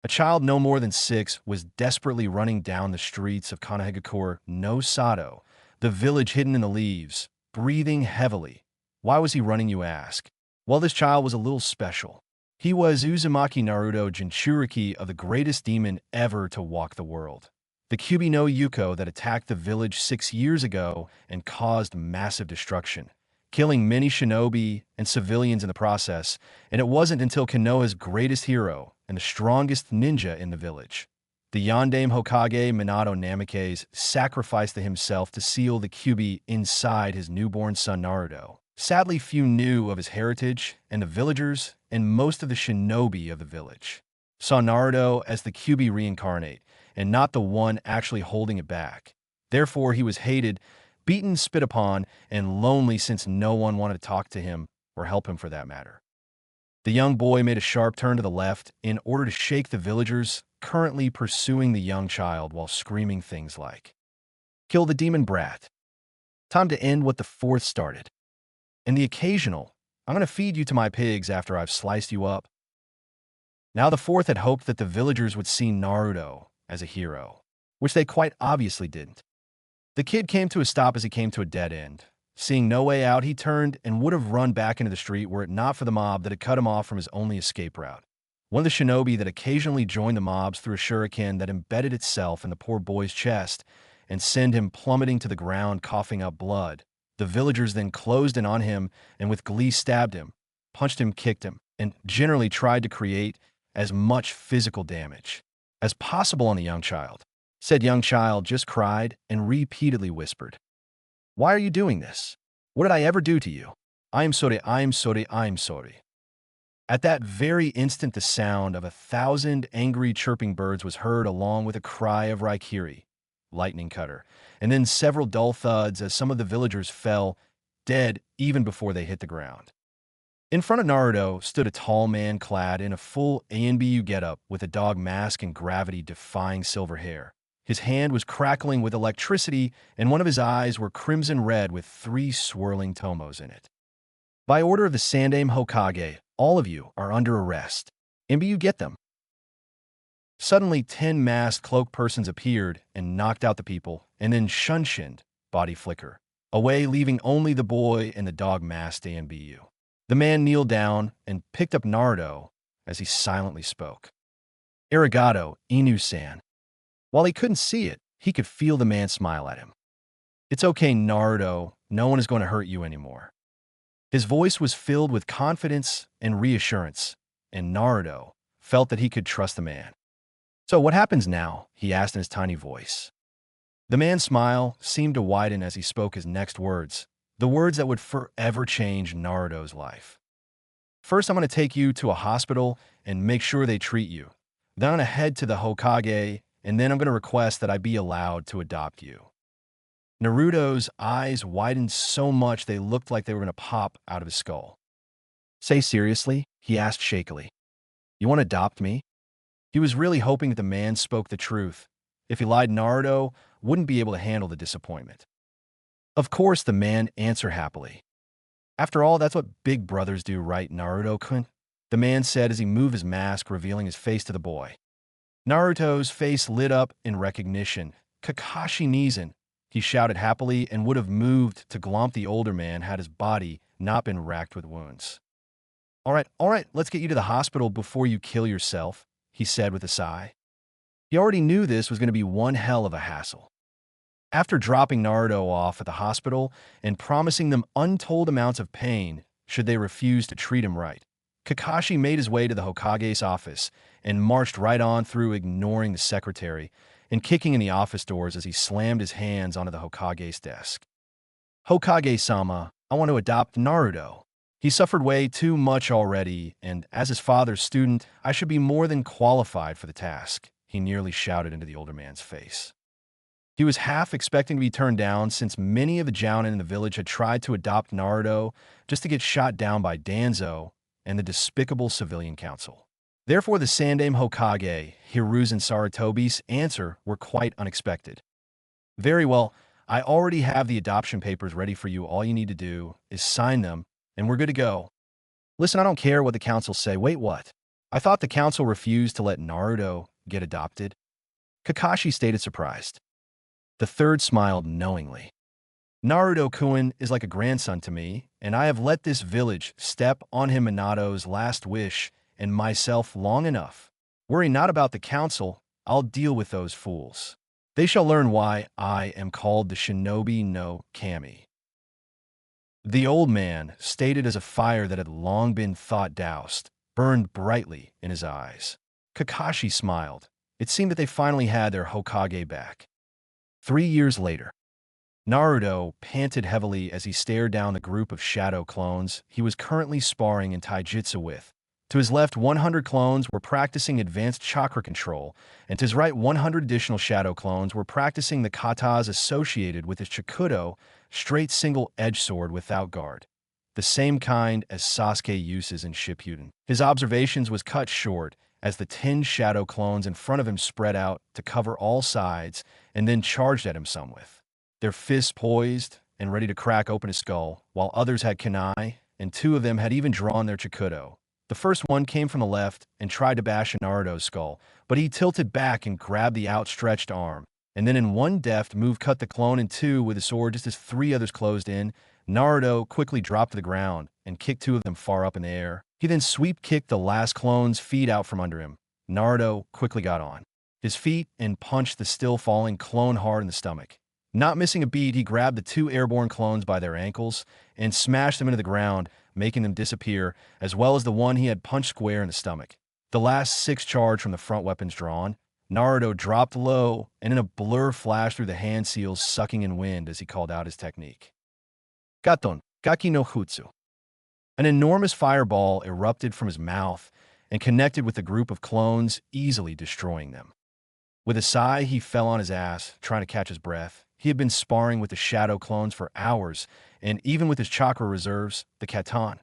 A child no more than 6 was desperately running down the streets of Kanehagakure no Sato, the village hidden in the leaves, breathing heavily. Why was he running, you ask? Well, this child was a little special. He was Uzumaki Naruto Jinchuriki of the greatest demon ever to walk the world. The Kyubi no Yuko that attacked the village 6 years ago and caused massive destruction, killing many shinobi and civilians in the process, and it wasn't until Konoha's greatest hero and the strongest ninja in the village, the Yondaime Hokage Minato Namikaze, sacrificed himself to seal the Kyubi inside his newborn son Naruto. Sadly, few knew of his heritage, and the villagers and most of the shinobi of the village saw Naruto as the Kyubi reincarnate and not the one actually holding it back. Therefore, he was hated, beaten, spit upon, and lonely since no one wanted to talk to him or help him for that matter. The young boy made a sharp turn to the left in order to shake the villagers currently pursuing the young child while screaming things like, "Kill the demon brat. Time to end what the fourth started. And the occasional, I'm going to feed you to my pigs after I've sliced you up." Now the fourth had hoped that the villagers would see Naruto as a hero, which they quite obviously didn't. The kid came to a stop as he came to a dead end. Seeing no way out, he turned and would have run back into the street were it not for the mob that had cut him off from his only escape route. One of the shinobi that occasionally joined the mobs threw a shuriken that embedded itself in the poor boy's chest and sent him plummeting to the ground, coughing up blood. The villagers then closed in on him and with glee stabbed him, punched him, kicked him, and generally tried to create as much physical damage as possible on the young child. Said young child just cried and repeatedly whispered, "Why are you doing this? What did I ever do to you? I'm sorry, I'm sorry, I'm sorry." At that very instant, the sound of 1,000 angry chirping birds was heard along with a cry of Raikiri, lightning cutter, and then several dull thuds as some of the villagers fell dead even before they hit the ground. In front of Naruto stood a tall man clad in a full ANBU getup with a dog mask and gravity-defying silver hair. His hand was crackling with electricity, and one of his eyes were crimson red with 3 swirling tomos in it. "By order of the Sandaime Hokage, all of you are under arrest. MBU, get them." Suddenly, 10 masked cloaked persons appeared and knocked out the people, and then shunshined, body flicker, away, leaving only the boy and the dog masked ANBU. The man kneeled down and picked up Naruto as he silently spoke. "Arigato, Inu-san." While he couldn't see it, he could feel the man smile at him. "It's okay, Naruto. No one is going to hurt you anymore." His voice was filled with confidence and reassurance, and Naruto felt that he could trust the man. "So what happens now?" he asked in his tiny voice. The man's smile seemed to widen as he spoke his next words, the words that would forever change Naruto's life. "First, I'm going to take you to a hospital and make sure they treat you. Then I'm going to head to the Hokage, and then I'm going to request that I be allowed to adopt you." Naruto's eyes widened so much they looked like they were going to pop out of his skull. "Say seriously?" he asked shakily. "You want to adopt me?" He was really hoping that the man spoke the truth. If he lied, Naruto wouldn't be able to handle the disappointment. Of course, the man answered happily. "After all, that's what big brothers do, right, Naruto-kun?" the man said as he moved his mask, revealing his face to the boy. Naruto's face lit up in recognition. "Kakashi Nezen," he shouted happily, and would have moved to glomp the older man had his body not been racked with wounds. All right, let's get you to the hospital before you kill yourself," he said with a sigh. He already knew this was going to be one hell of a hassle. After dropping Naruto off at the hospital and promising them untold amounts of pain should they refuse to treat him right, Kakashi made his way to the Hokage's office and marched right on through, ignoring the secretary and kicking in the office doors as he slammed his hands onto the Hokage's desk. "Hokage-sama, I want to adopt Naruto. He suffered way too much already, and as his father's student, I should be more than qualified for the task," he nearly shouted into the older man's face. He was half expecting to be turned down since many of the Jounin in the village had tried to adopt Naruto just to get shot down by Danzo and the despicable civilian council. Therefore, the Sandaime Hokage, Hiruzen Sarutobi's answer were quite unexpected. "Very well, I already have the adoption papers ready for you. All you need to do is sign them, and we're good to go." "Listen, I don't care what the council say." "Wait, what?" I thought the council refused to let Naruto get adopted. Kakashi stated surprised. The third smiled knowingly. Naruto-kun is like a grandson to me, and I have let this village step on him Minato's last wish and myself long enough. Worry not about the council, I'll deal with those fools. They shall learn why I am called the Shinobi no Kami. The old man, stated as a fire that had long been thought doused, burned brightly in his eyes. Kakashi smiled. It seemed that they finally had their Hokage back. 3 years later, Naruto panted heavily as he stared down the group of shadow clones he was currently sparring in taijutsu with. To his left, 100 clones were practicing advanced chakra control, and to his right, 100 additional shadow clones were practicing the katas associated with his Chikudo, straight single-edged sword without guard, the same kind as Sasuke uses in Shippuden. His observations was cut short as the 10 shadow clones in front of him spread out to cover all sides and then charged at him some with their fists poised and ready to crack open his skull, while others had kunai, and 2 of them had even drawn their Chikudo. The first one came from the left and tried to bash Naruto's skull, but he tilted back and grabbed the outstretched arm, and then in one deft move cut the clone in 2 with his sword just as 3 others closed in. Naruto quickly dropped to the ground and kicked 2 of them far up in the air. He then sweep-kicked the last clone's feet out from under him. Naruto quickly got on his feet and punched the still-falling clone hard in the stomach. Not missing a beat, he grabbed the 2 airborne clones by their ankles and smashed them into the ground, making them disappear, as well as the one he had punched square in the stomach. The last 6 charged from the front weapons drawn. Naruto dropped low, and in a blur flashed through the hand seals, sucking in wind as he called out his technique. Gaton, Gaki no Jutsu. An enormous fireball erupted from his mouth and connected with the group of clones, easily destroying them. With a sigh, he fell on his ass, trying to catch his breath. He had been sparring with the shadow clones for hours, and even with his chakra reserves, the Katan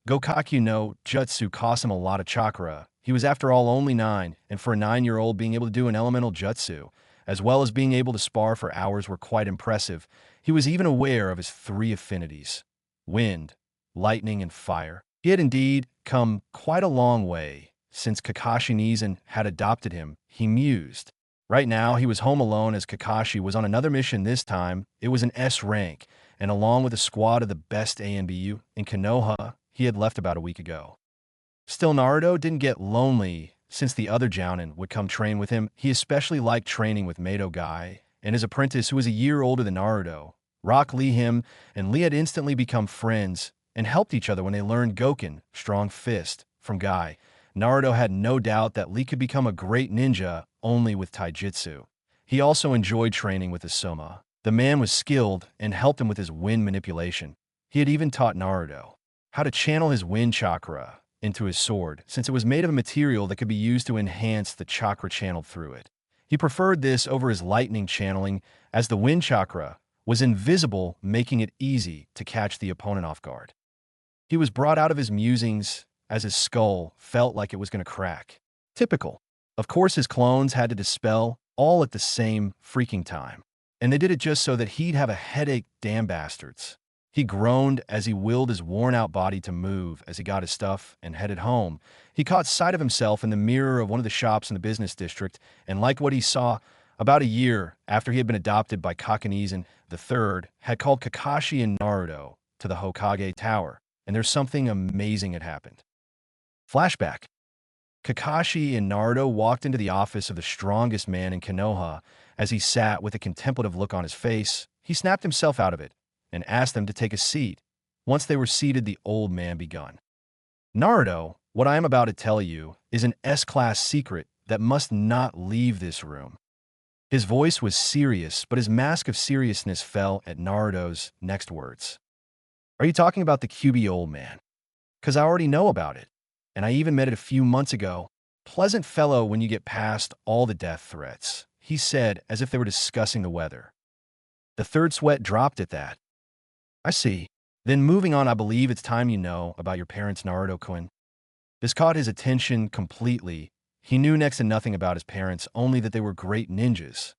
Gokakyu no Jutsu cost him a lot of chakra. He was after all only 9, and for a 9-year-old, being able to do an elemental jutsu, as well as being able to spar for hours, were quite impressive. He was even aware of his 3 affinities: wind, lightning, and fire. He had indeed come quite a long way since Kakashi Nizen had adopted him, he mused. Right now, he was home alone as Kakashi was on another mission. This time, it was an S rank, and along with a squad of the best ANBU in Konoha he had left about a week ago. Still, Naruto didn't get lonely since the other Jounin would come train with him. He especially liked training with Mato Guy and his apprentice, who was a year older than Naruto. Rock Lee him and Lee had instantly become friends and helped each other when they learned Goken, strong fist, from Guy. Naruto had no doubt that Lee could become a great ninja only with taijutsu. He also enjoyed training with Asoma. The man was skilled and helped him with his wind manipulation. He had even taught Naruto how to channel his wind chakra into his sword, since it was made of a material that could be used to enhance the chakra channeled through it. He preferred this over his lightning channeling, as the wind chakra was invisible, making it easy to catch the opponent off guard. He was brought out of his musings as his skull felt like it was going to crack. Typical. Of course, his clones had to dispel all at the same freaking time. And they did it just so that he'd have a headache, damn bastards. He groaned as he willed his worn-out body to move as he got his stuff and headed home. He caught sight of himself in the mirror of one of the shops in the business district and liked what he saw. About a year after he had been adopted by Kakanizan III, had called Kakashi and Naruto to the Hokage Tower, and there's something amazing had happened. Flashback. Kakashi and Naruto walked into the office of the strongest man in Konoha. As he sat with a contemplative look on his face, he snapped himself out of it and asked them to take a seat. Once they were seated, the old man begun. Naruto, what I am about to tell you is an S-class secret that must not leave this room. His voice was serious, but his mask of seriousness fell at Naruto's next words. Are you talking about the QB old man? 'Cause I already know about it, and I even met it a few months ago. Pleasant fellow when you get past all the death threats, he said as if they were discussing the weather. The third sweat dropped at that. I see. Then moving on, I believe it's time you know about your parents, Naruto-kun. This caught his attention completely. He knew next to nothing about his parents, only that they were great ninjas.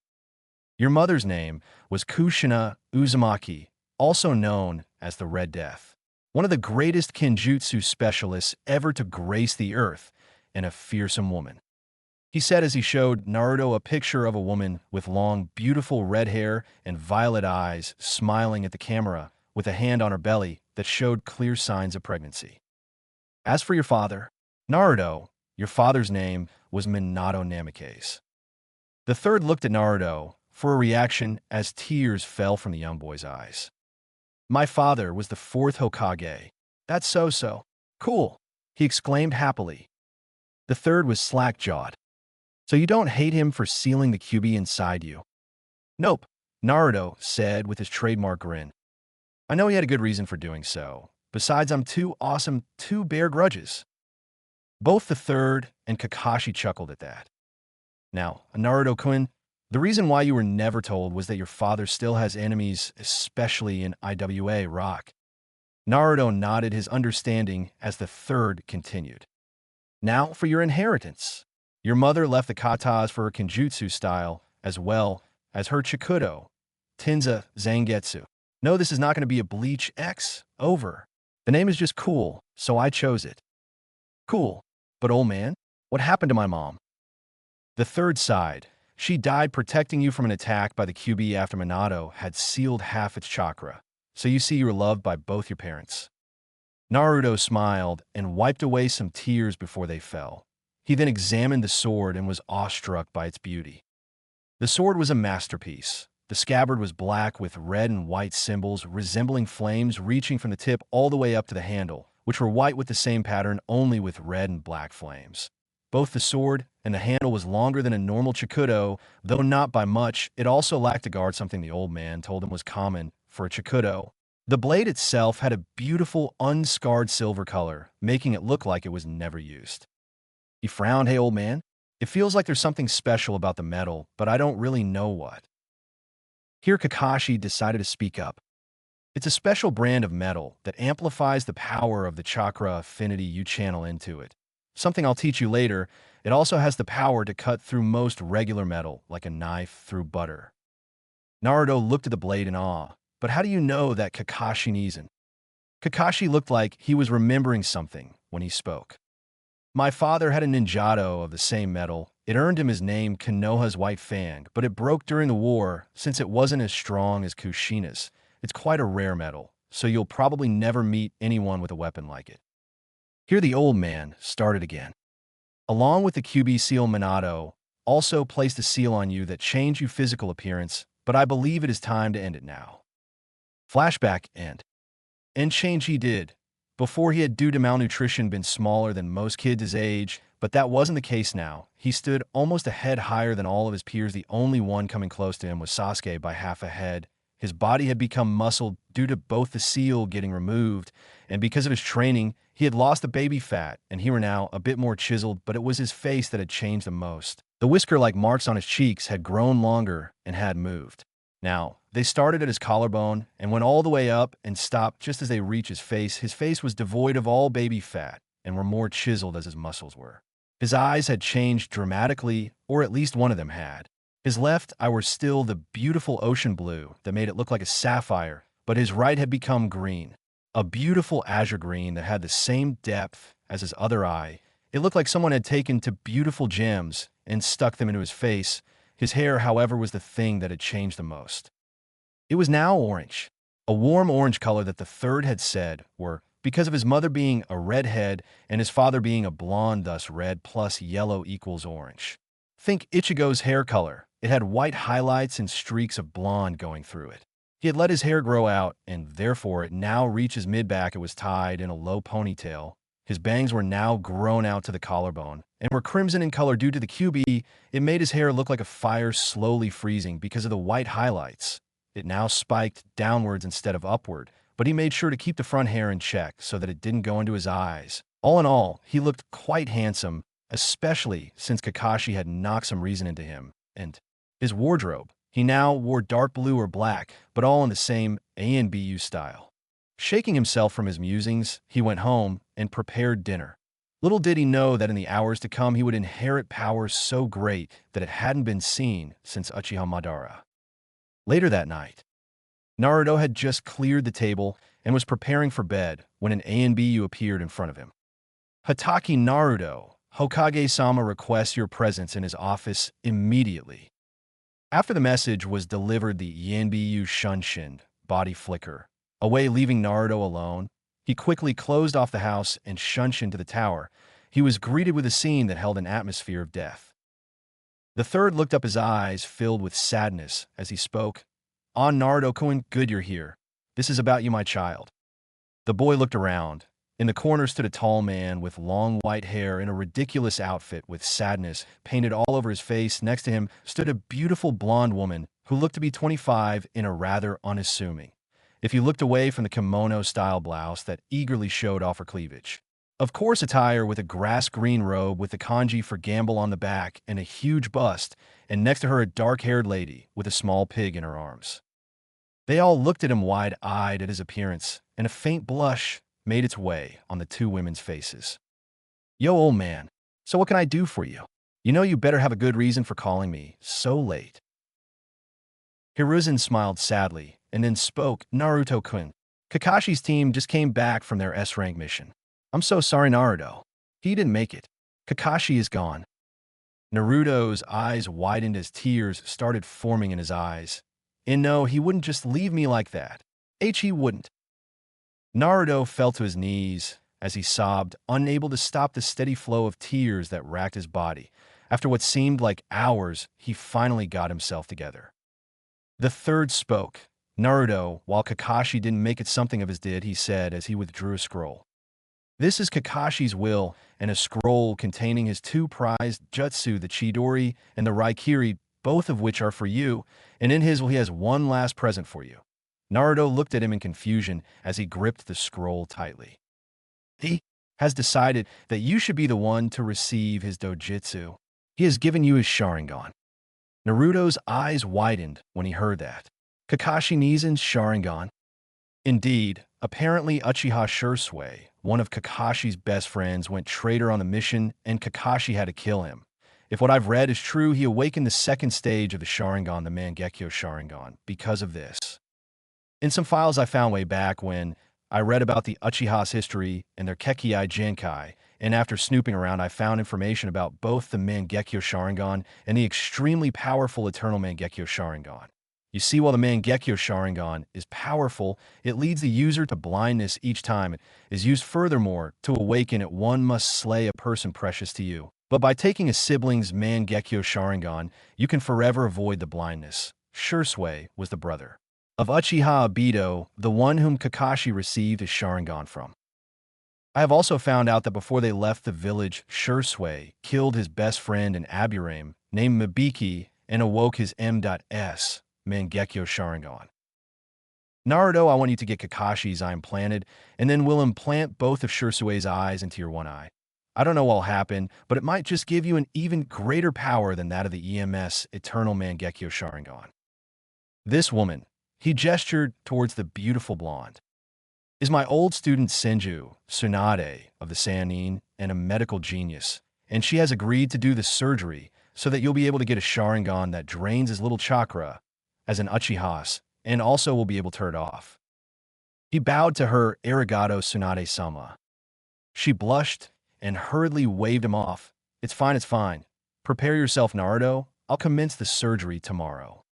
Your mother's name was Kushina Uzumaki, also known as the Red Death, one of the greatest kenjutsu specialists ever to grace the earth, and a fearsome woman. He said as he showed Naruto a picture of a woman with long, beautiful red hair and violet eyes smiling at the camera with a hand on her belly that showed clear signs of pregnancy. As for your father, Naruto, your father's name was Minato Namikaze. The third looked at Naruto for a reaction as tears fell from the young boy's eyes. My father was the fourth Hokage. That's so. Cool, he exclaimed happily. The third was slack-jawed. So you don't hate him for sealing the QB inside you? Nope, Naruto said with his trademark grin. I know he had a good reason for doing so. Besides, I'm too awesome to bear grudges. Both the third and Kakashi chuckled at that. Now, Naruto-kun, the reason why you were never told was that your father still has enemies, especially in IWA Rock. Naruto nodded his understanding as the third continued. Now for your inheritance. Your mother left the katas for her Kenjutsu style, as well as her Chikudo, Tenza Zangetsu. No, this is not going to be a Bleach X. Over. The name is just cool, so I chose it. Cool. But old man, what happened to my mom? The third sighed. She died protecting you from an attack by the QB after Minato had sealed half its chakra. So you see you were loved by both your parents. Naruto smiled and wiped away some tears before they fell. He then examined the sword and was awestruck by its beauty. The sword was a masterpiece. The scabbard was black with red and white symbols resembling flames reaching from the tip all the way up to the handle, which were white with the same pattern only with red and black flames. Both the sword and the handle was longer than a normal Chikudo, though not by much. It also lacked a guard, something the old man told him was common for a Chikudo. The blade itself had a beautiful, unscarred silver color, making it look like it was never used. He frowned. Hey, old man, it feels like there's something special about the metal, but I don't really know what. Here Kakashi decided to speak up. It's a special brand of metal that amplifies the power of the chakra affinity you channel into it. Something I'll teach you later, it also has the power to cut through most regular metal, like a knife through butter. Naruto looked at the blade in awe. But how do you know that Kakashi isn't? Kakashi looked like he was remembering something when he spoke. My father had a ninjato of the same metal. It earned him his name Konoha's White Fang, but it broke during the war since it wasn't as strong as Kushina's. It's quite a rare metal, so you'll probably never meet anyone with a weapon like it. Here the old man started again. Along with the QB seal, Minato also placed a seal on you that changed your physical appearance, but I believe it is time to end it now. Flashback end. And change he did. Before he had, due to malnutrition, been smaller than most kids his age, but that wasn't the case now. He stood almost a head higher than all of his peers. The only one coming close to him was Sasuke by half a head. His body had become muscled due to both the seal getting removed, and because of his training, he had lost the baby fat, and he were now a bit more chiseled, but it was his face that had changed the most. The whisker-like marks on his cheeks had grown longer and had moved. Now, they started at his collarbone and went all the way up and stopped just as they reached his face. His face was devoid of all baby fat and were more chiseled as his muscles were. His eyes had changed dramatically, or at least one of them had. His left eye was still the beautiful ocean blue that made it look like a sapphire, but his right had become green, a beautiful azure green that had the same depth as his other eye. It looked like someone had taken two beautiful gems and stuck them into his face. His hair, however, was the thing that had changed the most. It was now orange, a warm orange color that the third had said were because of his mother being a redhead and his father being a blonde, thus red plus yellow equals orange. Think Ichigo's hair color. It had white highlights and streaks of blonde going through it. He had let his hair grow out, and therefore it now reached his mid-back. It was tied in a low ponytail. His bangs were now grown out to the collarbone and were crimson in color due to the QB. It made his hair look like a fire slowly freezing because of the white highlights. It now spiked downwards instead of upward, but he made sure to keep the front hair in check so that it didn't go into his eyes. All in all, he looked quite handsome, especially since Kakashi had knocked some reason into him. And his wardrobe. He now wore dark blue or black, but all in the same ANBU style. Shaking himself from his musings, he went home and prepared dinner. Little did he know that in the hours to come he would inherit powers so great that it hadn't been seen since Uchiha Madara. Later that night, Naruto had just cleared the table and was preparing for bed when an ANBU appeared in front of him. Hatake Naruto, Hokage-sama requests your presence in his office immediately. After the message was delivered, the Yanbiyu Shunshin body flicker away, leaving Naruto alone. He quickly closed off the house and shunshin to the tower. He was greeted with a scene that held an atmosphere of death. The third looked up, his eyes filled with sadness as he spoke. On Naruto-kun, good you're here. This is about you, my child. The boy looked around. In the corner stood a tall man with long white hair in a ridiculous outfit with sadness painted all over his face. Next to him stood a beautiful blonde woman who looked to be 25 in a rather unassuming, if you looked away from the kimono-style blouse that eagerly showed off her cleavage. Of course, attire with a grass-green robe with the kanji for gamble on the back and a huge bust, and next to her a dark-haired lady with a small pig in her arms. They all looked at him wide-eyed at his appearance, and a faint blush made its way on the two women's faces. Yo, old man, so what can I do for you? You know you better have a good reason for calling me so late. Hiruzen smiled sadly and then spoke. Naruto-kun, Kakashi's team just came back from their S-rank mission. I'm so sorry, Naruto. He didn't make it. Kakashi is gone. Naruto's eyes widened as tears started forming in his eyes. And no, he wouldn't just leave me like that. He wouldn't. Naruto fell to his knees as he sobbed, unable to stop the steady flow of tears that racked his body. After what seemed like hours, he finally got himself together. The third spoke. Naruto, while Kakashi didn't make it, something of his did, he said as he withdrew a scroll. This is Kakashi's will, and a scroll containing his two prized jutsu, the Chidori and the Raikiri, both of which are for you, and in his will he has one last present for you. Naruto looked at him in confusion as he gripped the scroll tightly. He has decided that you should be the one to receive his dojutsu. He has given you his Sharingan. Naruto's eyes widened when he heard that. Kakashi Nizin's Sharingan? Indeed, apparently Uchiha Shursui, one of Kakashi's best friends, went traitor on the mission and Kakashi had to kill him. If what I've read is true, he awakened the second stage of the Sharingan, the Mangekyo Sharingan, because of this. In some files I found way back when I read about the Uchiha's history and their Kekkei Genkai, and after snooping around I found information about both the Mangekyo Sharingan and the extremely powerful Eternal Mangekyo Sharingan. You see, while the Mangekyo Sharingan is powerful, it leads the user to blindness each time it is used. Furthermore, to awaken it, one must slay a person precious to you. But by taking a sibling's Mangekyo Sharingan, you can forever avoid the blindness. Shursui was the brother of Uchiha Obito, the one whom Kakashi received his Sharingan from. I have also found out that before they left the village, Shursui killed his best friend in Aburame, named Mibiki, and awoke his M.S. Mangekyo Sharingan. Naruto, I want you to get Kakashi's eye implanted, and then we'll implant both of Shursui's eyes into your one eye. I don't know what'll happen, but it might just give you an even greater power than that of the EMS Eternal Mangekyo Sharingan. This woman, he gestured towards the beautiful blonde, is my old student Senju Tsunade of the Sannin and a medical genius, and she has agreed to do the surgery so that you'll be able to get a Sharingan that drains as little chakra as an Uchiha's, and also will be able to turn it off. He bowed to her, arigato Tsunade-sama. She blushed and hurriedly waved him off. It's fine. Prepare yourself, Naruto. I'll commence the surgery tomorrow.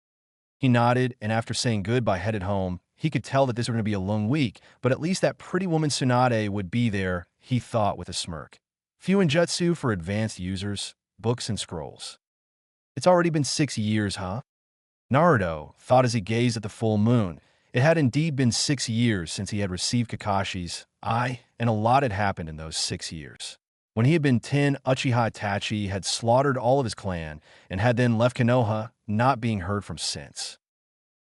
He nodded, and after saying goodbye, headed home. He could tell that this was going to be a long week, but at least that pretty woman Tsunade would be there, he thought with a smirk. Few in jutsu for advanced users, books and scrolls. It's already been 6 years, huh? Naruto thought as he gazed at the full moon. It had indeed been 6 years since he had received Kakashi's eye, and a lot had happened in those 6 years. When he had been 10, Uchiha Itachi had slaughtered all of his clan and had then left Konoha, not being heard from since.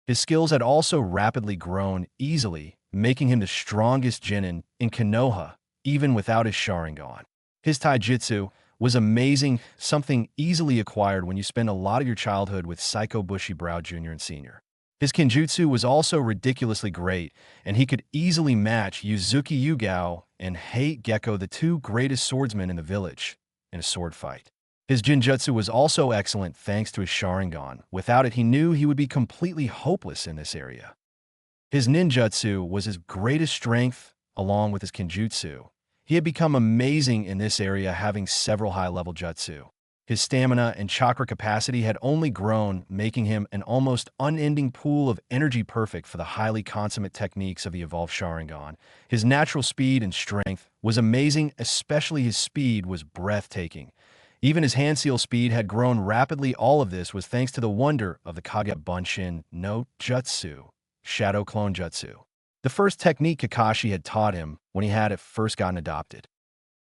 His skills had also rapidly grown, easily making him the strongest genin in Konoha, even without his Sharingan. His taijutsu was amazing, something easily acquired when you spend a lot of your childhood with Psycho Bushibrow Jr. and Sr. His kenjutsu was also ridiculously great, and he could easily match Yuzuki Yugao and Hate Gecko, the two greatest swordsmen in the village, in a sword fight. His Jinjutsu was also excellent thanks to his Sharingan. Without it, he knew he would be completely hopeless in this area. His Ninjutsu was his greatest strength, along with his Kenjutsu, He had become amazing in this area, having several high-level jutsu. His stamina and chakra capacity had only grown, making him an almost unending pool of energy perfect for the highly consummate techniques of the evolved Sharingan. His natural speed and strength was amazing, especially his speed was breathtaking. Even his hand seal speed had grown rapidly. All of this was thanks to the wonder of the Kage Bunshin no Jutsu, Shadow Clone Jutsu, the first technique Kakashi had taught him when he had at first gotten adopted.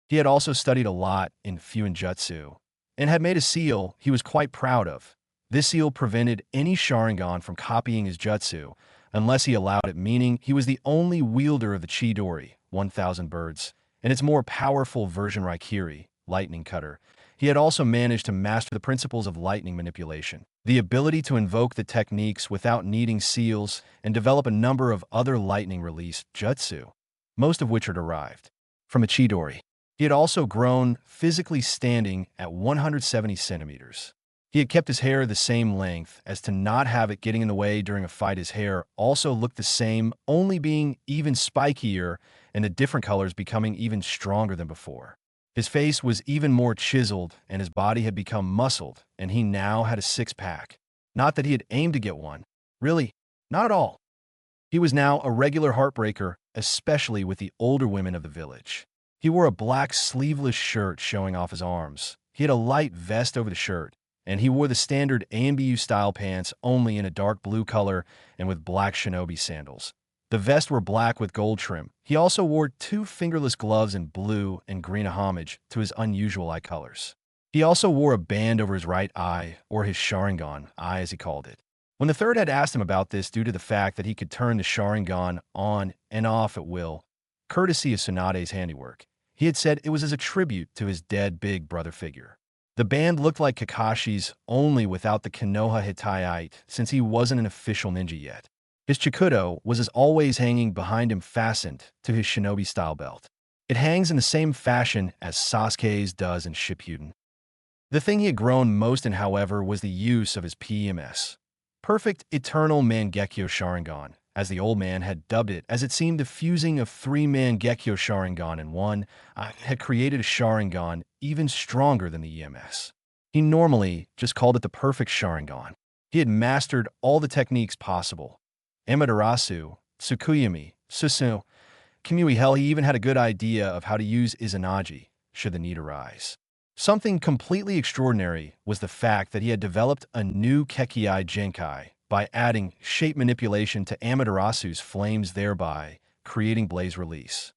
He had also studied a lot in Fuin Jutsu, and had made a seal he was quite proud of. This seal prevented any Sharingan from copying his jutsu, unless he allowed it, meaning he was the only wielder of the Chidori, 1,000 birds, and its more powerful version Raikiri, lightning cutter. He had also managed to master the principles of lightning manipulation, the ability to invoke the techniques without needing seals, and develop a number of other lightning-release jutsu, most of which are derived from a Chidori. He had also grown, physically standing at 170 centimeters. He had kept his hair the same length as to not have it getting in the way during a fight. His hair also looked the same, only being even spikier and the different colors becoming even stronger than before. His face was even more chiseled and his body had become muscled, and he now had a six-pack. Not that he had aimed to get one. Really, not at all. He was now a regular heartbreaker, especially with the older women of the village. He wore a black sleeveless shirt showing off his arms. He had a light vest over the shirt, and he wore the standard AMBU-style pants only in a dark blue color and with black shinobi sandals. The vests were black with gold trim. He also wore two fingerless gloves in blue and green, a homage to his unusual eye colors. He also wore a band over his right eye, or his Sharingan eye as he called it. When the third had asked him about this due to the fact that he could turn the Sharingan on and off at will, courtesy of Tsunade's handiwork, he had said it was as a tribute to his dead big brother figure. The band looked like Kakashi's, only without the Konoha Hitaiite, since he wasn't an official ninja yet. His Chikudo was as always hanging behind him, fastened to his shinobi-style belt. It hangs in the same fashion as Sasuke's does in Shippuden. The thing he had grown most in, however, was the use of his PEMS, Perfect Eternal Mangekyo Sharingan, as the old man had dubbed it, as it seemed the fusing of three Mangekyo Sharingan in one had created a Sharingan even stronger than the EMS. He normally just called it the perfect Sharingan. He had mastered all the techniques possible. Amaterasu, Tsukuyami, Susu, Kamui, hell, he even had a good idea of how to use Izanagi, should the need arise. Something completely extraordinary was the fact that he had developed a new Kekiai Genkai by adding shape manipulation to Amaterasu's flames, thereby creating blaze release.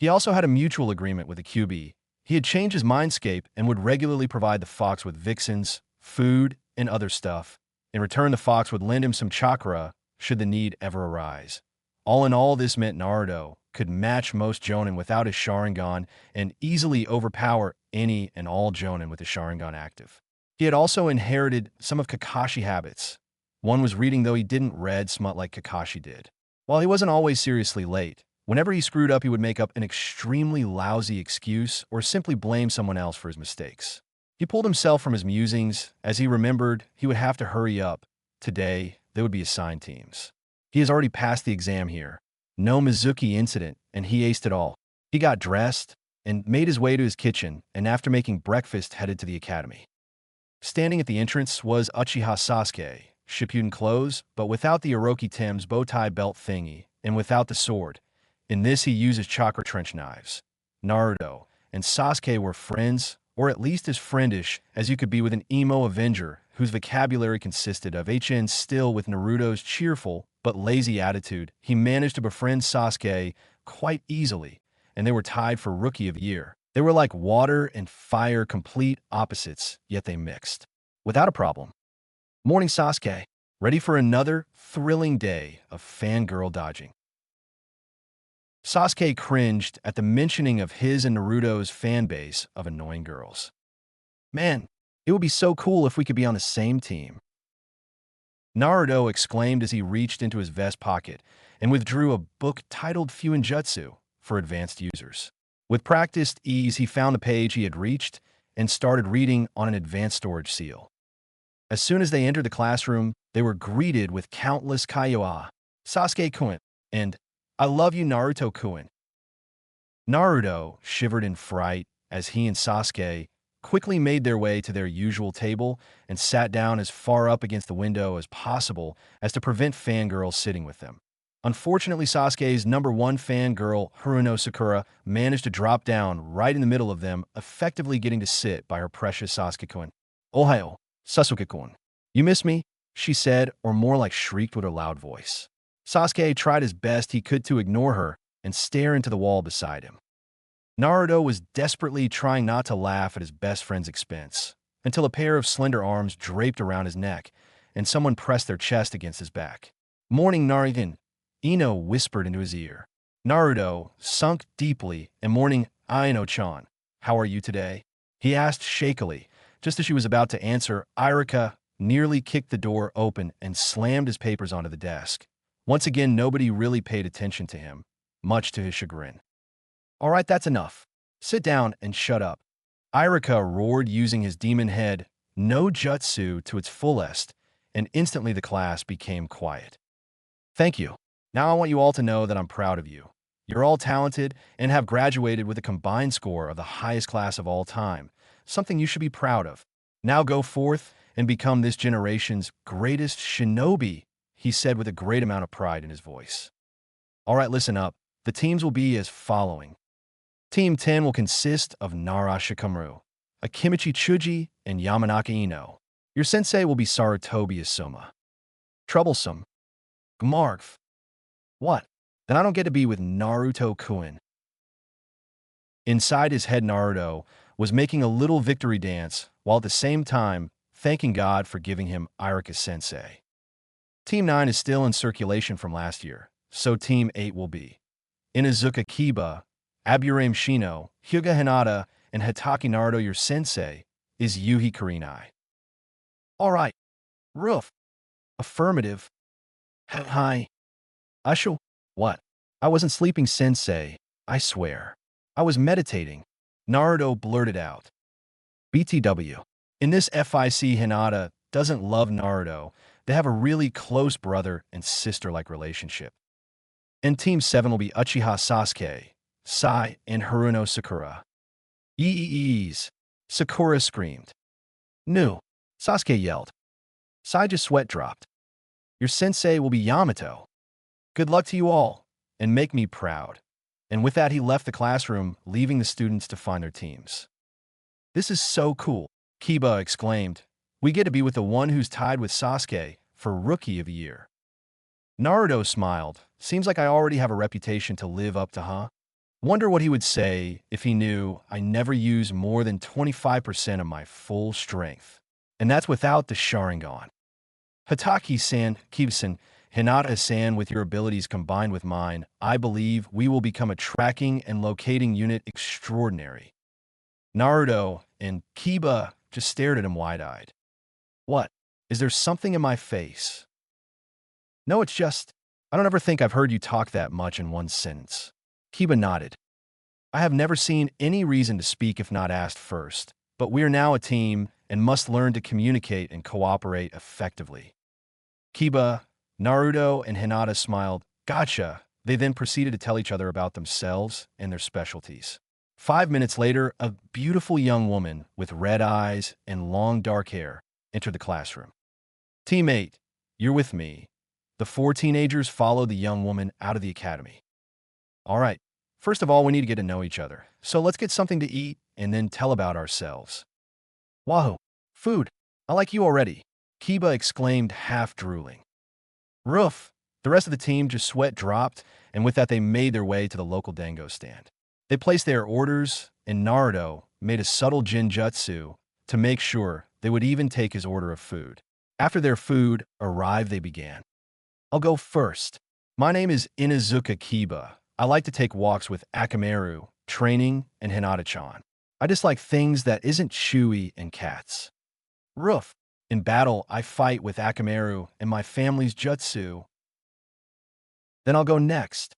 He also had a mutual agreement with the QB. He had changed his mindscape and would regularly provide the fox with vixens, food, and other stuff. In return, the fox would lend him some chakra should the need ever arise. All in all, this meant Naruto could match most Jonin without his Sharingan and easily overpower any and all Jonin with his Sharingan active. He had also inherited some of Kakashi habits. One was reading, though he didn't read smut like Kakashi did. While he wasn't always seriously late, whenever he screwed up, he would make up an extremely lousy excuse or simply blame someone else for his mistakes. He pulled himself from his musings as he remembered he would have to hurry up. Today, they would be assigned teams. He has already passed the exam here. No Mizuki incident, and he aced it all. He got dressed and made his way to his kitchen, and after making breakfast, headed to the academy. Standing at the entrance was Uchiha Sasuke, Shippuden clothes, but without the Orochi Tim's bow tie belt thingy, and without the sword. In this, he uses chakra trench knives. Naruto and Sasuke were friends, or at least as friendish as you could be with an emo Avenger whose vocabulary consisted of HN. Still, with Naruto's cheerful but lazy attitude, he managed to befriend Sasuke quite easily, and they were tied for Rookie of the Year. They were like water and fire, complete opposites, yet they mixed without a problem. Morning, Sasuke. Ready for another thrilling day of fangirl dodging. Sasuke cringed at the mentioning of his and Naruto's fan base of annoying girls. Man, it would be so cool if we could be on the same team. Naruto exclaimed as he reached into his vest pocket and withdrew a book titled Fuinjutsu for advanced users. With practiced ease, he found the page he had reached and started reading on an advanced storage seal. As soon as they entered the classroom, they were greeted with countless Kaiwa, Sasuke-kun, and I love you, Naruto-kun. Naruto shivered in fright as he and Sasuke quickly made their way to their usual table and sat down as far up against the window as possible as to prevent fangirls sitting with them. Unfortunately, Sasuke's number one fangirl, Haruno Sakura, managed to drop down right in the middle of them, effectively getting to sit by her precious Sasuke-kun. Ohayo, Sasuke-kun. You miss me? She said, or more like shrieked with her loud voice. Sasuke tried his best he could to ignore her and stare into the wall beside him. Naruto was desperately trying not to laugh at his best friend's expense, until a pair of slender arms draped around his neck, and someone pressed their chest against his back. Morning, Naruto, Ino whispered into his ear. Naruto sunk deeply, and morning, Aino-chan, how are you today? He asked shakily. Just as she was about to answer, Irika nearly kicked the door open and slammed his papers onto the desk. Once again, nobody really paid attention to him, much to his chagrin. All right, that's enough. Sit down and shut up. Irika roared using his demon head, no jutsu, to its fullest, and instantly the class became quiet. Thank you. Now I want you all to know that I'm proud of you. You're all talented and have graduated with a combined score of the highest class of all time, something you should be proud of. Now go forth and become this generation's greatest shinobi, he said with a great amount of pride in his voice. All right, listen up. The teams will be as following. Team 10 will consist of Nara Shikamaru, Akimichi Chuji, and Yamanaka Ino. Your sensei will be Sarutobi Asuma. Troublesome. Gmarf. What? Then I don't get to be with Naruto-kun. Inside his head, Naruto was making a little victory dance, while at the same time thanking God for giving him Irika-sensei. Team 9 is still in circulation from last year, so Team 8 will be Inazuka Kiba, Aburame Shino, Hyuga Hinata, and Hitaki Naruto. Your sensei is Yuhi Kurenai. All right. Roof. Affirmative. Hi. Ushu. What? I wasn't sleeping, sensei. I swear. I was meditating. Naruto blurted out. BTW. In this FIC, Hinata doesn't love Naruto. They have a really close brother and sister-like relationship. And Team 7 will be Uchiha Sasuke, Sai, and Haruno Sakura. Eeees. Sakura screamed. No. Sasuke yelled. Sai just sweat dropped. Your sensei will be Yamato. Good luck to you all, and make me proud. And with that, he left the classroom, leaving the students to find their teams. This is so cool, Kiba exclaimed. We get to be with the one who's tied with Sasuke for Rookie of the Year. Naruto smiled. Seems like I already have a reputation to live up to, huh? Wonder what he would say if he knew I never use more than 25% of my full strength. And that's without the Sharingan. Hitaki-san, Kiba-san, Hinata-san, with your abilities combined with mine, I believe we will become a tracking and locating unit extraordinary. Naruto and Kiba just stared at him wide-eyed. What? Is there something in my face? No, it's just, I don't ever think I've heard you talk that much in one sentence. Kiba nodded. I have never seen any reason to speak if not asked first, but we are now a team and must learn to communicate and cooperate effectively. Kiba, Naruto, and Hinata smiled. Gotcha. They then proceeded to tell each other about themselves and their specialties. 5 minutes later, a beautiful young woman with red eyes and long dark hair entered the classroom. Team 8, you're with me. The 4 teenagers followed the young woman out of the academy. All right, first of all, we need to get to know each other. So let's get something to eat and then tell about ourselves. Wahoo, food. I like you already, Kiba exclaimed, half drooling. Roof. The rest of the team just sweat dropped, and with that they made their way to the local dango stand. They placed their orders, and Naruto made a subtle genjutsu to make sure they would even take his order of food. After their food arrived, they began. I'll go first. My name is Inazuka Kiba. I like to take walks with Akamaru, training, and Hinata-chan. I dislike things that isn't chewy and cats. Roof. In battle, I fight with Akamaru and my family's jutsu. Then I'll go next.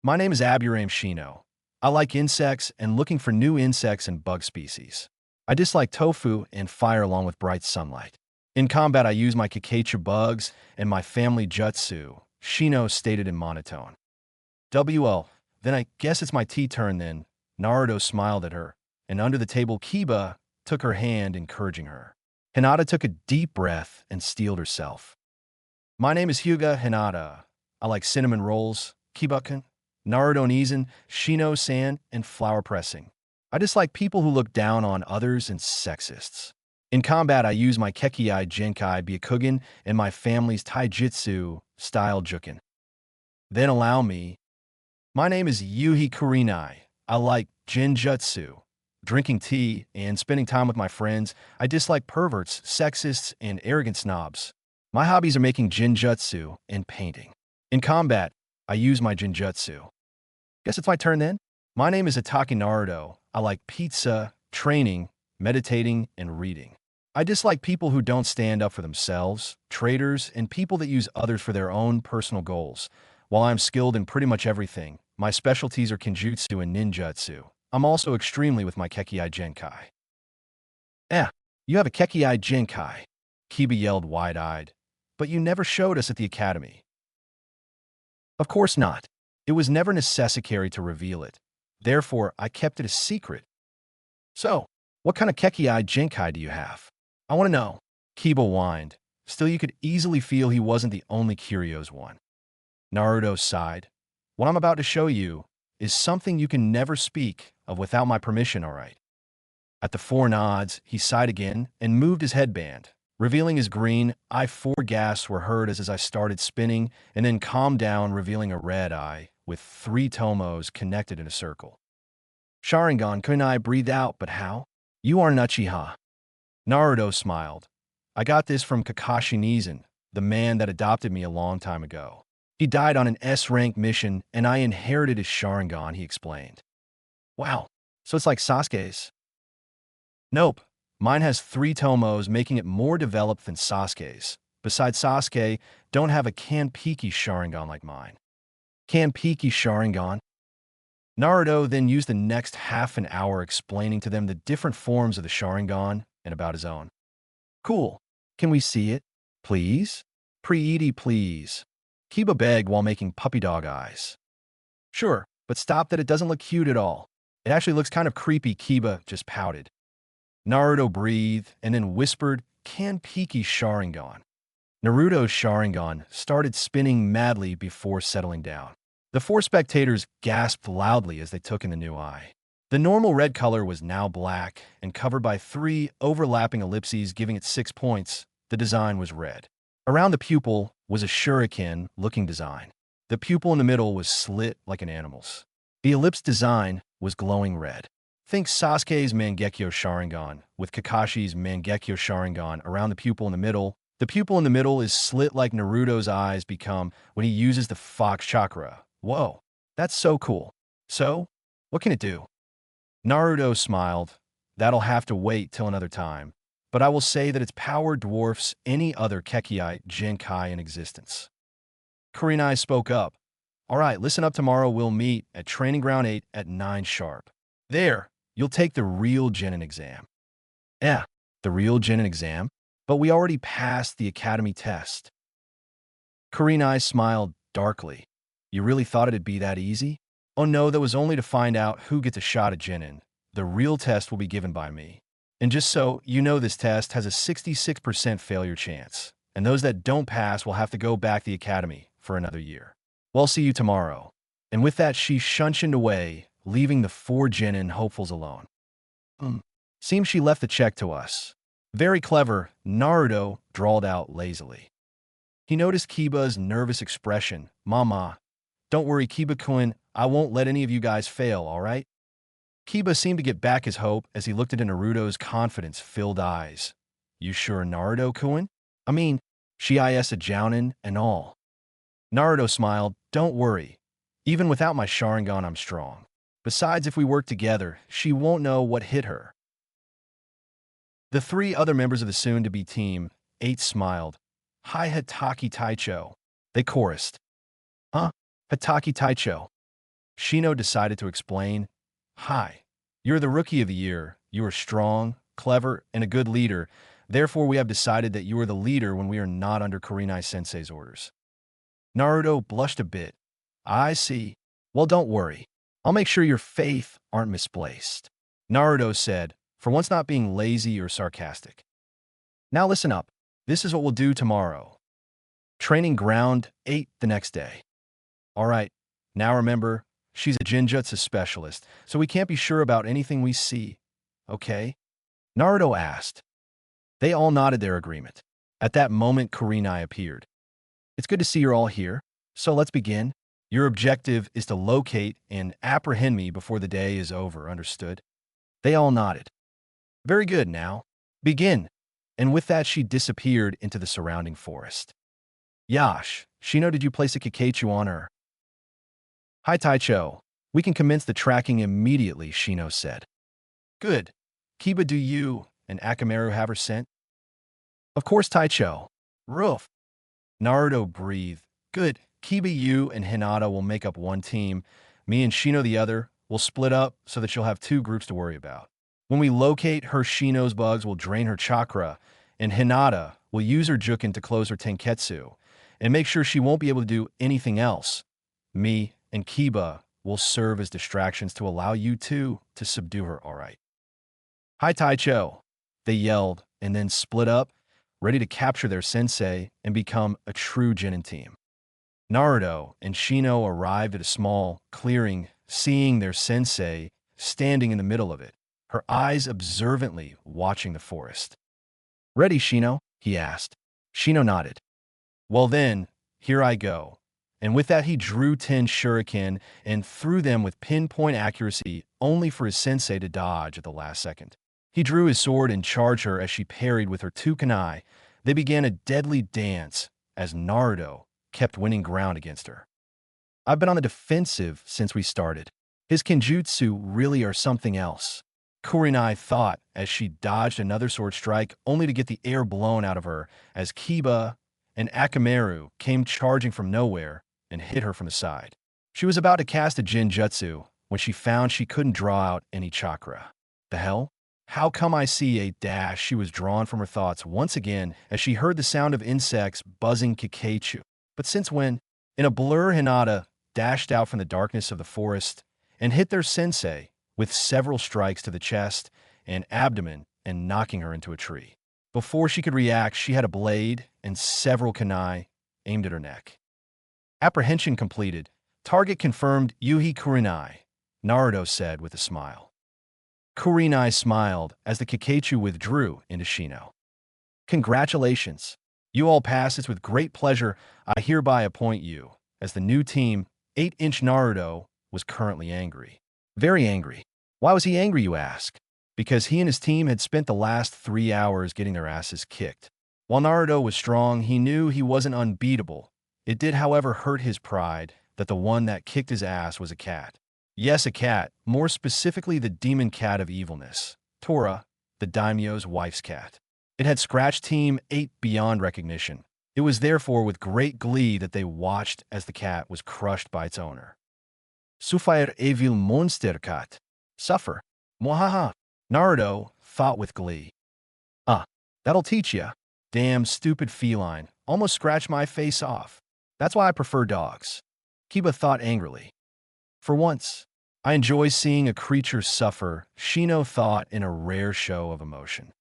My name is Aburame Shino. I like insects and looking for new insects and bug species. I dislike tofu and fire along with bright sunlight. In combat, I use my Kakashi bugs and my family jutsu, Shino stated in monotone. WL, Then I guess it's my tea turn then. Naruto smiled at her, and under the table Kiba took her hand, encouraging her. Hinata took a deep breath and steeled herself. My name is Hyuga Hinata. I like cinnamon rolls, Kiba-kun, Naruto Nizan, Shino-san, and flower pressing. I dislike people who look down on others and sexists. In combat, I use my Kekiai Genkai Byakugan and my family's Taijutsu style Jukin. Then allow me. My name is Yuhi Kurinai. I like Genjutsu, drinking tea, and spending time with my friends. I dislike perverts, sexists, and arrogant snobs. My hobbies are making Genjutsu and painting. In combat, I use my Genjutsu. Guess it's my turn then? My name is Ataki Naruto. I like pizza, training, meditating, and reading. I dislike people who don't stand up for themselves, traitors, and people that use others for their own personal goals. While I'm skilled in pretty much everything, my specialties are Kenjutsu and Ninjutsu. I'm also extremely with my Kekiai Genkai. You have a Kekiai Genkai, Kiba yelled wide-eyed. But you never showed us at the academy. Of course not. It was never necessary to reveal it. Therefore, I kept it a secret. So, what kind of Kekiai Genkai do you have? I want to know. Kiba whined. Still, you could easily feel he wasn't the only curious one. Naruto sighed. What I'm about to show you is something you can never speak of without my permission, all right? At the four nods, he sighed again and moved his headband. Revealing his green, four gasps were heard as I started spinning, and then calmed down, revealing a red eye with 3 tomos connected in a circle. Sharingan, kunai breathed out, but how? You are an Uchiha. Naruto smiled. I got this from Kakashi Nizan, the man that adopted me a long time ago. He died on an S-rank mission, and I inherited his Sharingan, he explained. Wow, so it's like Sasuke's? Nope. Mine has 3 tomos, making it more developed than Sasuke's. Besides, Sasuke don't have a Kanpiki Sharingan like mine. Kanpiki Sharingan? Naruto then used the next half an hour explaining to them the different forms of the Sharingan and about his own. Cool. Can we see it? Please? Pre-Edie, please. Kiba begged while making puppy dog eyes. Sure, but stop that, it doesn't look cute at all. It actually looks kind of creepy, Kiba just pouted. Naruto breathed and then whispered, Kanpiki Sharingan. Naruto's Sharingan started spinning madly before settling down. The 4 spectators gasped loudly as they took in the new eye. The normal red color was now black and covered by 3 overlapping ellipses, giving it 6 points. The design was red. Around the pupil was a shuriken-looking design. The pupil in the middle was slit like an animal's. The ellipse design was glowing red. Think Sasuke's Mangekyo Sharingan with Kakashi's Mangekyo Sharingan around the pupil in the middle. The pupil in the middle is slit like Naruto's eyes become when he uses the Fox Chakra. Whoa, that's so cool. So, what can it do? Naruto smiled. That'll have to wait till another time. But I will say that its power dwarfs any other Kekiai Genkai in existence. Kurinai spoke up. All right, listen up, tomorrow we'll meet at Training Ground 8 at 9 sharp. There, you'll take the real Genin exam. The real Genin exam? But we already passed the academy test. Kurinai smiled darkly. You really thought it'd be that easy? Oh no, that was only to find out who gets a shot at Genin. The real test will be given by me. And just so you know, this test has a 66% failure chance, and those that don't pass will have to go back to the academy for another year. Well, see you tomorrow. And with that, she shunshined away, leaving the 4 Genin hopefuls alone. Seems she left the check to us. Very clever, Naruto drawled out lazily. He noticed Kiba's nervous expression. Mama, don't worry, Kiba-kun, I won't let any of you guys fail, all right? Kiba seemed to get back his hope as he looked into Naruto's confidence-filled eyes. You sure, Naruto-kun? I mean, she is a jounin and all. Naruto smiled. Don't worry. Even without my Sharingan, I'm strong. Besides, if we work together, she won't know what hit her. The 3 other members of the soon-to-be team, 8, smiled. Hi, Hataki Taicho. They chorused. Huh? Hataki Taicho. Shino decided to explain. Hi. You're the rookie of the year. You are strong, clever, and a good leader. Therefore, we have decided that you are the leader when we are not under Kurinai-sensei's orders. Naruto blushed a bit. I see. Well, don't worry. I'll make sure your faith aren't misplaced. Naruto said, for once not being lazy or sarcastic. Now listen up. This is what we'll do tomorrow. Training ground 8 the next day. All right. Now remember, she's a Jinjutsu specialist, so we can't be sure about anything we see. Okay? Naruto asked. They all nodded their agreement. At that moment, Kurenai appeared. It's good to see you're all here, so let's begin. Your objective is to locate and apprehend me before the day is over, understood? They all nodded. Very good, now. Begin. And with that, she disappeared into the surrounding forest. Yash, Shino, did you place a Kakashi on her? Hi, Taicho. We can commence the tracking immediately, Shino said. Good. Kiba, do you and Akamaru have her scent? Of course, Taicho. Roof. Naruto breathed. Good. Kiba, you and Hinata will make up one team. Me and Shino the other. We'll split up so that you'll have two groups to worry about. When we locate her, Shino's bugs will drain her chakra, and Hinata will use her Jukin to close her Tenketsu and make sure she won't be able to do anything else. Me and Kiba will serve as distractions to allow you two to subdue her, all right? Hi, Taicho, they yelled, and then split up, ready to capture their sensei and become a true Genin team. Naruto and Shino arrived at a small clearing, seeing their sensei standing in the middle of it, her eyes observantly watching the forest. Ready, Shino? He asked. Shino nodded. Well then, here I go. And with that, he drew 10 shuriken and threw them with pinpoint accuracy, only for his sensei to dodge at the last second. He drew his sword and charged her as she parried with her two kunai. They began a deadly dance as Naruto kept winning ground against her. I've been on the defensive since we started. His kenjutsu really are something else. Kurenai thought as she dodged another sword strike only to get the air blown out of her as Kiba and Akamaru came charging from nowhere and hit her from the side. She was about to cast a Jinjutsu when she found she couldn't draw out any chakra. The hell? How come I see a dash? She was drawn from her thoughts once again as she heard the sound of insects buzzing Kakashi. But since when? In a blur, Hinata dashed out from the darkness of the forest and hit their sensei with several strikes to the chest and abdomen and knocking her into a tree. Before she could react, she had a blade and several kunai aimed at her neck. Apprehension completed. Target confirmed, Yuhi Kurenai, Naruto said with a smile. Kurenai smiled as the Kakashi withdrew into Shino. Congratulations. You all passed this with great pleasure. I hereby appoint you as the new team. 8-inch Naruto was currently angry. Very angry. Why was he angry, you ask? Because he and his team had spent the last 3 hours getting their asses kicked. While Naruto was strong, he knew he wasn't unbeatable. It did, however, hurt his pride that the one that kicked his ass was a cat. Yes, a cat, more specifically the demon cat of evilness, Tora, the daimyo's wife's cat. It had scratched Team 8 beyond recognition. It was therefore with great glee that they watched as the cat was crushed by its owner. Sufair evil monster cat. Suffer. Mwahaha. Naruto thought with glee. That'll teach ya. Damn stupid feline. Almost scratched my face off. That's why I prefer dogs. Kiba thought angrily. For once, I enjoy seeing a creature suffer, Shino thought in a rare show of emotion.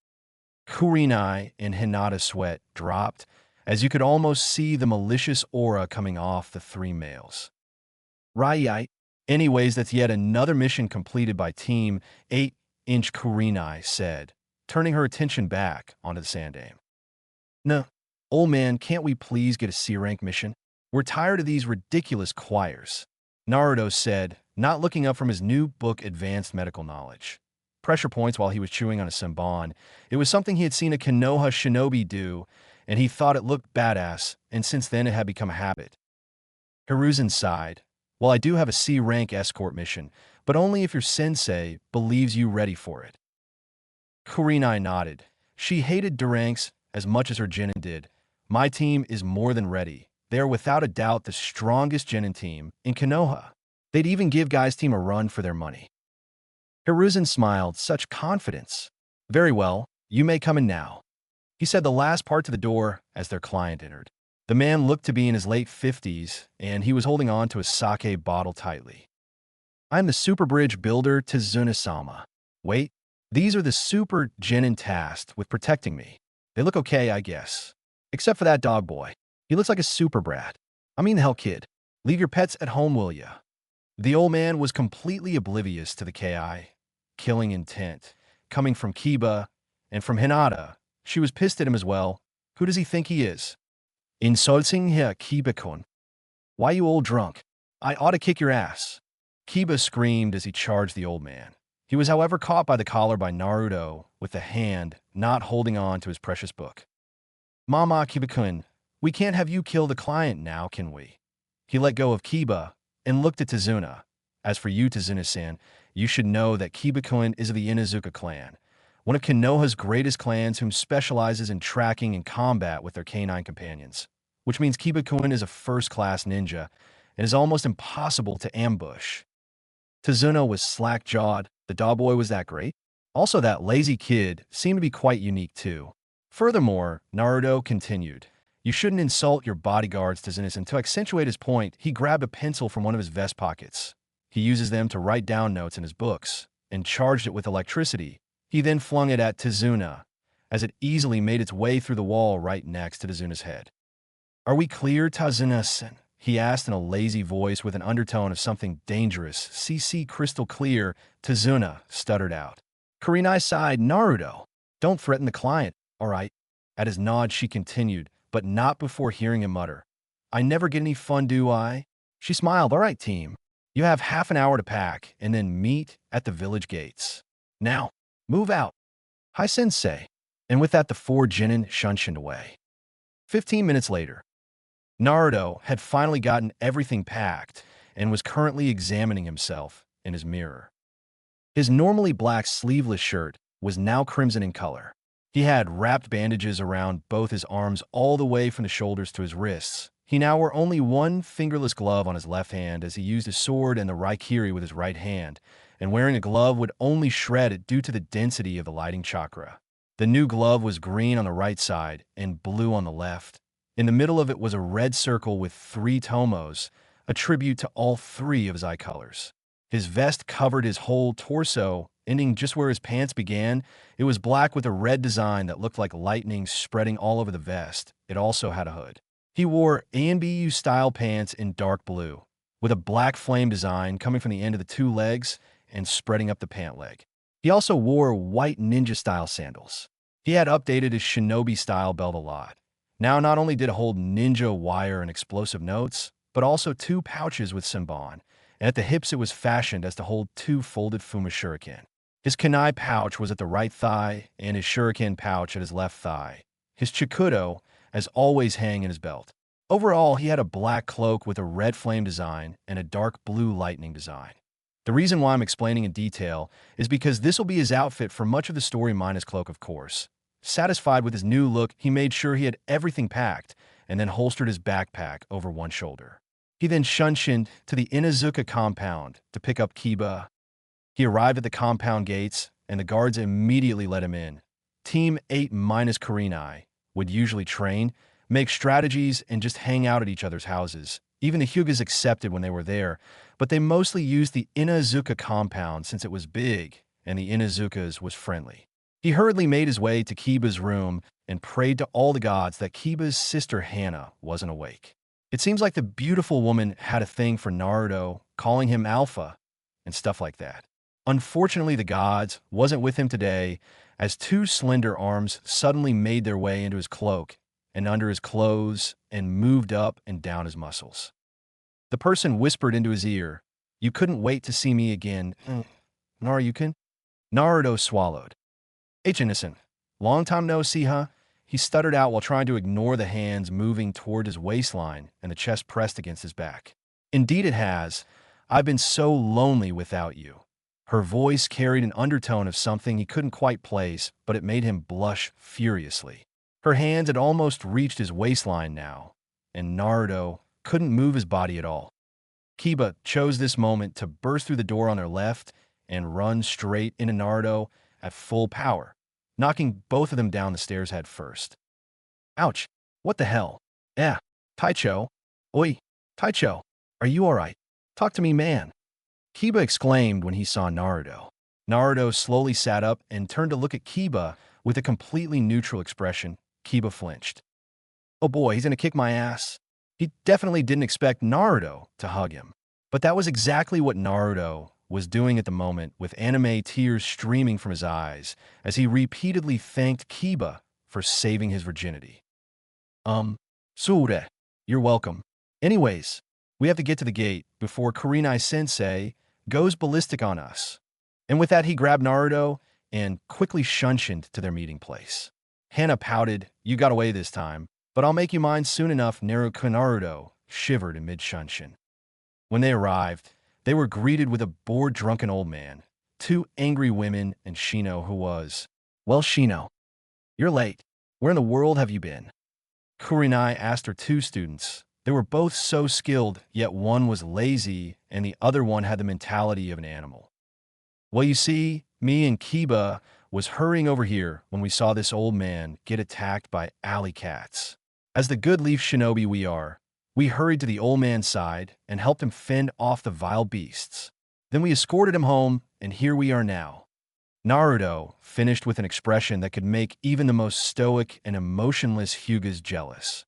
Kurenai and Hinata's sweat dropped, as you could almost see the malicious aura coming off the three males. Right. Anyways, that's yet another mission completed by Team 8-inch, Kurenai said, turning her attention back onto the Sandaime. No, old man, can't we please get a C-rank mission? We're tired of these ridiculous choirs, Naruto said, not looking up from his new book, Advanced Medical Knowledge. Pressure points while he was chewing on a senbon. It was something he had seen a Konoha shinobi do, and he thought it looked badass, and since then it had become a habit. Hiruzen sighed. Well, I do have a C-rank escort mission, but only if your sensei believes you ready for it. Kurenai nodded. She hated Duranks as much as her genin did. My team is more than ready. They are without a doubt the strongest genin team in Konoha. They'd even give Guy's team a run for their money. Hiruzen smiled, such confidence. Very well, you may come in now. He said the last part to the door as their client entered. The man looked to be in his late 50s, and he was holding on to a sake bottle tightly. "I am the super bridge builder Tazuna-sama. Wait, these are the super genin tasked with protecting me. They look okay, I guess. Except for that dog boy. He looks like a super brat. I mean the hell, kid. Leave your pets at home, will ya?" The old man was completely oblivious to the killing intent coming from Kiba and from Hinata. She was pissed at him as well. Who does he think he is? Insulting here, Kiba-kun. Why you old drunk? I ought to kick your ass. Kiba screamed as he charged the old man. He was, however, caught by the collar by Naruto with the hand not holding on to his precious book. "Mama, Kiba-kun, we can't have you kill the client now, can we?" He let go of Kiba and looked at Tazuna. "As for you, Tazuna-san, you should know that Kiba-kun is of the Inuzuka clan, one of Konoha's greatest clans whom specializes in tracking and combat with their canine companions, which means Kiba-kun is a first-class ninja and is almost impossible to ambush." Tazuna was slack-jawed. The dog boy was that great? Also, that lazy kid seemed to be quite unique too. Furthermore, Naruto continued, "You shouldn't insult your bodyguards, Tazuna, and to accentuate his point, he grabbed a pencil from one of his vest pockets. He uses them to write down notes in his books, and charged it with electricity. He then flung it at Tazuna, as it easily made its way through the wall right next to Tazuna's head. "Are we clear, Tazuna-san?" he asked in a lazy voice with an undertone of something dangerous. "CC crystal clear," Tazuna stuttered out. Kurenai sighed. "Naruto, don't threaten the client, all right?" At his nod, she continued, but not before hearing him mutter, "I never get any fun, do I?" She smiled. "All right, team. You have half an hour to pack, and then meet at the village gates. Now, move out. Hi, sensei." And with that, the four genin shunshined away. 15 minutes later, Naruto had finally gotten everything packed and was currently examining himself in his mirror. His normally black sleeveless shirt was now crimson in color. He had wrapped bandages around both his arms all the way from the shoulders to his wrists. He now wore only one fingerless glove on his left hand as he used his sword and the Raikiri with his right hand, and wearing a glove would only shred it due to the density of the lighting chakra. The new glove was green on the right side and blue on the left. In the middle of it was a red circle with 3 tomos, a tribute to all 3 of his eye colors. His vest covered his whole torso, ending just where his pants began. It was black with a red design that looked like lightning spreading all over the vest. It also had a hood. He wore ANBU-style pants in dark blue, with a black flame design coming from the end of the 2 legs and spreading up the pant leg. He also wore white ninja-style sandals. He had updated his shinobi-style belt a lot. Now, not only did it hold ninja wire and explosive notes, but also 2 pouches with senbon, and at the hips it was fashioned as to hold 2 folded Fuma shuriken. His kunai pouch was at the right thigh, and his shuriken pouch at his left thigh. His chikudo, as always, hang in his belt. Overall, he had a black cloak with a red flame design and a dark blue lightning design. The reason why I'm explaining in detail is because this will be his outfit for much of the story minus cloak, of course. Satisfied with his new look, he made sure he had everything packed and then holstered his backpack over one shoulder. He then shunshined to the Inuzuka compound to pick up Kiba. He arrived at the compound gates, and the guards immediately let him in. Team 8 minus Kurenai would usually train, make strategies, and just hang out at each other's houses. Even the Hyugas accepted when they were there, but they mostly used the Inuzuka compound since it was big and the Inuzukas was friendly. He hurriedly made his way to Kiba's room and prayed to all the gods that Kiba's sister Hana wasn't awake. It seems like the beautiful woman had a thing for Naruto, calling him Alpha and stuff like that. Unfortunately, the gods wasn't with him today, as 2 slender arms suddenly made their way into his cloak and under his clothes and moved up and down his muscles. The person whispered into his ear, "You couldn't wait to see me again, Naruto-kun?" Naruto swallowed. "Innocent. Long time no see, huh?" He stuttered out while trying to ignore the hands moving toward his waistline and the chest pressed against his back. "Indeed it has. I've been so lonely without you." Her voice carried an undertone of something he couldn't quite place, but it made him blush furiously. Her hands had almost reached his waistline now, and Naruto couldn't move his body at all. Kiba chose this moment to burst through the door on her left and run straight into Naruto at full power, knocking both of them down the stairs head first. "Ouch! What the hell? Yeah, Taicho? Oi, Taicho, are you alright? Talk to me, man. Kiba exclaimed when he saw Naruto. Naruto slowly sat up and turned to look at Kiba with a completely neutral expression. Kiba flinched. Oh boy, he's gonna kick my ass. He definitely didn't expect Naruto to hug him. But that was exactly what Naruto was doing at the moment, with anime tears streaming from his eyes as he repeatedly thanked Kiba for saving his virginity. Sure, you're welcome. Anyways, we have to get to the gate before Kurenai-sensei goes ballistic on us. And with that, he grabbed Naruto and quickly shunshined to their meeting place. Hana pouted, you got away this time, but I'll make you mine soon enough. Naruto shivered in mid-shunshin. When they arrived, they were greeted with a bored, drunken old man, two angry women, and Shino, who was, well, Shino, you're late. Where in the world have you been? Kurenai asked her two students. They were both so skilled, yet one was lazy and the other one had the mentality of an animal. Well, you see, me and Kiba was hurrying over here when we saw this old man get attacked by alley cats. As the good leaf shinobi we are, we hurried to the old man's side and helped him fend off the vile beasts. Then we escorted him home, and here we are now. Naruto finished with an expression that could make even the most stoic and emotionless Hyugas jealous.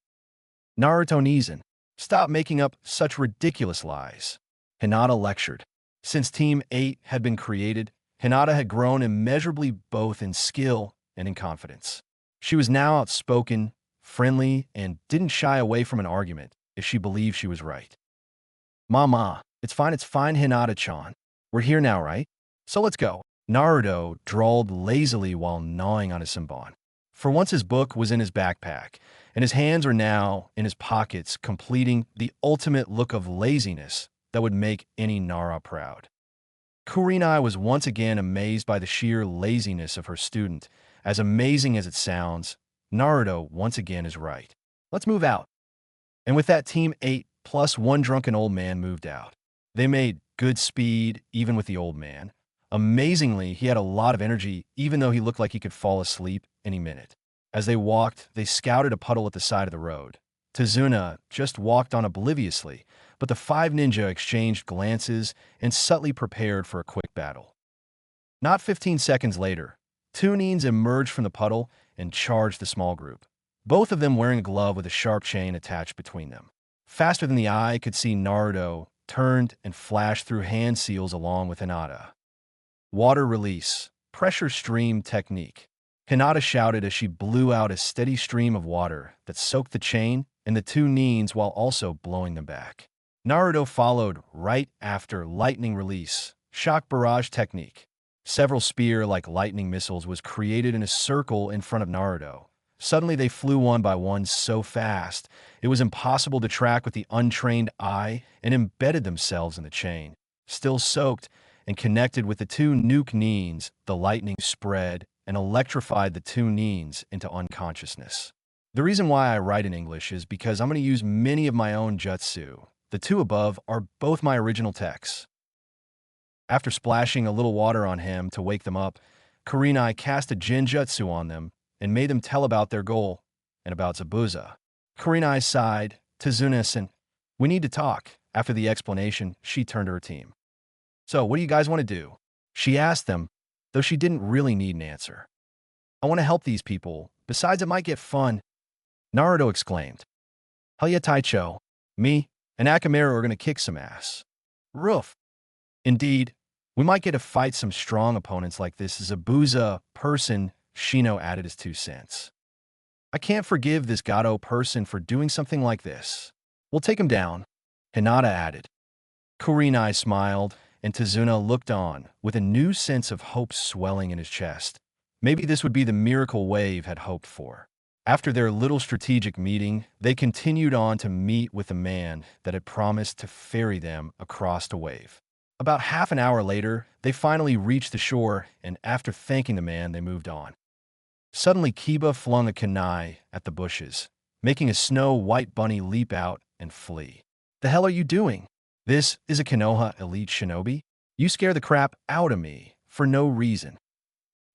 Naruto Nizan, stop making up such ridiculous lies. Hinata lectured. Since Team 8 had been created, Hinata had grown immeasurably both in skill and in confidence. She was now outspoken, friendly, and didn't shy away from an argument if she believed she was right. Mama, it's fine, Hinata-chan. We're here now, right? So let's go. Naruto drawled lazily while gnawing on his senbon. For once his book was in his backpack, and his hands were now in his pockets, completing the ultimate look of laziness that would make any Nara proud. Kurenai was once again amazed by the sheer laziness of her student. As amazing as it sounds, Naruto once again is right. Let's move out. And with that, Team 8 plus one drunken old man moved out. They made good speed, even with the old man. Amazingly, he had a lot of energy, even though he looked like he could fall asleep any minute. As they walked, they scouted a puddle at the side of the road. Tazuna just walked on obliviously, but the five ninja exchanged glances and subtly prepared for a quick battle. Not 15 seconds later, two Nins emerged from the puddle and charged the small group, both of them wearing a glove with a sharp chain attached between them. Faster than the eye could see, Naruto turned and flashed through hand seals along with Hinata. Water release, pressure stream technique. Hinata shouted as she blew out a steady stream of water that soaked the chain and the two Nins while also blowing them back. Naruto followed right after lightning release, shock barrage technique. Several spear-like lightning missiles was created in a circle in front of Naruto. Suddenly they flew one by one so fast, it was impossible to track with the untrained eye and embedded themselves in the chain. Still soaked and connected with the two nuke Nins, the lightning spread and electrified the two Nins into unconsciousness. The reason why I write in English is because I'm going to use many of my own jutsu. The two above are both my original texts. After splashing a little water on him to wake them up, Kurenai cast a Genjutsu on them and made them tell about their goal and about Zabuza. Kurenai sighed. Tazuna-san, we need to talk. After the explanation, she turned to her team. So, what do you guys want to do? She asked them, though she didn't really need an answer. I want to help these people. Besides, it might get fun. Naruto exclaimed. Hell yeah, Taicho. Me and Akamaru are going to kick some ass. Roof. Indeed, we might get to fight some strong opponents like this Zabuza person, Shino added his 2 cents. I can't forgive this Gato person for doing something like this. We'll take him down, Hinata added. Kurenai smiled, and Tazuna looked on, with a new sense of hope swelling in his chest. Maybe this would be the miracle Wave had hoped for. After their little strategic meeting, they continued on to meet with the man that had promised to ferry them across the Wave. About half an hour later, they finally reached the shore, and after thanking the man, they moved on. Suddenly, Kiba flung a kunai at the bushes, making a snow-white bunny leap out and flee. The hell are you doing? This is a Konoha elite shinobi? You scare the crap out of me for no reason.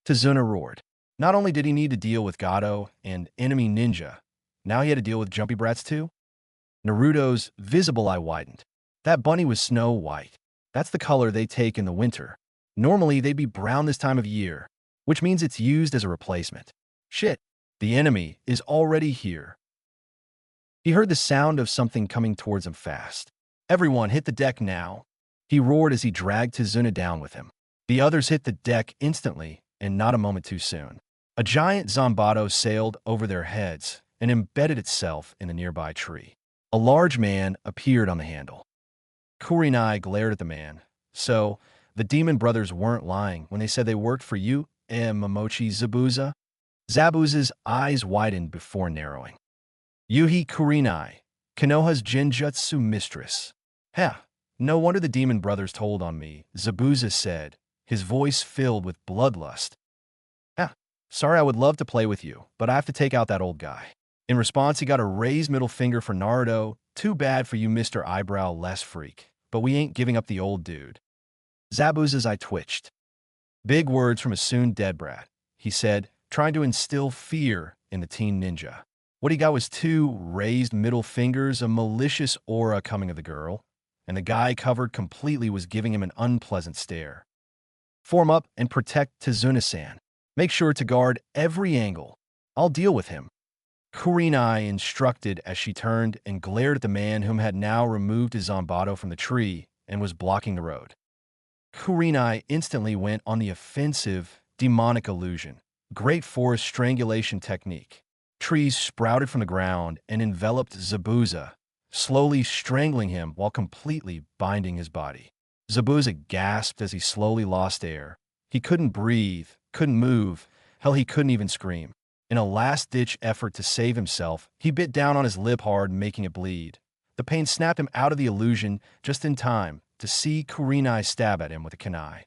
Tazuna roared. Not only did he need to deal with Gato and enemy ninja, now he had to deal with Jumpy Brats too? Naruto's visible eye widened. That bunny was snow white. That's the color they take in the winter. Normally, they'd be brown this time of year, which means it's used as a replacement. Shit, the enemy is already here. He heard the sound of something coming towards him fast. Everyone hit the deck now. He roared as he dragged Tizuna down with him. The others hit the deck instantly, and not a moment too soon. A giant Zanbato sailed over their heads and embedded itself in the nearby tree. A large man appeared on the handle. Kurenai glared at the man. So, the demon brothers weren't lying when they said they worked for you, Momochi Zabuza? Zabuza's eyes widened before narrowing. Yuhi Kurenai, Konoha's Genjutsu mistress. Heh, no wonder the demon brothers told on me, Zabuza said, his voice filled with bloodlust. Sorry, I would love to play with you, but I have to take out that old guy. In response, he got a raised middle finger for Naruto. Too bad for you, Mr. Eyebrow-less freak, but we ain't giving up the old dude. Zabuza's eye twitched. Big words from a soon-dead brat, he said, trying to instill fear in the teen ninja. What he got was two raised middle fingers, a malicious aura coming of the girl, and the guy covered completely was giving him an unpleasant stare. Form up and protect Tizuna-san. Make sure to guard every angle. I'll deal with him. Kurenai instructed as she turned and glared at the man whom had now removed his Zanbato from the tree and was blocking the road. Kurenai instantly went on the offensive demonic illusion, great forest strangulation technique. Trees sprouted from the ground and enveloped Zabuza, slowly strangling him while completely binding his body. Zabuza gasped as he slowly lost air. He couldn't breathe, couldn't move, hell, he couldn't even scream. In a last-ditch effort to save himself, he bit down on his lip hard, making it bleed. The pain snapped him out of the illusion just in time to see Kurenai stab at him with a kunai.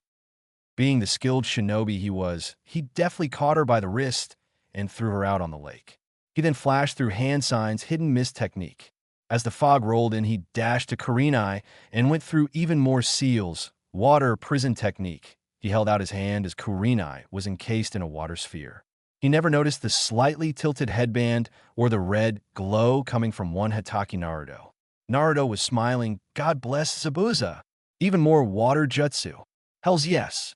Being the skilled shinobi he was, he deftly caught her by the wrist and threw her out on the lake. He then flashed through hand signs hidden mist technique. As the fog rolled in, he dashed to Kurenai and went through even more seals, water prison technique. He held out his hand as Kurenai was encased in a water sphere. He never noticed the slightly tilted headband or the red glow coming from one Hatake Naruto. Naruto was smiling, God bless Zabuza. Even more water jutsu. Hells yes.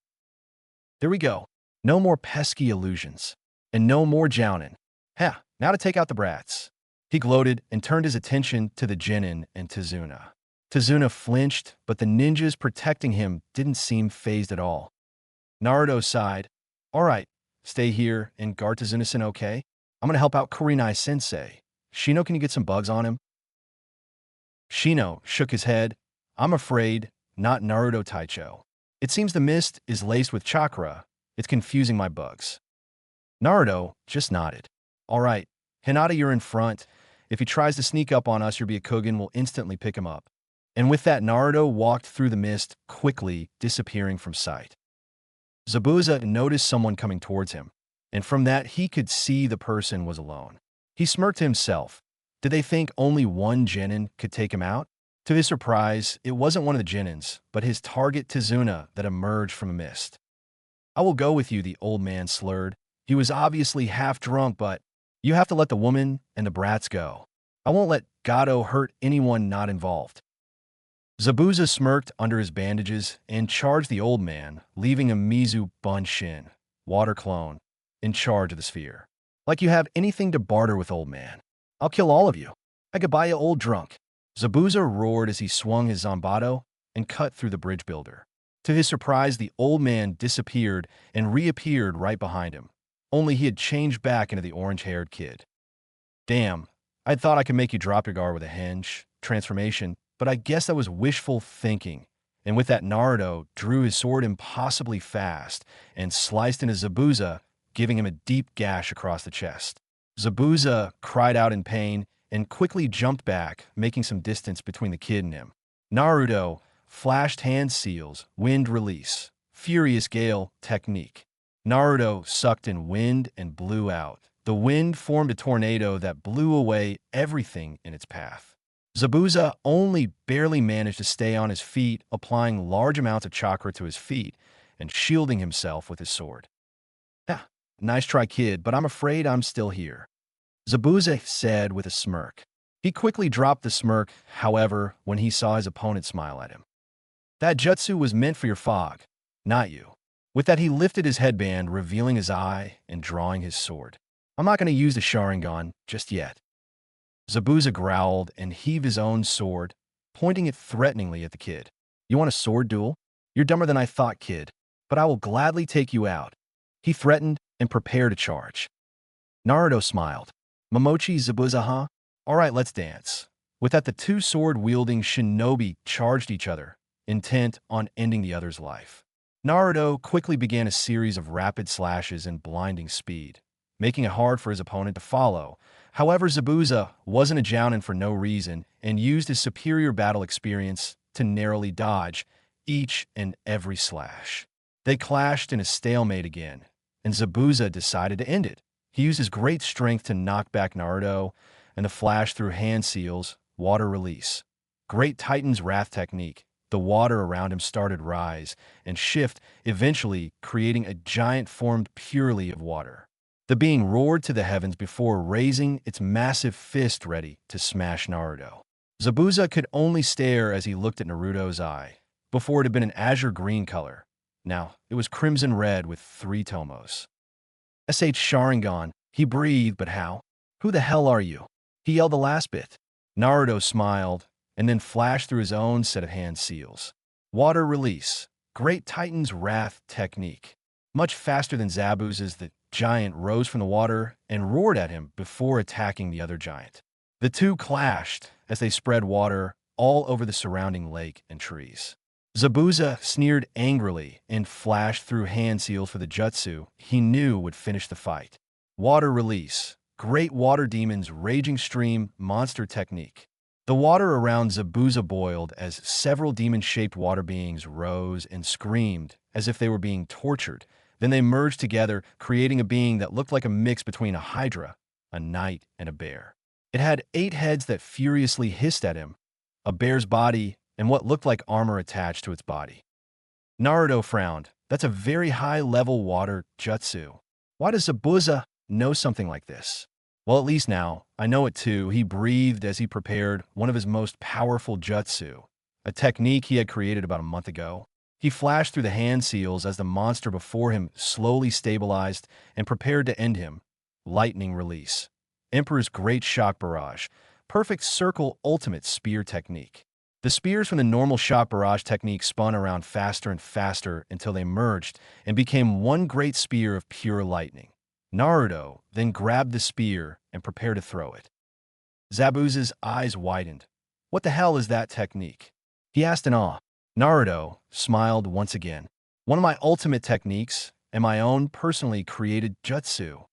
There we go. No more pesky illusions. And no more jounin'. Heh, now to take out the brats. He gloated and turned his attention to the genin and Tizuna. Tizuna flinched, but the ninjas protecting him didn't seem fazed at all. Naruto sighed. All right, stay here and guard Tizuna-san, okay? I'm gonna help out Kurenai-sensei. Shino, can you get some bugs on him? Shino shook his head. I'm afraid not, Naruto Taicho. It seems the mist is laced with chakra. It's confusing my bugs. Naruto just nodded. All right, Hinata, you're in front. If he tries to sneak up on us, your Byakugan will instantly pick him up. And with that, Naruto walked through the mist, quickly disappearing from sight. Zabuza noticed someone coming towards him, and from that he could see the person was alone. He smirked to himself. Did they think only one genin could take him out? To his surprise, it wasn't one of the genins, but his target Tizuna that emerged from the mist. I will go with you, the old man slurred. He was obviously half drunk, but you have to let the woman and the brats go. I won't let Gato hurt anyone not involved. Zabuza smirked under his bandages and charged the old man, leaving a Mizu Bunshin, water clone, in charge of the sphere. Like you have anything to barter with, old man. I'll kill all of you. I could buy you old drunk. Zabuza roared as he swung his Zanbato and cut through the bridge builder. To his surprise, the old man disappeared and reappeared right behind him. Only he had changed back into the orange-haired kid. Damn, I thought I could make you drop your guard with a henge transformation, but I guess that was wishful thinking. And with that, Naruto drew his sword impossibly fast and sliced into Zabuza, giving him a deep gash across the chest. Zabuza cried out in pain and quickly jumped back, making some distance between the kid and him. Naruto flashed hand seals, wind release, furious gale technique. Naruto sucked in wind and blew out. The wind formed a tornado that blew away everything in its path. Zabuza only barely managed to stay on his feet, applying large amounts of chakra to his feet and shielding himself with his sword. Yeah, nice try, kid, but I'm afraid I'm still here, Zabuza said with a smirk. He quickly dropped the smirk, however, when he saw his opponent smile at him. That jutsu was meant for your fog, not you. With that, he lifted his headband, revealing his eye and drawing his sword. I'm not going to use the Sharingan just yet. Zabuza growled and heaved his own sword, pointing it threateningly at the kid. You want a sword duel? You're dumber than I thought, kid, but I will gladly take you out. He threatened and prepared to charge. Naruto smiled. Momochi Zabuza, huh? All right, let's dance. With that, the two sword-wielding shinobi charged each other, intent on ending the other's life. Naruto quickly began a series of rapid slashes and blinding speed, making it hard for his opponent to follow. However, Zabuza wasn't a jounin for no reason and used his superior battle experience to narrowly dodge each and every slash. They clashed in a stalemate again, and Zabuza decided to end it. He used his great strength to knock back Naruto, and the flash through hand seals, water release. Great Titan's Wrath technique. The water around him started rise and shift, eventually creating a giant formed purely of water. The being roared to the heavens before raising its massive fist ready to smash Naruto. Zabuza could only stare as he looked at Naruto's eye. Before it had been an azure green color. Now it was crimson red with 3 tomos. SH Sharingan, he breathed, but how? Who the hell are you? He yelled the last bit. Naruto smiled, and then flashed through his own set of hand seals. Water release. Great Titan's Wrath technique. Much faster than Zabuza's, the giant rose from the water and roared at him before attacking the other giant. The two clashed as they spread water all over the surrounding lake and trees. Zabuza sneered angrily and flashed through hand seals for the jutsu he knew would finish the fight. Water release. Great Water Demon's Raging Stream monster technique. The water around Zabuza boiled as several demon-shaped water beings rose and screamed as if they were being tortured. Then they merged together, creating a being that looked like a mix between a hydra, a knight, and a bear. It had 8 heads that furiously hissed at him, a bear's body, and what looked like armor attached to its body. Naruto frowned. That's a very high-level water jutsu. Why does Zabuza know something like this? Well, at least now, I know it too. He breathed as he prepared one of his most powerful jutsu, a technique he had created about a month ago. He flashed through the hand seals as the monster before him slowly stabilized and prepared to end him. Lightning release. Emperor's Great Shock Barrage. Perfect circle ultimate spear technique. The spears from the normal shock barrage technique spun around faster and faster until they merged and became one great spear of pure lightning. Naruto then grabbed the spear and prepared to throw it. Zabuza's eyes widened. What the hell is that technique? He asked in awe. Naruto smiled once again. One of my ultimate techniques and my own personally created jutsu.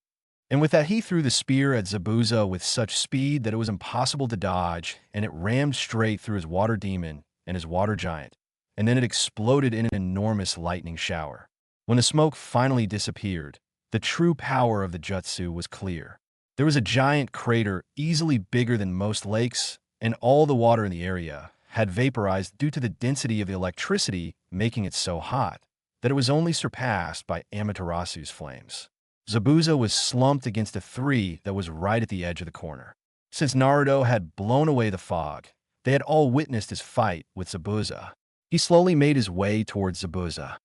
And with that, he threw the spear at Zabuza with such speed that it was impossible to dodge, and it rammed straight through his water demon and his water giant, and then it exploded in an enormous lightning shower. When the smoke finally disappeared, the true power of the jutsu was clear. There was a giant crater easily bigger than most lakes, and all the water in the area had vaporized due to the density of the electricity making it so hot that it was only surpassed by Amaterasu's flames. Zabuza was slumped against a 3 that was right at the edge of the corner. Since Naruto had blown away the fog, they had all witnessed his fight with Zabuza. He slowly made his way towards Zabuza.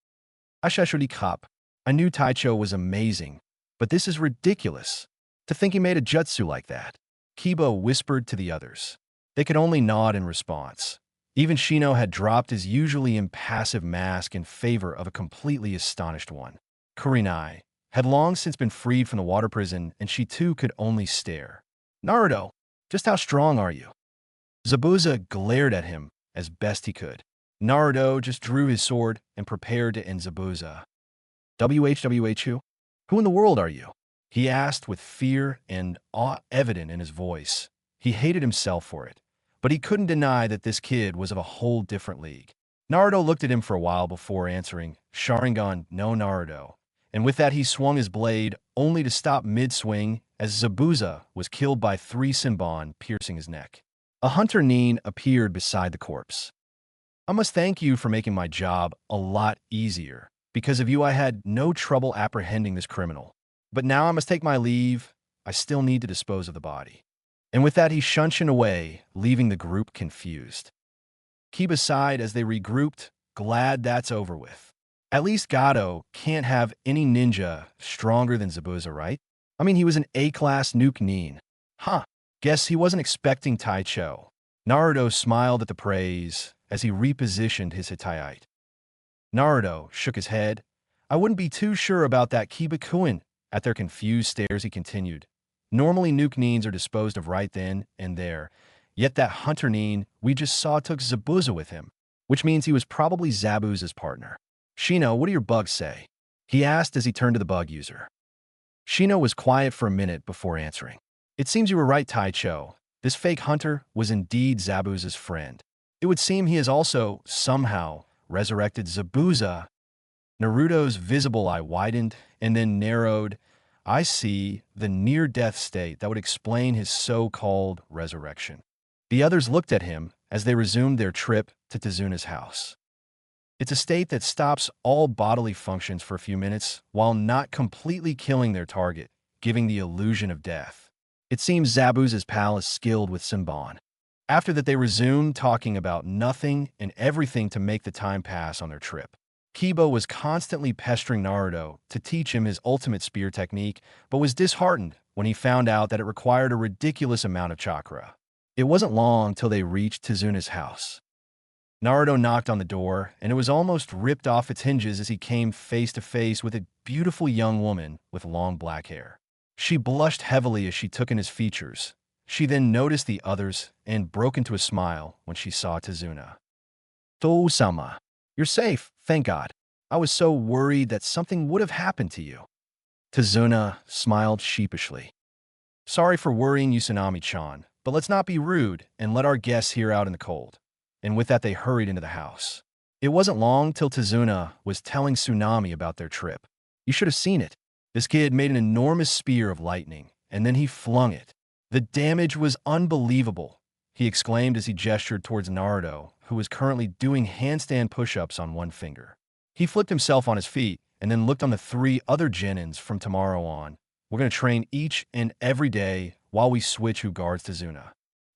Ashashuri Cup. I knew Taicho was amazing, but this is ridiculous. To think he made a jutsu like that. Kiba whispered to the others. They could only nod in response. Even Shino had dropped his usually impassive mask in favor of a completely astonished one. Kurenai had long since been freed from the water prison, and she too could only stare. Naruto, just how strong are you? Zabuza glared at him as best he could. Naruto just drew his sword and prepared to end Zabuza. WHWHU? Who in the world are you? He asked with fear and awe evident in his voice. He hated himself for it, but he couldn't deny that this kid was of a whole different league. Naruto looked at him for a while before answering, Sharingan no Naruto. And with that he swung his blade, only to stop mid-swing as Zabuza was killed by 3 Senbon piercing his neck. A hunter Nin appeared beside the corpse. I must thank you for making my job a lot easier. Because of you I had no trouble apprehending this criminal. But now I must take my leave. I still need to dispose of the body. And with that, he shunshed away, leaving the group confused. Kiba sighed as they regrouped, glad that's over with. At least Gato can't have any ninja stronger than Zabuza, right? I mean, he was an A-class nuke nin. Huh, guess he wasn't expecting Taicho. Naruto smiled at the praise as he repositioned his Hittite. Naruto shook his head. I wouldn't be too sure about that Kiba-kun. At their confused stares, he continued. Normally, nuke nins are disposed of right then and there. Yet that hunter nin we just saw took Zabuza with him, which means he was probably Zabuza's partner. Shino, what do your bugs say? He asked as he turned to the bug user. Shino was quiet for a minute before answering. It seems you were right, Taicho. This fake hunter was indeed Zabuza's friend. It would seem he has also, somehow, resurrected Zabuza. Naruto's visible eye widened and then narrowed. I see the near-death state that would explain his so-called resurrection. The others looked at him as they resumed their trip to Tezuna's house. It's a state that stops all bodily functions for a few minutes while not completely killing their target, giving the illusion of death. It seems Zabuza's pal is skilled with Senbon. After that, they resumed talking about nothing and everything to make the time pass on their trip. Kiba was constantly pestering Naruto to teach him his ultimate spear technique, but was disheartened when he found out that it required a ridiculous amount of chakra. It wasn't long till they reached Tezuna's house. Naruto knocked on the door, and it was almost ripped off its hinges as he came face to face with a beautiful young woman with long black hair. She blushed heavily as she took in his features. She then noticed the others and broke into a smile when she saw Tezuna. To-sama, you're safe, thank God. I was so worried that something would have happened to you. Tezuna smiled sheepishly. Sorry for worrying you, Tsunami-chan, but let's not be rude and let our guests here out in the cold. And with that, they hurried into the house. It wasn't long till Tezuna was telling Tsunami about their trip. You should have seen it. This kid made an enormous spear of lightning, and then he flung it. The damage was unbelievable, he exclaimed as he gestured towards Naruto, who was currently doing handstand push-ups on one finger. He flipped himself on his feet and then looked on the 3 other Genins from tomorrow on. We're going to train each and every day while we switch who guards Tezuna.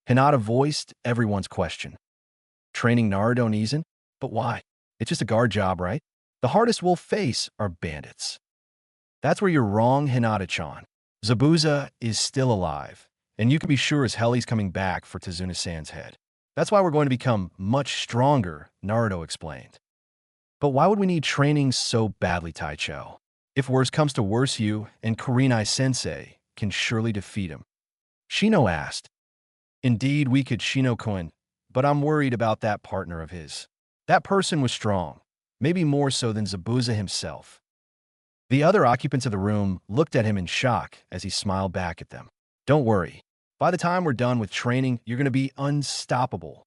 Hinata voiced everyone's question. Training Naruto and Izan? But why? It's just a guard job, right? The hardest we'll face are bandits. That's where you're wrong, Hinata-chan. Zabuza is still alive, and you can be sure as hell he's coming back for Tezuna-san's head. That's why we're going to become much stronger, Naruto explained. But why would we need training so badly, Taicho? If worse comes to worse, you and Kurenai-sensei can surely defeat him. Shino asked. Indeed, we could, Shino-kun, but I'm worried about that partner of his. That person was strong, maybe more so than Zabuza himself. The other occupants of the room looked at him in shock as he smiled back at them. Don't worry. By the time we're done with training, you're going to be unstoppable.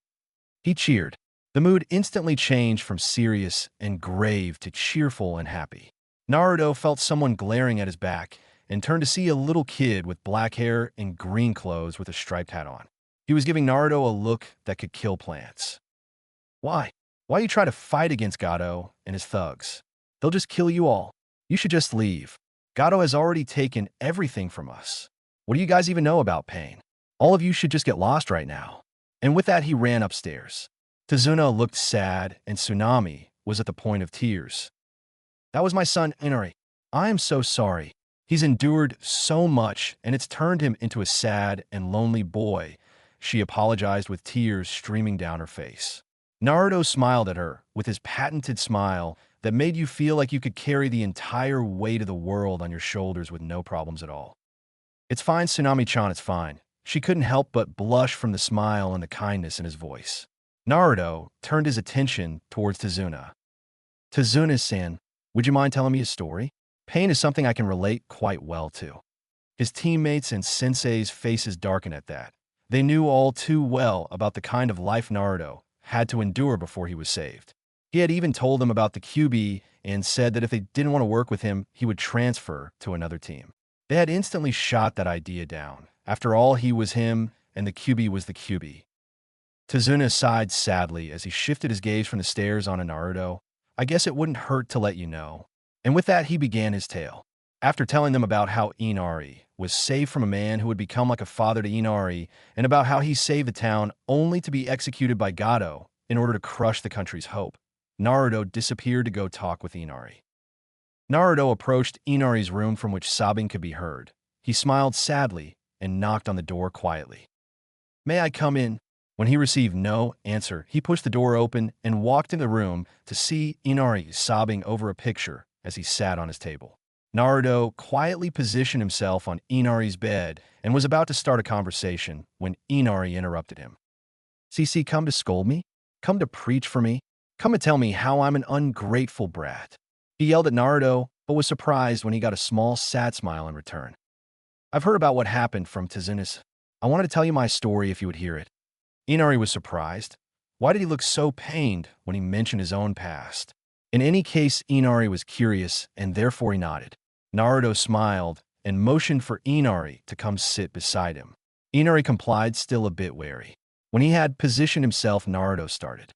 He cheered. The mood instantly changed from serious and grave to cheerful and happy. Naruto felt someone glaring at his back and turned to see a little kid with black hair and green clothes with a striped hat on. He was giving Naruto a look that could kill plants. Why? Why you try to fight against Gato and his thugs? They'll just kill you all. You should just leave. Gato has already taken everything from us. What do you guys even know about pain? All of you should just get lost right now. And with that, he ran upstairs. Tezuna looked sad, and Tsunami was at the point of tears. That was my son, Inari. I am so sorry. He's endured so much, and it's turned him into a sad and lonely boy. She apologized with tears streaming down her face. Naruto smiled at her with his patented smile that made you feel like you could carry the entire weight of the world on your shoulders with no problems at all. It's fine, Tsunami-chan, it's fine. She couldn't help but blush from the smile and the kindness in his voice. Naruto turned his attention towards Tezuna. Tezuna-san, would you mind telling me a story? Pain is something I can relate quite well to. His teammates and sensei's faces darkened at that. They knew all too well about the kind of life Naruto had to endure before he was saved. He had even told them about the QB and said that if they didn't want to work with him, he would transfer to another team. They had instantly shot that idea down. After all, he was him, and the QB was the QB. Tezuna sighed sadly as he shifted his gaze from the stairs onto Naruto. I guess it wouldn't hurt to let you know. And with that, he began his tale. After telling them about how Inari was saved from a man who would become like a father to Inari, and about how he saved the town only to be executed by Gato in order to crush the country's hope, Naruto disappeared to go talk with Inari. Naruto approached Inari's room from which sobbing could be heard. He smiled sadly and knocked on the door quietly. "May I come in?" When he received no answer, he pushed the door open and walked in the room to see Inari sobbing over a picture as he sat on his table. Naruto quietly positioned himself on Inari's bed and was about to start a conversation when Inari interrupted him. "CC, come to scold me? Come to preach for me? Come to tell me how I'm an ungrateful brat?" He yelled at Naruto, but was surprised when he got a small, sad smile in return. "I've heard about what happened from Tizinus. I wanted to tell you my story if you would hear it." Inari was surprised. Why did he look so pained when he mentioned his own past? In any case, Inari was curious, and therefore he nodded. Naruto smiled and motioned for Inari to come sit beside him. Inari complied, still a bit wary. When he had positioned himself, Naruto started.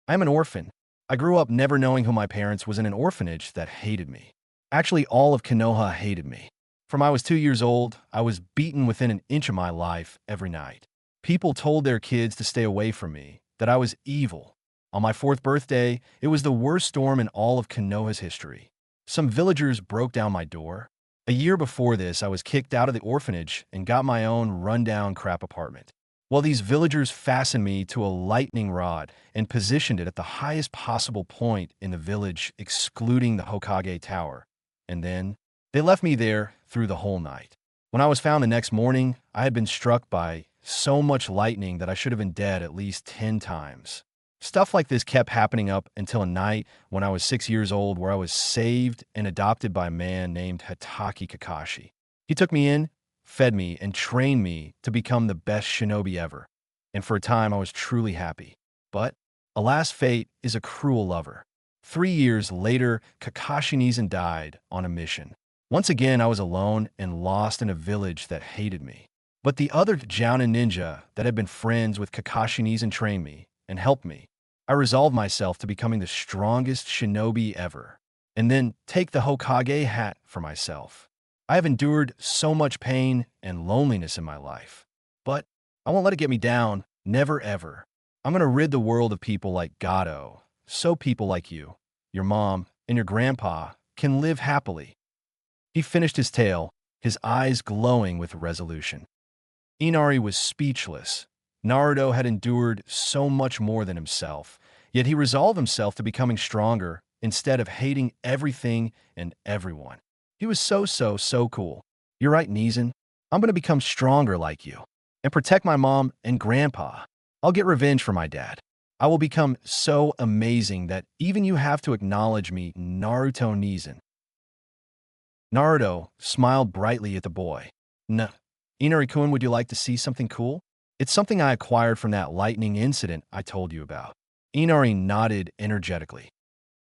"I am an orphan. I grew up never knowing who my parents was in an orphanage that hated me. Actually, all of Konoha hated me. From I was 2 years old, I was beaten within an inch of my life every night. People told their kids to stay away from me, that I was evil. On my 4th birthday, it was the worst storm in all of Konoha's history. Some villagers broke down my door. A year before this, I was kicked out of the orphanage and got my own rundown crap apartment. Well, these villagers fastened me to a lightning rod and positioned it at the highest possible point in the village, excluding the Hokage Tower. And then they left me there through the whole night. When I was found the next morning, I had been struck by so much lightning that I should have been dead at least 10 times. Stuff like this kept happening up until a night when I was 6 years old, where I was saved and adopted by a man named Hitaki Kakashi. He took me in, fed me, and trained me to become the best shinobi ever. And for a time, I was truly happy. But, alas, fate is a cruel lover. 3 years later, Kakashi Nizen died on a mission. Once again, I was alone and lost in a village that hated me. But the other Jounin ninja that had been friends with Kakashi Nizen trained me and helped me. I resolved myself to becoming the strongest shinobi ever, and then take the Hokage hat for myself. I have endured so much pain and loneliness in my life, but I won't let it get me down, never ever. I'm going to rid the world of people like Gato, so people like you, your mom, and your grandpa can live happily. He finished his tale, his eyes glowing with resolution. Inari was speechless. Naruto had endured so much more than himself, yet he resolved himself to becoming stronger instead of hating everything and everyone. He was so cool. You're right, Nizen. I'm going to become stronger like you and protect my mom and grandpa. I'll get revenge for my dad. I will become so amazing that even you have to acknowledge me, Naruto Nizen." Naruto smiled brightly at the boy. "No, Inari-kun, would you like to see something cool? It's something I acquired from that lightning incident I told you about." Inari nodded energetically.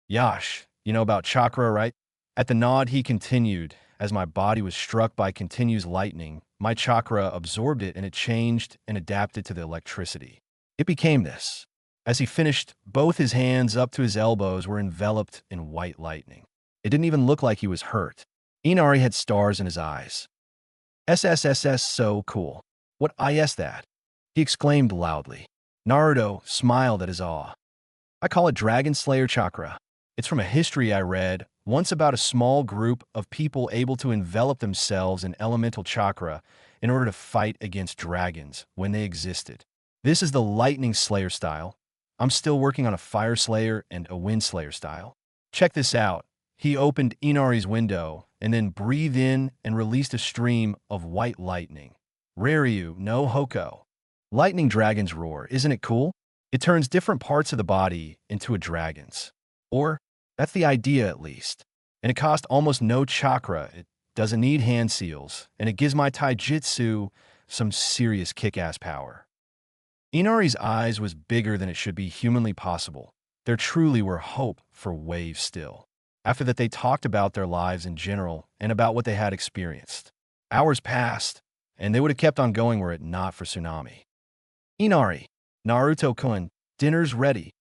"Yash, you know about chakra, right?" At the nod, he continued, "As my body was struck by continuous lightning, my chakra absorbed it and it changed and adapted to the electricity. It became this." As he finished, both his hands up to his elbows were enveloped in white lightning. It didn't even look like he was hurt. Inari had stars in his eyes. "SSSS, so cool. What is that?" he exclaimed loudly. Naruto smiled at his awe. "I call it Dragon Slayer Chakra. It's from a history I read once about a small group of people able to envelop themselves in elemental chakra in order to fight against dragons when they existed. This is the Lightning Slayer style. I'm still working on a Fire Slayer and a Wind Slayer style. Check this out." He opened Inari's window and then breathed in and released a stream of white lightning. "Raryu no Hoko. Lightning dragon's roar, isn't it cool? It turns different parts of the body into a dragon's. Or, that's the idea at least. And it costs almost no chakra, it doesn't need hand seals, and it gives my taijutsu some serious kick-ass power." Inari's eyes was bigger than it should be humanly possible. There truly were hope for Wave still. After that, they talked about their lives in general and about what they had experienced. Hours passed, and they would have kept on going were it not for Tsunami. "Inari, Naruto-kun, dinner's ready,"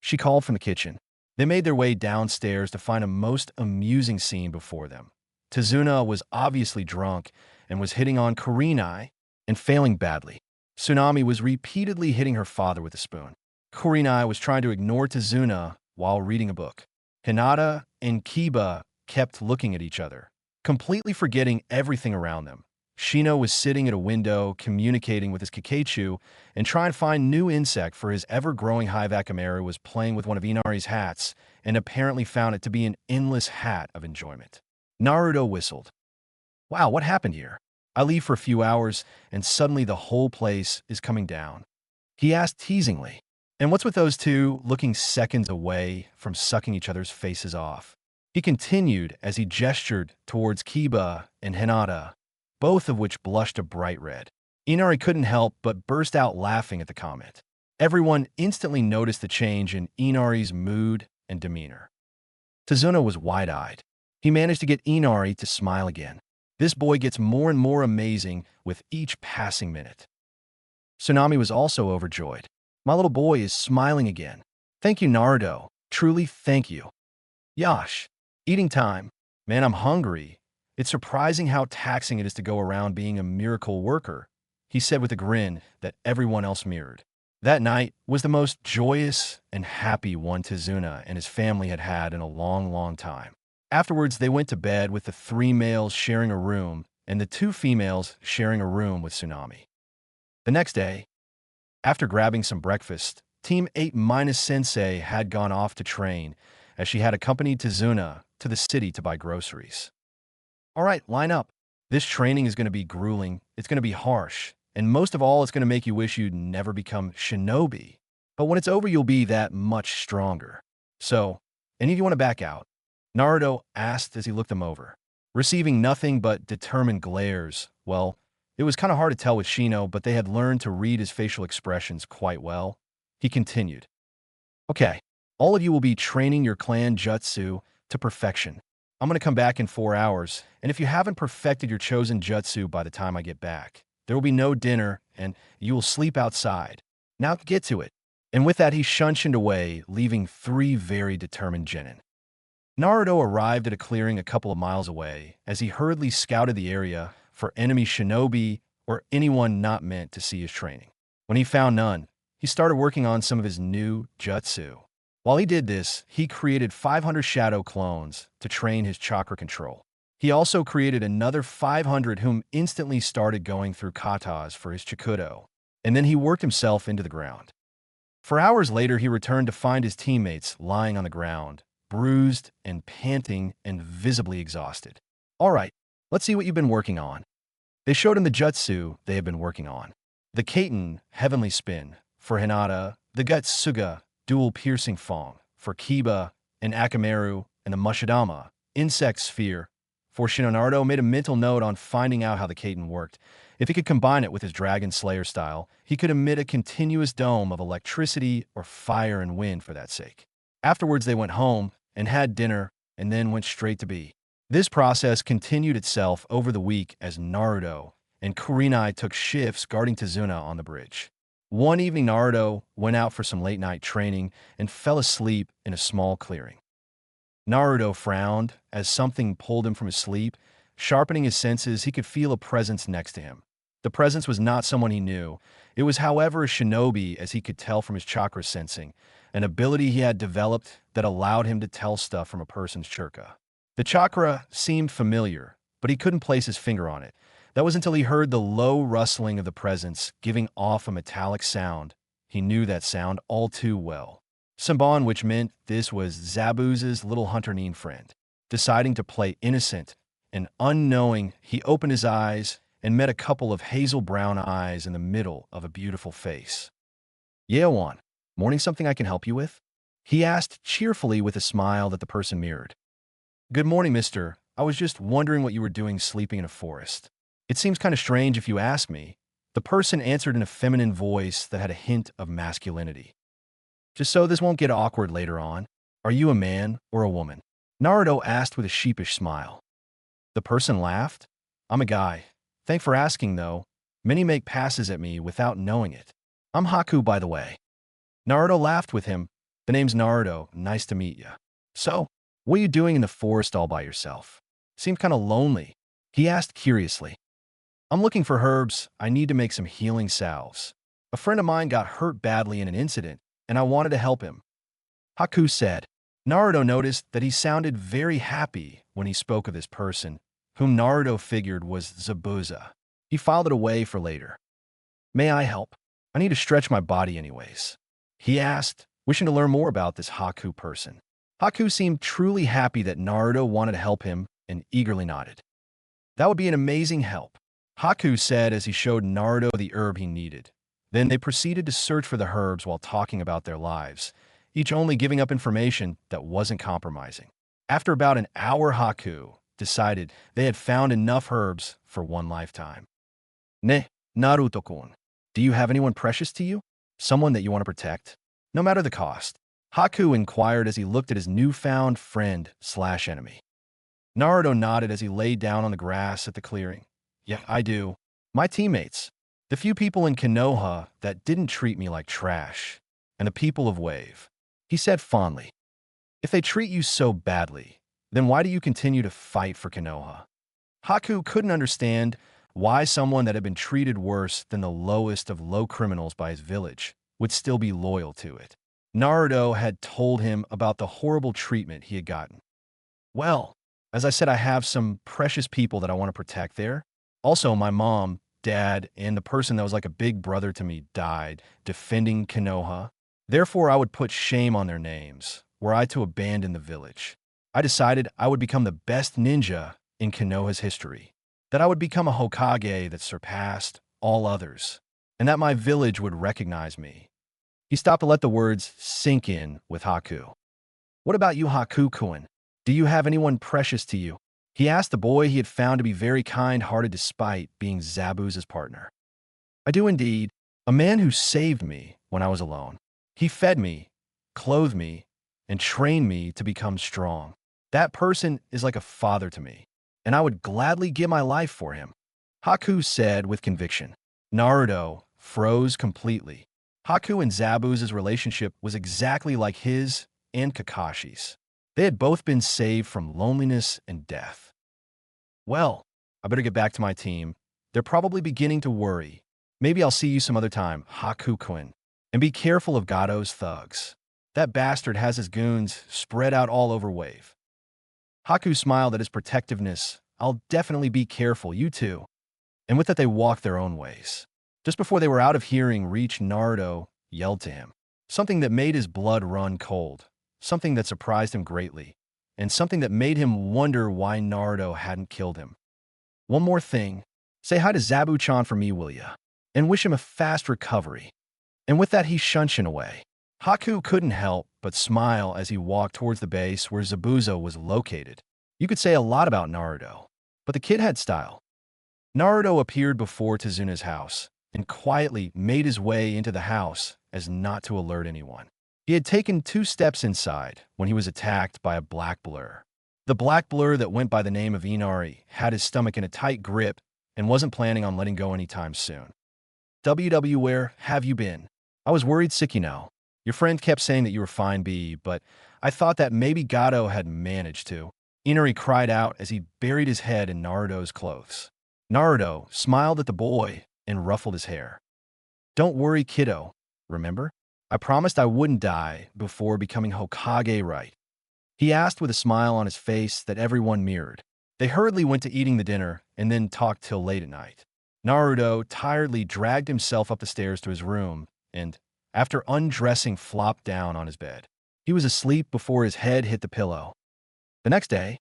she called from the kitchen. They made their way downstairs to find a most amusing scene before them. Tazuna was obviously drunk and was hitting on Kurenai and failing badly. Tsunami was repeatedly hitting her father with a spoon. Kurenai was trying to ignore Tazuna while reading a book. Hinata and Kiba kept looking at each other, completely forgetting everything around them. Shino was sitting at a window, communicating with his Kakachu, and trying to find new insect for his ever-growing hive. Akamaru was playing with one of Inari's hats, and apparently found it to be an endless hat of enjoyment. Naruto whistled. Wow, what happened here? I leave for a few hours, and suddenly the whole place is coming down. He asked teasingly. And what's with those two looking seconds away from sucking each other's faces off? He continued as he gestured towards Kiba and Hinata, both of which blushed a bright red. Inari couldn't help but burst out laughing at the comment. Everyone instantly noticed the change in Inari's mood and demeanor. Tazuna was wide-eyed. He managed to get Inari to smile again. This boy gets more and more amazing with each passing minute. Tsunami was also overjoyed. My little boy is smiling again. Thank you, Naruto. Truly, thank you. Yash. Eating time. Man, I'm hungry. It's surprising how taxing it is to go around being a miracle worker, he said with a grin that everyone else mirrored. That night was the most joyous and happy one Tazuna and his family had had in a long, long time. Afterwards, they went to bed with the 3 males sharing a room and the 2 females sharing a room with Tsunami. The next day, after grabbing some breakfast, Team 8-Sensei had gone off to train as she had accompanied Tazuna to the city to buy groceries. All right, line up. This training is going to be grueling, it's going to be harsh, and most of all, it's going to make you wish you'd never become shinobi. But when it's over, you'll be that much stronger. So, any of you want to back out? Naruto asked as he looked them over. Receiving nothing but determined glares, well, it was kind of hard to tell with Shino, but they had learned to read his facial expressions quite well. He continued. Okay, all of you will be training your clan jutsu to perfection. I'm going to come back in 4 hours, and if you haven't perfected your chosen jutsu by the time I get back, there will be no dinner, and you will sleep outside. Now get to it. And with that, he shunshined away, leaving 3 very determined genin. Naruto arrived at a clearing a couple of miles away as he hurriedly scouted the area for enemy shinobi or anyone not meant to see his training. When he found none, he started working on some of his new jutsu. While he did this, he created 500 shadow clones to train his chakra control. He also created another 500 whom instantly started going through katas for his chikudo, and then he worked himself into the ground. For hours later, he returned to find his teammates lying on the ground, bruised and panting and visibly exhausted. All right, let's see what you've been working on. They showed him the jutsu they had been working on. The Kaiten, Heavenly Spin, for Hinata, the Gutsuga, Dual Piercing Fong, for Kiba and Akamaru, and the Mushidama, Insect Sphere. For Shino, Naruto made a mental note on finding out how the Kaiten worked. If he could combine it with his Dragon Slayer style, he could emit a continuous dome of electricity or fire and wind for that sake. Afterwards, they went home and had dinner and then went straight to bed. This process continued itself over the week as Naruto and Kurenai took shifts guarding Tazuna on the bridge. One evening, Naruto went out for some late-night training and fell asleep in a small clearing. Naruto frowned as something pulled him from his sleep. Sharpening his senses, he could feel a presence next to him. The presence was not someone he knew. It was, however, a shinobi, as he could tell from his chakra sensing, an ability he had developed that allowed him to tell stuff from a person's chakra. The chakra seemed familiar, but he couldn't place his finger on it. That was until he heard the low rustling of the presence giving off a metallic sound. He knew that sound all too well. Samban, which meant this was Zabuza's little hunter-neen friend. Deciding to play innocent and unknowing, he opened his eyes and met a couple of hazel brown eyes in the middle of a beautiful face. Yeowan, morning, something I can help you with? He asked cheerfully with a smile that the person mirrored. Good morning, mister. I was just wondering what you were doing sleeping in a forest. It seems kind of strange if you ask me. The person answered in a feminine voice that had a hint of masculinity. Just so this won't get awkward later on, are you a man or a woman? Naruto asked with a sheepish smile. The person laughed. I'm a guy. Thanks for asking, though. Many make passes at me without knowing it. I'm Haku, by the way. Naruto laughed with him. The name's Naruto. Nice to meet you. So, what are you doing in the forest all by yourself? Seemed kind of lonely. He asked curiously. I'm looking for herbs. I need to make some healing salves. A friend of mine got hurt badly in an incident, and I wanted to help him, Haku said. Naruto noticed that he sounded very happy when he spoke of this person, whom Naruto figured was Zabuza. He filed it away for later. May I help? I need to stretch my body anyways, he asked, wishing to learn more about this Haku person. Haku seemed truly happy that Naruto wanted to help him and eagerly nodded. That would be an amazing help, Haku said as he showed Naruto the herb he needed. Then they proceeded to search for the herbs while talking about their lives, each only giving up information that wasn't compromising. After about an hour, Haku decided they had found enough herbs for one lifetime. Ne, Naruto-kun, do you have anyone precious to you? Someone that you want to protect? No matter the cost, Haku inquired as he looked at his newfound friend/enemy. Naruto nodded as he laid down on the grass at the clearing. Yeah, I do. My teammates. The few people in Konoha that didn't treat me like trash. And the people of Wave, he said fondly. If they treat you so badly, then why do you continue to fight for Konoha? Haku couldn't understand why someone that had been treated worse than the lowest of low criminals by his village would still be loyal to it. Naruto had told him about the horrible treatment he had gotten. Well, as I said, I have some precious people that I want to protect there. Also, my mom, dad, and the person that was like a big brother to me died defending Konoha. Therefore, I would put shame on their names, were I to abandon the village. I decided I would become the best ninja in Konoha's history, that I would become a Hokage that surpassed all others, and that my village would recognize me. He stopped to let the words sink in with Haku. What about you, Haku-kun? Do you have anyone precious to you? He asked the boy he had found to be very kind-hearted despite being Zabuza's partner. I do indeed. A man who saved me when I was alone. He fed me, clothed me, and trained me to become strong. That person is like a father to me, and I would gladly give my life for him, Haku said with conviction. Naruto froze completely. Haku and Zabuza's relationship was exactly like his and Kakashi's. They had both been saved from loneliness and death. Well, I better get back to my team. They're probably beginning to worry. Maybe I'll see you some other time, Haku-kun. And be careful of Gado's thugs. That bastard has his goons spread out all over Wave. Haku smiled at his protectiveness. I'll definitely be careful, you too. And with that they walked their own ways. Just before they were out of hearing reach, Naruto yelled to him. Something that made his blood run cold. Something that surprised him greatly. And something that made him wonder why Naruto hadn't killed him. One more thing. Say hi to Zabu-chan for me, will ya? And wish him a fast recovery. And with that he shunshin away. Haku couldn't help but smile as he walked towards the base where Zabuza was located. You could say a lot about Naruto, but the kid had style. Naruto appeared before Tezuna's house and quietly made his way into the house as not to alert anyone. He had taken 2 steps inside when he was attacked by a black blur. The black blur that went by the name of Inari had his stomach in a tight grip and wasn't planning on letting go anytime soon. WW, where have you been? I was worried sick, you know. Your friend kept saying that you were fine, B, but I thought that maybe Gado had managed to. Inari cried out as he buried his head in Naruto's clothes. Naruto smiled at the boy and ruffled his hair. Don't worry, kiddo. Remember? I promised I wouldn't die before becoming Hokage, right? He asked with a smile on his face that everyone mirrored. They hurriedly went to eating the dinner and then talked till late at night. Naruto tiredly dragged himself up the stairs to his room and, after undressing, flopped down on his bed. He was asleep before his head hit the pillow. The next day,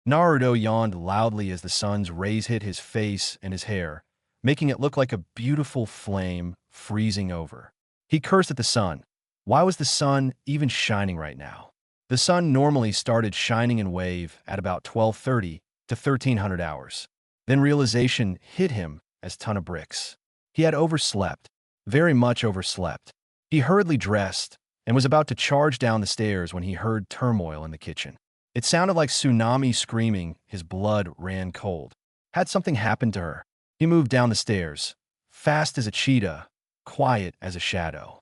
Naruto yawned loudly as the sun's rays hit his face and his hair, making it look like a beautiful flame freezing over. He cursed at the sun. Why was the sun even shining right now? The sun normally started shining in Wave at about 12:30 to 1300 hours. Then realization hit him as ton of bricks. He had overslept, very much overslept. He hurriedly dressed and was about to charge down the stairs when he heard turmoil in the kitchen. It sounded like tsunami screaming. His blood ran cold. Had something happened to her? He moved down the stairs, fast as a cheetah, quiet as a shadow.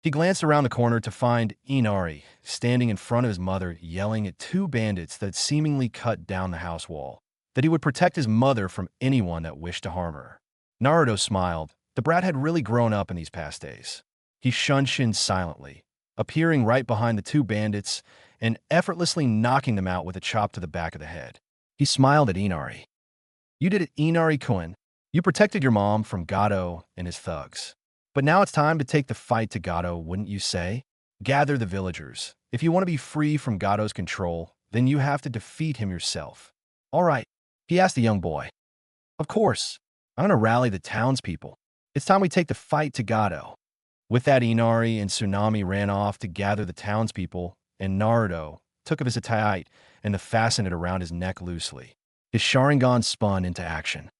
He glanced around the corner to find Inari standing in front of his mother, yelling at two bandits that seemingly cut down the house wall, that he would protect his mother from anyone that wished to harm her. Naruto smiled. The brat had really grown up in these past days. He shunned Shin silently, appearing right behind the two bandits and effortlessly knocking them out with a chop to the back of the head. He smiled at Inari. You did it, Inari-kun. You protected your mom from Gato and his thugs. But now it's time to take the fight to Gato, wouldn't you say? Gather the villagers. If you want to be free from Gato's control, then you have to defeat him yourself. All right, he asked the young boy. Of course. I'm going to rally the townspeople. It's time we take the fight to Gato. With that, Inari and Tsunami ran off to gather the townspeople, and Naruto took of his attire and fastened it around his neck loosely. His Sharingan spun into action.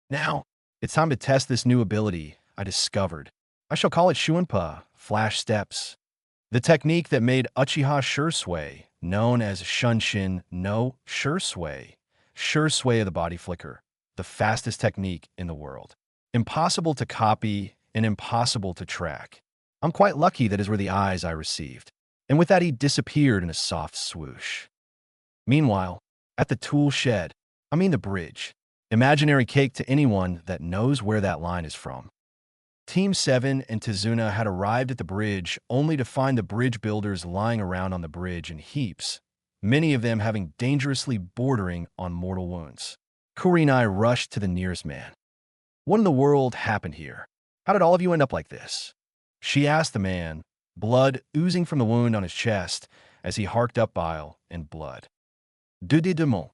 Now, it's time to test this new ability I discovered. I shall call it Shuinpa, Flash Steps. The technique that made Uchiha Shursui, known as Shunshin no Shursui, Shursui of the body flicker, the fastest technique in the world. Impossible to copy and impossible to track. I'm quite lucky that is where the eyes I received. And with that, he disappeared in a soft swoosh. Meanwhile, at the tool shed, the bridge, imaginary cake to anyone that knows where that line is from. Team 7 and Tizuna had arrived at the bridge only to find the bridge builders lying around on the bridge in heaps, many of them having dangerously bordering on mortal wounds. Kurenai rushed to the nearest man. What in the world happened here? How did all of you end up like this? She asked the man, blood oozing from the wound on his chest as he harked up bile and blood. De demon.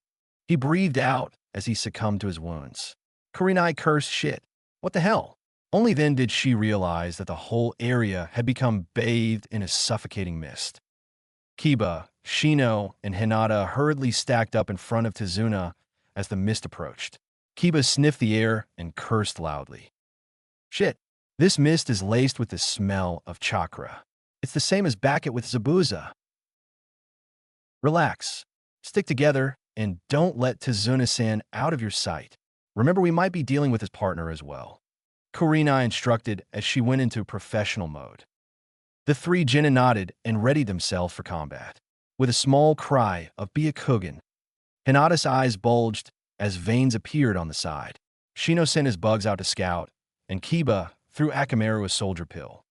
He breathed out as he succumbed to his wounds. Kurenai cursed shit. What the hell? Only then did she realize that the whole area had become bathed in a suffocating mist. Kiba, Shino, and Hinata hurriedly stacked up in front of Tizuna as the mist approached. Kiba sniffed the air and cursed loudly. Shit, this mist is laced with the smell of chakra. It's the same as back it with Zabuza. Relax, stick together, and don't let Tizuna-san out of your sight. Remember, we might be dealing with his partner as well. Kurenai instructed as she went into professional mode. The three Genin nodded and readied themselves for combat. With a small cry of Byakugan, Hinata's eyes bulged as veins appeared on the side. Shino sent his bugs out to scout, and Kiba threw Akamaru a soldier pill.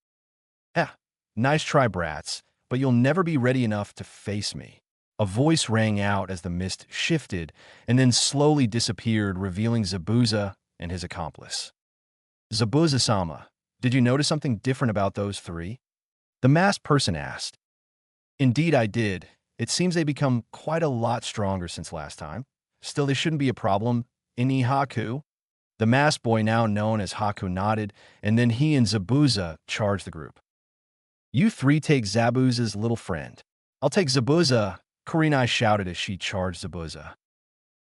Nice try, brats, but you'll never be ready enough to face me. A voice rang out as the mist shifted and then slowly disappeared, revealing Zabuza and his accomplice. Zabuza-sama, did you notice something different about those three? The masked person asked. Indeed, I did. It seems they become quite a lot stronger since last time. Still, they shouldn't be a problem. Ini Haku? The masked boy, now known as Haku, nodded, and then he and Zabuza charged the group. You three take Zabuza's little friend. I'll take Zabuza, Kurenai shouted as she charged Zabuza.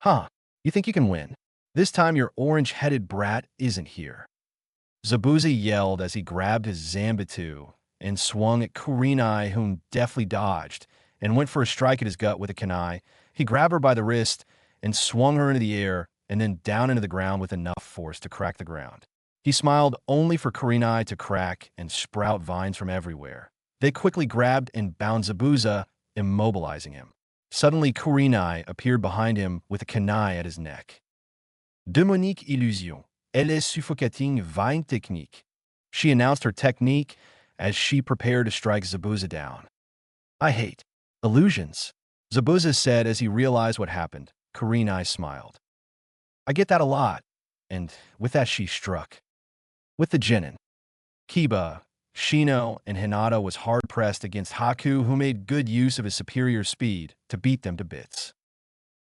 Huh, you think you can win? This time your orange-headed brat isn't here. Zabuza yelled as he grabbed his Zanbatsu and swung at Kurenai, whom deftly dodged, and went for a strike at his gut with a kunai. He grabbed her by the wrist and swung her into the air and then down into the ground with enough force to crack the ground. He smiled only for Kurenai to crack and sprout vines from everywhere. They quickly grabbed and bound Zabuza, immobilizing him. Suddenly, Kurenai appeared behind him with a kunai at his neck. Demonique illusion. Elle est suffocating vine technique. She announced her technique as she prepared to strike Zabuza down. I hate illusions, Zabuza said as he realized what happened. Kurenai smiled. I get that a lot. And with that, she struck. With the Genin. Kiba, Shino, and Hinata was hard-pressed against Haku, who made good use of his superior speed to beat them to bits.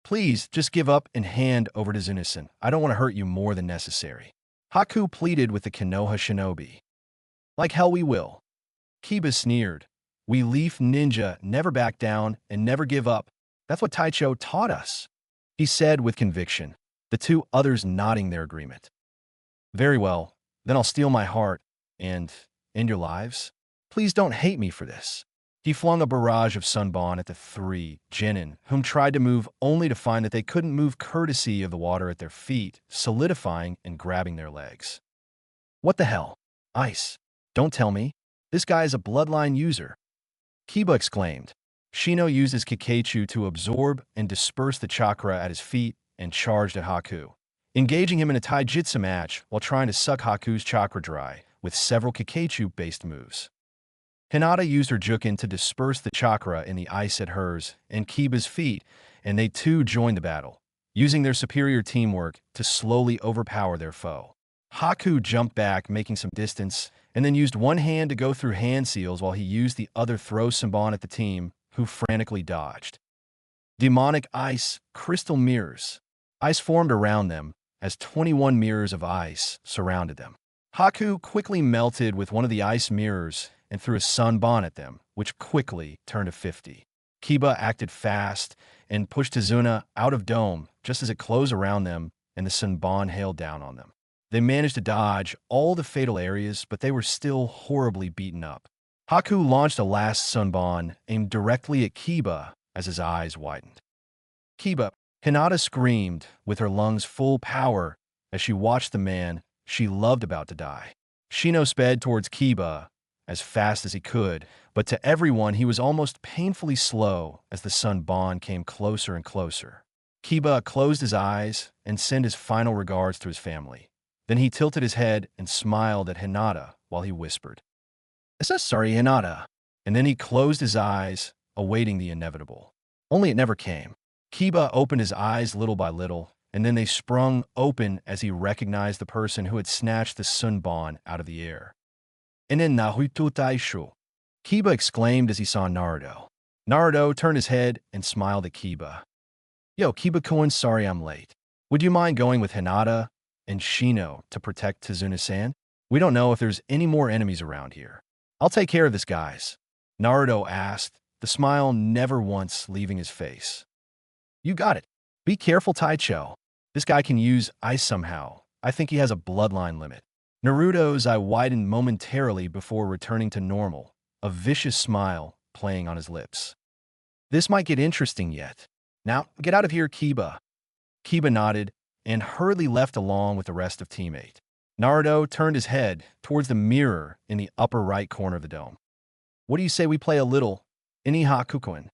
Please, just give up and hand over to Zunissan. I don't want to hurt you more than necessary. Haku pleaded with the Konoha shinobi. Like hell we will. Kiba sneered. We Leaf Ninja never back down and never give up. That's what Taicho taught us, he said with conviction, the two others nodding their agreement. Very well, then I'll steal my heart and end your lives. Please don't hate me for this. He flung a barrage of sunbon at the three Genin, whom tried to move only to find that they couldn't move courtesy of the water at their feet, solidifying and grabbing their legs. What the hell? Ice. Don't tell me. This guy is a bloodline user, Kiba exclaimed. Shino used his Kakachu to absorb and disperse the chakra at his feet and charged at Haku, engaging him in a taijutsu match while trying to suck Haku's chakra dry with several Kakachu-based moves. Hinata used her Jukin to disperse the chakra in the ice at hers and Kiba's feet, and they too joined the battle, using their superior teamwork to slowly overpower their foe. Haku jumped back, making some distance, and then used one hand to go through hand seals while he used the other throw Senbon at the team, who frantically dodged. Demonic ice crystal mirrors. Ice formed around them as 21 mirrors of ice surrounded them. Haku quickly melted with one of the ice mirrors and threw a Senbon at them, which quickly turned to 50. Kiba acted fast and pushed Tizuna out of dome just as it closed around them and the Senbon hailed down on them. They managed to dodge all the fatal areas, but they were still horribly beaten up. Haku launched a last Senbon aimed directly at Kiba as his eyes widened. Kiba, Hinata screamed with her lungs full power as she watched the man she loved about to die. Shino sped towards Kiba as fast as he could, but to everyone he was almost painfully slow as the Senbon came closer and closer. Kiba closed his eyes and sent his final regards to his family. Then he tilted his head and smiled at Hinata while he whispered, "So sorry, Hinata." And then he closed his eyes, awaiting the inevitable. Only it never came. Kiba opened his eyes little by little, and then they sprung open as he recognized the person who had snatched the Senbon out of the air. And then Naruto Taishu, Kiba exclaimed as he saw Naruto. Naruto turned his head and smiled at Kiba. "Yo, Kiba-kun, sorry I'm late. Would you mind going with Hinata and Shino to protect Tizuna-san? We don't know if there's any more enemies around here. I'll take care of this, guys," Naruto asked, the smile never once leaving his face. "You got it. Be careful, Taicho. This guy can use ice somehow. I think he has a bloodline limit." Naruto's eye widened momentarily before returning to normal, a vicious smile playing on his lips. "This might get interesting yet. Now, get out of here, Kiba." Kiba nodded and hurriedly left along with the rest of teammate. Naruto turned his head towards the mirror in the upper right corner of the dome. "What do you say we play a little Ini Hakukoin?"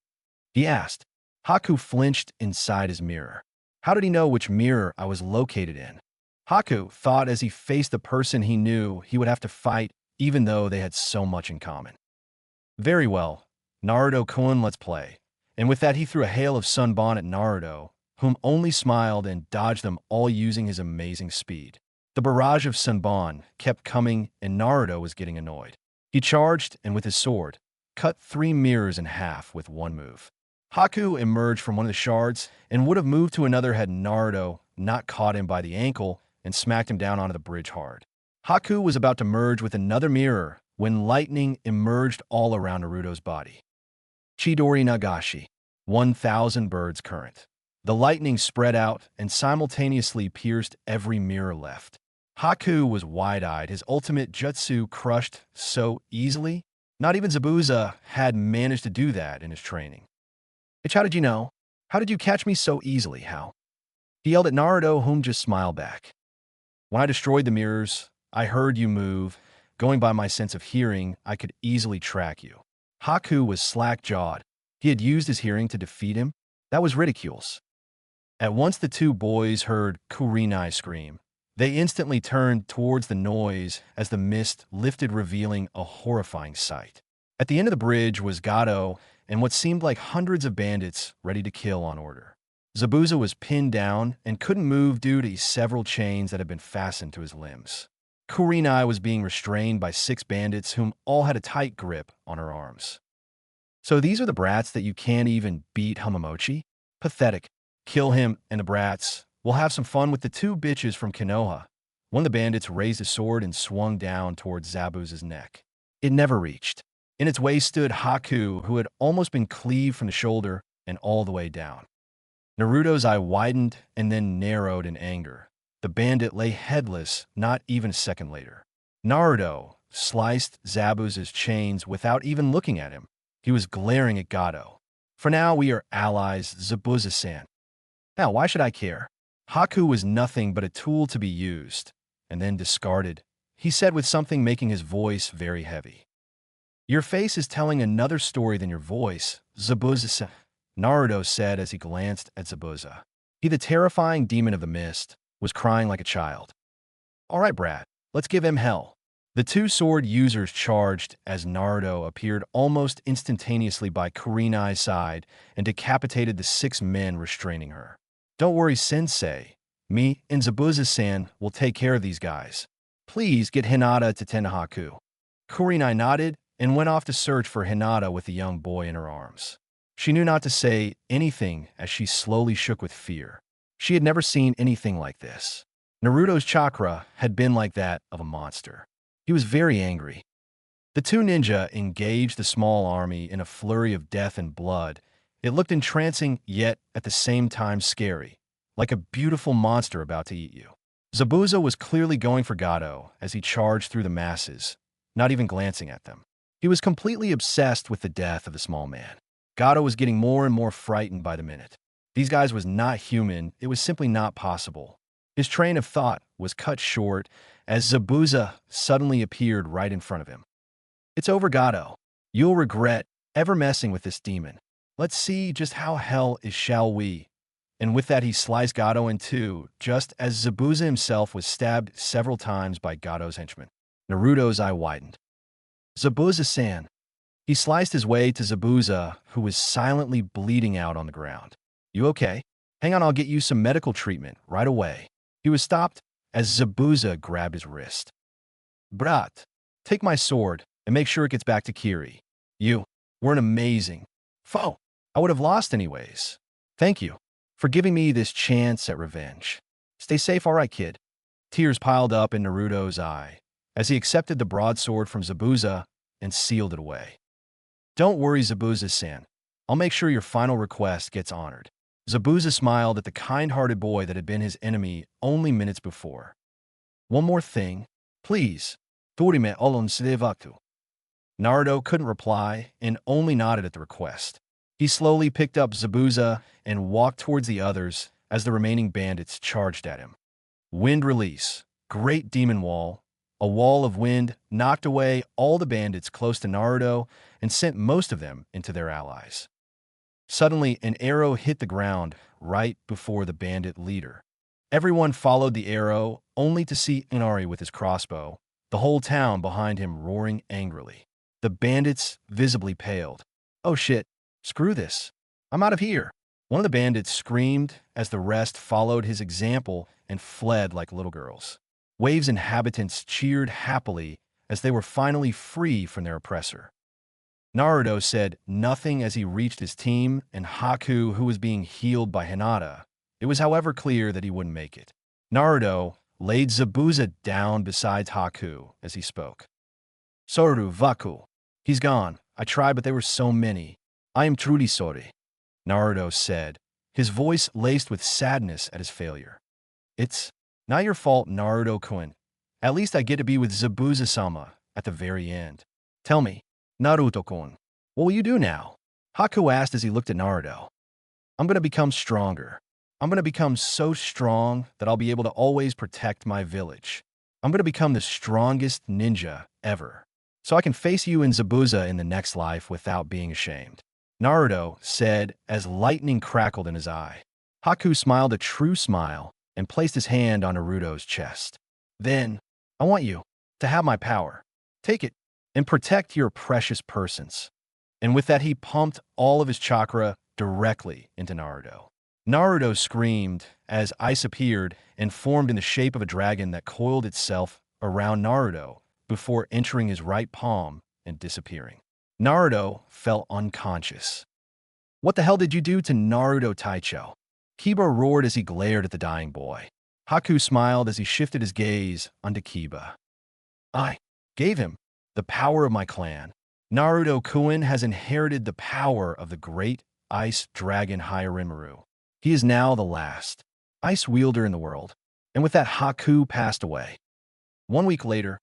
he asked. Haku flinched inside his mirror. How did he know which mirror I was located in? Haku thought as he faced the person he knew he would have to fight, even though they had so much in common. "Very well, Naruto-kun, let's play." And with that, he threw a hail of Senbon at Naruto, whom only smiled and dodged them all using his amazing speed. The barrage of Senbon kept coming, and Naruto was getting annoyed. He charged, and with his sword, cut 3 mirrors in half with one move. Haku emerged from one of the shards and would have moved to another had Naruto not caught him by the ankle and smacked him down onto the bridge hard. Haku was about to merge with another mirror when lightning emerged all around Naruto's body. Chidori Nagashi, 1,000 birds current. The lightning spread out and simultaneously pierced every mirror left. Haku was wide-eyed, his ultimate jutsu crushed so easily. Not even Zabuza had managed to do that in his training. "Bitch, how did you know? How did you catch me so easily, how?" He yelled at Naruto, whom just smiled back. "When I destroyed the mirrors, I heard you move. Going by my sense of hearing, I could easily track you." Haku was slack-jawed. He had used his hearing to defeat him. That was ridiculous. At once the two boys heard Kurinai scream. They instantly turned towards the noise as the mist lifted, revealing a horrifying sight. At the end of the bridge was Gato and what seemed like hundreds of bandits ready to kill on order. Zabuza was pinned down and couldn't move due to several chains that had been fastened to his limbs. Kurinai was being restrained by 6 bandits whom all had a tight grip on her arms. "So these are the brats that you can't even beat, Hamamochi? Pathetic. Kill him and the brats. We'll have some fun with the 2 bitches from Konoha." One of the bandits raised his sword and swung down towards Zabuza's neck. It never reached. In its way stood Haku, who had almost been cleaved from the shoulder and all the way down. Naruto's eye widened and then narrowed in anger. The bandit lay headless not even a second later. Naruto sliced Zabuza's chains without even looking at him. He was glaring at Gato. "For now, we are allies, Zabuza-san." "Now, why should I care?" Haku was nothing but a tool to be used, and then discarded, he said with something making his voice very heavy. Your face is telling another story than your voice, Zabuza, Naruto said as he glanced at Zabuza. He, the terrifying demon of the mist, was crying like a child. All right, Brad, let's give him hell. The two sword users charged as Naruto appeared almost instantaneously by Kurenai's side and decapitated the 6 men restraining her. Don't worry, Sensei. Me and Zabuza-san will take care of these guys. Please get Hinata to tend to Haku. Kurenai nodded and went off to search for Hinata with the young boy in her arms. She knew not to say anything as she slowly shook with fear. She had never seen anything like this. Naruto's chakra had been like that of a monster. He was very angry. The two ninja engaged the small army in a flurry of death and blood. It looked entrancing, yet at the same time scary, like a beautiful monster about to eat you. Zabuza was clearly going for Gato as he charged through the masses, not even glancing at them. He was completely obsessed with the death of the small man. Gato was getting more and more frightened by the minute. These guys was not human, it was simply not possible. His train of thought was cut short as Zabuza suddenly appeared right in front of him. It's over, Gato. You'll regret ever messing with this demon. Let's see just how hell is, shall we? And with that, he sliced Gato in two, just as Zabuza himself was stabbed several times by Gato's henchmen. Naruto's eye widened. Zabuza-san. He sliced his way to Zabuza, who was silently bleeding out on the ground. You okay? Hang on, I'll get you some medical treatment right away. He was stopped as Zabuza grabbed his wrist. Brat, take my sword and make sure it gets back to Kiri. You were an amazing foe. I would have lost anyways. Thank you for giving me this chance at revenge. Stay safe, all right, kid. Tears piled up in Naruto's eye as he accepted the broadsword from Zabuza and sealed it away. Don't worry, Zabuza-san. I'll make sure your final request gets honored. Zabuza smiled at the kind-hearted boy that had been his enemy only minutes before. One more thing, please. Dorime olon slevatu. Naruto couldn't reply and only nodded at the request. He slowly picked up Zabuza and walked towards the others as the remaining bandits charged at him. Wind release. Great demon wall. A wall of wind knocked away all the bandits close to Naruto and sent most of them into their allies. Suddenly, an arrow hit the ground right before the bandit leader. Everyone followed the arrow, only to see Inari with his crossbow, the whole town behind him roaring angrily. The bandits visibly paled. Oh shit, screw this. I'm out of here. One of the bandits screamed as the rest followed his example and fled like little girls. Wave's inhabitants cheered happily as they were finally free from their oppressor. Naruto said nothing as he reached his team and Haku, who was being healed by Hinata. It was, however, clear that he wouldn't make it. Naruto laid Zabuza down beside Haku as he spoke. Soru Vaku. He's gone. I tried, but there were so many. I am truly sorry, Naruto said, his voice laced with sadness at his failure. It's not your fault, Naruto-kun. At least I get to be with Zabuza-sama at the very end. Tell me, Naruto-kun, what will you do now? Haku asked as he looked at Naruto. I'm going to become stronger. I'm going to become so strong that I'll be able to always protect my village. I'm going to become the strongest ninja ever, so I can face you and Zabuza in the next life without being ashamed. Naruto said as lightning crackled in his eye. Haku smiled a true smile and placed his hand on Naruto's chest. Then, I want you to have my power. Take it and protect your precious persons. And with that, he pumped all of his chakra directly into Naruto. Naruto screamed as ice appeared and formed in the shape of a dragon that coiled itself around Naruto before entering his right palm and disappearing. Naruto fell unconscious. What the hell did you do to Naruto Taicho? Kiba roared as he glared at the dying boy. Haku smiled as he shifted his gaze onto Kiba. I gave him the power of my clan. Naruto-kun has inherited the power of the great ice dragon Hyorimaru. He is now the last ice wielder in the world. And with that, Haku passed away. 1 week later,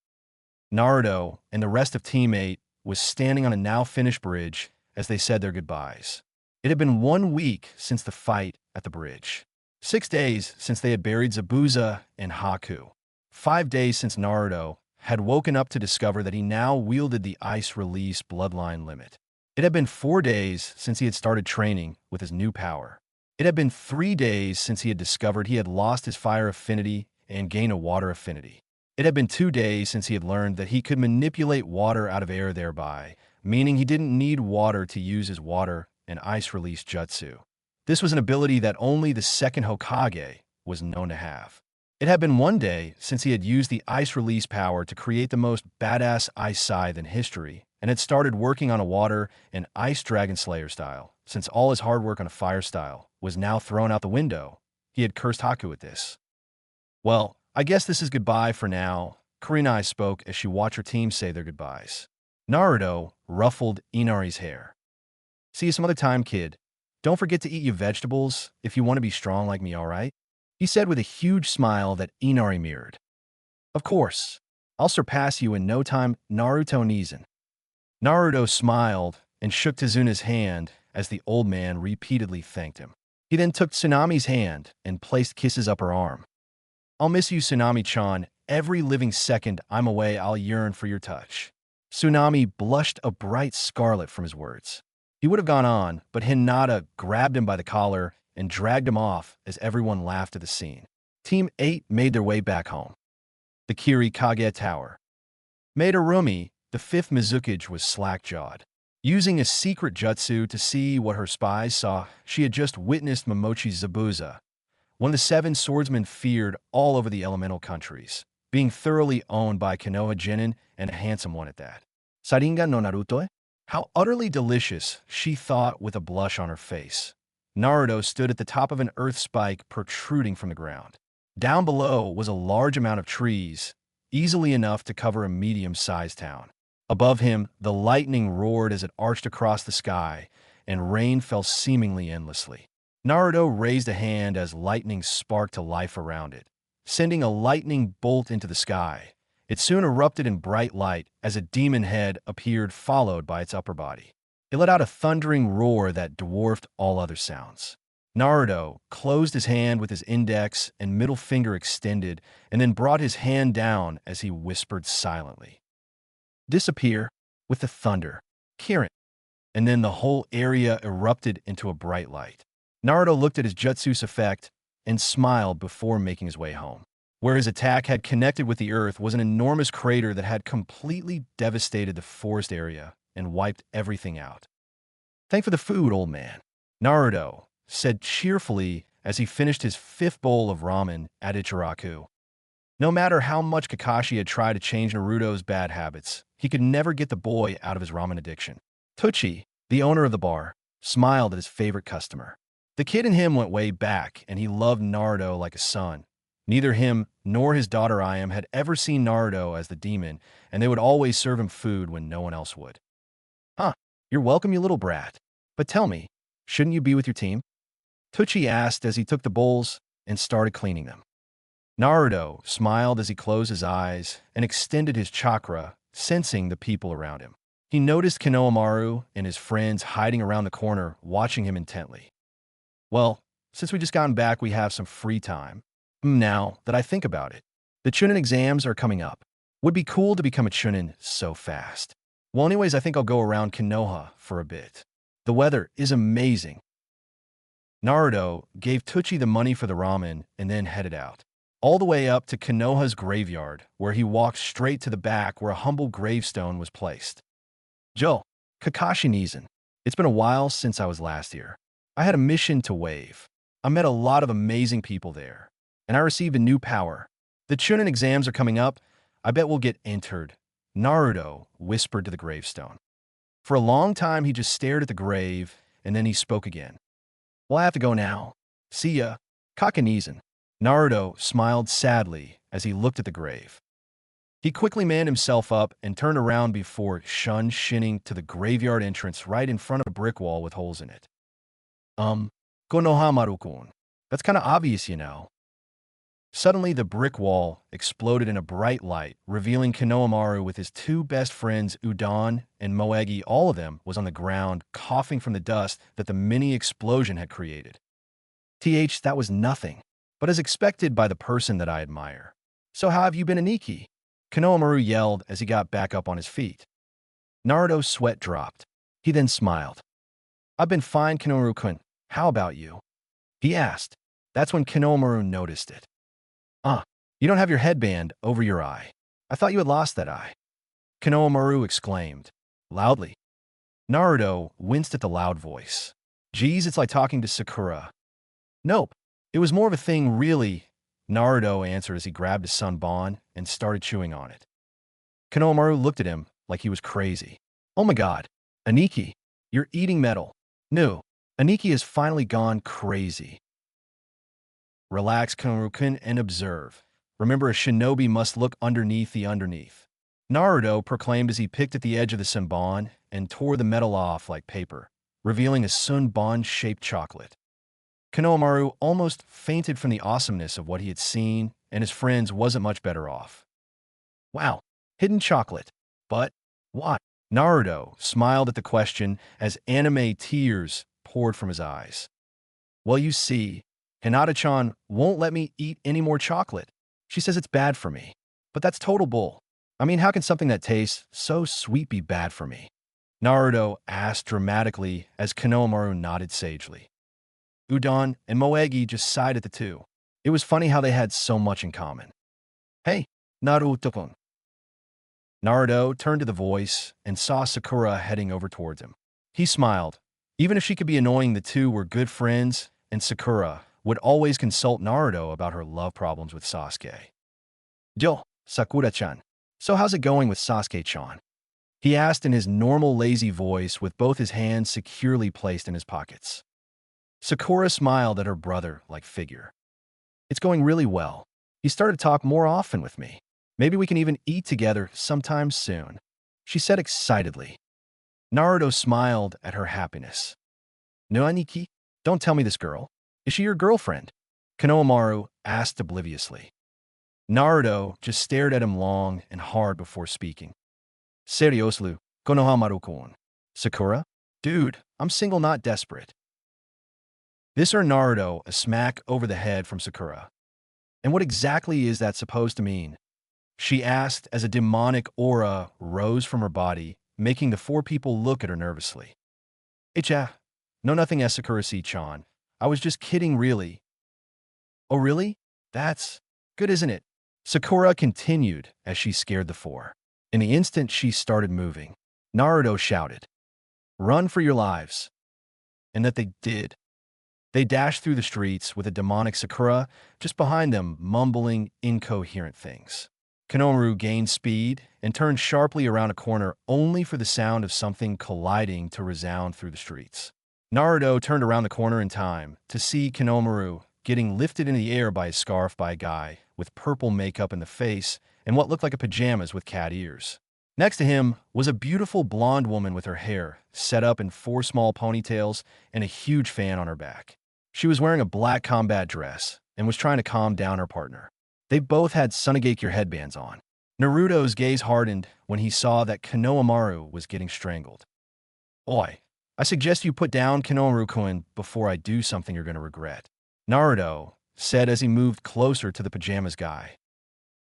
Naruto and the rest of Team 8 was standing on a now-finished bridge as they said their goodbyes. It had been 1 week since the fight at the bridge. 6 days since they had buried Zabuza and Haku. 5 days since Naruto had woken up to discover that he now wielded the ice-release bloodline limit. It had been 4 days since he had started training with his new power. It had been 3 days since he had discovered he had lost his fire affinity and gained a water affinity. It had been 2 days since he had learned that he could manipulate water out of air thereby, meaning he didn't need water to use his water and ice-release jutsu. This was an ability that only the second Hokage was known to have. It had been 1 day since he had used the ice-release power to create the most badass ice scythe in history, and had started working on a water and ice dragon slayer style. Since all his hard work on a fire style was now thrown out the window, he had cursed Haku at this. Well, I guess this is goodbye for now, Kurenai spoke as she watched her team say their goodbyes. Naruto ruffled Inari's hair. See you some other time, kid. Don't forget to eat your vegetables if you want to be strong like me, alright? He said with a huge smile that Inari mirrored. Of course. I'll surpass you in no time, Naruto Nizan. Naruto smiled and shook Tazuna's hand as the old man repeatedly thanked him. He then took Tsunami's hand and placed kisses up her arm. I'll miss you, Tsunami-chan. Every living second I'm away, I'll yearn for your touch. Tsunami blushed a bright scarlet from his words. He would have gone on, but Hinata grabbed him by the collar and dragged him off as everyone laughed at the scene. Team 8 made their way back home. The Kiri Kage Tower. Madarumi, the fifth Mizukage, was slack-jawed. Using a secret jutsu to see what her spies saw, she had just witnessed Momochi Zabuza, one of the 7 swordsmen feared all over the elemental countries, being thoroughly owned by Konoha Genin, and a handsome one at that. Sharingan no Naruto? How utterly delicious, she thought with a blush on her face. Naruto stood at the top of an earth spike protruding from the ground. Down below was a large amount of trees, easily enough to cover a medium-sized town. Above him, the lightning roared as it arched across the sky, and rain fell seemingly endlessly. Naruto raised a hand as lightning sparked to life around it, sending a lightning bolt into the sky. It soon erupted in bright light as a demon head appeared, followed by its upper body. It let out a thundering roar that dwarfed all other sounds. Naruto closed his hand with his index and middle finger extended, and then brought his hand down as he whispered silently. Disappear with the thunder, Kirin. And then the whole area erupted into a bright light. Naruto looked at his jutsu's effect and smiled before making his way home. Where his attack had connected with the earth was an enormous crater that had completely devastated the forest area and wiped everything out. Thank for the food, old man, Naruto said cheerfully as he finished his 5th bowl of ramen at Ichiraku. No matter how much Kakashi had tried to change Naruto's bad habits, he could never get the boy out of his ramen addiction. Tucci, the owner of the bar, smiled at his favorite customer. The kid and him went way back, and he loved Naruto like a son. Neither him nor his daughter Ayam had ever seen Naruto as the demon, and they would always serve him food when no one else would. Huh, you're welcome, you little brat. But tell me, shouldn't you be with your team? Tucci asked as he took the bowls and started cleaning them. Naruto smiled as he closed his eyes and extended his chakra, sensing the people around him. He noticed Konohamaru and his friends hiding around the corner, watching him intently. Well, since we just gotten back, we have some free time. Now that I think about it, the Chunin exams are coming up. Would be cool to become a Chunin so fast. Well, anyways, I think I'll go around Konoha for a bit. The weather is amazing. Naruto gave Tucci the money for the ramen and then headed out. All the way up to Konoha's graveyard, where he walked straight to the back where a humble gravestone was placed. Joe, Kakashi Nizan. It's been a while since I was last here. I had a mission to Wave. I met a lot of amazing people there, and I received a new power. The Chunin exams are coming up. I bet we'll get entered, Naruto whispered to the gravestone. For a long time, he just stared at the grave, and then he spoke again. Well, I have to go now. See ya, Kakanizan. Naruto smiled sadly as he looked at the grave. He quickly manned himself up and turned around before shinning to the graveyard entrance right in front of a brick wall with holes in it. Konohamaru-kun. That's kind of obvious, you know. Suddenly, the brick wall exploded in a bright light, revealing Konohamaru with his 2 best friends, Udon and Moegi. All of them was on the ground, coughing from the dust that the mini explosion had created. That was nothing, but as expected by the person that I admire. So how have you been, Aniki? Konohamaru yelled as he got back up on his feet. Naruto's sweat dropped. He then smiled. I've been fine, Konohamaru-kun. How about you? He asked. That's when Konohamaru noticed it. You don't have your headband over your eye. I thought you had lost that eye. Konohamaru exclaimed, loudly. Naruto winced at the loud voice. Geez, it's like talking to Sakura. Nope, it was more of a thing, really, Naruto answered as he grabbed his sunbon and started chewing on it. Konohamaru looked at him like he was crazy. Oh my god, Aniki, you're eating metal. No, Aniki has finally gone crazy. Relax, Konohamaru-kun, and observe. Remember, a shinobi must look underneath the underneath. Naruto proclaimed as he picked at the edge of the sunbon and tore the metal off like paper, revealing a sunbon-shaped chocolate. Konohamaru almost fainted from the awesomeness of what he had seen, and his friends wasn't much better off. Wow, hidden chocolate. But what? Naruto smiled at the question as anime tears poured from his eyes. Well, you see, Hinata-chan won't let me eat any more chocolate. She says it's bad for me. But that's total bull. I mean, how can something that tastes so sweet be bad for me? Naruto asked dramatically as Konohamaru nodded sagely. Udon and Moegi just sighed at the two. It was funny how they had so much in common. Hey, Naruto-kun. Naruto turned to the voice and saw Sakura heading over towards him. He smiled. Even if she could be annoying, the two were good friends, and Sakura would always consult Naruto about her love problems with Sasuke. Yo, Sakura-chan. So how's it going with Sasuke-chan? He asked in his normal lazy voice with both his hands securely placed in his pockets. Sakura smiled at her brother-like figure. It's going really well. He started to talk more often with me. Maybe we can even eat together sometime soon, she said excitedly. Naruto smiled at her happiness. No, Aniki, don't tell me this girl. Is she your girlfriend? Konohamaru asked obliviously. Naruto just stared at him long and hard before speaking. Seriously, Konohamaru-kun. Sakura? Dude, I'm single, not desperate. This earned Naruto a smack over the head from Sakura. And what exactly is that supposed to mean? She asked as a demonic aura rose from her body, making the four people look at her nervously. No, nothing, Sakura-chan. I was just kidding, really. Oh, really? That's good, isn't it? Sakura continued as she scared the four. In the instant she started moving, Naruto shouted, "Run for your lives!" And that they did. They dashed through the streets with a demonic Sakura just behind them, mumbling incoherent things. Konohamaru gained speed and turned sharply around a corner only for the sound of something colliding to resound through the streets. Naruto turned around the corner in time to see Konohamaru getting lifted in the air by his scarf by a guy with purple makeup in the face and what looked like a pajamas with cat ears. Next to him was a beautiful blonde woman with her hair set up in 4 small ponytails and a huge fan on her back. She was wearing a black combat dress and was trying to calm down her partner. They both had Sunagakure headbands on. Naruto's gaze hardened when he saw that Konohamaru was getting strangled. Oi, I suggest you put down Konohamaru-kun before I do something you're going to regret, Naruto said as he moved closer to the pajamas guy.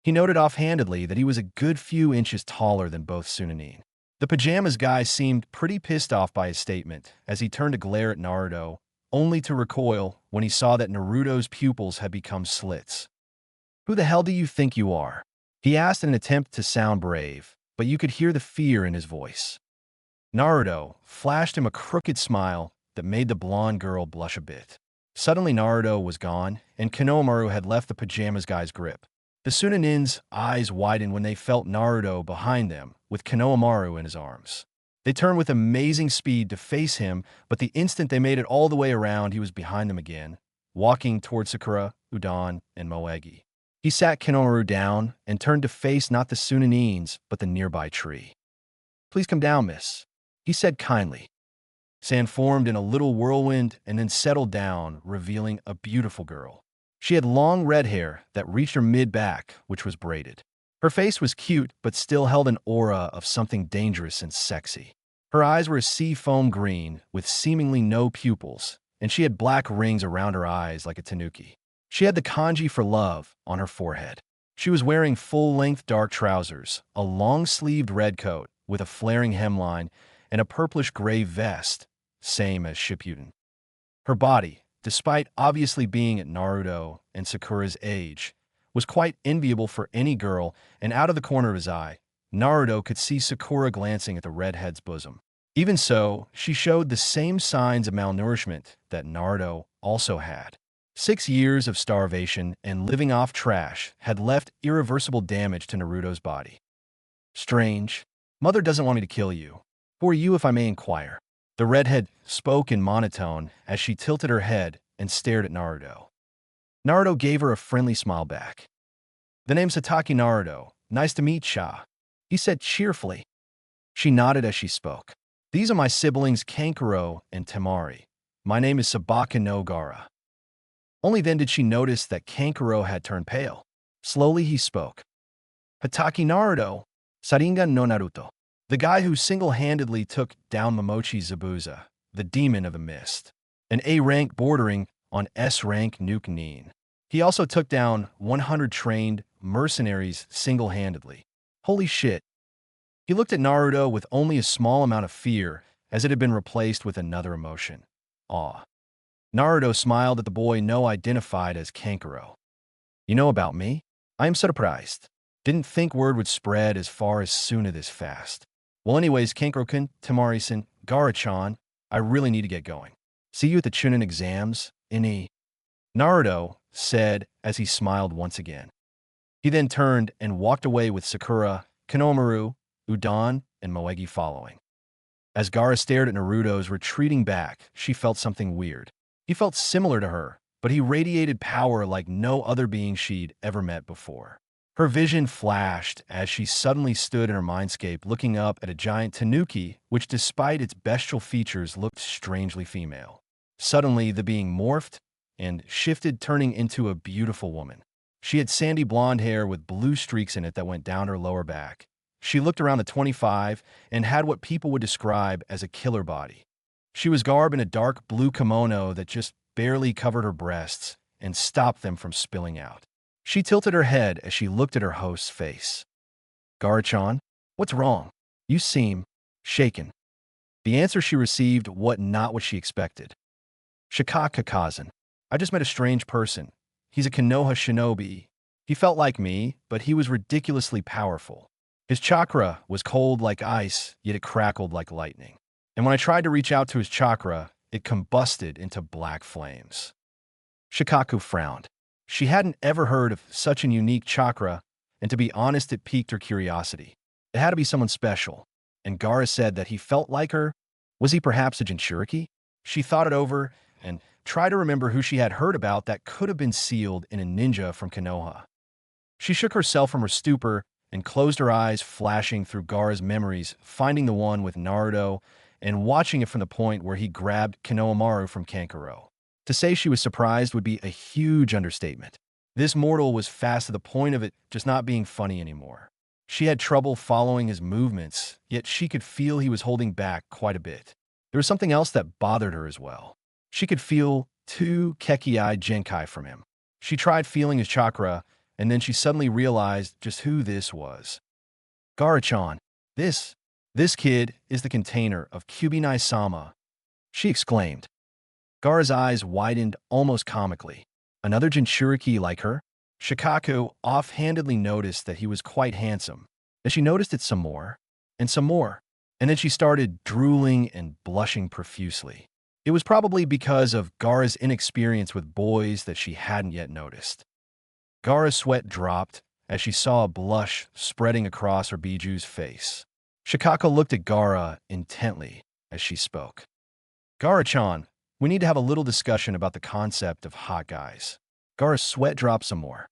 He noted offhandedly that he was a good few inches taller than both Chunin. The pajamas guy seemed pretty pissed off by his statement as he turned to glare at Naruto, only to recoil when he saw that Naruto's pupils had become slits. Who the hell do you think you are? He asked in an attempt to sound brave, but you could hear the fear in his voice. Naruto flashed him a crooked smile that made the blonde girl blush a bit. Suddenly Naruto was gone, and Konohamaru had left the pajamas guy's grip. The Chunin's eyes widened when they felt Naruto behind them, with Konohamaru in his arms. They turned with amazing speed to face him, but the instant they made it all the way around, he was behind them again, walking toward Sakura, Udon, and Moegi. He sat Konohamaru down and turned to face not the Chunin's, but the nearby tree. "Please come down, miss," he said kindly. Sand formed in a little whirlwind and then settled down, revealing a beautiful girl. She had long red hair that reached her mid-back, which was braided. Her face was cute, but still held an aura of something dangerous and sexy. Her eyes were a sea foam green, with seemingly no pupils, and she had black rings around her eyes like a tanuki. She had the kanji for love on her forehead. She was wearing full-length dark trousers, a long-sleeved red coat with a flaring hemline, and a purplish-gray vest, same as Shippuden. Her body, despite obviously being at Naruto and Sakura's age, was quite enviable for any girl, and out of the corner of his eye, Naruto could see Sakura glancing at the redhead's bosom. Even so, she showed the same signs of malnourishment that Naruto also had. 6 years of starvation and living off trash had left irreversible damage to Naruto's body. Strange. Mother doesn't want me to kill you. Who are you, if I may inquire? The redhead spoke in monotone as she tilted her head and stared at Naruto. Naruto gave her a friendly smile back. The name's Hatake Naruto. Nice to meet ya, he said cheerfully. She nodded as she spoke. These are my siblings Kankuro and Temari. My name is Sabaka no Gaara. Only then did she notice that Kankuro had turned pale. Slowly he spoke. Hatake Naruto, Sharingan no Naruto. The guy who single-handedly took down Momochi Zabuza, the demon of the mist. An A rank bordering on S rank Nuke Nin. He also took down 100 trained mercenaries single-handedly. Holy shit. He looked at Naruto with only a small amount of fear, as it had been replaced with another emotion. Awe. Naruto smiled at the boy No identified as Kankuro. You know about me? I am surprised. Didn't think word would spread as far as soon as this fast. Well anyways, Kankuro-kun, Temari-san, Gaara-chan, I really need to get going. See you at the Chunin exams, Ini. Naruto said as he smiled once again. He then turned and walked away with Sakura, Konohamaru, Udon, and Moegi following. As Gaara stared at Naruto's retreating back, she felt something weird. He felt similar to her, but he radiated power like no other being she'd ever met before. Her vision flashed as she suddenly stood in her mindscape looking up at a giant tanuki, which despite its bestial features looked strangely female. Suddenly, the being morphed and shifted, turning into a beautiful woman. She had sandy blonde hair with blue streaks in it that went down her lower back. She looked around the 25 and had what people would describe as a killer body. She was garbed in a dark blue kimono that just barely covered her breasts and stopped them from spilling out. She tilted her head as she looked at her host's face. Gaara-chan, what's wrong? You seem shaken. The answer she received was not what she expected. Shikaka-kazan, I just met a strange person. He's a Konoha shinobi. He felt like me, but he was ridiculously powerful. His chakra was cold like ice, yet it crackled like lightning. And when I tried to reach out to his chakra, it combusted into black flames. Shikaku frowned. She hadn't ever heard of such an unique chakra, and to be honest, it piqued her curiosity. It had to be someone special, and Gaara said that he felt like her. Was he perhaps a Jinchuriki? She thought it over and tried to remember who she had heard about that could have been sealed in a ninja from Konoha. She shook herself from her stupor and closed her eyes, flashing through Gaara's memories, finding the one with Naruto and watching it from the point where he grabbed Konohamaru from Kankuro. To say she was surprised would be a huge understatement. This mortal was fast to the point of it just not being funny anymore. She had trouble following his movements, yet she could feel he was holding back quite a bit. There was something else that bothered her as well. She could feel two Kekkei Genkai from him. She tried feeling his chakra, and then she suddenly realized just who this was. Gaara-chan, this kid is the container of Kyubinai-sama, she exclaimed. Gaara's eyes widened almost comically. Another Jinchuriki like her? Shikaku offhandedly noticed that he was quite handsome. Then she noticed it some more, and then she started drooling and blushing profusely. It was probably because of Gaara's inexperience with boys that she hadn't yet noticed. Gaara's sweat dropped as she saw a blush spreading across her Biju's face. Shikako looked at Gaara intently as she spoke. Gaara-chan, we need to have a little discussion about the concept of hot guys. Gaara's sweat dropped some more.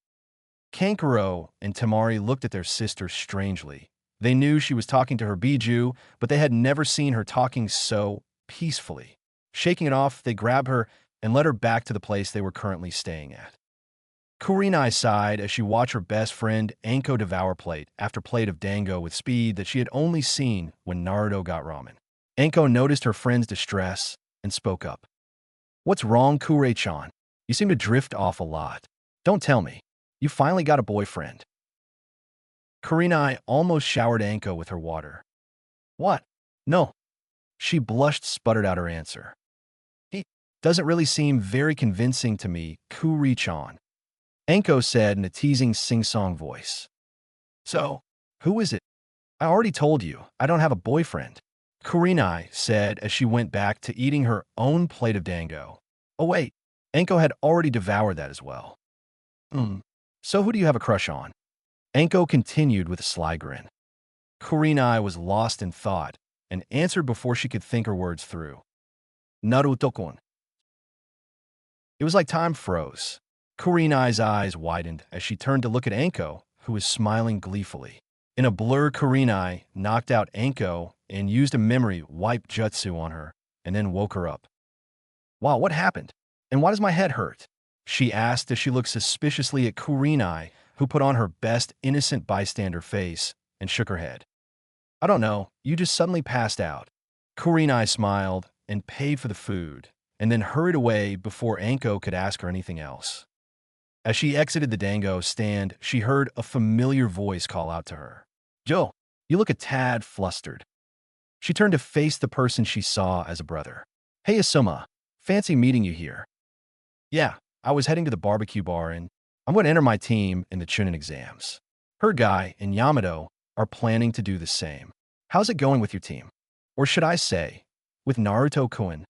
Kankuro and Temari looked at their sister strangely. They knew she was talking to her Biju, but they had never seen her talking so peacefully. Shaking it off, they grabbed her and led her back to the place they were currently staying at. Kurinai sighed as she watched her best friend Anko devour plate after plate of dango with speed that she had only seen when Naruto got ramen. Anko noticed her friend's distress and spoke up. What's wrong, Kure-chan? You seem to drift off a lot. Don't tell me. You finally got a boyfriend. Kurenai almost showered Anko with her water. What? No. She blushed, sputtered out her answer. He doesn't really seem very convincing to me, Kuri-chan. Anko said in a teasing sing-song voice. So, who is it? I already told you, I don't have a boyfriend. Kurenai said as she went back to eating her own plate of dango. Oh wait, Anko had already devoured that as well. So who do you have a crush on? Anko continued with a sly grin. Kurenai was lost in thought and answered before she could think her words through. Naruto-kun. It was like time froze. Kurenai's eyes widened as she turned to look at Anko, who was smiling gleefully. In a blur, Kurenai knocked out Anko and used a memory wipe jutsu on her, and then woke her up. Wow, what happened? And why does my head hurt? She asked as she looked suspiciously at Kurenai, who put on her best innocent bystander face and shook her head. I don't know, you just suddenly passed out. Kurenai smiled and paid for the food, and then hurried away before Anko could ask her anything else. As she exited the dango stand, she heard a familiar voice call out to her. Joe, you look a tad flustered. She turned to face the person she saw as a brother. Hey, Asuma, fancy meeting you here. Yeah, I was heading to the barbecue bar and I'm going to enter my team in the Chunin exams. Her guy and Yamato are planning to do the same. How's it going with your team? Or should I say, with Naruto-kun?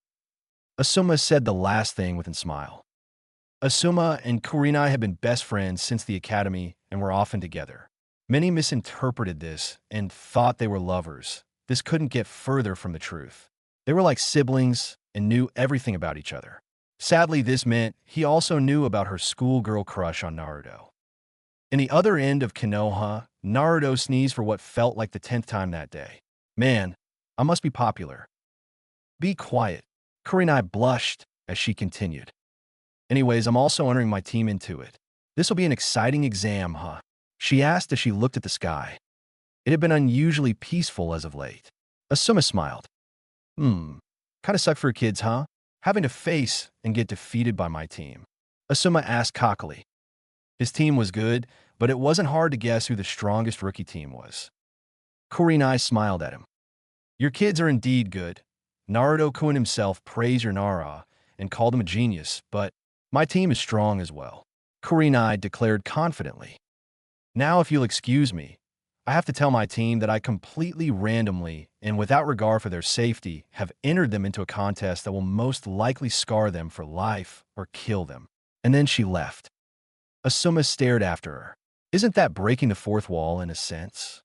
Asuma said the last thing with a smile. Asuma and Kurenai had been best friends since the academy and were often together. Many misinterpreted this and thought they were lovers. This couldn't get further from the truth. They were like siblings and knew everything about each other. Sadly, this meant he also knew about her schoolgirl crush on Naruto. In the other end of Konoha, Naruto sneezed for what felt like the 10th time that day. Man, I must be popular. Be quiet. Kurenai blushed as she continued. Anyways, I'm also entering my team into it. This will be an exciting exam, huh? She asked as she looked at the sky. It had been unusually peaceful as of late. Asuma smiled. Kinda suck for kids, huh? Having to face and get defeated by my team. Asuma asked cockily. His team was good, but it wasn't hard to guess who the strongest rookie team was. Kurenai smiled at him. Your kids are indeed good. Naruto-kun himself praised your Nara and called him a genius, but my team is strong as well. Kurenai declared confidently. Now, if you'll excuse me, I have to tell my team that I completely randomly and without regard for their safety have entered them into a contest that will most likely scar them for life or kill them. And then she left. Asuma stared after her. Isn't that breaking the fourth wall in a sense?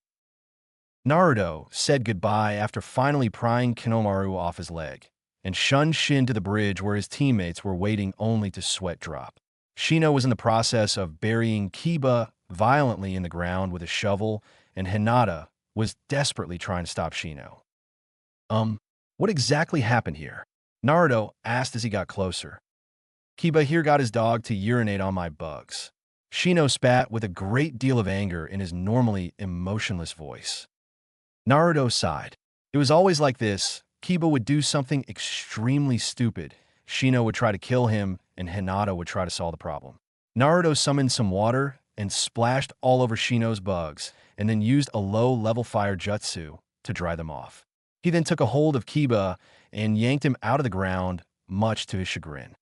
Naruto said goodbye after finally prying Kinomaru off his leg and shunned Shin to the bridge where his teammates were waiting only to sweat drop. Shino was in the process of burying Kiba violently in the ground with a shovel, and Hinata was desperately trying to stop Shino. What exactly happened here? Naruto asked as he got closer. Kiba here got his dog to urinate on my bugs. Shino spat with a great deal of anger in his normally emotionless voice. Naruto sighed. It was always like this. Kiba would do something extremely stupid. Shino would try to kill him, and Hinata would try to solve the problem. Naruto summoned some water and splashed all over Shino's bugs, and then used a low-level fire jutsu to dry them off. He then took a hold of Kiba and yanked him out of the ground, much to his chagrin.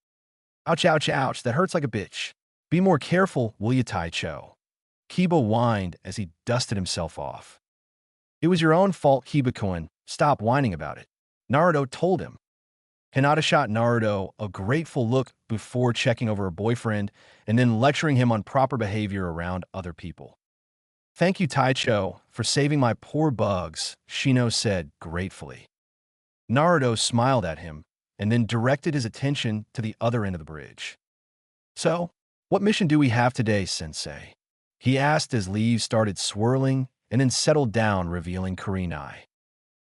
Ouch, ouch, ouch, that hurts like a bitch. Be more careful, will you, Taicho? Kiba whined as he dusted himself off. It was your own fault, Kiba-kun. Stop whining about it. Naruto told him. Hinata shot Naruto a grateful look before checking over her boyfriend and then lecturing him on proper behavior around other people. Thank you, Taicho, for saving my poor bugs, Shino said gratefully. Naruto smiled at him and then directed his attention to the other end of the bridge. So, what mission do we have today, Sensei? He asked as leaves started swirling and then settled down, revealing Kurenai.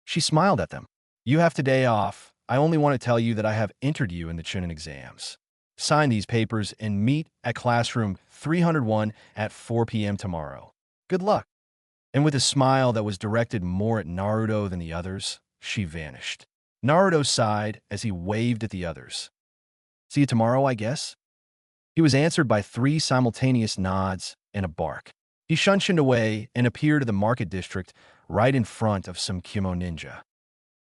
She smiled at them. You have today off. I only want to tell you that I have entered you in the Chunin exams. Sign these papers and meet at classroom 301 at 4 p.m. tomorrow. Good luck. And with a smile that was directed more at Naruto than the others, she vanished. Naruto sighed as he waved at the others. See you tomorrow, I guess? He was answered by 3 simultaneous nods and a bark. He shunshined away and appeared at the market district right in front of some kimono ninja.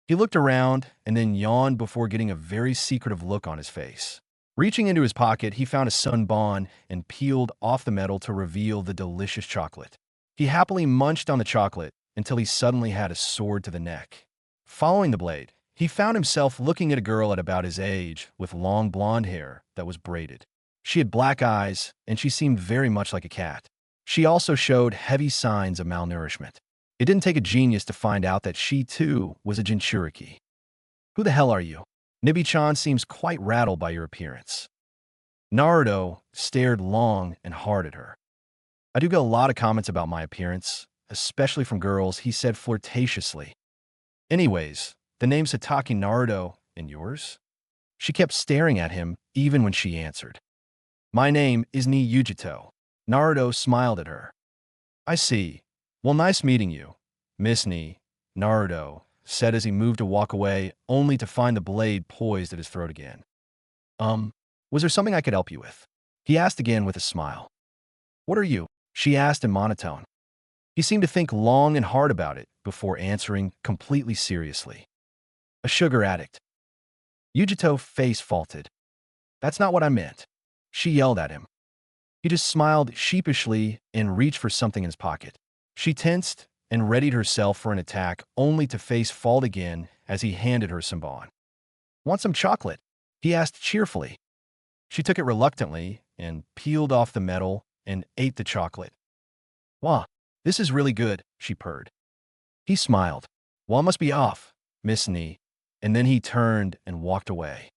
He looked around and then yawned before getting a very secretive look on his face. Reaching into his pocket, he found a sunbon and peeled off the metal to reveal the delicious chocolate. He happily munched on the chocolate until he suddenly had a sword to the neck. Following the blade, he found himself looking at a girl at about his age with long blonde hair that was braided. She had black eyes, and she seemed very much like a cat. She also showed heavy signs of malnourishment. It didn't take a genius to find out that she, too, was a Jinchuriki. "Who the hell are you? Nibi-chan seems quite rattled by your appearance." Naruto stared long and hard at her. "I do get a lot of comments about my appearance, especially from girls," he said flirtatiously. "Anyways, the name's Hitaki Naruto, and yours?" She kept staring at him even when she answered. "My name is Ni Yujito." Naruto smiled at her. "I see. Well, nice meeting you, Miss Ni," Naruto said as he moved to walk away, only to find the blade poised at his throat again. Was there something I could help you with?" he asked again with a smile. "What are you?" she asked in monotone. He seemed to think long and hard about it before answering completely seriously. "A sugar addict." Yujito's face faulted. "That's not what I meant," she yelled at him. He just smiled sheepishly and reached for something in his pocket. She tensed and readied herself for an attack, only to face fault again as he handed her some bon. "Want some chocolate?" he asked cheerfully. She took it reluctantly and peeled off the metal and ate the chocolate. "Wow, this is really good," she purred. He smiled. "Well, I must be off, Miss Ni," and then he turned and walked away.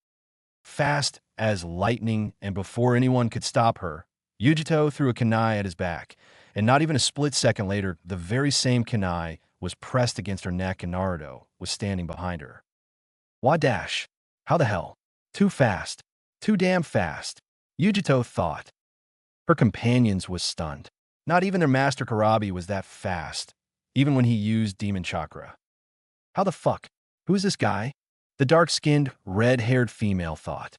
Fast as lightning, and before anyone could stop her, Yujito threw a kunai at his back, and not even a split second later, the very same kunai was pressed against her neck and Naruto was standing behind her. "Why dash? How the hell? Too fast. Too damn fast," Yujito thought. Her companions was stunned. Not even their master Karabi was that fast, even when he used demon chakra. "How the fuck? Who's this guy?" the dark-skinned, red-haired female thought.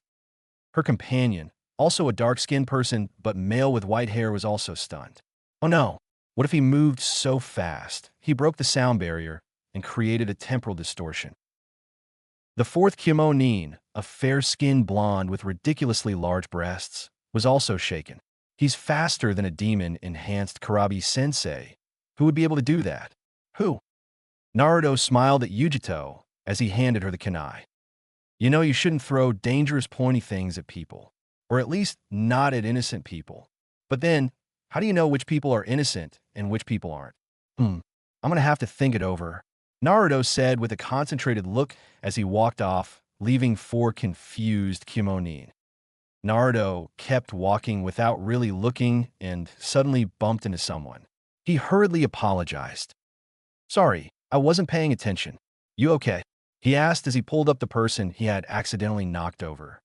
Her companion, also a dark-skinned person but male with white hair, was also stunned. Oh no, what if he moved so fast? He broke the sound barrier and created a temporal distortion. The fourth Kimonin, a fair-skinned blonde with ridiculously large breasts, was also shaken. He's faster than a demon-enhanced Karabi-sensei. Who would be able to do that? Who? Naruto smiled at Yujito as he handed her the kunai. "You know, you shouldn't throw dangerous pointy things at people. Or at least not at innocent people. But then, how do you know which people are innocent and which people aren't?" I'm gonna have to think it over," Naruto said with a concentrated look as he walked off, leaving four confused Kimonin. Naruto kept walking without really looking and suddenly bumped into someone. He hurriedly apologized. "Sorry, I wasn't paying attention. You okay?" he asked as he pulled up the person he had accidentally knocked over.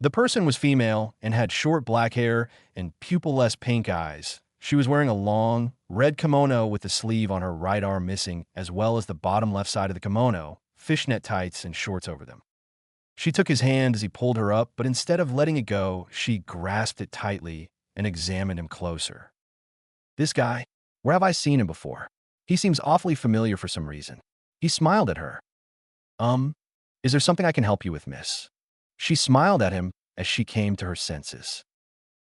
The person was female and had short black hair and pupil-less pink eyes. She was wearing a long, red kimono with the sleeve on her right arm missing, as well as the bottom left side of the kimono, fishnet tights and shorts over them. She took his hand as he pulled her up, but instead of letting it go, she grasped it tightly and examined him closer. "This guy? Where have I seen him before? He seems awfully familiar for some reason." He smiled at her. Is there something I can help you with, miss?" She smiled at him as she came to her senses.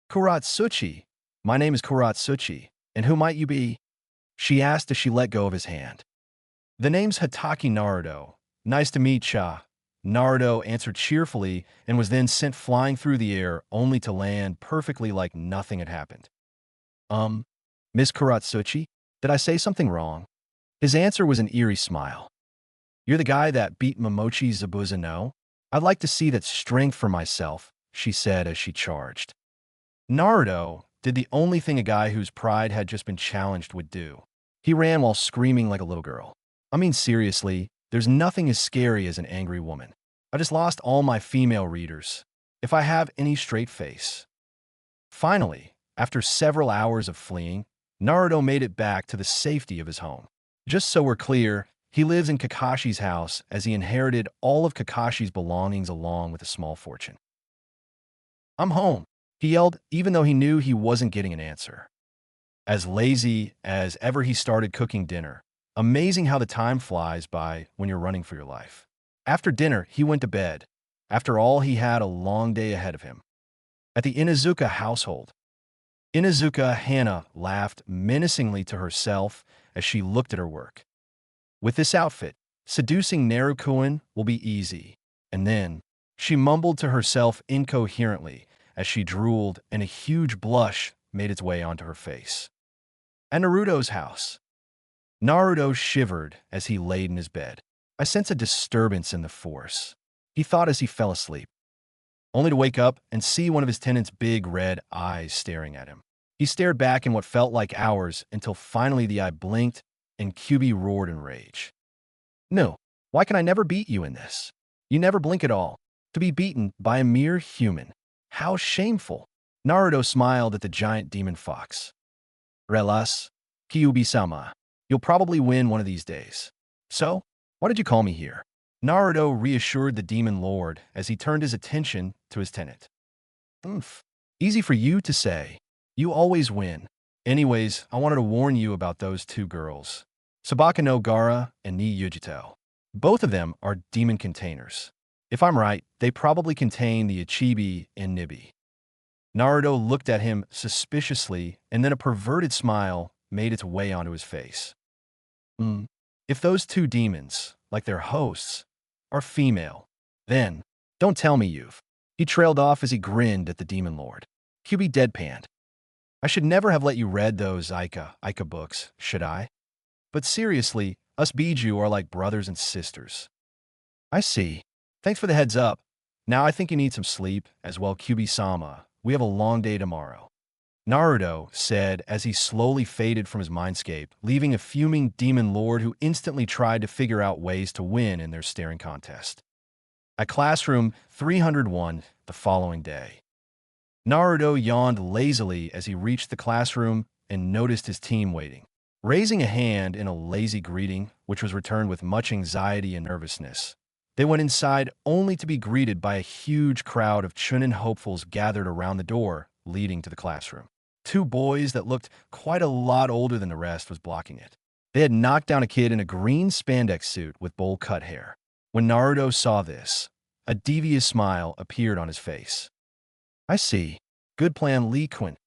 "Kuratsuchi. My name is Kuratsuchi, and who might you be?" she asked as she let go of his hand. "The name's Hitaki Naruto. Nice to meet ya." Naruto answered cheerfully and was then sent flying through the air only to land perfectly like nothing had happened. Miss Kuratsuchi, did I say something wrong?" His answer was an eerie smile. "You're the guy that beat Momochi Zabuza, no? I'd like to see that strength for myself," she said as she charged. Naruto did the only thing a guy whose pride had just been challenged would do. He ran while screaming like a little girl. I mean, seriously, there's nothing as scary as an angry woman. I just lost all my female readers, if I have any straight face. Finally, after several hours of fleeing, Naruto made it back to the safety of his home. Just so we're clear, he lives in Kakashi's house as he inherited all of Kakashi's belongings along with a small fortune. "I'm home," he yelled, even though he knew he wasn't getting an answer. as lazy as ever. He started cooking dinner. Amazing how the time flies by when you're running for your life. After dinner, he went to bed. After all, he had a long day ahead of him. At the Inuzuka household, Inuzuka Hana laughed menacingly to herself as she looked at her work. With this outfit, seducing Naruto will be easy. And then, she mumbled to herself incoherently as she drooled and a huge blush made its way onto her face. At Naruto's house, Naruto shivered as he laid in his bed. I sense a disturbance in the force, he thought as he fell asleep, only to wake up and see one of his tenant's big red eyes staring at him. He stared back in what felt like hours until finally the eye blinked and Kyubi roared in rage. No, why can I never beat you in this? You never blink at all. To be beaten by a mere human. How shameful. Naruto smiled at the giant demon fox. Relas, Kyubi-sama. You'll probably win one of these days. So, why did you call me here? Naruto reassured the demon lord as he turned his attention to his tenant. Oomph. Easy for you to say. You always win. Anyways, I wanted to warn you about those two girls. Sabaka no Gara and Ni Yujito. Both of them are demon containers. If I'm right, they probably contain the Ichibi and Nibi. Naruto looked at him suspiciously, and then a perverted smile made its way onto his face. If those two demons, like their hosts, are female, then don't tell me you've. He trailed off as he grinned at the demon lord. Kyubi deadpanned. I should never have let you read those Aika books, should I? But seriously, us Biju are like brothers and sisters. I see. Thanks for the heads up. Now I think you need some sleep, as well, Kyubi-sama. We have a long day tomorrow. Naruto said as he slowly faded from his mindscape, leaving a fuming demon lord who instantly tried to figure out ways to win in their staring contest. At classroom 301 the following day, Naruto yawned lazily as he reached the classroom and noticed his team waiting. Raising a hand in a lazy greeting, which was returned with much anxiety and nervousness, they went inside only to be greeted by a huge crowd of Chunin hopefuls gathered around the door leading to the classroom. Two boys that looked quite a lot older than the rest was blocking it. They had knocked down a kid in a green spandex suit with bowl-cut hair. When Naruto saw this, a devious smile appeared on his face. I see. Good plan, Lee Quinn.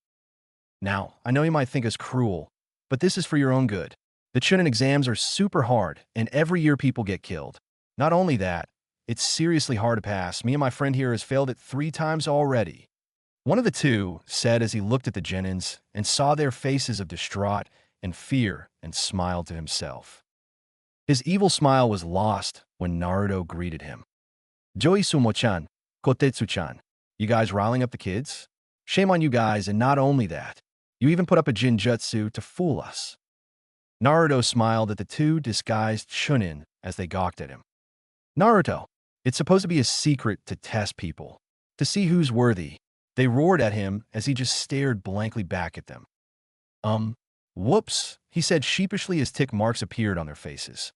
Now, I know you might think us cruel, but this is for your own good. The Chunin exams are super hard, and every year people get killed. Not only that, it's seriously hard to pass. Me and my friend here has failed it 3 times already. One of the two said as he looked at the Genins and saw their faces of distraught and fear and smiled to himself. His evil smile was lost when Naruto greeted him. Joisumo-chan, Kotetsu-chan, you guys riling up the kids? Shame on you guys, and not only that, you even put up a jinjutsu to fool us. Naruto smiled at the two disguised Chunin as they gawked at him. Naruto, it's supposed to be a secret to test people, to see who's worthy. They roared at him as he just stared blankly back at them. Whoops, he said sheepishly as tick marks appeared on their faces.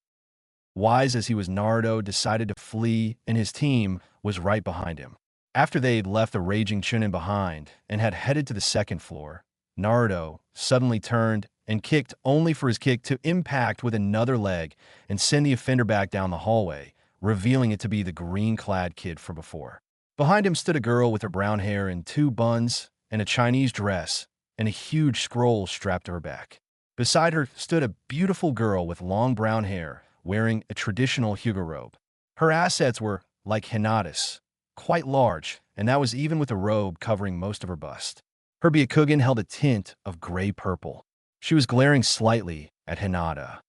Wise as he was, Naruto decided to flee, and his team was right behind him. After they'd left the raging Chunin behind and had headed to the second floor, Naruto suddenly turned and kicked, only for his kick to impact with another leg and send the offender back down the hallway, revealing it to be the green-clad kid from before. Behind him stood a girl with her brown hair in 2 buns and a Chinese dress and a huge scroll strapped to her back. Beside her stood a beautiful girl with long brown hair, wearing a traditional Hyuga robe. Her assets were, like Hinata's, quite large, and that was even with a robe covering most of her bust. Her Byakugan held a tint of gray-purple. She was glaring slightly at Hinata.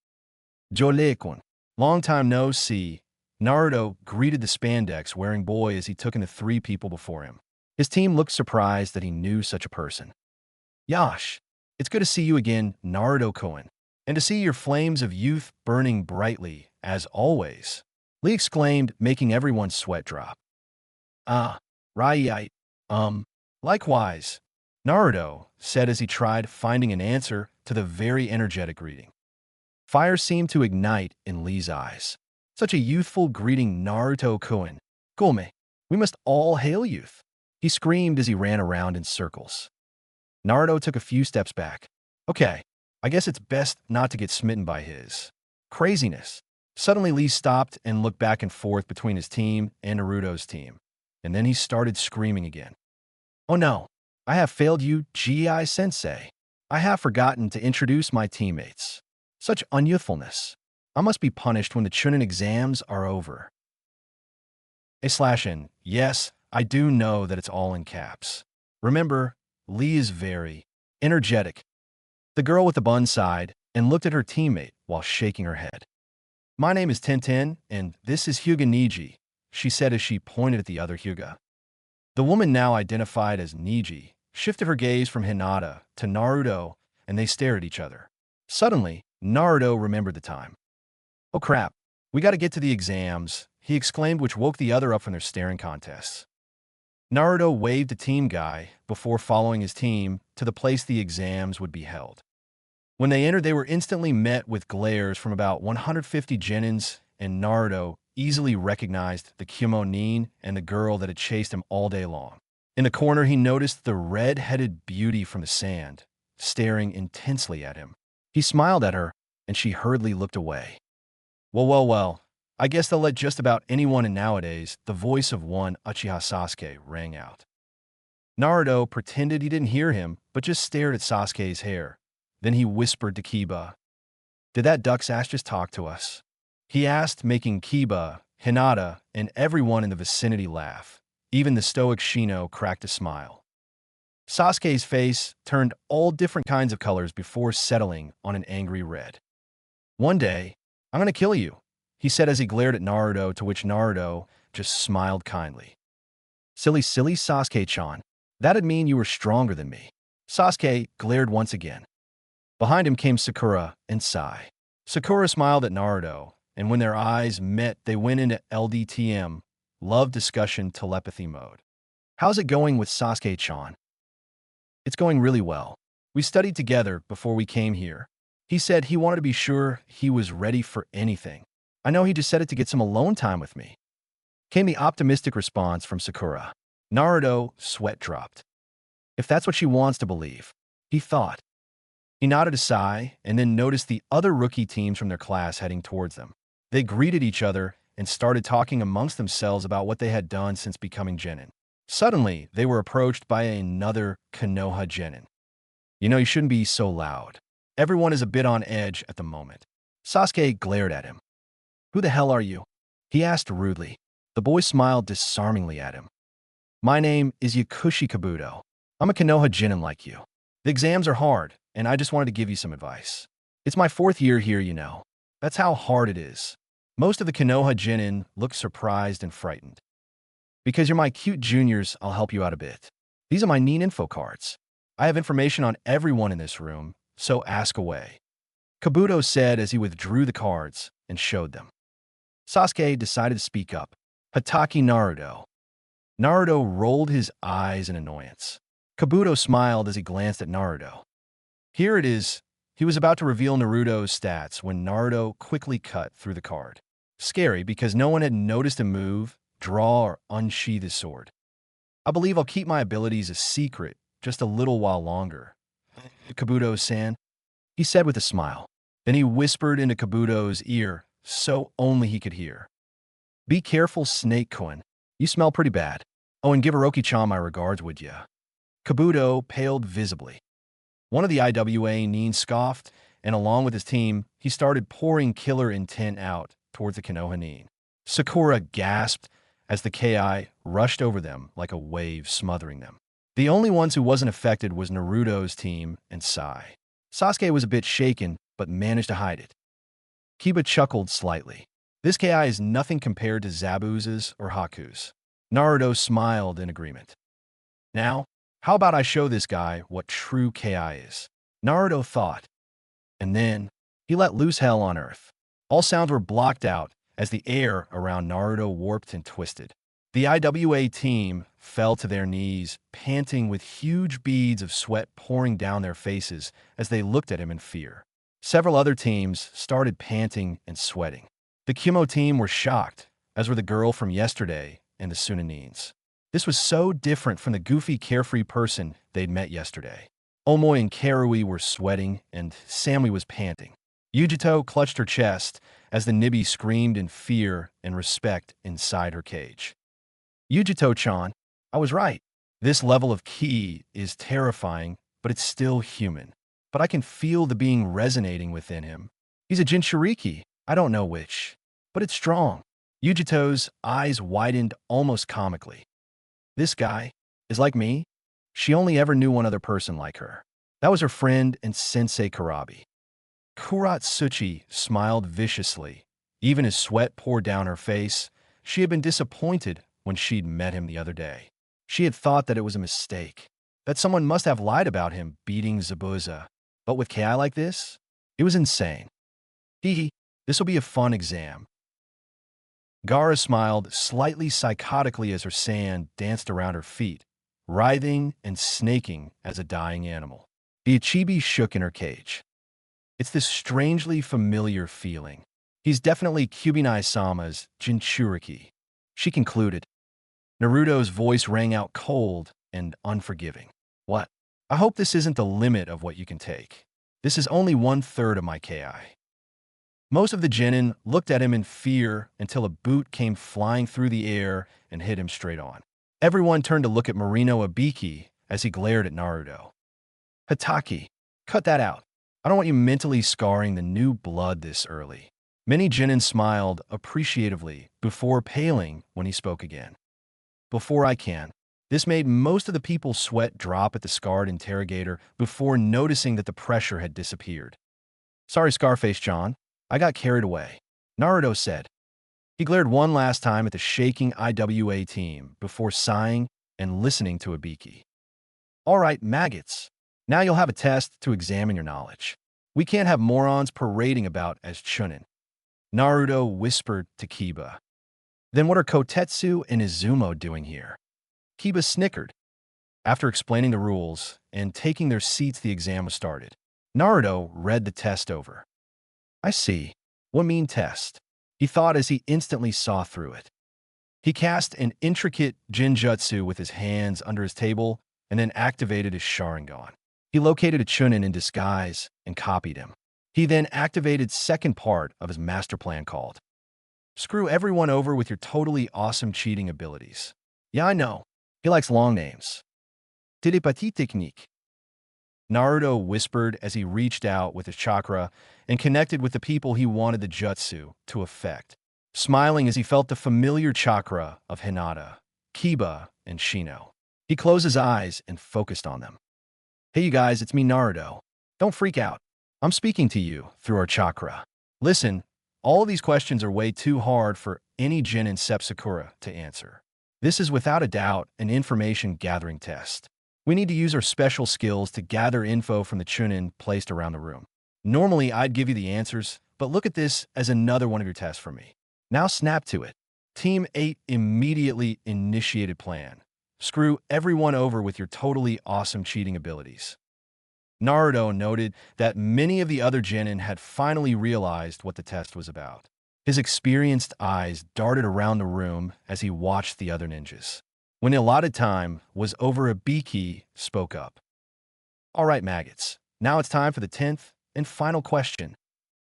Jolekun, long time no see. Naruto greeted the spandex-wearing boy as he took in the 3 people before him. His team looked surprised that he knew such a person. Yash, it's good to see you again, Naruto-kun, and to see your flames of youth burning brightly, as always, Lee exclaimed, making everyone's sweat drop. Right. Likewise, Naruto said as he tried finding an answer to the very energetic greeting. Fire seemed to ignite in Lee's eyes. Such a youthful greeting, Naruto-kun. Gome, we must all hail youth, he screamed as he ran around in circles. Naruto took a few steps back. Okay, I guess it's best not to get smitten by his craziness. Suddenly, Lee stopped and looked back and forth between his team and Naruto's team, and then he started screaming again. Oh no, I have failed you, Gi-sensei. I have forgotten to introduce my teammates. Such unyouthfulness. I must be punished when the Chunin exams are over. A/N. Yes, I do know that it's all in caps. Remember, Lee is very energetic. The girl with the bun sighed and looked at her teammate while shaking her head. My name is Tintin, and this is Hyuga Niji, she said as she pointed at the other Hyuga. The woman now identified as Niji shifted her gaze from Hinata to Naruto, and they stared at each other. Suddenly, Naruto remembered the time. Oh crap, we gotta get to the exams, he exclaimed, which woke the other up from their staring contests. Naruto waved to Team Guy before following his team to the place the exams would be held. When they entered, they were instantly met with glares from about 150 genins, and Naruto easily recognized the Chunin and the girl that had chased him all day long. In the corner, he noticed the red-headed beauty from the sand, staring intensely at him. He smiled at her, and she hurriedly looked away. Well, I guess they'll let just about anyone in nowadays, the voice of one Uchiha Sasuke rang out. Naruto pretended he didn't hear him, but just stared at Sasuke's hair. Then he whispered to Kiba, "Did that duck's ass just talk to us?" He asked, making Kiba, Hinata, and everyone in the vicinity laugh. Even the stoic Shino cracked a smile. Sasuke's face turned all different kinds of colors before settling on an angry red. One day, I'm gonna kill you, he said as he glared at Naruto, to which Naruto just smiled kindly. Silly Sasuke-chan. That'd mean you were stronger than me. Sasuke glared once again. Behind him came Sakura and Sai. Sakura smiled at Naruto, and when their eyes met, they went into LDTM, love discussion telepathy mode. How's it going with Sasuke-chan? It's going really well. We studied together before we came here. He said he wanted to be sure he was ready for anything. I know he just said it to get some alone time with me. Came the optimistic response from Sakura. Naruto sweat dropped. If that's what she wants to believe, he thought. He nodded to Sai and then noticed the other rookie teams from their class heading towards them. They greeted each other and started talking amongst themselves about what they had done since becoming Genin. Suddenly, they were approached by another Konoha Genin. You shouldn't be so loud. Everyone is a bit on edge at the moment. Sasuke glared at him. Who the hell are you? He asked rudely. The boy smiled disarmingly at him. My name is Yakushi Kabuto. I'm a Konoha Genin like you. The exams are hard, and I just wanted to give you some advice. It's my 4th year here, That's how hard it is. Most of the Konoha Genin look surprised and frightened. Because you're my cute juniors, I'll help you out a bit. These are my Nin info cards. I have information on everyone in this room, so ask away. Kabuto said as he withdrew the cards and showed them. Sasuke decided to speak up. Hatake Naruto. Naruto rolled his eyes in annoyance. Kabuto smiled as he glanced at Naruto. Here it is. He was about to reveal Naruto's stats when Naruto quickly cut through the card. Scary because no one had noticed him move, draw, or unsheath his sword. I believe I'll keep my abilities a secret just a little while longer. Kabuto-san, he said with a smile. Then he whispered into Kabuto's ear so only he could hear. Be careful, Snake-kun. You smell pretty bad. Oh, and give Orochi-chan my regards, would ya? Kabuto paled visibly. One of the IWA Nin scoffed, and along with his team, he started pouring killer intent out towards the Konoha Nin. Sakura gasped as the KI rushed over them like a wave smothering them. The only ones who wasn't affected was Naruto's team and Sai. Sasuke was a bit shaken, but managed to hide it. Kiba chuckled slightly. This KI is nothing compared to Zabuza's or Haku's. Naruto smiled in agreement. Now, how about I show this guy what true KI is? Naruto thought. And then, he let loose hell on earth. All sounds were blocked out as the air around Naruto warped and twisted. The IWA team fell to their knees, panting with huge beads of sweat pouring down their faces as they looked at him in fear. Several other teams started panting and sweating. The Kumo team were shocked, as were the girl from yesterday and the Sunanins. This was so different from the goofy, carefree person they'd met yesterday. Omoy and Karui were sweating, and Samui was panting. Yujito clutched her chest as the Nibi screamed in fear and respect inside her cage. Yujito-chan, I was right. This level of ki is terrifying, but it's still human. But I can feel the being resonating within him. He's a Jinchuriki, I don't know which, but it's strong. Yujito's eyes widened almost comically. This guy is like me? She only ever knew one other person like her. That was her friend and Sensei Karabi. Kuratsuchi smiled viciously. Even as sweat poured down her face, she had been disappointed when she'd met him the other day. She had thought that it was a mistake, that someone must have lied about him beating Zabuza. But with KI like this, it was insane. Hee, this will be a fun exam. Gara smiled slightly psychotically as her sand danced around her feet, writhing and snaking as a dying animal. The Ichibi shook in her cage. It's this strangely familiar feeling. He's definitely Kubenai-sama's Jinchuriki. She concluded. Naruto's voice rang out cold and unforgiving. What? I hope this isn't the limit of what you can take. This is only 1/3 of my KI. Most of the genin looked at him in fear until a boot came flying through the air and hit him straight on. Everyone turned to look at Marino Ibiki as he glared at Naruto. Hataki, cut that out. I don't want you mentally scarring the new blood this early. Many genin smiled appreciatively before paling when he spoke again. Before I can. This made most of the people's sweat drop at the scarred interrogator before noticing that the pressure had disappeared. Sorry, Scarface-chan. I got carried away, Naruto said. He glared one last time at the shaking IWA team before sighing and listening to Ibiki. All right, maggots. Now you'll have a test to examine your knowledge. We can't have morons parading about as Chunin. Naruto whispered to Kiba. Then what are Kotetsu and Izumo doing here? Kiba snickered. After explaining the rules and taking their seats, the exam was started. Naruto read the test over. I see. What mean test? He thought as he instantly saw through it. He cast an intricate Jinjutsu with his hands under his table and then activated his Sharingan. He located a Chunin in disguise and copied him. He then activated second part of his master plan called Screw everyone over with your totally awesome cheating abilities. Yeah, I know. He likes long names. Télépathie technique. Naruto whispered as he reached out with his chakra and connected with the people he wanted the jutsu to affect, smiling as he felt the familiar chakra of Hinata, Kiba, and Shino. He closed his eyes and focused on them. Hey you guys, it's me Naruto. Don't freak out. I'm speaking to you through our chakra. Listen, all of these questions are way too hard for any Jin in Sepsakura to answer. This is without a doubt an information gathering test. We need to use our special skills to gather info from the Chunin placed around the room. Normally, I'd give you the answers, but look at this as another one of your tests for me. Now snap to it. Team 8 immediately initiated plan. Screw everyone over with your totally awesome cheating abilities. Naruto noted that many of the other genin had finally realized what the test was about. His experienced eyes darted around the room as he watched the other ninjas. When the allotted time was over, Ibiki spoke up. All right, maggots. Now it's time for the 10th and final question.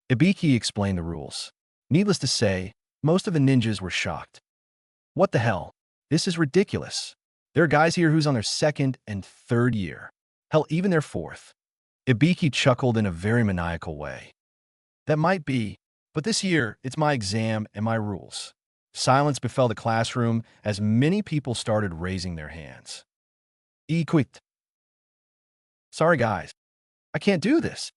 Ibiki explained the rules. Needless to say, most of the ninjas were shocked. What the hell? This is ridiculous. There are guys here who's on their second and third year. Hell, even their fourth. Ibiki chuckled in a very maniacal way. That might be, but this year, it's my exam and my rules. Silence befell the classroom as many people started raising their hands. Quit. Sorry guys, I can't do this.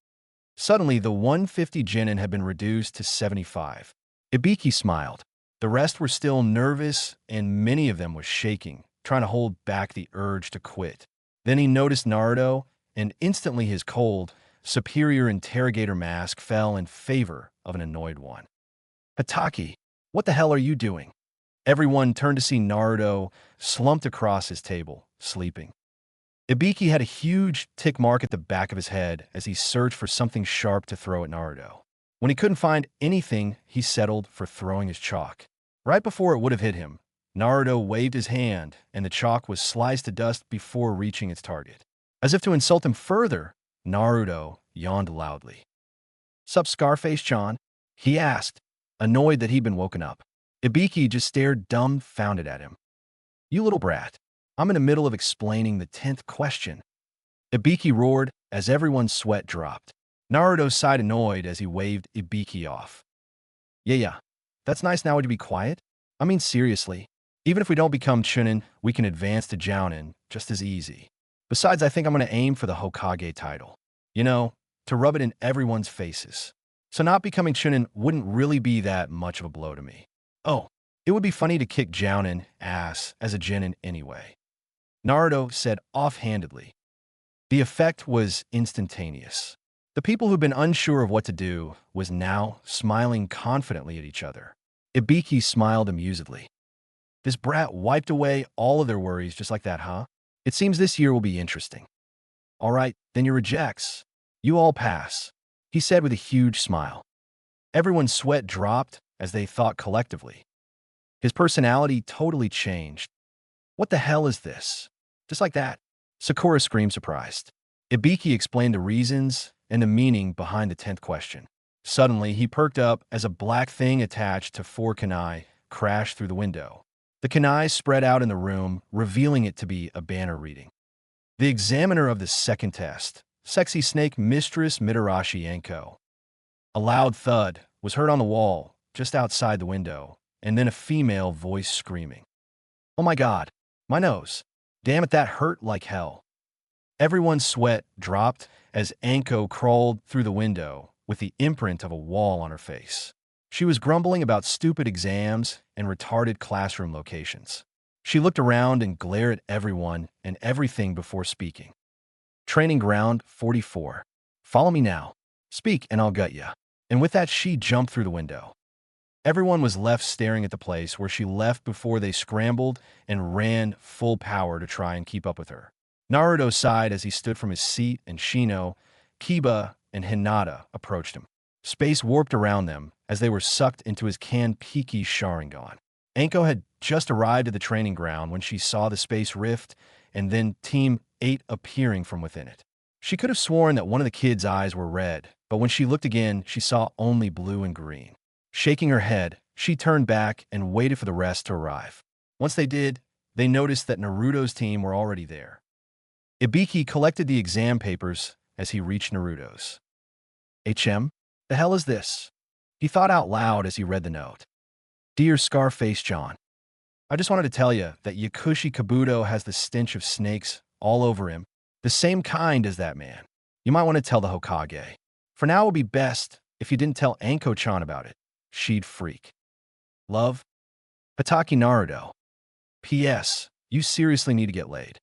Suddenly, the 150 genin had been reduced to 75. Ibiki smiled. The rest were still nervous and many of them were shaking, trying to hold back the urge to quit. Then he noticed Naruto and instantly his cold, superior interrogator mask fell in favor of an annoyed one. Hataki, what the hell are you doing? Everyone turned to see Naruto slumped across his table, sleeping. Ibiki had a huge tick mark at the back of his head as he searched for something sharp to throw at Naruto. When he couldn't find anything, he settled for throwing his chalk. Right before it would have hit him, Naruto waved his hand and the chalk was sliced to dust before reaching its target. As if to insult him further, Naruto yawned loudly. "Sup, Scarface-chan?" he asked, annoyed that he'd been woken up. Ibiki just stared dumbfounded at him. "You little brat. I'm in the middle of explaining the 10th question." Ibiki roared as everyone's sweat dropped. Naruto sighed annoyed as he waved Ibiki off. Yeah. That's nice. Now would you be quiet? I mean, seriously. Even if we don't become Chunin, we can advance to Jounin just as easy. Besides, I think I'm going to aim for the Hokage title. You know, to rub it in everyone's faces. So not becoming Chunin wouldn't really be that much of a blow to me. Oh, it would be funny to kick Jounin ass as a genin anyway. Naruto said offhandedly. The effect was instantaneous. The people who'd been unsure of what to do was now smiling confidently at each other. Ibiki smiled amusedly. This brat wiped away all of their worries just like that, huh? It seems this year will be interesting. All right, then you rejects. You all pass, he said with a huge smile. Everyone's sweat dropped as they thought collectively. His personality totally changed. What the hell is this? Just like that. Sakura screamed surprised. Ibiki explained the reasons and the meaning behind the 10th question. Suddenly, he perked up as a black thing attached to 4 kunai crashed through the window. The kunai spread out in the room, revealing it to be a banner reading. The examiner of the second test, Sexy Snake Mistress Mitarashi Enko. A loud thud was heard on the wall, just outside the window, and then a female voice screaming. Oh my god, my nose. Damn it, that hurt like hell. Everyone's sweat dropped as Anko crawled through the window with the imprint of a wall on her face. She was grumbling about stupid exams and retarded classroom locations. She looked around and glared at everyone and everything before speaking. Training ground 44. Follow me now. Speak and I'll gut ya. And with that, she jumped through the window. Everyone was left staring at the place where she left before they scrambled and ran full power to try and keep up with her. Naruto sighed as he stood from his seat and Shino, Kiba, and Hinata approached him. Space warped around them as they were sucked into his Kanpiki Sharingan. Anko had just arrived at the training ground when she saw the space rift and then Team 8 appearing from within it. She could have sworn that one of the kids' eyes were red, but when she looked again, she saw only blue and green. Shaking her head, she turned back and waited for the rest to arrive. Once they did, they noticed that Naruto's team were already there. Ibiki collected the exam papers as he reached Naruto's. The hell is this? He thought out loud as he read the note. Dear Scarface John, I just wanted to tell you that Yakushi Kabuto has the stench of snakes all over him, the same kind as that man. You might want to tell the Hokage. For now, it would be best if you didn't tell Anko-chan about it. She'd freak. Love, Hataki Naruto. P.S. You seriously need to get laid.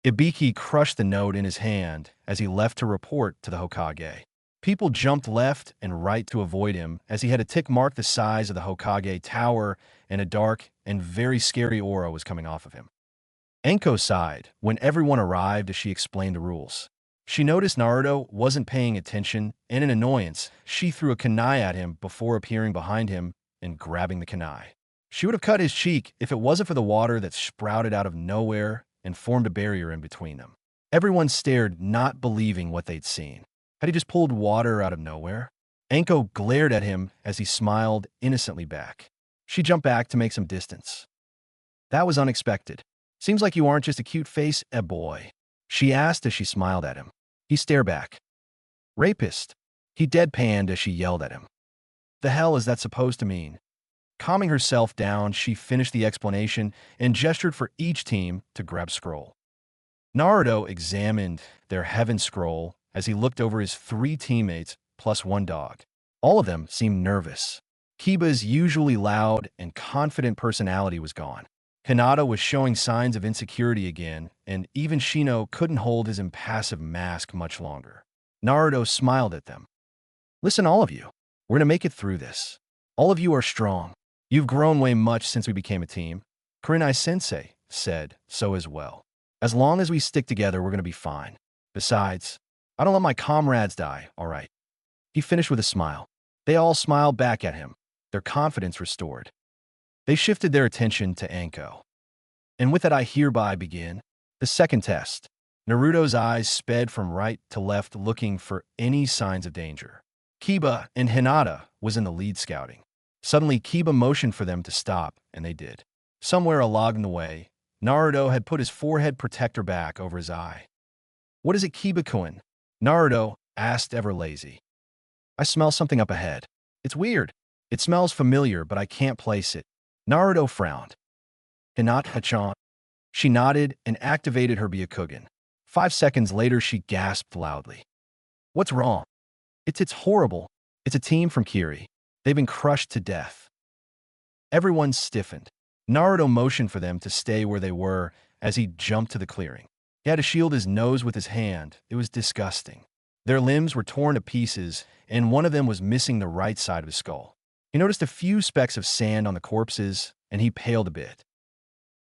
Ibiki crushed the note in his hand as he left to report to the Hokage. People jumped left and right to avoid him as he had a tick mark the size of the Hokage tower and a dark and very scary aura was coming off of him. Anko sighed when everyone arrived as she explained the rules. She noticed Naruto wasn't paying attention, and in annoyance, she threw a kunai at him before appearing behind him and grabbing the kunai. She would have cut his cheek if it wasn't for the water that sprouted out of nowhere and formed a barrier in between them. Everyone stared, not believing what they'd seen. Had he just pulled water out of nowhere? Anko glared at him as he smiled innocently back. She jumped back to make some distance. That was unexpected. Seems like you aren't just a cute face, boy, she asked as she smiled at him. He stared back. Rapist. He deadpanned as she yelled at him. The hell is that supposed to mean? Calming herself down, she finished the explanation and gestured for each team to grab scroll. Naruto examined their heaven scroll as he looked over his 3 teammates plus 1 dog. All of them seemed nervous. Kiba's usually loud and confident personality was gone. Hinata was showing signs of insecurity again, and even Shino couldn't hold his impassive mask much longer. Naruto smiled at them. Listen, all of you, we're going to make it through this. All of you are strong. You've grown way much since we became a team. Kurenai-sensei said so as well. As long as we stick together, we're going to be fine. Besides, I don't let my comrades die, all right? He finished with a smile. They all smiled back at him, their confidence restored. They shifted their attention to Anko. And with that, I hereby begin the second test. Naruto's eyes sped from right to left looking for any signs of danger. Kiba and Hinata was in the lead scouting. Suddenly, Kiba motioned for them to stop, and they did. Somewhere along the way, Naruto had put his forehead protector back over his eye. "What is it, Kiba-kun?" Naruto asked, ever lazy. "I smell something up ahead. It's weird. It smells familiar, but I can't place it." Naruto frowned. "Hinata-chan." She nodded and activated her Byakugan. 5 seconds later, she gasped loudly. "What's wrong?" It's horrible. It's a team from Kiri. They've been crushed to death." Everyone stiffened. Naruto motioned for them to stay where they were as he jumped to the clearing. He had to shield his nose with his hand. It was disgusting. Their limbs were torn to pieces, and one of them was missing the right side of his skull. He noticed a few specks of sand on the corpses, and he paled a bit.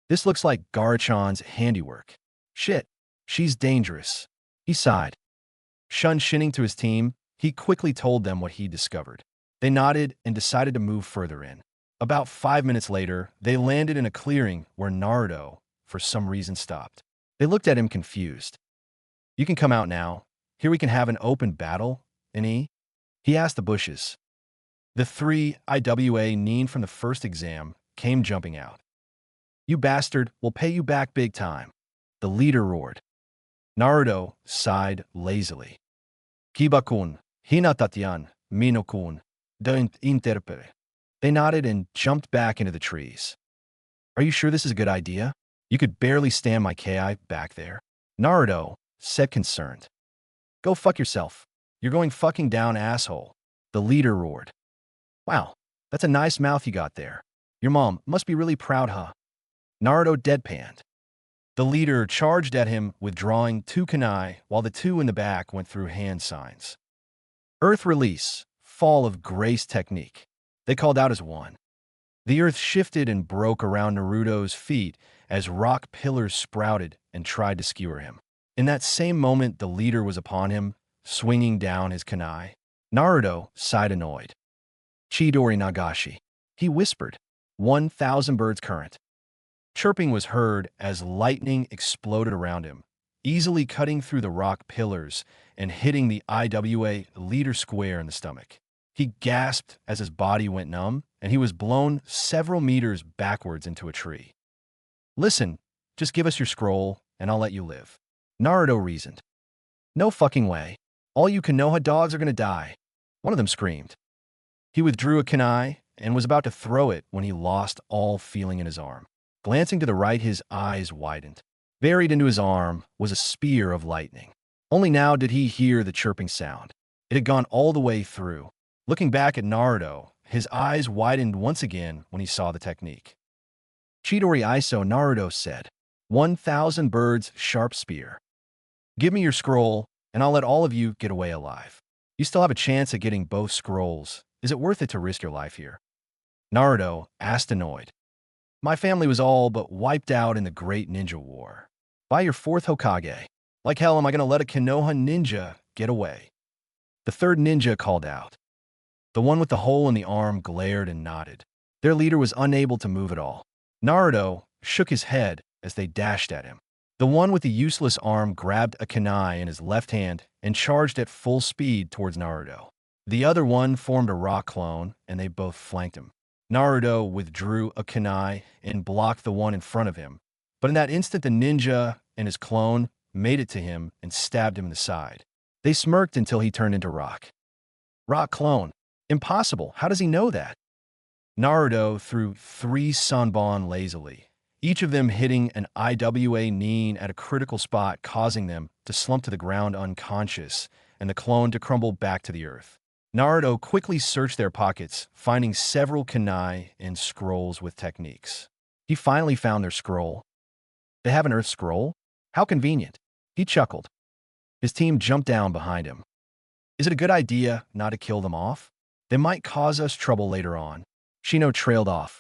"This looks like Garachan's handiwork. Shit, she's dangerous." He sighed. Shinning to his team, he quickly told them what he discovered. They nodded and decided to move further in. About 5 minutes later, they landed in a clearing where Naruto, for some reason, stopped. They looked at him confused. "You can come out now. Here we can have an open battle, any?" He asked the bushes. The three IWA Nin from the first exam came jumping out. "You bastard, we'll pay you back big time," the leader roared. Naruto sighed lazily. "Kiba-kun, Hinata-tyan, Mino-kun, don't interpret." They nodded and jumped back into the trees. "Are you sure this is a good idea? You could barely stand my KI back there." Naruto said, concerned. "Go fuck yourself. You're going fucking down, asshole," the leader roared. "Wow, that's a nice mouth you got there. Your mom must be really proud, huh?" Naruto deadpanned. The leader charged at him, withdrawing 2 kunai, while the two in the back went through hand signs. "Earth release, fall of grace technique," they called out as one. The earth shifted and broke around Naruto's feet as rock pillars sprouted and tried to skewer him. In that same moment, the leader was upon him, swinging down his kunai. Naruto sighed, annoyed. "Chidori Nagashi," he whispered. 1,000 birds current. Chirping was heard as lightning exploded around him, easily cutting through the rock pillars and hitting the IWA leader square in the stomach. He gasped as his body went numb, and he was blown several meters backwards into a tree. "Listen, just give us your scroll, and I'll let you live," Naruto reasoned. "No fucking way. All you Konoha dogs are gonna die," one of them screamed. He withdrew a kunai and was about to throw it when he lost all feeling in his arm. Glancing to the right, his eyes widened. Buried into his arm was a spear of lightning. Only now did he hear the chirping sound. It had gone all the way through. Looking back at Naruto, his eyes widened once again when he saw the technique. "Chidori Iso," Naruto said. 1,000 birds, sharp spear. "Give me your scroll, and I'll let all of you get away alive. You still have a chance at getting both scrolls. Is it worth it to risk your life here?" Naruto asked, annoyed. "My family was all but wiped out in the Great Ninja War. By your 4th Hokage. Like hell am I going to let a Konoha ninja get away?" The third ninja called out. The one with the hole in the arm glared and nodded. Their leader was unable to move at all. Naruto shook his head as they dashed at him. The one with the useless arm grabbed a kunai in his left hand and charged at full speed towards Naruto. The other one formed a rock clone, and they both flanked him. Naruto withdrew a kunai and blocked the one in front of him, but in that instant the ninja and his clone made it to him and stabbed him in the side. They smirked until he turned into rock. "Rock clone. Impossible. How does he know that?" Naruto threw 3 Sanbon lazily, each of them hitting an IWA Nin at a critical spot, causing them to slump to the ground unconscious and the clone to crumble back to the earth. Naruto quickly searched their pockets, finding several kunai and scrolls with techniques. He finally found their scroll. "They have an earth scroll? How convenient." He chuckled. His team jumped down behind him. "Is it a good idea not to kill them off? They might cause us trouble later on." Shino trailed off.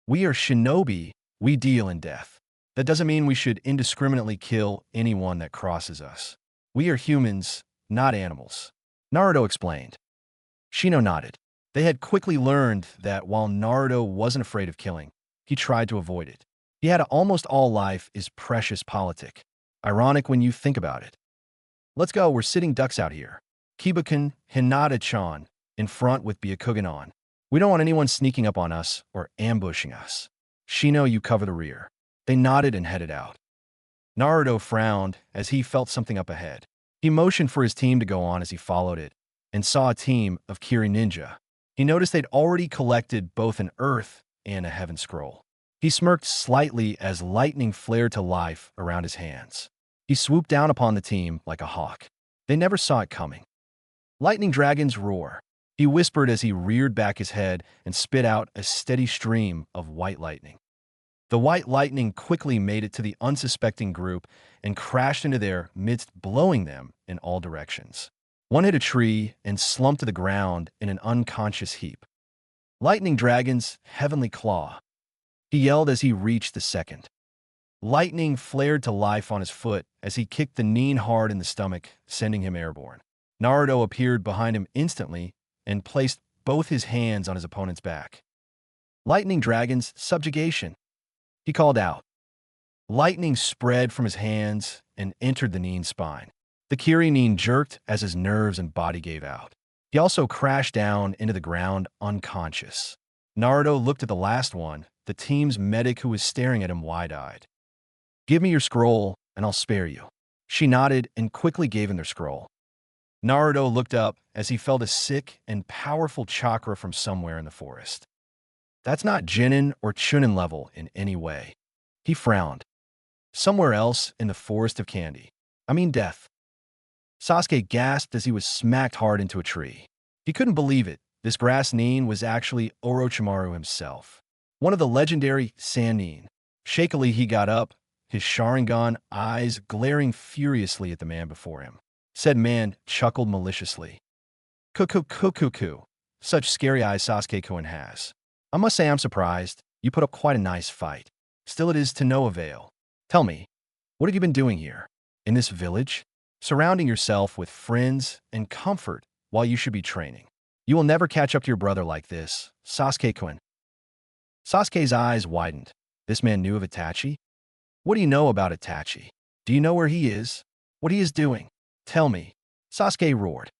"We are shinobi. We deal in death. That doesn't mean we should indiscriminately kill anyone that crosses us. We are humans, not animals," Naruto explained. Shino nodded. They had quickly learned that while Naruto wasn't afraid of killing, he tried to avoid it. He had almost all life is precious politic. Ironic when you think about it. Let's go, we're sitting ducks out here. Kibakan, Hinata-chan, in front with Byakugan on. We don't want anyone sneaking up on us or ambushing us. Shino, you cover the rear. They nodded and headed out. Naruto frowned as he felt something up ahead. He motioned for his team to go on as he followed it, and saw a team of Kiri ninja. He noticed they'd already collected both an earth and a heaven scroll. He smirked slightly as lightning flared to life around his hands. He swooped down upon the team like a hawk. They never saw it coming. Lightning dragons roar, he whispered as he reared back his head and spit out a steady stream of white lightning. The white lightning quickly made it to the unsuspecting group and crashed into their midst, blowing them in all directions. One hit a tree and slumped to the ground in an unconscious heap. Lightning dragon's heavenly claw, he yelled as he reached the second. Lightning flared to life on his foot as he kicked the Nin hard in the stomach, sending him airborne. Naruto appeared behind him instantly and placed both his hands on his opponent's back. Lightning dragon's subjugation, he called out. Lightning spread from his hands and entered the Nin's spine. The Kiri Nin jerked as his nerves and body gave out. He also crashed down into the ground unconscious. Naruto looked at the last one, the team's medic, who was staring at him wide-eyed. Give me your scroll, and I'll spare you. She nodded and quickly gave him their scroll. Naruto looked up as he felt a sick and powerful chakra from somewhere in the forest. That's not Chunin or Chunin level in any way. He frowned. Somewhere else in the forest of candy. I mean death. Sasuke gasped as he was smacked hard into a tree. He couldn't believe it. This grass Nin was actually Orochimaru himself, one of the legendary Sand Nin. Shakily he got up, his Sharingan eyes glaring furiously at the man before him. Said man chuckled maliciously. Cuckoo, such scary eyes Sasuke-kun has. I must say I'm surprised. You put up quite a nice fight. Still it is to no avail. Tell me, what have you been doing here? In this village? Surrounding yourself with friends and comfort while you should be training. You will never catch up to your brother like this, Sasuke-kun. Sasuke's eyes widened. This man knew of Itachi? What do you know about Itachi? Do you know where he is? What he is doing? Tell me. Sasuke roared.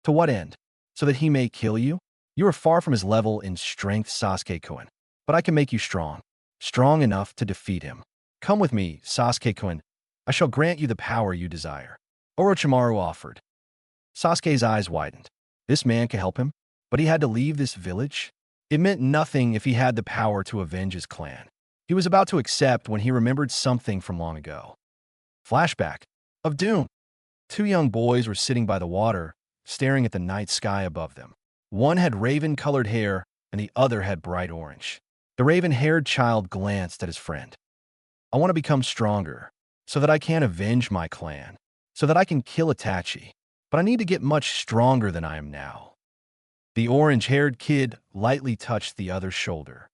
To what end? So that he may kill you? You are far from his level in strength, Sasuke-kun. But I can make you strong. Strong enough to defeat him. Come with me, Sasuke-kun. I shall grant you the power you desire. Orochimaru offered. Sasuke's eyes widened. This man could help him, but he had to leave this village? It meant nothing if he had the power to avenge his clan. He was about to accept when he remembered something from long ago. Flashback of doom. Two young boys were sitting by the water, staring at the night sky above them. One had raven-colored hair, and the other had bright orange. The raven-haired child glanced at his friend. I want to become stronger, so that I can avenge my clan, so that I can kill Itachi, but I need to get much stronger than I am now. The orange-haired kid lightly touched the other's shoulder.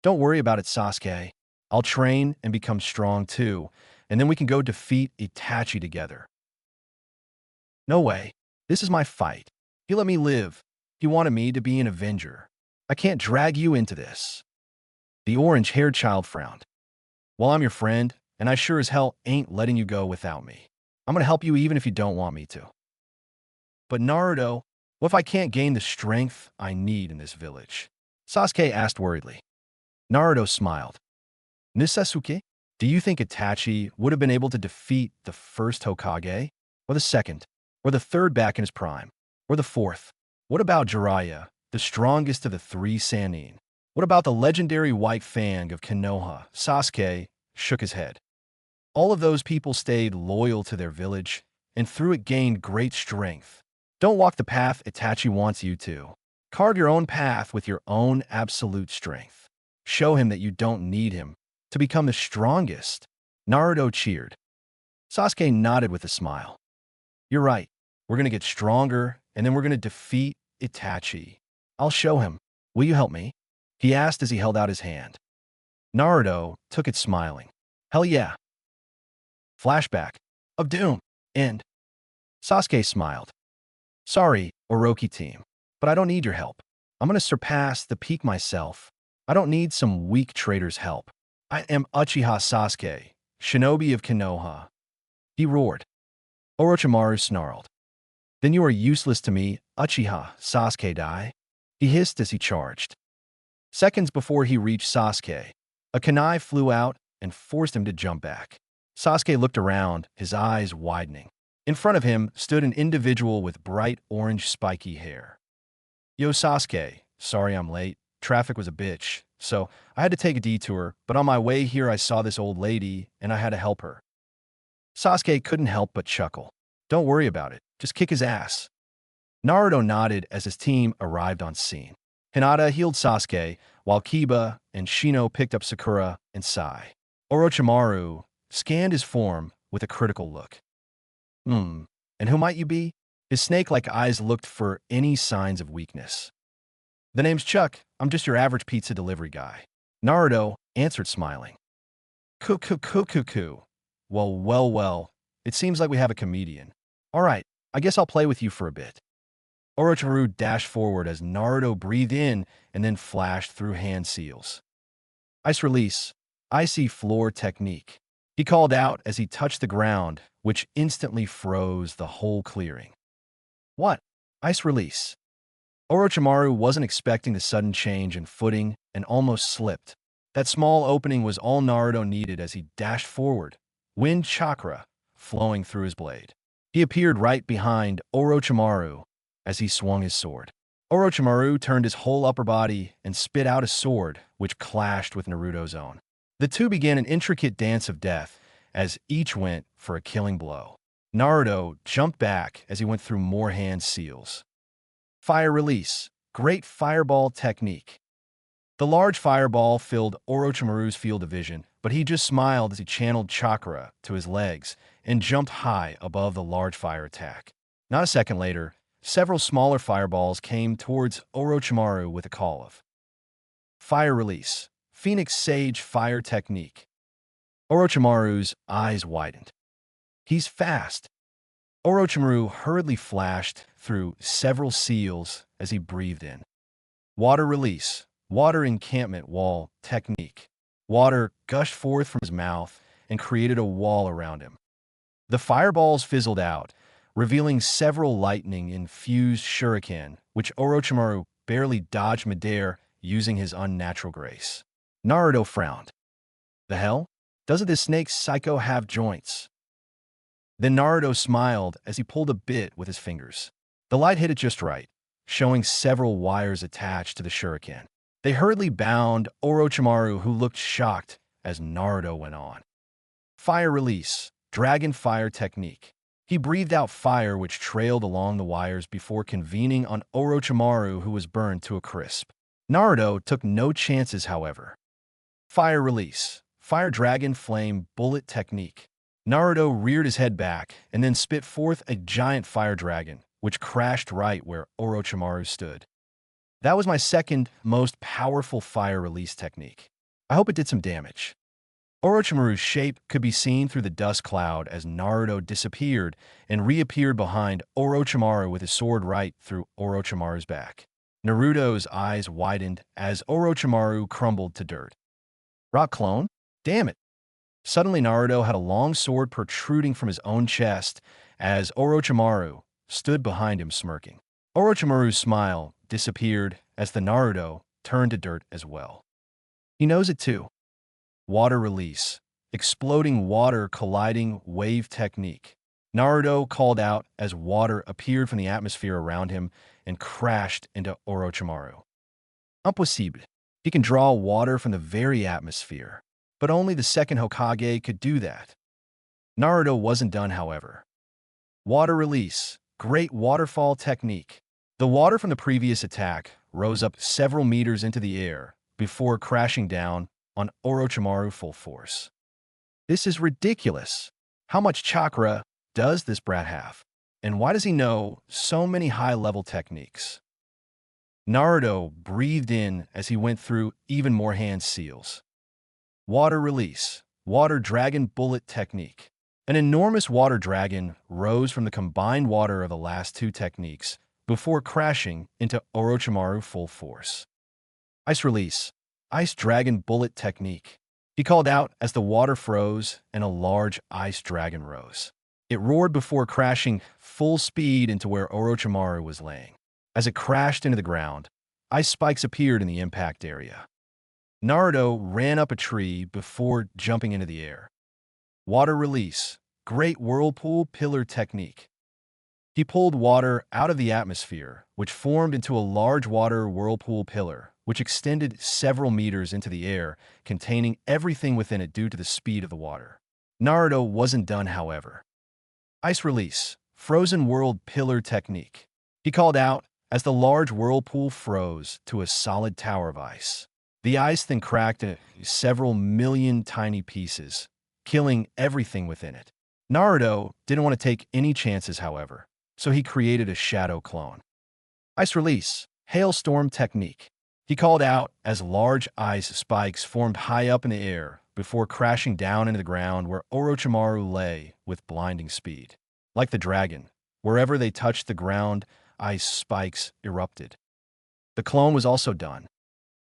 Don't worry about it, Sasuke. I'll train and become strong too, and then we can go defeat Itachi together. No way. This is my fight. He let me live. He wanted me to be an avenger. I can't drag you into this. The orange-haired child frowned. Well, I'm your friend, and I sure as hell ain't letting you go without me. I'm gonna help you even if you don't want me to. But Naruto, what if I can't gain the strength I need in this village? Sasuke asked worriedly. Naruto smiled. Nisasuke, do you think Itachi would have been able to defeat the first Hokage? Or the second? Or the third back in his prime? Or the fourth? What about Jiraiya, the strongest of the three Sannin? What about the legendary White Fang of Konoha? Sasuke shook his head. All of those people stayed loyal to their village, and through it gained great strength. Don't walk the path Itachi wants you to. Carve your own path with your own absolute strength. Show him that you don't need him to become the strongest. Naruto cheered. Sasuke nodded with a smile. You're right. We're going to get stronger, and then we're going to defeat Itachi. I'll show him. Will you help me? He asked as he held out his hand. Naruto took it smiling. Hell yeah. Flashback of doom. End. Sasuke smiled. Sorry, Orochi team, but I don't need your help. I'm going to surpass the peak myself. I don't need some weak traitor's help. I am Uchiha Sasuke, shinobi of Konoha, He roared. Orochimaru snarled. Then you are useless to me, Uchiha Sasuke Dai. He hissed as he charged. Seconds before he reached Sasuke, a kunai flew out and forced him to jump back. Sasuke looked around, his eyes widening. In front of him stood an individual with bright orange spiky hair. Yo Sasuke, sorry I'm late. Traffic was a bitch, so I had to take a detour, but on my way here I saw this old lady and I had to help her. Sasuke couldn't help but chuckle. Don't worry about it, just kick his ass. Naruto nodded as his team arrived on scene. Hinata healed Sasuke, while Kiba and Shino picked up Sakura and Sai. Orochimaru scanned his form with a critical look. And who might you be? His snake-like eyes looked for any signs of weakness. The name's Chuck. I'm just your average pizza delivery guy. Naruto answered smiling. Coo. Well. It seems like we have a comedian. All right, I guess I'll play with you for a bit. Orochimaru dashed forward as Naruto breathed in and then flashed through hand seals. Ice release. Icy floor technique. He called out as he touched the ground, which instantly froze the whole clearing. What? Ice release. Orochimaru wasn't expecting the sudden change in footing and almost slipped. That small opening was all Naruto needed as he dashed forward, wind chakra flowing through his blade. He appeared right behind Orochimaru as he swung his sword. Orochimaru turned his whole upper body and spit out a sword, which clashed with Naruto's own. The two began an intricate dance of death as each went for a killing blow. Naruto jumped back as he went through more hand seals. Fire release. Great fireball technique. The large fireball filled Orochimaru's field of vision, but he just smiled as he channeled chakra to his legs and jumped high above the large fire attack. Not a second later, several smaller fireballs came towards Orochimaru with a call of fire release. Phoenix Sage fire technique. Orochimaru's eyes widened. He's fast. Orochimaru hurriedly flashed through several seals as he breathed in. Water release. Water encampment wall technique. Water gushed forth from his mouth and created a wall around him. The fireballs fizzled out, revealing several lightning-infused shuriken, which Orochimaru barely dodged midair using his unnatural grace. Naruto frowned. The hell? Doesn't this snake's psycho have joints? Then Naruto smiled as he pulled a bit with his fingers. The light hit it just right, showing several wires attached to the shuriken. They hurriedly bound Orochimaru, who looked shocked as Naruto went on. Fire release. Dragon fire technique. He breathed out fire which trailed along the wires before convening on Orochimaru, who was burned to a crisp. Naruto took no chances, however. Fire release. Fire dragon flame bullet technique. Naruto reared his head back and then spit forth a giant fire dragon, which crashed right where Orochimaru stood. That was my second most powerful fire release technique. I hope it did some damage. Orochimaru's shape could be seen through the dust cloud as Naruto disappeared and reappeared behind Orochimaru with his sword right through Orochimaru's back. Naruto's eyes widened as Orochimaru crumbled to dirt. Rock clone? Damn it! Suddenly Naruto had a long sword protruding from his own chest as Orochimaru stood behind him smirking. Orochimaru's smile disappeared as the Naruto turned to dirt as well. He knows it too. Water release. Exploding water colliding wave technique. Naruto called out as water appeared from the atmosphere around him and crashed into Orochimaru. Impossible. He can draw water from the very atmosphere, but only the second Hokage could do that. Naruto wasn't done, however. Water release. Great waterfall technique. The water from the previous attack rose up several meters into the air before crashing down on Orochimaru full force. This is ridiculous. How much chakra does this brat have? And why does he know so many high-level techniques? Naruto breathed in as he went through even more hand seals. Water release. Water dragon bullet technique. An enormous water dragon rose from the combined water of the last two techniques before crashing into Orochimaru full force. Ice release. Ice dragon bullet technique. He called out as the water froze and a large ice dragon rose. It roared before crashing full speed into where Orochimaru was laying. As it crashed into the ground, ice spikes appeared in the impact area. Naruto ran up a tree before jumping into the air. Water release. Great whirlpool pillar technique. He pulled water out of the atmosphere, which formed into a large water whirlpool pillar, which extended several meters into the air, containing everything within it due to the speed of the water. Naruto wasn't done, however. Ice release. Frozen world pillar technique. He called out as the large whirlpool froze to a solid tower of ice. The ice then cracked into several million tiny pieces, killing everything within it. Naruto didn't want to take any chances, however, so he created a shadow clone. Ice release. Hailstorm technique. He called out as large ice spikes formed high up in the air before crashing down into the ground where Orochimaru lay with blinding speed. Like the dragon, wherever they touched the ground, ice spikes erupted. The clone was also done.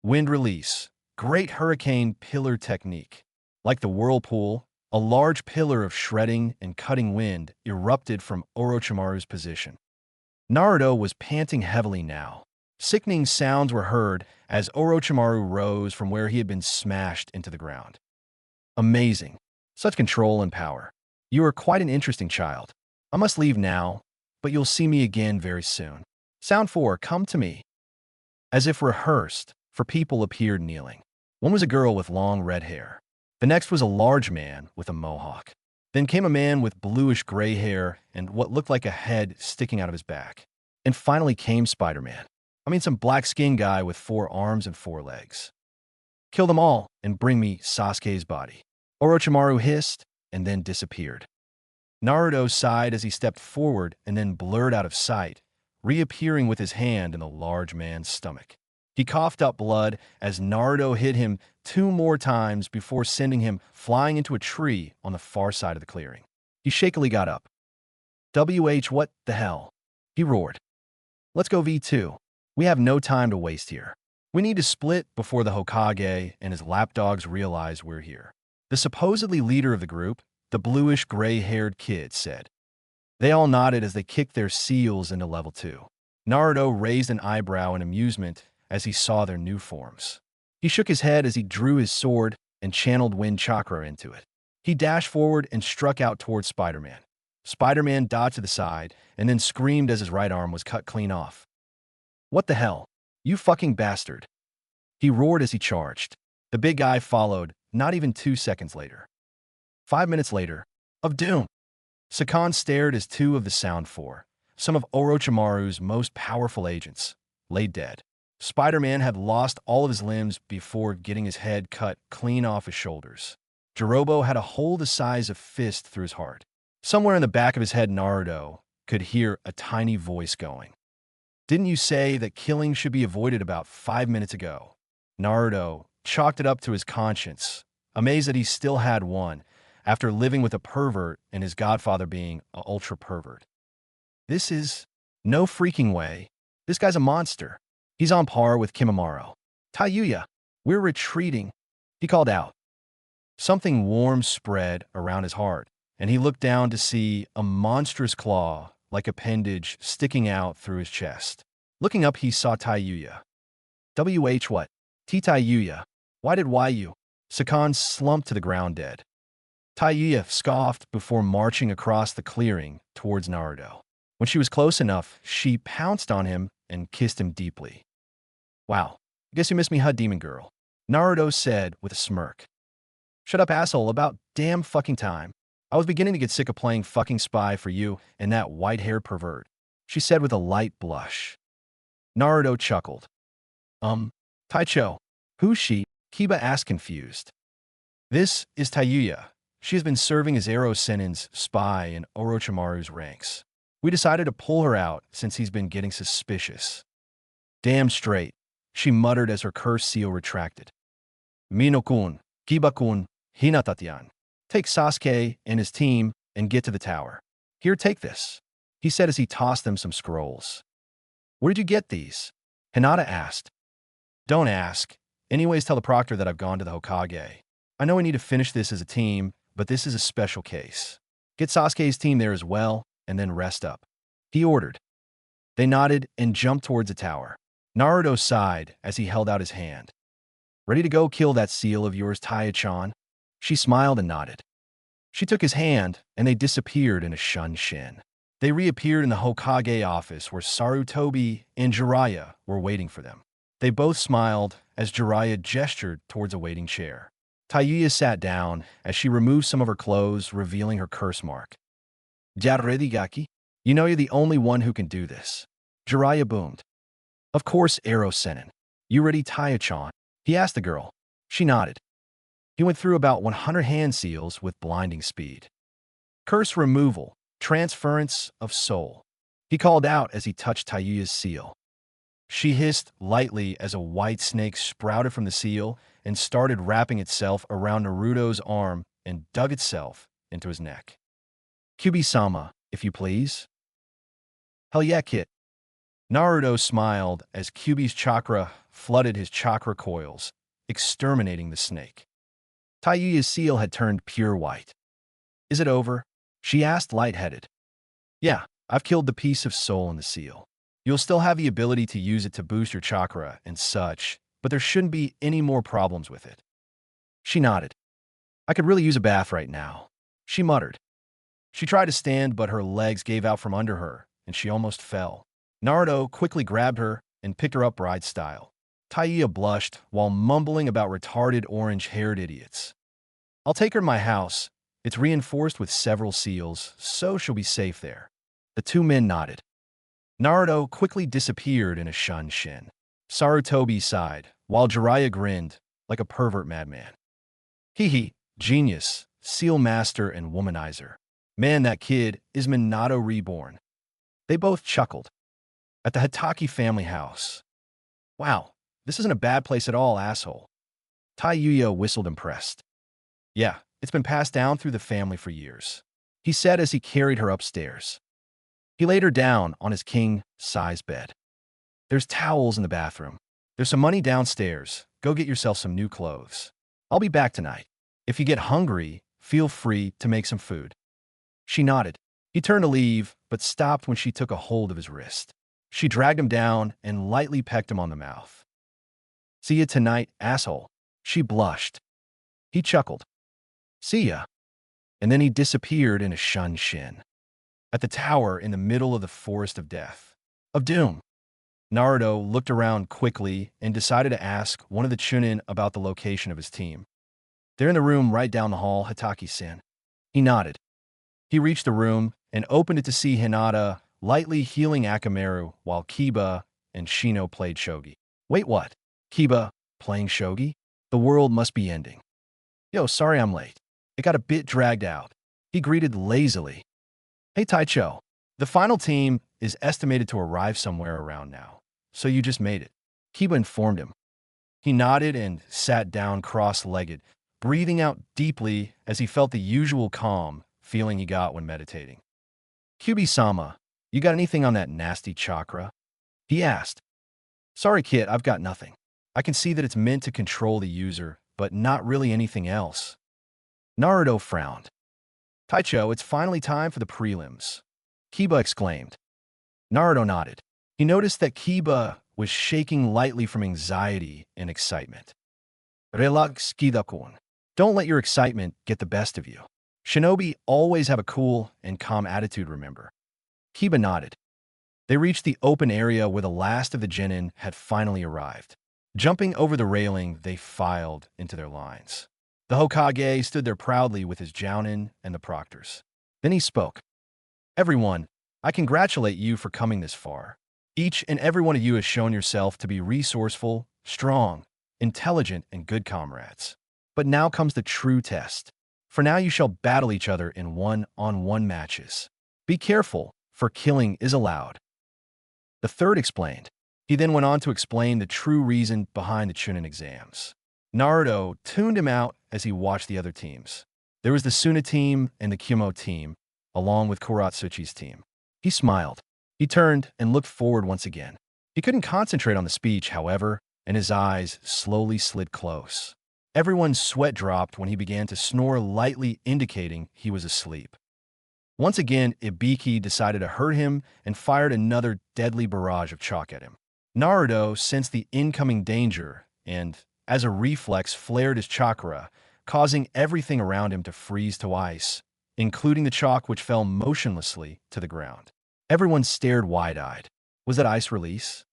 Wind release. Great hurricane pillar technique. Like the whirlpool, a large pillar of shredding and cutting wind erupted from Orochimaru's position. Naruto was panting heavily now. Sickening sounds were heard as Orochimaru rose from where he had been smashed into the ground. Amazing. Such control and power. You are quite an interesting child. I must leave now, but you'll see me again very soon. Sound 4, come to me. As if rehearsed, for people appeared kneeling. One was a girl with long red hair. The next was a large man with a mohawk. Then came a man with bluish-gray hair and what looked like a head sticking out of his back. And finally came Spider-Man. Some black-skinned guy with 4 arms and 4 legs. Kill them all and bring me Sasuke's body. Orochimaru hissed and then disappeared. Naruto sighed as he stepped forward and then blurred out of sight, reappearing with his hand in the large man's stomach. He coughed up blood as Naruto hit him 2 more times before sending him flying into a tree on the far side of the clearing. He shakily got up. What the hell? He roared. Let's go V2. We have no time to waste here. We need to split before the Hokage and his lapdogs realize we're here. The supposedly leader of the group, the bluish-gray-haired kid, said. They all nodded as they kicked their seals into level 2. Naruto raised an eyebrow in amusement as he saw their new forms. He shook his head as he drew his sword and channeled wind chakra into it. He dashed forward and struck out towards Spider-Man. Spider-Man dodged to the side and then screamed as his right arm was cut clean off. What the hell? You fucking bastard! He roared as he charged. The big guy followed, not even 2 seconds later. 5 minutes later, of doom. Sakan stared as 2 of the Sound 4, some of Orochimaru's most powerful agents, lay dead. Spider-Man had lost all of his limbs before getting his head cut clean off his shoulders. Jirobo had a hole the size of fist through his heart. Somewhere in the back of his head, Naruto could hear a tiny voice going. Didn't you say that killing should be avoided about 5 minutes ago? Naruto chalked it up to his conscience, amazed that he still had one, after living with a pervert and his godfather being an ultra-pervert. This is no freaking way. This guy's a monster. He's on par with Kimimaro. Tayuya, we're retreating, he called out. Something warm spread around his heart, and he looked down to see a monstrous claw, like appendage, sticking out through his chest. Looking up, he saw Tayuya. What? Tayuya. Why did you? Sakan slumped to the ground dead. Tayuya scoffed before marching across the clearing towards Naruto. When she was close enough, she pounced on him and kissed him deeply. Wow, I guess you missed me, huh, demon girl? Naruto said with a smirk. Shut up, asshole, about damn fucking time. I was beginning to get sick of playing fucking spy for you and that white-haired pervert, she said with a light blush. Naruto chuckled. Taicho, who's she? Kiba asked confused. This is Tayuya. She has been serving as Ero Senin's spy in Orochimaru's ranks. We decided to pull her out since he's been getting suspicious. Damn straight, she muttered as her cursed seal retracted. Mino-kun, Kiba-kun, Hinata-tian. Take Sasuke and his team and get to the tower. Here, take this, he said as he tossed them some scrolls. Where did you get these? Hinata asked. Don't ask. Anyways, tell the proctor that I've gone to the Hokage. I know we need to finish this as a team, but this is a special case. Get Sasuke's team there as well, and then rest up. He ordered. They nodded and jumped towards the tower. Naruto sighed as he held out his hand. Ready to go kill that seal of yours, Taya-chan? She smiled and nodded. She took his hand, and they disappeared in a Shunshin. They reappeared in the Hokage office where Sarutobi and Jiraiya were waiting for them. They both smiled as Jiraiya gestured towards a waiting chair. Tayuya sat down as she removed some of her clothes, revealing her curse mark. Ya ready, Gaki? You know you're the only one who can do this. Jiraiya boomed. Of course, Ero Senin. You ready, Taya-chan? He asked the girl. She nodded. He went through about 100 hand seals with blinding speed. Curse removal, transference of soul. He called out as he touched Tayuya's seal. She hissed lightly as a white snake sprouted from the seal and started wrapping itself around Naruto's arm and dug itself into his neck. Kyubi-sama, if you please. Hell yeah, kid. Naruto smiled as Kyubi's chakra flooded his chakra coils, exterminating the snake. Tayuya's seal had turned pure white. Is it over? She asked lightheaded. Yeah, I've killed the piece of soul in the seal. You'll still have the ability to use it to boost your chakra and such, but there shouldn't be any more problems with it. She nodded. I could really use a bath right now, she muttered. She tried to stand, but her legs gave out from under her, and she almost fell. Naruto quickly grabbed her and picked her up bride style. Tayuya blushed while mumbling about retarded orange-haired idiots. I'll take her to my house. It's reinforced with several seals, so she'll be safe there. The two men nodded. Naruto quickly disappeared in a Shunshin. Sarutobi sighed, while Jiraiya grinned like a pervert madman. Hee, genius, seal master and womanizer. Man, that kid is Minato reborn. They both chuckled. At the Hitaki family house. Wow, this isn't a bad place at all, asshole. Tayuya whistled impressed. Yeah, it's been passed down through the family for years, he said as he carried her upstairs. He laid her down on his king-size bed. There's towels in the bathroom. There's some money downstairs. Go get yourself some new clothes. I'll be back tonight. If you get hungry, feel free to make some food. She nodded. He turned to leave, but stopped when she took a hold of his wrist. She dragged him down and lightly pecked him on the mouth. See you tonight, asshole. She blushed. He chuckled. See ya. And then he disappeared in a Shunshin. At the tower in the middle of the forest of death. Of doom. Naruto looked around quickly and decided to ask one of the Chunin about the location of his team. They're in the room right down the hall, Hitaki-san. He nodded. He reached the room and opened it to see Hinata lightly healing Akamaru while Kiba and Shino played shogi. Wait, what? Kiba playing shogi? The world must be ending. Yo, sorry I'm late. It got a bit dragged out. He greeted lazily. Hey, Taicho. The final team is estimated to arrive somewhere around now, so you just made it. Kiba informed him. He nodded and sat down cross-legged, breathing out deeply as he felt the usual calm feeling he got when meditating. Kyubi-sama, you got anything on that nasty chakra? He asked. Sorry, kid, I've got nothing. I can see that it's meant to control the user, but not really anything else. Naruto frowned. Taicho, it's finally time for the prelims. Kiba exclaimed. Naruto nodded. He noticed that Kiba was shaking lightly from anxiety and excitement. Relax, Kida-kun. Don't let your excitement get the best of you. Shinobi always have a cool and calm attitude, remember. Kiba nodded. They reached the open area where the last of the genin had finally arrived. Jumping over the railing, they filed into their lines. The Hokage stood there proudly with his jounin and the proctors. Then he spoke. Everyone, I congratulate you for coming this far. Each and every one of you has shown yourself to be resourceful, strong, intelligent, and good comrades. But now comes the true test. For now you shall battle each other in one-on-one matches. Be careful, for killing is allowed. The third explained. He then went on to explain the true reason behind the Chunin exams. Naruto tuned him out as he watched the other teams. There was the Suna team and the Kyumo team, along with Kuratsuchi's team. He smiled. He turned and looked forward once again. He couldn't concentrate on the speech, however, and his eyes slowly slid close. Everyone's sweat dropped when he began to snore lightly, indicating he was asleep. Once again, Ibiki decided to hurt him and fired another deadly barrage of chalk at him. Naruto sensed the incoming danger and, as a reflex, flared his chakra, causing everything around him to freeze to ice, including the chalk which fell motionlessly to the ground. Everyone stared wide-eyed. Was that ice release?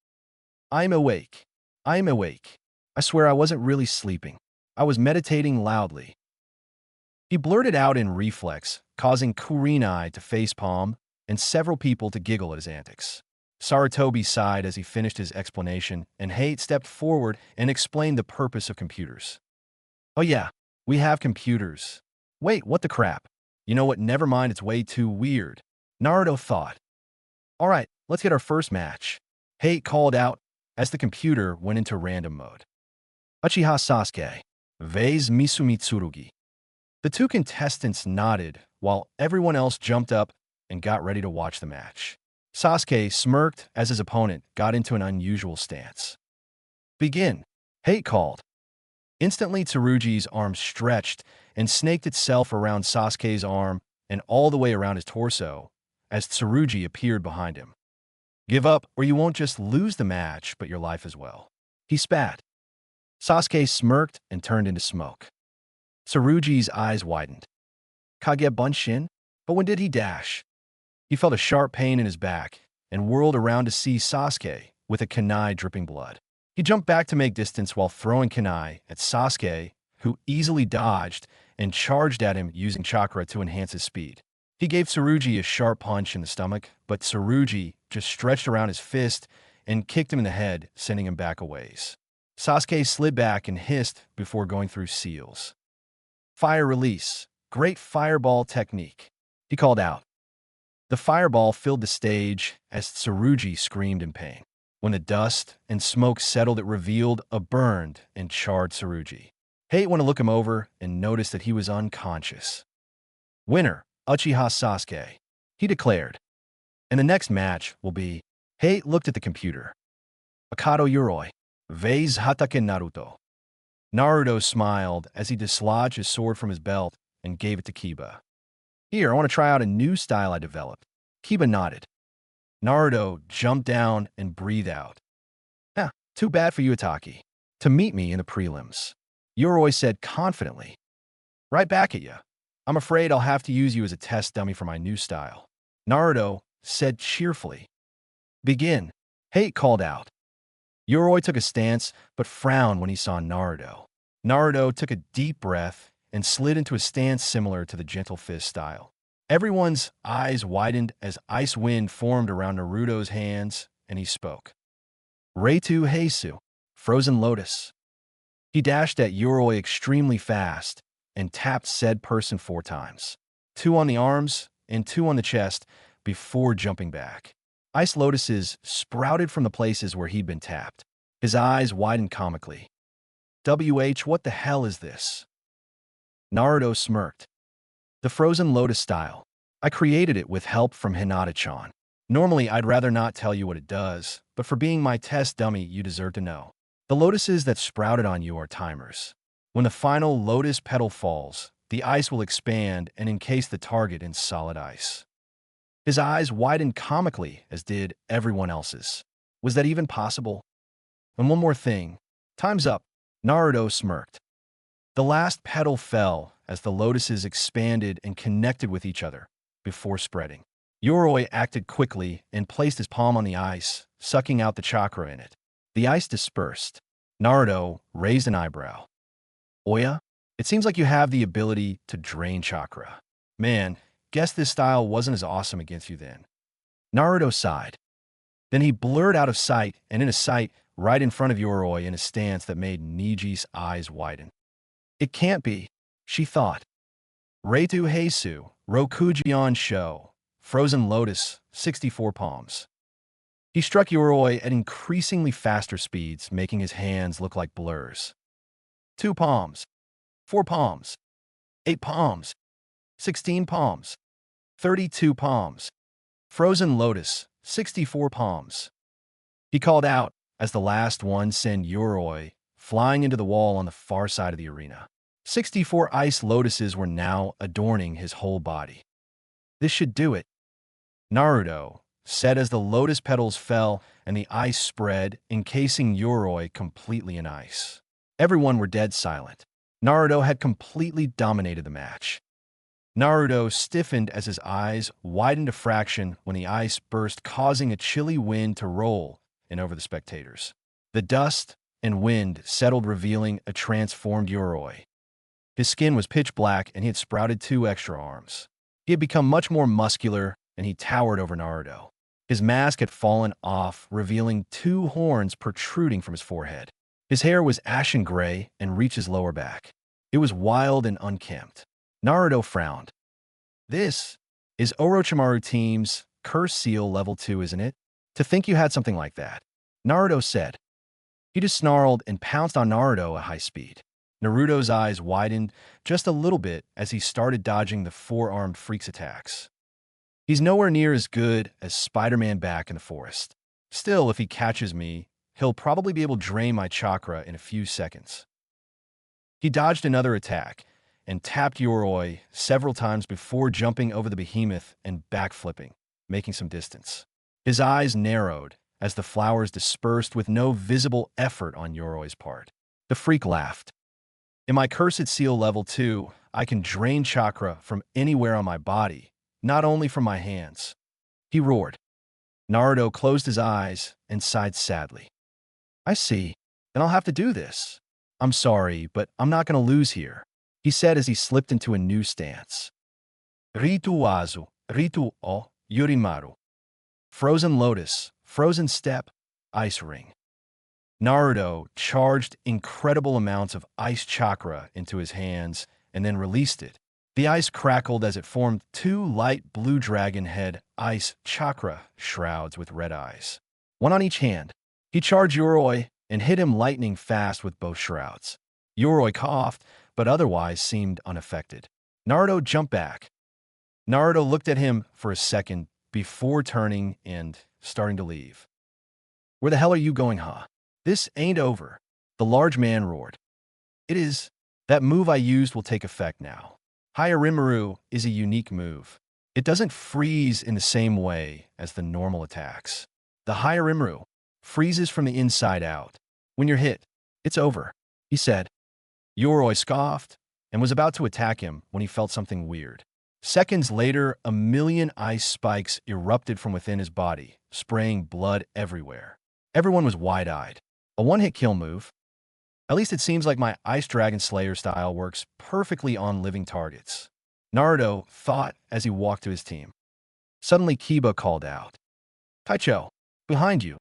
I'm awake. I'm awake. I swear I wasn't really sleeping. I was meditating loudly. He blurted out in reflex, causing Kurenai to facepalm and several people to giggle at his antics. Sarutobi sighed as he finished his explanation, and Hate stepped forward and explained the purpose of computers. Oh yeah, we have computers. Wait, what the crap? You know what, never mind, it's way too weird. Naruto thought. Alright, let's get our first match. Hate called out as the computer went into random mode. Uchiha Sasuke, vs Misumi Tsurugi. The two contestants nodded while everyone else jumped up and got ready to watch the match. Sasuke smirked as his opponent got into an unusual stance. Begin, Hate called. Instantly, Tsurugi's arm stretched and snaked itself around Sasuke's arm and all the way around his torso as Tsurugi appeared behind him. Give up, or you won't just lose the match, but your life as well. He spat. Sasuke smirked and turned into smoke. Tsurugi's eyes widened. Kage Bunshin? But when did he dash? He felt a sharp pain in his back and whirled around to see Sasuke with a kunai dripping blood. He jumped back to make distance while throwing kunai at Sasuke, who easily dodged and charged at him using chakra to enhance his speed. He gave Tsurugi a sharp punch in the stomach, but Tsurugi just stretched around his fist and kicked him in the head, sending him back a ways. Sasuke slid back and hissed before going through seals. Fire release. Great fireball technique, he called out. The fireball filled the stage as Tsurugi screamed in pain. When the dust and smoke settled, it revealed a burned and charred Tsurugi. Hate went to look him over and noticed that he was unconscious. Winner, Uchiha Sasuke, he declared. And the next match will be. Hate looked at the computer. Akado Yoroi, vs Hatake Naruto. Naruto smiled as he dislodged his sword from his belt and gave it to Kiba. Here, I want to try out a new style I developed. Kiba nodded. Naruto jumped down and breathed out. Too bad for you, Itachi. To meet me in the prelims. Yoroi said confidently. Right back at you. I'm afraid I'll have to use you as a test dummy for my new style. Naruto said cheerfully. Begin, Hate called out. Yoroi took a stance, but frowned when he saw Naruto. Naruto took a deep breath and slid into a stance similar to the gentle fist style. Everyone's eyes widened as ice wind formed around Naruto's hands, and he spoke. Reitu Heisu, Frozen Lotus. He dashed at Yoroi extremely fast and tapped said person 4 times. 2 on the arms and 2 on the chest before jumping back. Ice lotuses sprouted from the places where he'd been tapped. His eyes widened comically. What the hell is this? Naruto smirked. The Frozen Lotus style. I created it with help from Hinata-chan. Normally, I'd rather not tell you what it does, but for being my test dummy, you deserve to know. The lotuses that sprouted on you are timers. When the final lotus petal falls, the ice will expand and encase the target in solid ice. His eyes widened comically, as did everyone else's. Was that even possible? And one more thing. Time's up. Naruto smirked. The last petal fell as the lotuses expanded and connected with each other before spreading. Yoroi acted quickly and placed his palm on the ice, sucking out the chakra in it. The ice dispersed. Naruto raised an eyebrow. Oya, it seems like you have the ability to drain chakra. Man, guess this style wasn't as awesome against you then. Naruto sighed. Then he blurred out of sight and in a sight right in front of Yoroi in a stance that made Niji's eyes widen. It can't be, she thought. Reitu Heisu, Rokujion Sho, Frozen Lotus, 64 palms. He struck Yoroi at increasingly faster speeds, making his hands look like blurs. 2 palms, 4 palms, 8 palms, 16 palms, 32 palms. Frozen Lotus, 64 palms. He called out as the last one sent Yoroi flying into the wall on the far side of the arena. 64 ice lotuses were now adorning his whole body. This should do it, Naruto said as the lotus petals fell and the ice spread, encasing Yoroi completely in ice. Everyone were dead silent. Naruto had completely dominated the match. Naruto stiffened as his eyes widened a fraction when the ice burst, causing a chilly wind to roll in over the spectators. The dust and wind settled, revealing a transformed Yoroi. His skin was pitch black, and he had sprouted 2 extra arms. He had become much more muscular, and he towered over Naruto. His mask had fallen off, revealing 2 horns protruding from his forehead. His hair was ashen gray and reached his lower back. It was wild and unkempt. Naruto frowned. This is Orochimaru team's Curse Seal Level 2, isn't it? To think you had something like that, Naruto said. He just snarled and pounced on Naruto at high speed. Naruto's eyes widened just a little bit as he started dodging the 4-armed freak's attacks. He's nowhere near as good as Spider-Man back in the forest. Still, if he catches me, he'll probably be able to drain my chakra in a few seconds. He dodged another attack and tapped Yoroi several times before jumping over the behemoth and backflipping, making some distance. His eyes narrowed as the flowers dispersed with no visible effort on Yoroi's part. The freak laughed. In my Cursed Seal Level 2, I can drain chakra from anywhere on my body, not only from my hands. He roared. Naruto closed his eyes and sighed sadly. I see. Then I'll have to do this. I'm sorry, but I'm not going to lose here, he said as he slipped into a new stance. Ritu Wazu, Ritu o Yurimaru. Frozen Lotus, Frozen Step, Ice Ring. Naruto charged incredible amounts of ice chakra into his hands and then released it. The ice crackled as it formed 2 light blue dragon head ice chakra shrouds with red eyes, one on each hand. He charged Yoroi and hit him lightning fast with both shrouds. Yoroi coughed, but otherwise seemed unaffected. Naruto jumped back. Naruto looked at him for a second before turning and starting to leave. Where the hell are you going, huh? This ain't over, the large man roared. It is. That move I used will take effect now. Hayarimaru is a unique move. It doesn't freeze in the same way as the normal attacks. The Hayarimaru freezes from the inside out. When you're hit, it's over, he said. Yoroi scoffed and was about to attack him when he felt something weird. Seconds later, a million ice spikes erupted from within his body, spraying blood everywhere. Everyone was wide-eyed. A one-hit kill move? At least it seems like my Ice Dragon Slayer style works perfectly on living targets, Naruto thought as he walked to his team. Suddenly, Kiba called out, Taicho, behind you.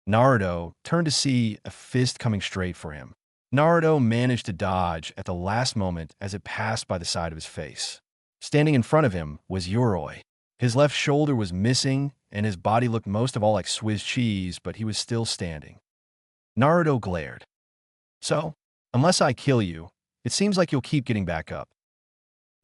Naruto turned to see a fist coming straight for him. Naruto managed to dodge at the last moment as it passed by the side of his face. Standing in front of him was Yoroi. His left shoulder was missing, and his body looked most of all like Swiss cheese, but he was still standing. Naruto glared. So, unless I kill you, it seems like you'll keep getting back up.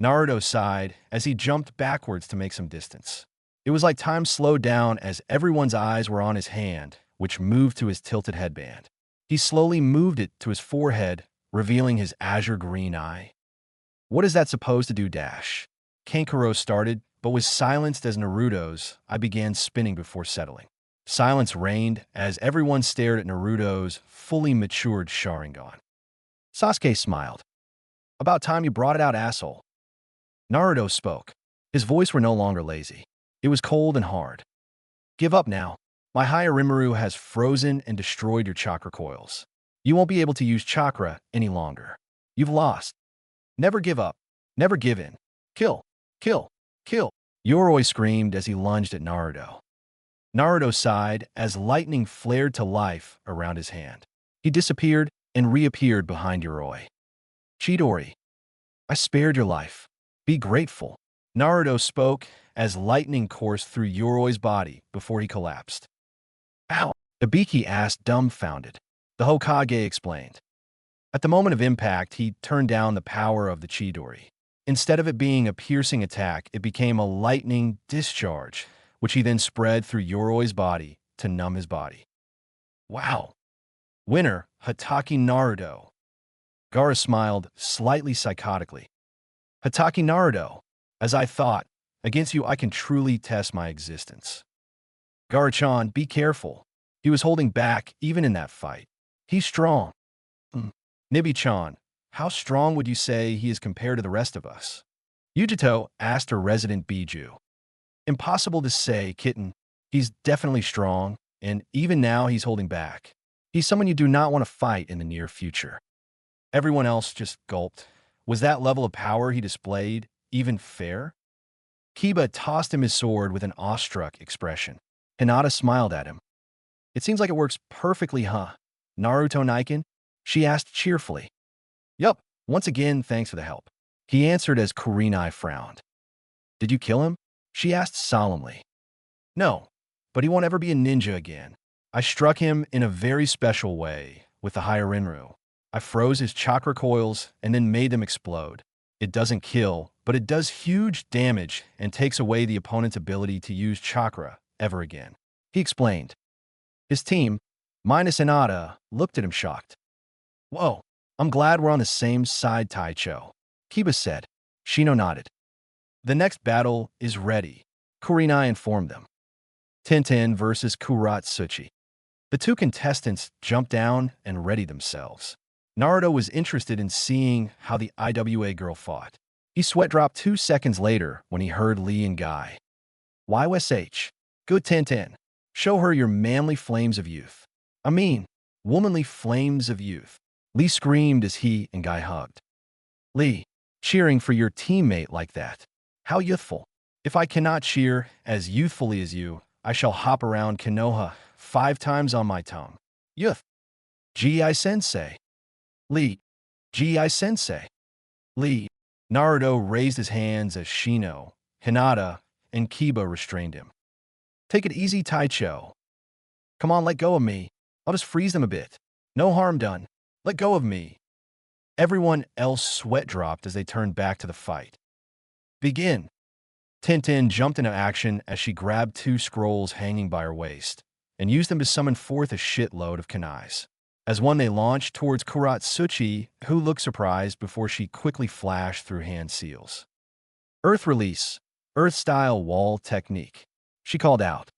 Naruto sighed as he jumped backwards to make some distance. It was like time slowed down as everyone's eyes were on his hand, which moved to his tilted headband. He slowly moved it to his forehead, revealing his azure green eye. What is that supposed to do, Dash? Kankuro started, but was silenced as Naruto's I began spinning before settling. Silence reigned as everyone stared at Naruto's fully matured Sharingan. Sasuke smiled. About time you brought it out, asshole. Naruto spoke. His voice were no longer lazy. It was cold and hard. Give up now. My Hayarimaru has frozen and destroyed your chakra coils. You won't be able to use chakra any longer. You've lost. Never give up. Never give in. Kill. Kill. Kill. Yoroi screamed as he lunged at Naruto. Naruto sighed as lightning flared to life around his hand. He disappeared and reappeared behind Yoroi. Chidori, I spared your life. Be grateful. Naruto spoke as lightning coursed through Yoroi's body before he collapsed. Ow! Ibiki asked, dumbfounded. The Hokage explained. At the moment of impact, he turned down the power of the Chidori. Instead of it being a piercing attack, it became a lightning discharge, which he then spread through Yoroi's body to numb his body. Wow! Winner, Hatake Naruto. Gaara smiled slightly psychotically. Hatake Naruto, as I thought, Against you, I can truly test my existence. Garachan, be careful. He was holding back even in that fight. He's strong. Mm. Nibi-chan, how strong would you say he is compared to the rest of us? Yujito asked her resident Biju. Impossible to say, kitten. He's definitely strong, and even now he's holding back. He's someone you do not want to fight in the near future. Everyone else just gulped. Was that level of power he displayed even fair? Kiba tossed him his sword with an awestruck expression. Hinata smiled at him. It seems like it works perfectly, huh? Naruto Naiken? She asked cheerfully. Yup, once again, thanks for the help. He answered as Kurenai frowned. Did you kill him? She asked solemnly. No, but he won't ever be a ninja again. I struck him in a very special way with the Hyarinru. I froze his chakra coils and then made them explode. It doesn't kill, but it does huge damage and takes away the opponent's ability to use chakra ever again. He explained. His team, minus Hinata, looked at him shocked. Whoa, I'm glad we're on the same side, Taicho. Kiba said. Shino nodded. The next battle is ready, Kurenai informed them. Tenten versus Kuratsuchi. The two contestants jumped down and readied themselves. Naruto was interested in seeing how the IWA girl fought. He sweat dropped 2 seconds later when he heard Lee and Guy. YSH. Good Tenten. Show her your manly flames of youth. I mean, womanly flames of youth. Lee screamed as he and Guy hugged. Lee, cheering for your teammate like that. How youthful. If I cannot cheer as youthfully as you, I shall hop around Konoha 5 times on my tongue. Youth. Gi-sensei. Lee. Gi-sensei. Lee. Naruto raised his hands as Shino, Hinata, and Kiba restrained him. Take it easy, Taicho. Come on, let go of me. I'll just freeze them a bit. No harm done. Let go of me. Everyone else sweat dropped as they turned back to the fight. Begin. Tenten jumped into action as she grabbed 2 scrolls hanging by her waist and used them to summon forth a shitload of kunais. As one they launched towards Kuratsuchi, who looked surprised before she quickly flashed through hand seals. Earth release. Earth-style wall technique. She called out.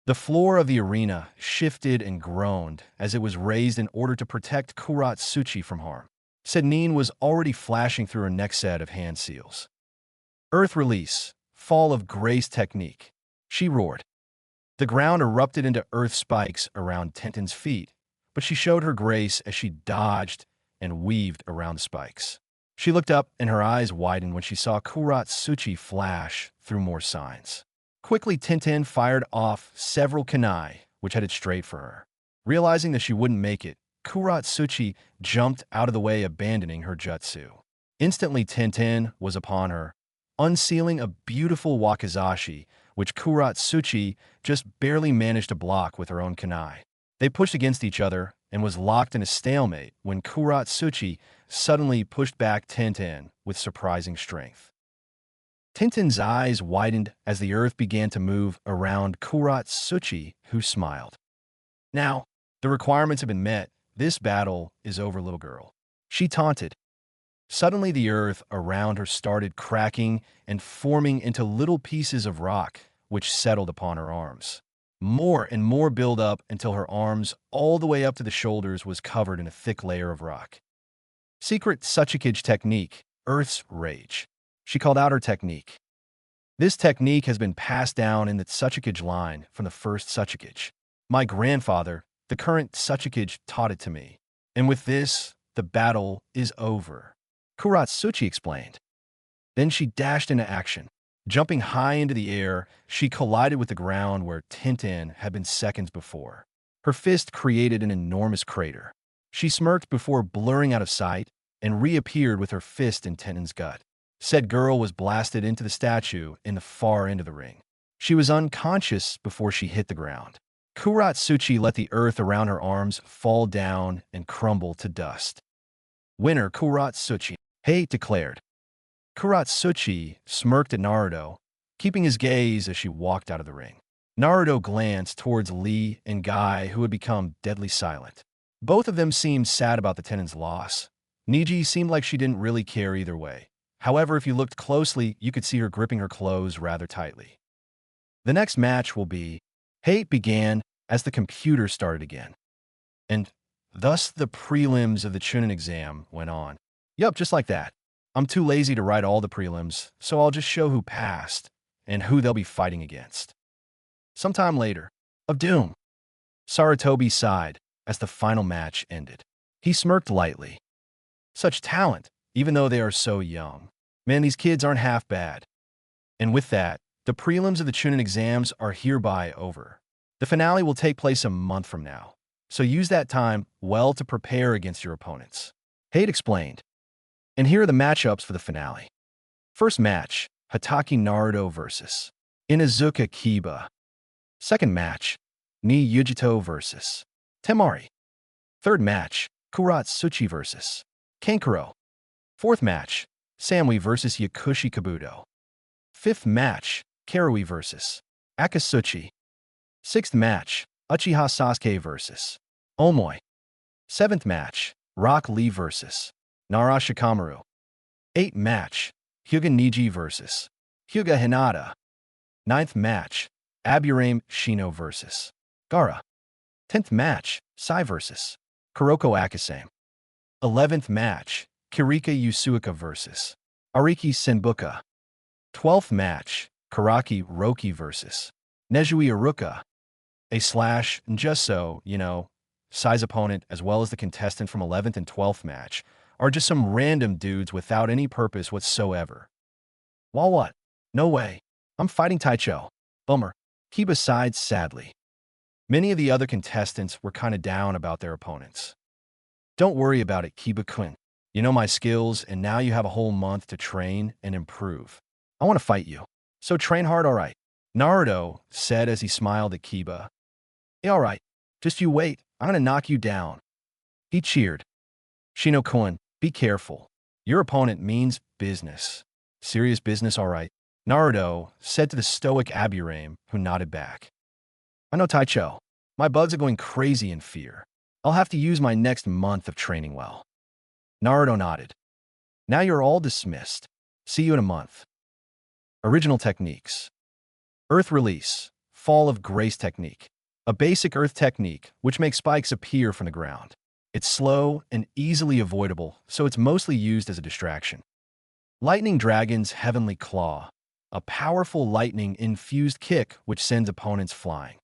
The floor of the arena shifted and groaned as it was raised in order to protect Kuratsuchi from harm. Sednin was already flashing through her next set of hand seals. Earth release. Fall of grace technique. She roared. The ground erupted into earth spikes around Tenten's feet, but she showed her grace as she dodged and weaved around the spikes. She looked up and her eyes widened when she saw Kuratsuchi flash through more signs. Quickly, Tenten fired off several kunai, which headed straight for her. Realizing that she wouldn't make it, Kuratsuchi jumped out of the way, abandoning her jutsu. Instantly, Tenten was upon her, unsealing a beautiful wakizashi, which Kuratsuchi just barely managed to block with her own kunai. They pushed against each other and was locked in a stalemate when Kuratsuchi suddenly pushed back Tenten with surprising strength. Tenten's eyes widened as the earth began to move around Kuratsuchi, who smiled. Now, the requirements have been met. This battle is over, little girl. She taunted. Suddenly, the earth around her started cracking and forming into little pieces of rock, which settled upon her arms. More and more build up until her arms, all the way up to the shoulders, was covered in a thick layer of rock. Secret Suchikage technique, Earth's Rage. She called out her technique. This technique has been passed down in the Suchikage line from the first Suchikage. My grandfather, the current Suchikage, taught it to me. And with this, the battle is over. Kuratsuchi explained. Then she dashed into action. Jumping high into the air, she collided with the ground where Tenten had been seconds before. Her fist created an enormous crater. She smirked before blurring out of sight and reappeared with her fist in Tenten's gut. Said girl was blasted into the statue in the far end of the ring. She was unconscious before she hit the ground. Kuratsuchi let the earth around her arms fall down and crumble to dust. Winner Kuratsuchi, Hey declared. Kuratsuchi smirked at Naruto, keeping his gaze as she walked out of the ring. Naruto glanced towards Lee and Guy, who had become deadly silent. Both of them seemed sad about the Tenen's loss. Niji seemed like she didn't really care either way. However, if you looked closely, you could see her gripping her clothes rather tightly. The next match will be Hate began as the computer started again. And thus the prelims of the Chunin exam went on. Yup, just like that. I'm too lazy to write all the prelims, so I'll just show who passed and who they'll be fighting against. Sometime later, of doom, Sarutobi sighed as the final match ended. He smirked lightly. Such talent, even though they are so young. Man, these kids aren't half bad. And with that, the prelims of the Chunin exams are hereby over. The finale will take place a month from now, so use that time well to prepare against your opponents. Hate explained. And here are the matchups for the finale. First match, Hatake Naruto vs. Inazuka Kiba. Second match, Ni Yujito vs. Temari. Third match, Kuratsuchi vs. Kankuro. Fourth match, Samui vs. Yakushi Kabuto. Fifth match, Karui vs. Akatsuchi. Sixth match, Uchiha Sasuke vs. Omoi. Seventh match, Rock Lee vs. Nara Shikamaru. Eighth match, Hyuga Niji vs. Hyuga Hinata. Ninth match, Aburame Shino vs. Gaara. 10th match, Sai vs. Kuroko Akasame. 11th match, Kirika Yasuoka vs. Ariki Senbuka. 12th match, Karaki Roki vs. Nejui Iruka. And just so, Sai's opponent as well as the contestant from 11th and 12th match are just some random dudes without any purpose whatsoever. Well, what? No way. I'm fighting Taicho. Bummer. Kiba sighed sadly. Many of the other contestants were kind of down about their opponents. Don't worry about it, Kiba-kun. You know my skills, and now you have a whole month to train and improve. I want to fight you. So train hard, all right. Naruto said as he smiled at Kiba. Hey, all right. Just you wait. I'm going to knock you down. He cheered. Shino-kun, be careful. Your opponent means business. Serious business, all right. Naruto said to the stoic Aburame, who nodded back. I know, Taicho. My bugs are going crazy in fear. I'll have to use my next month of training well. Naruto nodded. Now you're all dismissed. See you in a month. Original techniques. Earth release, fall of grace technique. A basic earth technique which makes spikes appear from the ground. It's slow and easily avoidable, so it's mostly used as a distraction. Lightning Dragon's Heavenly Claw. A powerful lightning-infused kick which sends opponents flying.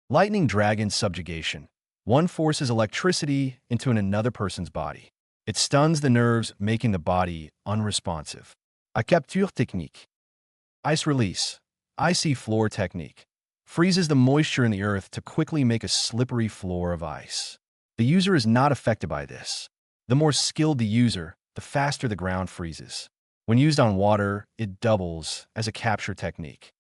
Lightning Dragon's Subjugation. One forces electricity into another person's body. It stuns the nerves, making the body unresponsive. A Capture Technique. Ice Release. Icy Floor Technique. Freezes the moisture in the earth to quickly make a slippery floor of ice. The user is not affected by this. The more skilled the user, the faster the ground freezes. When used on water, it doubles as a capture technique.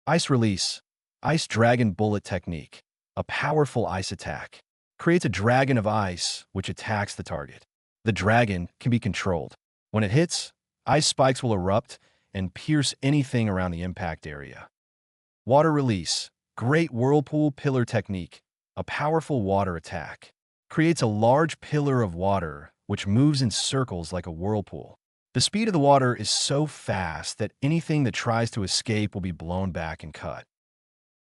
Ice Release. Ice Dragon Bullet Technique. A powerful ice attack. Creates a dragon of ice which attacks the target. The dragon can be controlled. When it hits, ice spikes will erupt and pierce anything around the impact area. Water Release. Great Whirlpool Pillar Technique. A powerful water attack. Creates a large pillar of water which moves in circles like a whirlpool. The speed of the water is so fast that anything that tries to escape will be blown back and cut.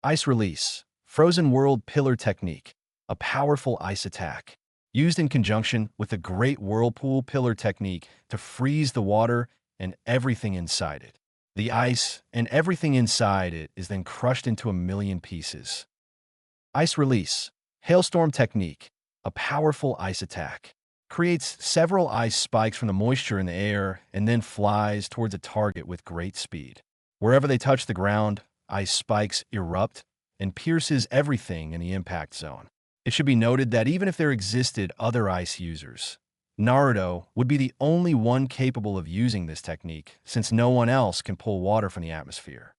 Ice Release. Frozen World Pillar Technique. A powerful ice attack. Used in conjunction with the Great Whirlpool Pillar Technique to freeze the water and everything inside it. The ice and everything inside it is then crushed into a million pieces. Ice Release. Hailstorm Technique. A powerful ice attack. Creates several ice spikes from the moisture in the air and then flies towards a target with great speed. Wherever they touch the ground, ice spikes erupt and pierces everything in the impact zone. It should be noted that even if there existed other ice users, Naruto would be the only one capable of using this technique since no one else can pull water from the atmosphere.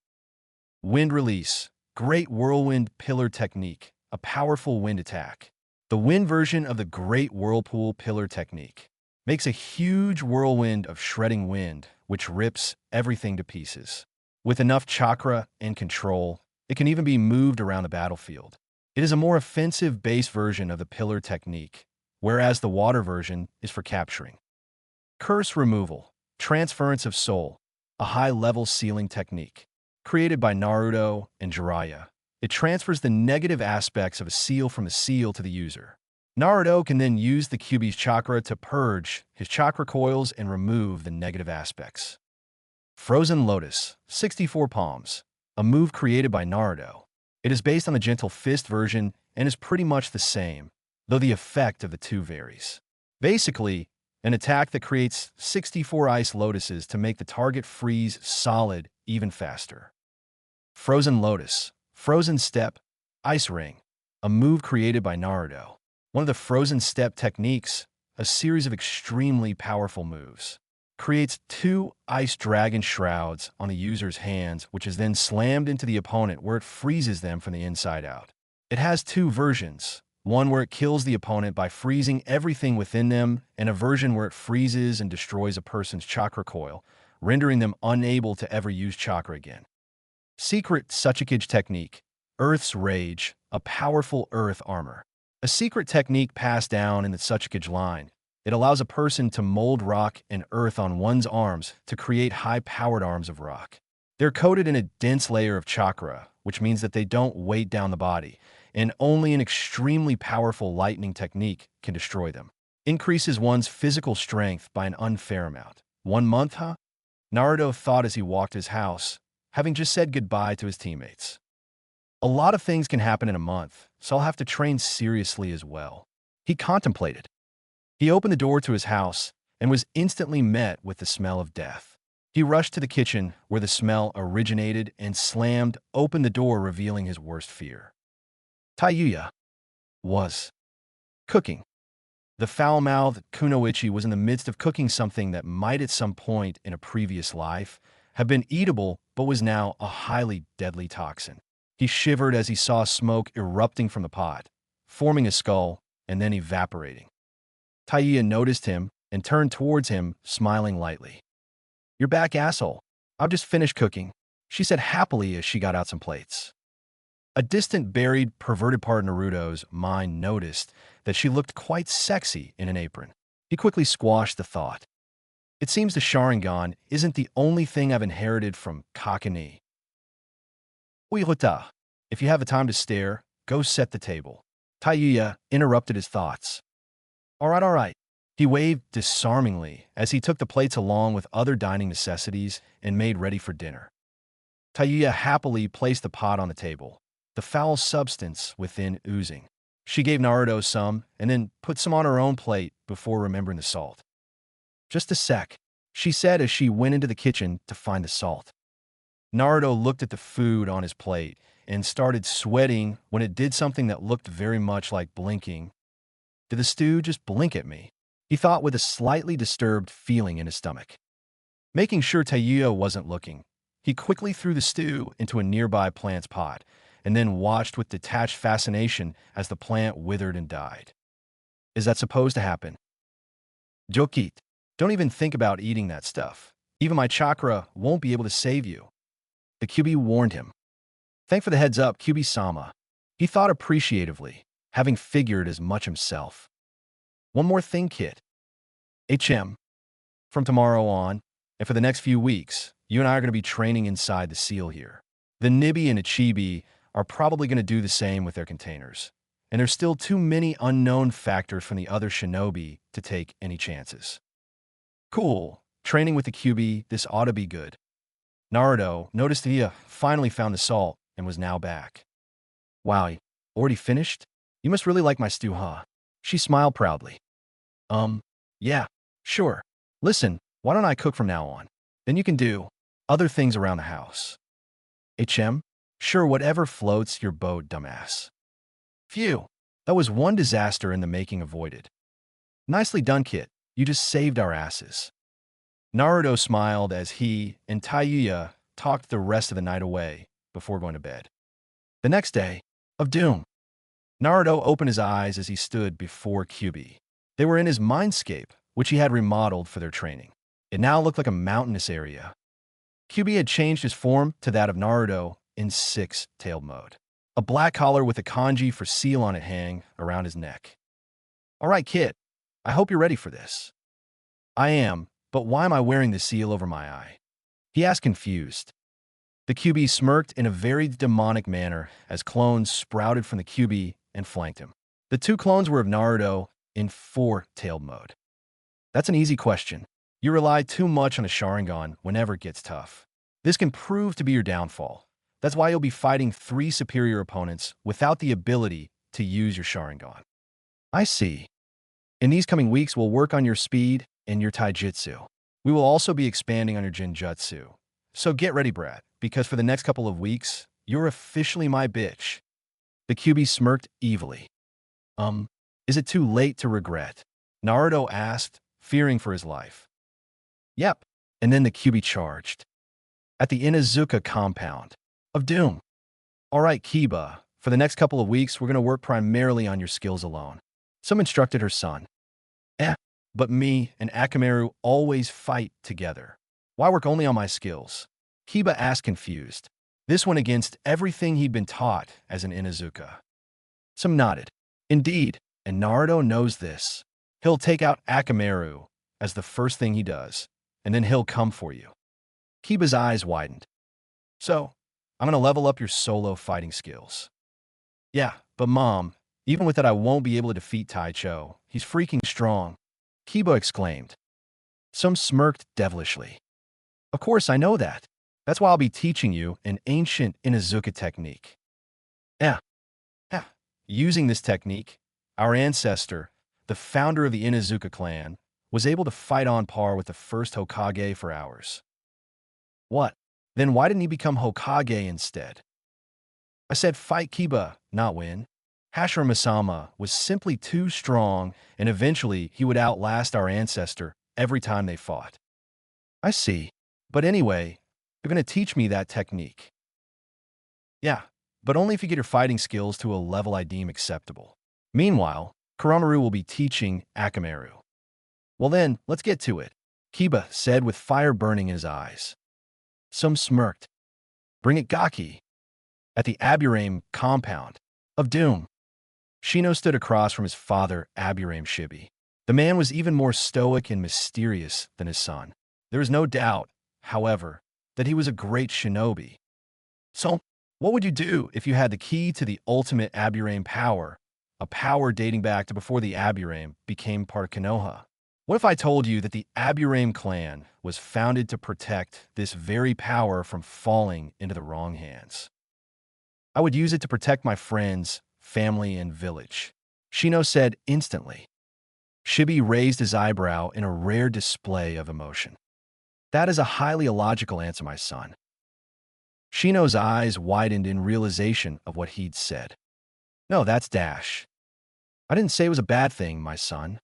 Wind Release. Great Whirlwind Pillar Technique. A powerful wind attack. The wind version of the Great Whirlpool Pillar Technique makes a huge whirlwind of shredding wind which rips everything to pieces. With enough chakra and control, it can even be moved around the battlefield. It is a more offensive base version of the pillar technique, whereas the water version is for capturing. Curse Removal. Transference of Soul, a high-level sealing technique. Created by Naruto and Jiraiya, it transfers the negative aspects of a seal from the seal to the user. Naruto can then use the Kyuubi's chakra to purge his chakra coils and remove the negative aspects. Frozen Lotus, 64 Palms, a move created by Naruto. It is based on the Gentle Fist version and is pretty much the same, though the effect of the two varies. Basically, an attack that creates 64 ice lotuses to make the target freeze solid even faster. Frozen Lotus, Frozen Step, Ice Ring, a move created by Naruto. One of the Frozen Step techniques, a series of extremely powerful moves, creates 2 ice dragon shrouds on the user's hands, which is then slammed into the opponent where it freezes them from the inside out. It has 2 versions, one where it kills the opponent by freezing everything within them, and a version where it freezes and destroys a person's chakra coil, rendering them unable to ever use chakra again. Secret Suchikage Technique, Earth's Rage, a powerful earth armor. A secret technique passed down in the Suchikage line. It allows a person to mold rock and earth on one's arms to create high-powered arms of rock. They're coated in a dense layer of chakra, which means that they don't weight down the body, and only an extremely powerful lightning technique can destroy them. Increases one's physical strength by an unfair amount. 1 month, huh? Naruto thought as he walked his house, having just said goodbye to his teammates. A lot of things can happen in a month, so I'll have to train seriously as well. He contemplated. He opened the door to his house and was instantly met with the smell of death. He rushed to the kitchen where the smell originated and slammed open the door, revealing his worst fear. Taiyuya was cooking. The foul-mouthed Kunoichi was in the midst of cooking something that might at some point in a previous life have been eatable but was now a highly deadly toxin. He shivered as he saw smoke erupting from the pot, forming a skull and then evaporating. Taiyuya noticed him and turned towards him, smiling lightly. "You're back, asshole. I've just finished cooking," she said happily as she got out some plates. A distant, buried, perverted part of Naruto's mind noticed that she looked quite sexy in an apron. He quickly squashed the thought. It seems the Sharingan isn't the only thing I've inherited from Kakashi. Uiruta, if you have the time to stare, go set the table. Taiyuya interrupted his thoughts. All right. He waved disarmingly as he took the plates along with other dining necessities and made ready for dinner. Taiyuya happily placed the pot on the table, the foul substance within oozing. She gave Naruto some and then put some on her own plate before remembering the salt. Just a sec, she said as she went into the kitchen to find the salt. Naruto looked at the food on his plate and started sweating when it did something that looked very much like blinking. Did the stew just blink at me? He thought with a slightly disturbed feeling in his stomach. Making sure Taiyuya wasn't looking, he quickly threw the stew into a nearby plant's pot and then watched with detached fascination as the plant withered and died. Is that supposed to happen? Jokit, don't even think about eating that stuff. Even my chakra won't be able to save you. The Kyuubi warned him. Thank for the heads up, Kyuubi-sama. He thought appreciatively, having figured as much himself. One more thing, kid. HM. From tomorrow on, and for the next few weeks, you and I are going to be training inside the seal here. The Nibi and Ichibi are probably going to do the same with their containers, and there's still too many unknown factors from the other shinobi to take any chances. Cool. Training with the Kyuubi, this ought to be good. Naruto noticed that he finally found the salt and was now back. Wow, already finished? You must really like my stew, huh? She smiled proudly. Yeah, sure. Listen, why don't I cook from now on? Then you can do other things around the house. HM? Sure, whatever floats your boat, dumbass. Phew, that was one disaster in the making avoided. Nicely done, kid. You just saved our asses. Naruto smiled as he and Taiyuya talked the rest of the night away before going to bed. The next day, of doom. Naruto opened his eyes as he stood before Kyuubi. They were in his mindscape, which he had remodeled for their training. It now looked like a mountainous area. Kyuubi had changed his form to that of Naruto in six-tailed mode. A black collar with a kanji for seal on it hang around his neck. All right, kid. I hope you're ready for this. I am, But why am I wearing the seal over my eye? He asked confused. The QB smirked in a very demonic manner as clones sprouted from the QB and flanked him. The two clones were of Naruto in four-tailed mode. That's an easy question. You rely too much on a Sharingan whenever it gets tough. This can prove to be your downfall. That's why you'll be fighting three superior opponents without the ability to use your Sharingan. I see. In these coming weeks, we'll work on your speed and your taijutsu. We will also be expanding on your Jinjutsu. So get ready, brat, because for the next couple of weeks, you're officially my bitch. The QB smirked evilly. Is it too late to regret? Naruto asked, fearing for his life. Yep. And then the QB charged. At the Inuzuka compound of Doom. All right, Kiba, for the next couple of weeks, we're going to work primarily on your skills alone. Some instructed her son. But me and Akamaru always fight together. Why work only on my skills? Kiba asked confused. This went against everything he'd been taught as an Inuzuka. Some nodded. Indeed, and Naruto knows this. He'll take out Akamaru as the first thing he does, and then he'll come for you. Kiba's eyes widened. So, I'm going to level up your solo fighting skills. Yeah, but Mom, even with that I won't be able to defeat Taicho. He's freaking strong. Kiba exclaimed. Some smirked devilishly. Of course, I know that. That's why I'll be teaching you an ancient Inuzuka technique. Using this technique, our ancestor, the founder of the Inuzuka clan, was able to fight on par with the first Hokage for hours. What? Then why didn't he become Hokage instead? I said fight Kiba, not win. Hashirama-sama was simply too strong, and eventually he would outlast our ancestor every time they fought. I see. But anyway, you're going to teach me that technique. Yeah, but only if you get your fighting skills to a level I deem acceptable. Meanwhile, Kuramaru will be teaching Akamaru. Well then, let's get to it, Kiba said with fire burning in his eyes. Some smirked. Bring it, Gaki. At the Aburame compound of Doom. Shino stood across from his father, Aburame Shibi. The man was even more stoic and mysterious than his son. There is no doubt, however, that he was a great shinobi. So, what would you do if you had the key to the ultimate Aburame power, a power dating back to before the Aburame became part of Konoha? What if I told you that the Aburame clan was founded to protect this very power from falling into the wrong hands? I would use it to protect my friends, family, and village, Shino said instantly. Shibi raised his eyebrow in a rare display of emotion. That is a highly illogical answer, my son. Shino's eyes widened in realization of what he'd said. No, that's dash. I didn't say it was a bad thing, my son.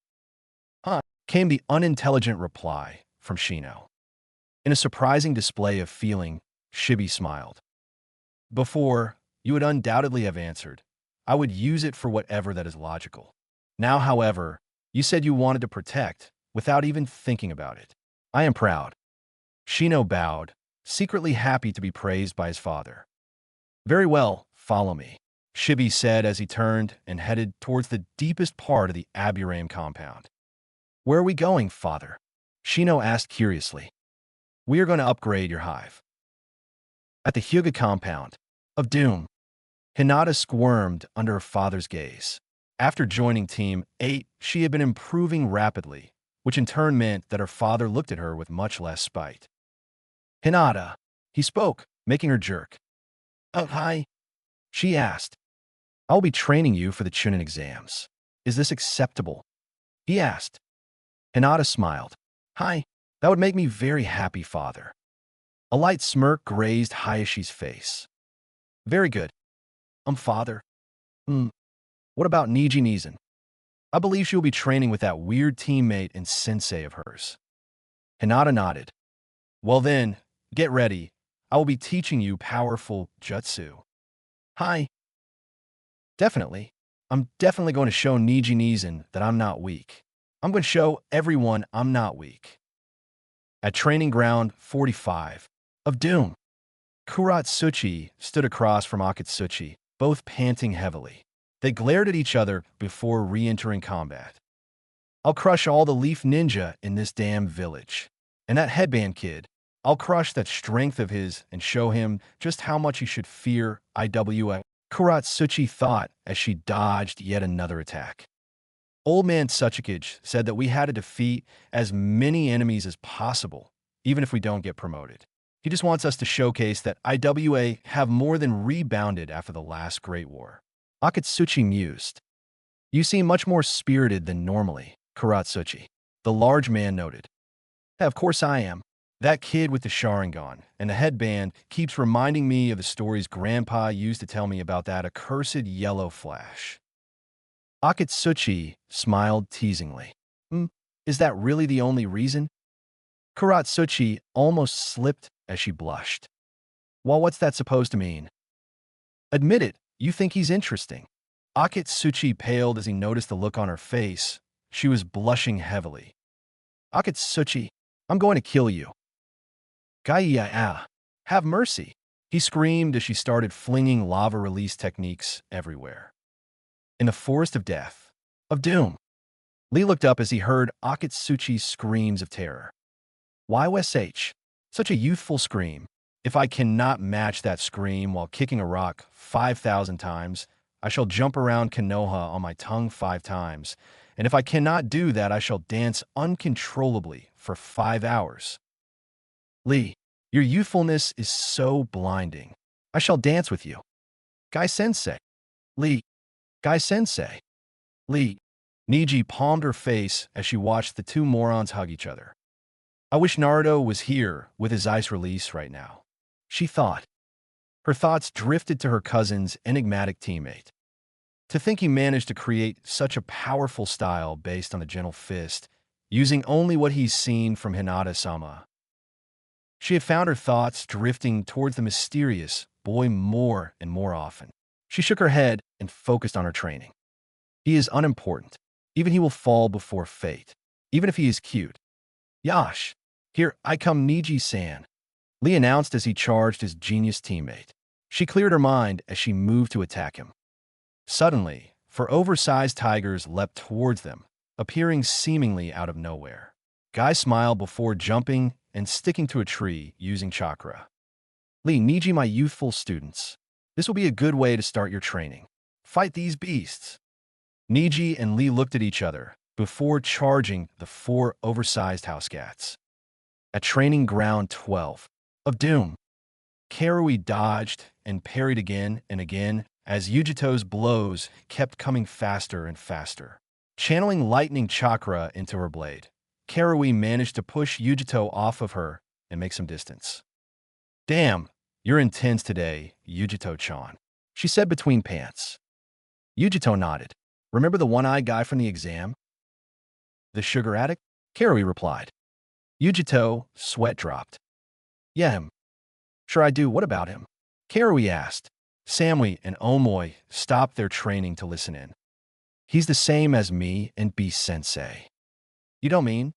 Came the unintelligent reply from Shino. In a surprising display of feeling, Shibi smiled. Before, you would undoubtedly have answered, I would use it for whatever that is logical. Now, however, you said you wanted to protect without even thinking about it. I am proud. Shino bowed, secretly happy to be praised by his father. Very well, follow me, Shibi said as he turned and headed towards the deepest part of the Aburame compound. Where are we going, father? Shino asked curiously. We are going to upgrade your hive. At the Hyuga compound of Doom, Hinata squirmed under her father's gaze. After joining Team 8, she had been improving rapidly, which in turn meant that her father looked at her with much less spite. Hinata, he spoke, making her jerk. Oh, hi. She asked. I'll be training you for the Chunin exams. Is this acceptable? He asked. Hinata smiled. Hi, that would make me very happy, father. A light smirk grazed Hayashi's face. Very good. Father. What about Niji Nizan? I believe she will be training with that weird teammate and sensei of hers. Hinata nodded. Well then, get ready. I will be teaching you powerful jutsu. Hi. Definitely. I'm definitely going to show Niji Nizan that I'm not weak. I'm going to show everyone I'm not weak. At Training Ground 45 of Doom, Kuratsuchi stood across from Akatsuchi, both panting heavily. They glared at each other before re-entering combat. I'll crush all the Leaf Ninja in this damn village. And that headband kid, I'll crush that strength of his and show him just how much he should fear IWA. Kuratsuchi thought as she dodged yet another attack. Old Man Suchikage said that we had to defeat as many enemies as possible, even if we don't get promoted. He just wants us to showcase that IWA have more than rebounded after the last Great War. Akatsuchi mused. You seem much more spirited than normally, Kuratsuchi. The large man noted. Of course I am. That kid with the Sharingan and the headband keeps reminding me of the stories Grandpa used to tell me about that accursed yellow flash. Akatsuchi smiled teasingly. Is that really the only reason? Kuratsuchi almost slipped as she blushed. Well, what's that supposed to mean? Admit it, you think he's interesting. Akatsuchi paled as he noticed the look on her face. She was blushing heavily. Akatsuchi, I'm going to kill you. Gaia, have mercy, he screamed as she started flinging lava release techniques everywhere. In the forest of death, of doom. Lee looked up as he heard Akatsuchi's screams of terror. YSH, such a youthful scream. If I cannot match that scream while kicking a rock 5,000 times, I shall jump around Konoha on my tongue 5 times, and if I cannot do that, I shall dance uncontrollably for 5 hours. Lee, your youthfulness is so blinding. I shall dance with you. Gai-sensei. Lee. Gai-sensei. Lee. Niji palmed her face as she watched the two morons hug each other. I wish Naruto was here with his ice release right now, she thought. Her thoughts drifted to her cousin's enigmatic teammate. To think he managed to create such a powerful style based on the gentle fist, using only what he's seen from Hinata-sama. She had found her thoughts drifting towards the mysterious boy more and more often. She shook her head and focused on her training. He is unimportant. Even he will fall before fate. Even if he is cute. Yash, here I come Niji-san, Lee announced as he charged his genius teammate. She cleared her mind as she moved to attack him. Suddenly, 4 oversized tigers leapt towards them, appearing seemingly out of nowhere. Guy smiled before jumping and sticking to a tree using chakra. Lee, Niji, my youthful students, this will be a good way to start your training. Fight these beasts. Niji and Lee looked at each other before charging the 4 oversized house cats. At training ground 12 of Doom, Karui dodged and parried again and again as Yujito's blows kept coming faster and faster. Channeling lightning chakra into her blade, Karui managed to push Yujito off of her and make some distance. Damn, you're intense today, Yujito-chan, she said between pants. Yujito nodded. Remember the one-eyed guy from the exam? The sugar addict? Karui replied. Yujito, sweat dropped. Yeah, him. Sure I do, what about him? Karui asked. Samui and Omoi stopped their training to listen in. He's the same as me and B-sensei. You don't mean?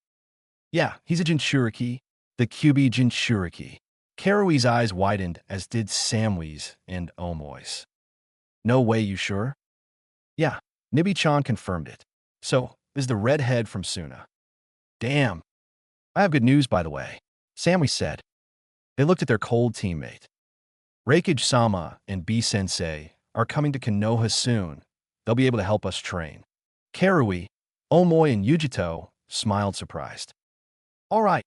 Yeah, he's a Jinchuriki, the QB Jinchuriki. Karui's eyes widened as did Samui's and Omoi's. No way, you sure? Yeah, Nibi-chan confirmed it. So, is the redhead from Suna. Damn. I have good news, by the way, Samui said. They looked at their cold teammate. Reikage-sama and B-sensei are coming to Konoha soon. They'll be able to help us train. Karui, Omoi, and Yujito smiled surprised. All right,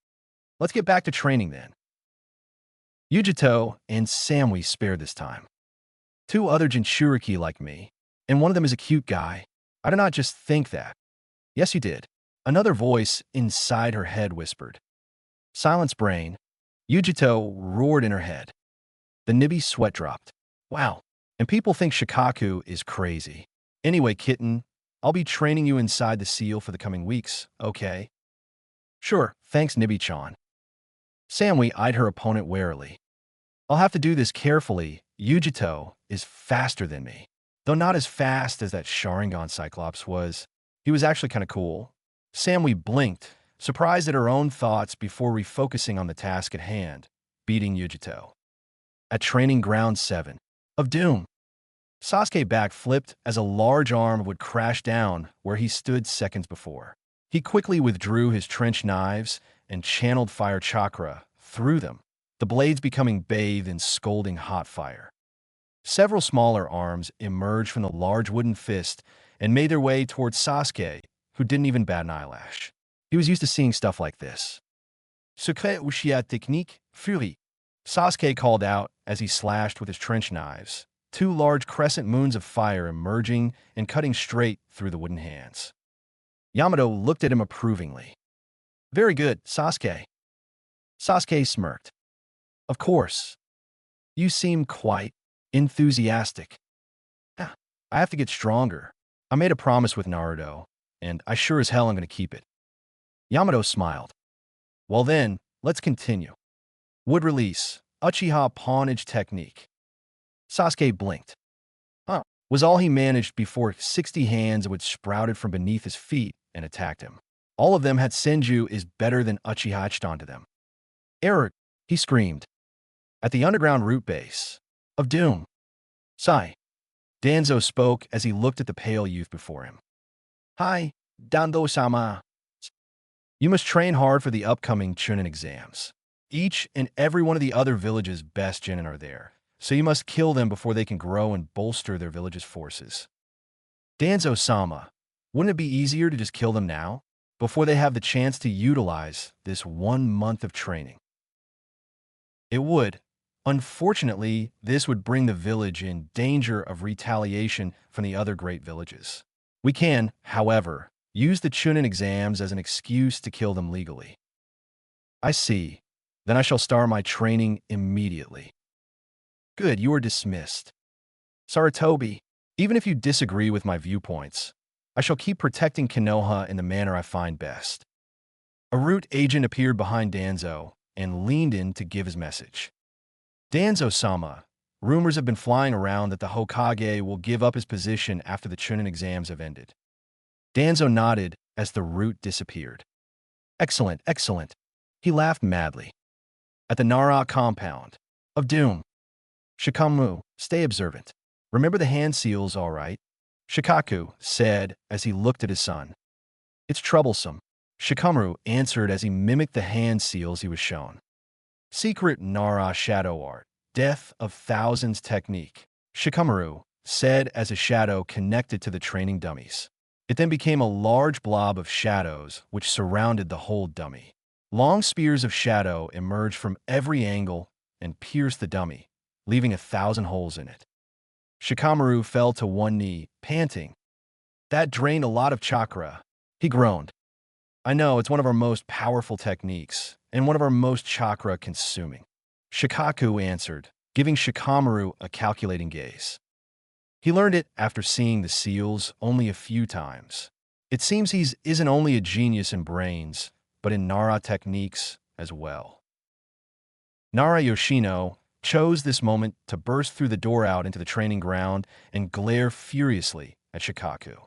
let's get back to training then. Yujito and Samui spared this time. 2 other Jinchuriki like me, and one of them is a cute guy. I did not just think that. Yes, you did. Another voice inside her head whispered. Silence, brain. Yujito roared in her head. The Nibi sweat dropped. Wow, and people think Shikaku is crazy. Anyway, kitten, I'll be training you inside the seal for the coming weeks, okay? Sure, thanks Nibi-chan. Samui eyed her opponent warily. I'll have to do this carefully. Yujito is faster than me. Though not as fast as that Sharingan Cyclops was. He was actually kind of cool. Samui blinked, surprised at her own thoughts before refocusing on the task at hand, beating Yujito. At training ground 7 of Doom, Sasuke backflipped as a large arm would crash down where he stood seconds before. He quickly withdrew his trench knives and channeled fire chakra through them, the blades becoming bathed in scalding hot fire. Several smaller arms emerged from the large wooden fist and made their way towards Sasuke, who didn't even bat an eyelash. He was used to seeing stuff like this. Secret Uchiha technique, fury. Sasuke called out as he slashed with his trench knives, two large crescent moons of fire emerging and cutting straight through the wooden hands. Yamato looked at him approvingly. Very good, Sasuke. Sasuke smirked. Of course. You seem quite enthusiastic. Yeah, I have to get stronger. I made a promise with Naruto, and I sure as hell am going to keep it. Yamato smiled. Well then, let's continue. Wood release, Uchiha pawnage technique. Sasuke blinked. Was all he managed before 60 hands would sprouted from beneath his feet and attacked him. All of them had Senju is better than Uchiha etched onto them. Error, he screamed. At the underground root base of doom. Sigh. Danzo spoke as he looked at the pale youth before him. Hi, Dando-sama. You must train hard for the upcoming Chunin exams. Each and every one of the other villages' best genin are there, so you must kill them before they can grow and bolster their village's forces. Danzo-sama, wouldn't it be easier to just kill them now, before they have the chance to utilize this 1 month of training? It would. Unfortunately, this would bring the village in danger of retaliation from the other great villages. We can, however, use the Chunin exams as an excuse to kill them legally. I see. Then I shall start my training immediately. Good, you are dismissed. Sarutobi, even if you disagree with my viewpoints, I shall keep protecting Konoha in the manner I find best. A root agent appeared behind Danzo and leaned in to give his message. Danzo-sama, rumors have been flying around that the Hokage will give up his position after the Chunin exams have ended. Danzo nodded as the root disappeared. Excellent, excellent. He laughed madly. At the Nara compound of doom. Shikamaru, stay observant. Remember the hand seals, all right? Shikaku said as he looked at his son. It's troublesome. Shikamaru answered as he mimicked the hand seals he was shown. Secret Nara shadow art, death of thousands technique. Shikamaru said as a shadow connected to the training dummies. It then became a large blob of shadows which surrounded the whole dummy. Long spears of shadow emerged from every angle and pierced the dummy, leaving 1,000 holes in it. Shikamaru fell to one knee, panting. That drained a lot of chakra. He groaned. I know, it's one of our most powerful techniques, and one of our most chakra-consuming. Shikaku answered, giving Shikamaru a calculating gaze. He learned it after seeing the seals only a few times. It seems he isn't only a genius in brains, but in Nara techniques as well. Nara Yoshino chose this moment to burst through the door out into the training ground and glare furiously at Shikaku.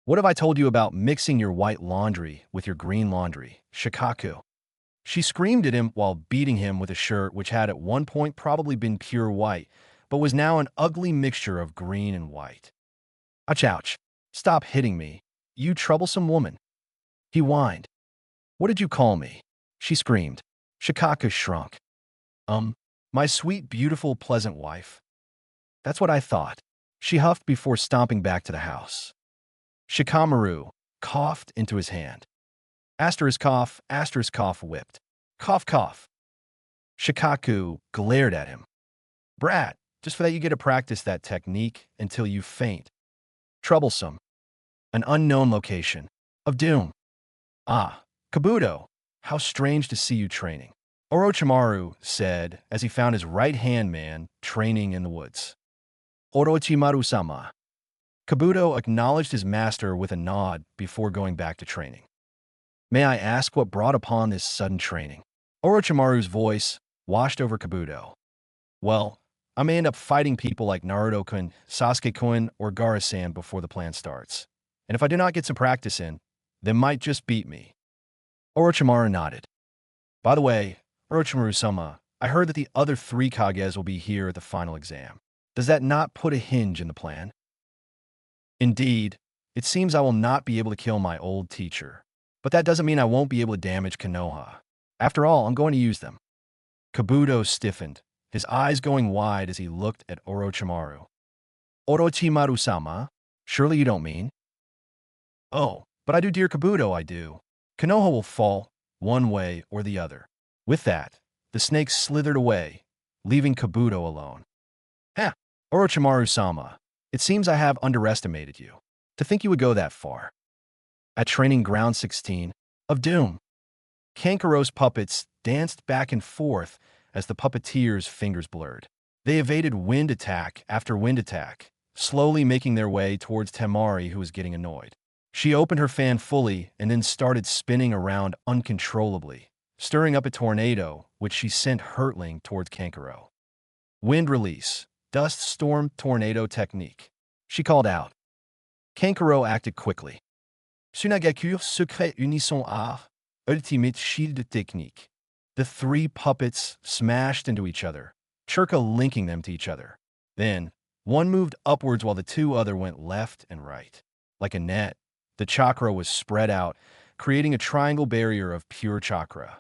What have I told you about mixing your white laundry with your green laundry, Shikaku? She screamed at him while beating him with a shirt which had at one point probably been pure white, but was now an ugly mixture of green and white. Ouch, ouch. Stop hitting me, you troublesome woman. He whined. What did you call me? She screamed. Shikaku shrunk. My sweet, beautiful, pleasant wife. That's what I thought. She huffed before stomping back to the house. Shikamaru coughed into his hand. Asterisk cough, whipped. Cough, cough. Shikaku glared at him. Brat, just for that you get to practice that technique until you faint. Troublesome. An unknown location. Of doom. Ah, Kabuto, how strange to see you training. Orochimaru said as he found his right-hand man training in the woods. Orochimaru-sama. Kabuto acknowledged his master with a nod before going back to training. May I ask what brought upon this sudden training? Orochimaru's voice washed over Kabuto. Well, I may end up fighting people like Naruto-kun, Sasuke-kun, or Gaara-san before the plan starts. And if I do not get some practice in, they might just beat me. Orochimaru nodded. By the way, Orochimaru-sama, I heard that the other 3 Kages will be here at the final exam. Does that not put a hinge in the plan? Indeed, it seems I will not be able to kill my old teacher. But that doesn't mean I won't be able to damage Konoha. After all, I'm going to use them. Kabuto stiffened, his eyes going wide as he looked at Orochimaru. Orochimaru-sama? Surely you don't mean? Oh, but I do, dear Kabuto, I do. Konoha will fall, one way or the other. With that, the snake slithered away, leaving Kabuto alone. Heh, Orochimaru-sama, it seems I have underestimated you. To think you would go that far. At Training Ground 16 of Doom, Kankaro's puppets danced back and forth as the puppeteers' fingers blurred. They evaded wind attack after wind attack, slowly making their way towards Temari, who was getting annoyed. She opened her fan fully and then started spinning around uncontrollably, stirring up a tornado, which she sent hurtling towards Kankaro. Wind release, dust storm tornado technique. She called out. Kankaro acted quickly. Sunagaku secret unisson art, ultimate shield technique. The three puppets smashed into each other, Churka linking them to each other. Then, one moved upwards while the two other went left and right. Like a net, the chakra was spread out, creating a triangle barrier of pure chakra.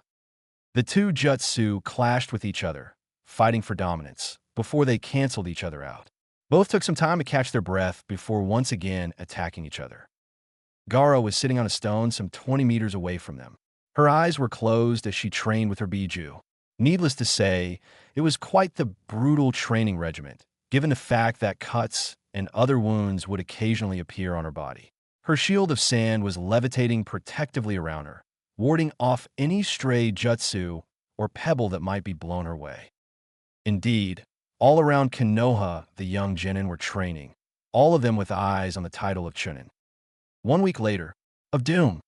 The two jutsu clashed with each other, fighting for dominance, before they canceled each other out. Both took some time to catch their breath before once again attacking each other. Gaara was sitting on a stone some 20 meters away from them. Her eyes were closed as she trained with her Biju. Needless to say, it was quite the brutal training regiment, given the fact that cuts and other wounds would occasionally appear on her body. Her shield of sand was levitating protectively around her, warding off any stray jutsu or pebble that might be blown her way. Indeed, all around Konoha, the young genin were training, all of them with eyes on the title of Chunin. 1 week later, of Doom.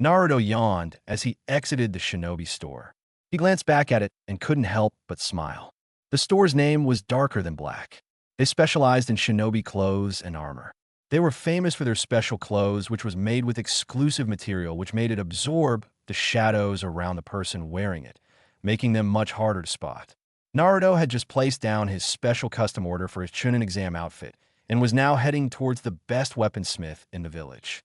Naruto yawned as he exited the shinobi store. He glanced back at it and couldn't help but smile. The store's name was Darker Than Black. They specialized in shinobi clothes and armor. They were famous for their special clothes, which was made with exclusive material which made it absorb the shadows around the person wearing it, making them much harder to spot. Naruto had just placed down his special custom order for his Chunin exam outfit and was now heading towards the best weaponsmith in the village.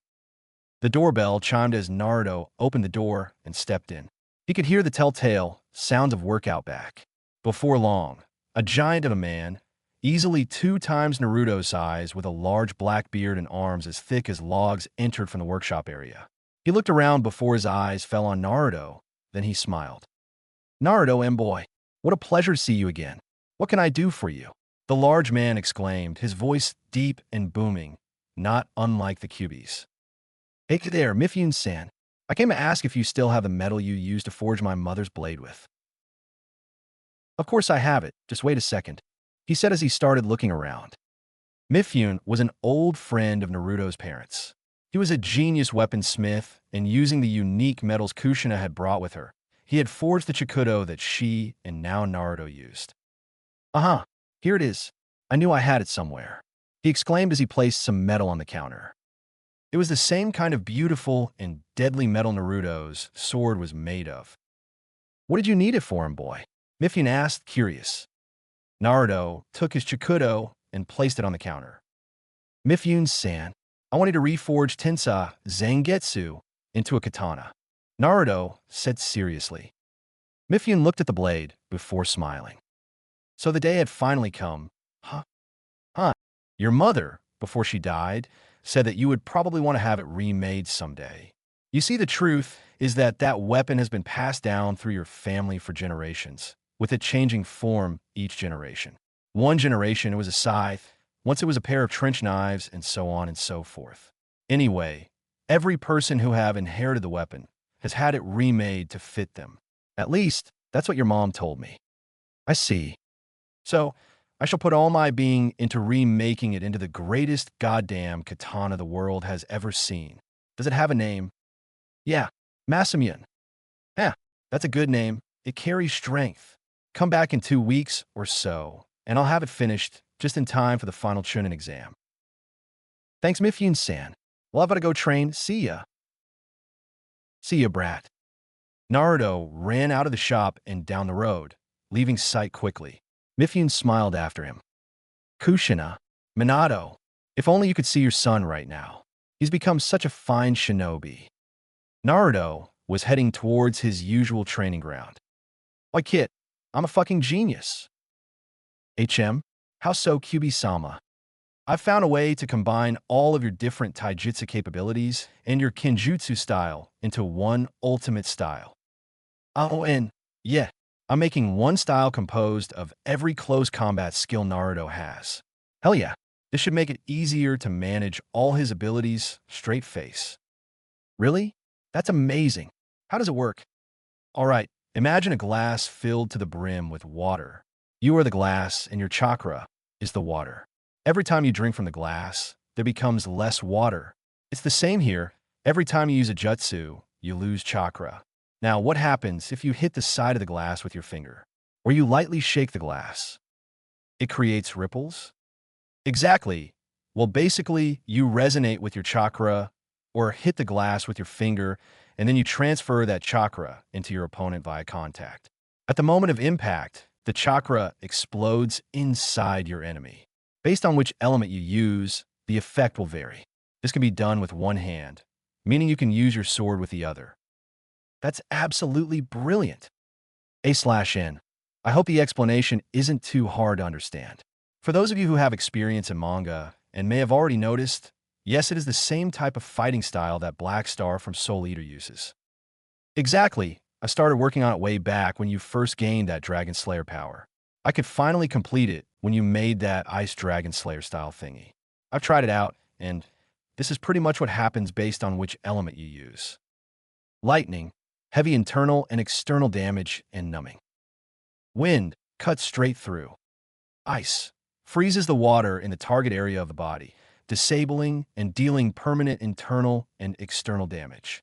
The doorbell chimed as Naruto opened the door and stepped in. He could hear the telltale sounds of workout back. Before long, a giant of a man, easily 2 times Naruto's size, with a large black beard and arms as thick as logs, entered from the workshop area. He looked around before his eyes fell on Naruto, then he smiled. Naruto, M-boy, what a pleasure to see you again. What can I do for you? The large man exclaimed, his voice deep and booming, not unlike the Kyuubi's. Hey there, Mifune-san. I came to ask if you still have the metal you used to forge my mother's blade with. Of course I have it, just wait a second, he said as he started looking around. Mifune was an old friend of Naruto's parents. He was a genius weaponsmith, and using the unique metals Kushina had brought with her, he had forged the Chikudo that she and now Naruto used. Uh-huh, here it is. I knew I had it somewhere, he exclaimed as he placed some metal on the counter. It was the same kind of beautiful and deadly metal Naruto's sword was made of. What did you need it for, boy? Mifune asked, curious. Naruto took his Chikudo and placed it on the counter. Mifune-san, I wanted to reforge Tensa Zangetsu into a katana, Naruto said seriously. Mifune looked at the blade before smiling. So the day had finally come. Huh. Your mother, before she died, said that you would probably want to have it remade someday. You see, the truth is that that weapon has been passed down through your family for generations, with it changing form each generation. One generation it was a scythe, once it was a pair of trench knives, and so on and so forth. Anyway, every person who have inherited the weapon has had it remade to fit them. At least, that's what your mom told me. I see. So, I shall put all my being into remaking it into the greatest goddamn katana the world has ever seen. Does it have a name? Yeah, Masamune. That's a good name. It carries strength. Come back in 2 weeks or so, and I'll have it finished just in time for the final Chunin exam. Thanks, Mifune-san. Well, I've got to go train. See ya. See ya, brat. Naruto ran out of the shop and down the road, leaving sight quickly. Mifune smiled after him. Kushina, Minato, if only you could see your son right now. He's become such a fine shinobi. Naruto was heading towards his usual training ground. Why, kid, I'm a fucking genius. HM, how so, QB-sama? I've found a way to combine all of your different taijutsu capabilities and your kinjutsu style into one ultimate style. Oh, and yeah, I'm making one style composed of every close combat skill Naruto has. Hell yeah, this should make it easier to manage all his abilities straight face. Really? That's amazing. How does it work? All right, imagine a glass filled to the brim with water. You are the glass and your chakra is the water. Every time you drink from the glass, there becomes less water. It's the same here. Every time you use a jutsu, you lose chakra. Now, what happens if you hit the side of the glass with your finger? Or you lightly shake the glass? It creates ripples? Exactly. Well, basically, you resonate with your chakra or hit the glass with your finger, and then you transfer that chakra into your opponent via contact. At the moment of impact, the chakra explodes inside your enemy. Based on which element you use, the effect will vary. This can be done with one hand, meaning you can use your sword with the other. That's absolutely brilliant. A/N. I hope the explanation isn't too hard to understand. For those of you who have experience in manga and may have already noticed, yes, it is the same type of fighting style that Black Star from Soul Eater uses. Exactly. I started working on it way back when you first gained that Dragon Slayer power. I could finally complete it when you made that Ice Dragon Slayer style thingy. I've tried it out, and this is pretty much what happens based on which element you use. Lightning, heavy internal and external damage and numbing. Wind, cuts straight through. Ice, freezes the water in the target area of the body, disabling and dealing permanent internal and external damage.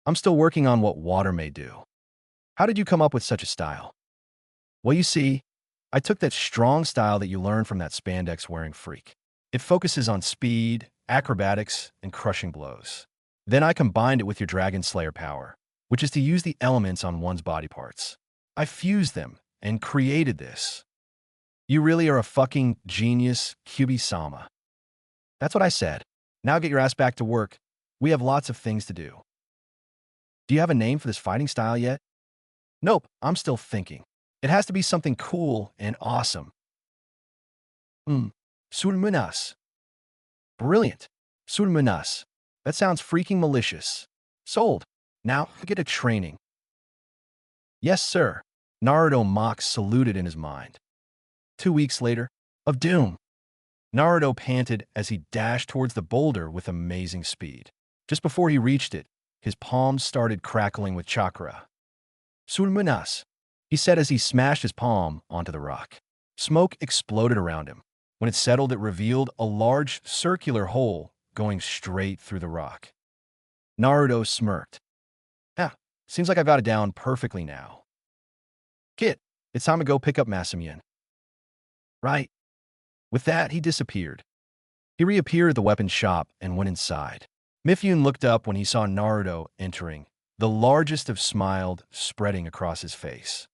I'm still working on what water may do. How did you come up with such a style? Well, you see, I took that strong style that you learned from that spandex-wearing freak. It focuses on speed, acrobatics, and crushing blows. Then I combined it with your Dragon Slayer power, which is to use the elements on one's body parts. I fused them and created this. You really are a fucking genius, QB-sama. That's what I said. Now get your ass back to work. We have lots of things to do. Do you have a name for this fighting style yet? Nope, I'm still thinking. It has to be something cool and awesome. Surmunas. Brilliant. Surmunas. That sounds freaking malicious. Sold. Now, get a training. Yes, sir. Naruto Mox saluted in his mind. 2 weeks later, of doom. Naruto panted as he dashed towards the boulder with amazing speed. Just before he reached it, his palms started crackling with chakra. Surmunas, he said as he smashed his palm onto the rock. Smoke exploded around him. When it settled, it revealed a large circular hole going straight through the rock. Naruto smirked. Seems like I've got it down perfectly now. Kid, it's time to go pick up Masamian. Right. With that, he disappeared. He reappeared at the weapons shop and went inside. Mifune looked up when he saw Naruto entering, the largest of smiles spreading across his face.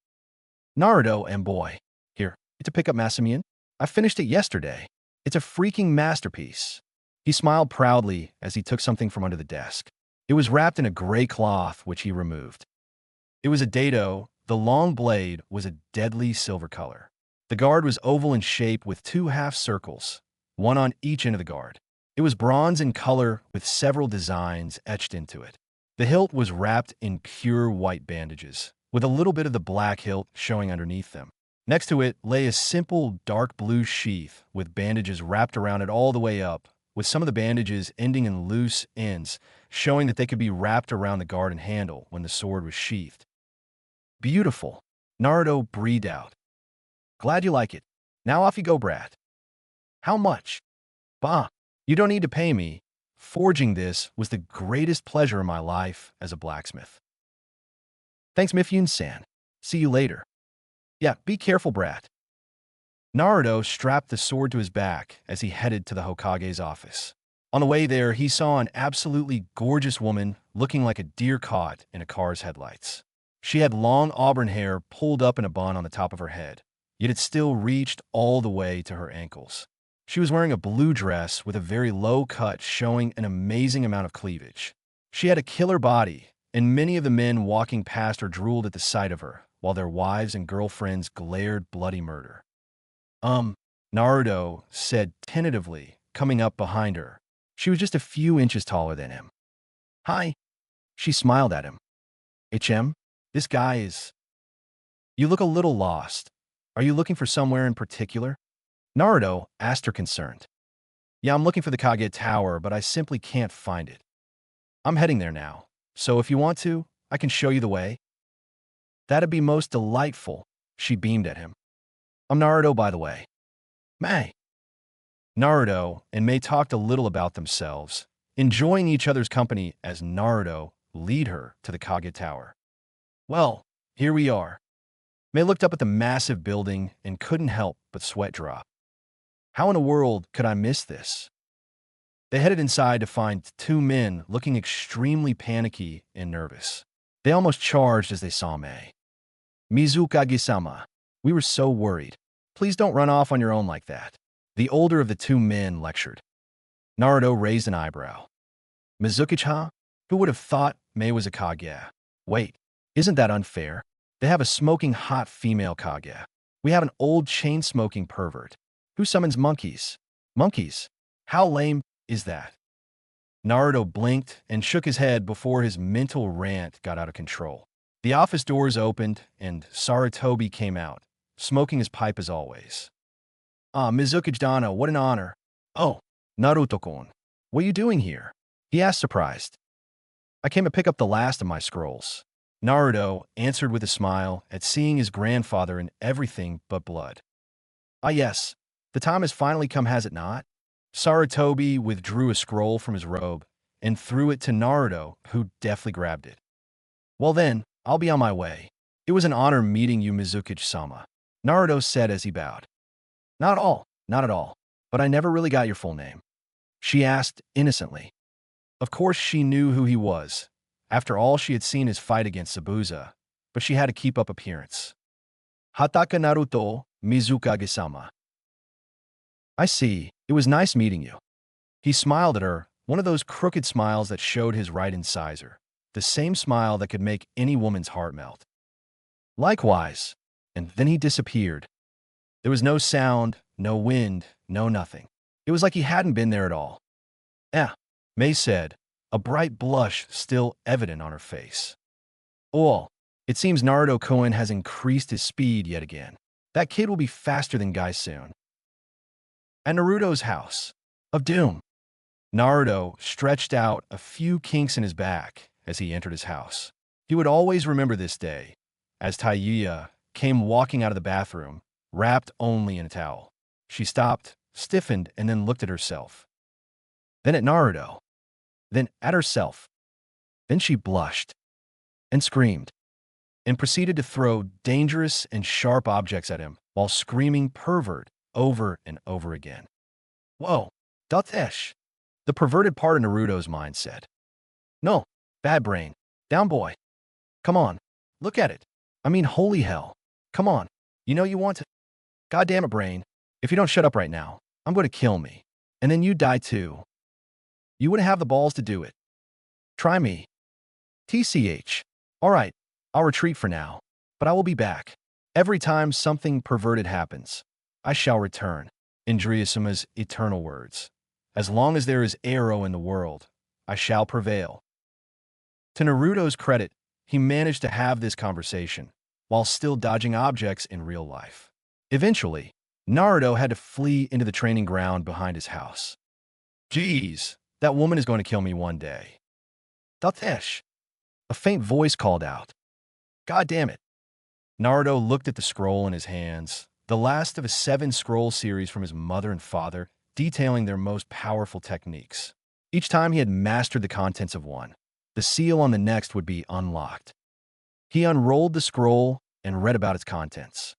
Naruto and boy, here, to pick up Masamian? I finished it yesterday. It's a freaking masterpiece. He smiled proudly as he took something from under the desk. It was wrapped in a gray cloth, which he removed. It was a dado. The long blade was a deadly silver color. The guard was oval in shape with 2 half circles, one on each end of the guard. It was bronze in color with several designs etched into it. The hilt was wrapped in pure white bandages, with a little bit of the black hilt showing underneath them. Next to it lay a simple dark blue sheath with bandages wrapped around it all the way up, with some of the bandages ending in loose ends, showing that they could be wrapped around the guard and handle when the sword was sheathed. Beautiful, Naruto breathed out. Glad you like it. Now off you go, brat. How much? Bah, you don't need to pay me. Forging this was the greatest pleasure in my life as a blacksmith. Thanks, Mifune-san. See you later. Yeah, be careful, brat. Naruto strapped the sword to his back as he headed to the Hokage's office. On the way there, he saw an absolutely gorgeous woman looking like a deer caught in a car's headlights. She had long auburn hair pulled up in a bun on the top of her head, yet it still reached all the way to her ankles. She was wearing a blue dress with a very low cut showing an amazing amount of cleavage. She had a killer body, and many of the men walking past her drooled at the sight of her, while their wives and girlfriends glared bloody murder. Naruto said tentatively, coming up behind her. She was just a few inches taller than him. Hi. She smiled at him. HM? This guy is... You look a little lost. Are you looking for somewhere in particular? Naruto asked her concerned. Yeah, I'm looking for the Kage Tower, but I simply can't find it. I'm heading there now, so if you want to, I can show you the way. That'd be most delightful, she beamed at him. I'm Naruto, by the way. May. Naruto and Mei talked a little about themselves, enjoying each other's company as Naruto lead her to the Kage Tower. Well, here we are. Mei looked up at the massive building and couldn't help but sweat drop. How in the world could I miss this? They headed inside to find two men looking extremely panicky and nervous. They almost charged as they saw Mei. Mizukage-sama, we were so worried. Please don't run off on your own like that. The older of the two men lectured. Naruto raised an eyebrow. Mizuki-cha? Who would have thought Mei was a Kage? Wait, isn't that unfair? They have a smoking hot female Kage. We have an old chain-smoking pervert. Who summons monkeys? Monkeys? How lame is that? Naruto blinked and shook his head before his mental rant got out of control. The office doors opened and Sarutobi came out, smoking his pipe as always. Ah, Mizuki-dana, what an honor. Oh, Naruto-kun, what are you doing here? He asked surprised. I came to pick up the last of my scrolls. Naruto answered with a smile at seeing his grandfather in everything but blood. Ah yes, the time has finally come, has it not? Sarutobi withdrew a scroll from his robe and threw it to Naruto, who deftly grabbed it. Well then, I'll be on my way. It was an honor meeting you, Mizuki-sama, Naruto said as he bowed. Not at all, but I never really got your full name. She asked innocently. Of course she knew who he was. After all, she had seen his fight against Zabuza, but she had to keep up appearance. Hataka Naruto, Mizukage-sama. I see. It was nice meeting you. He smiled at her, one of those crooked smiles that showed his right incisor, the same smile that could make any woman's heart melt. Likewise, and then he disappeared. There was no sound, no wind, no nothing. It was like he hadn't been there at all. Mei said, a bright blush still evident on her face. Oh, it seems Naruto-kun has increased his speed yet again. That kid will be faster than Guy soon. At Naruto's house of doom, Naruto stretched out a few kinks in his back as he entered his house. He would always remember this day, as Taiya came walking out of the bathroom, wrapped only in a towel. She stopped, stiffened, and then looked at herself. Then at Naruto. Then at herself. Then she blushed and screamed and proceeded to throw dangerous and sharp objects at him while screaming pervert over and over again. Whoa, Datesh. The perverted part of Naruto's mind said. No, bad brain. Down boy. Come on, look at it. I mean, holy hell. Come on, you know you want to. God damn it, brain. If you don't shut up right now, I'm going to kill me. And then you die too. You wouldn't have the balls to do it. Try me. TCH. All right, I'll retreat for now, but I will be back. Every time something perverted happens, I shall return. In Driyasuma's eternal words. As long as there is arrow in the world, I shall prevail. To Naruto's credit, he managed to have this conversation while still dodging objects in real life. Eventually, Naruto had to flee into the training ground behind his house. Geez, that woman is going to kill me one day. Datesh. A faint voice called out. God damn it. Naruto looked at the scroll in his hands, the last of a 7-scroll series from his mother and father, detailing their most powerful techniques. Each time he had mastered the contents of one, the seal on the next would be unlocked. He unrolled the scroll and read about its contents.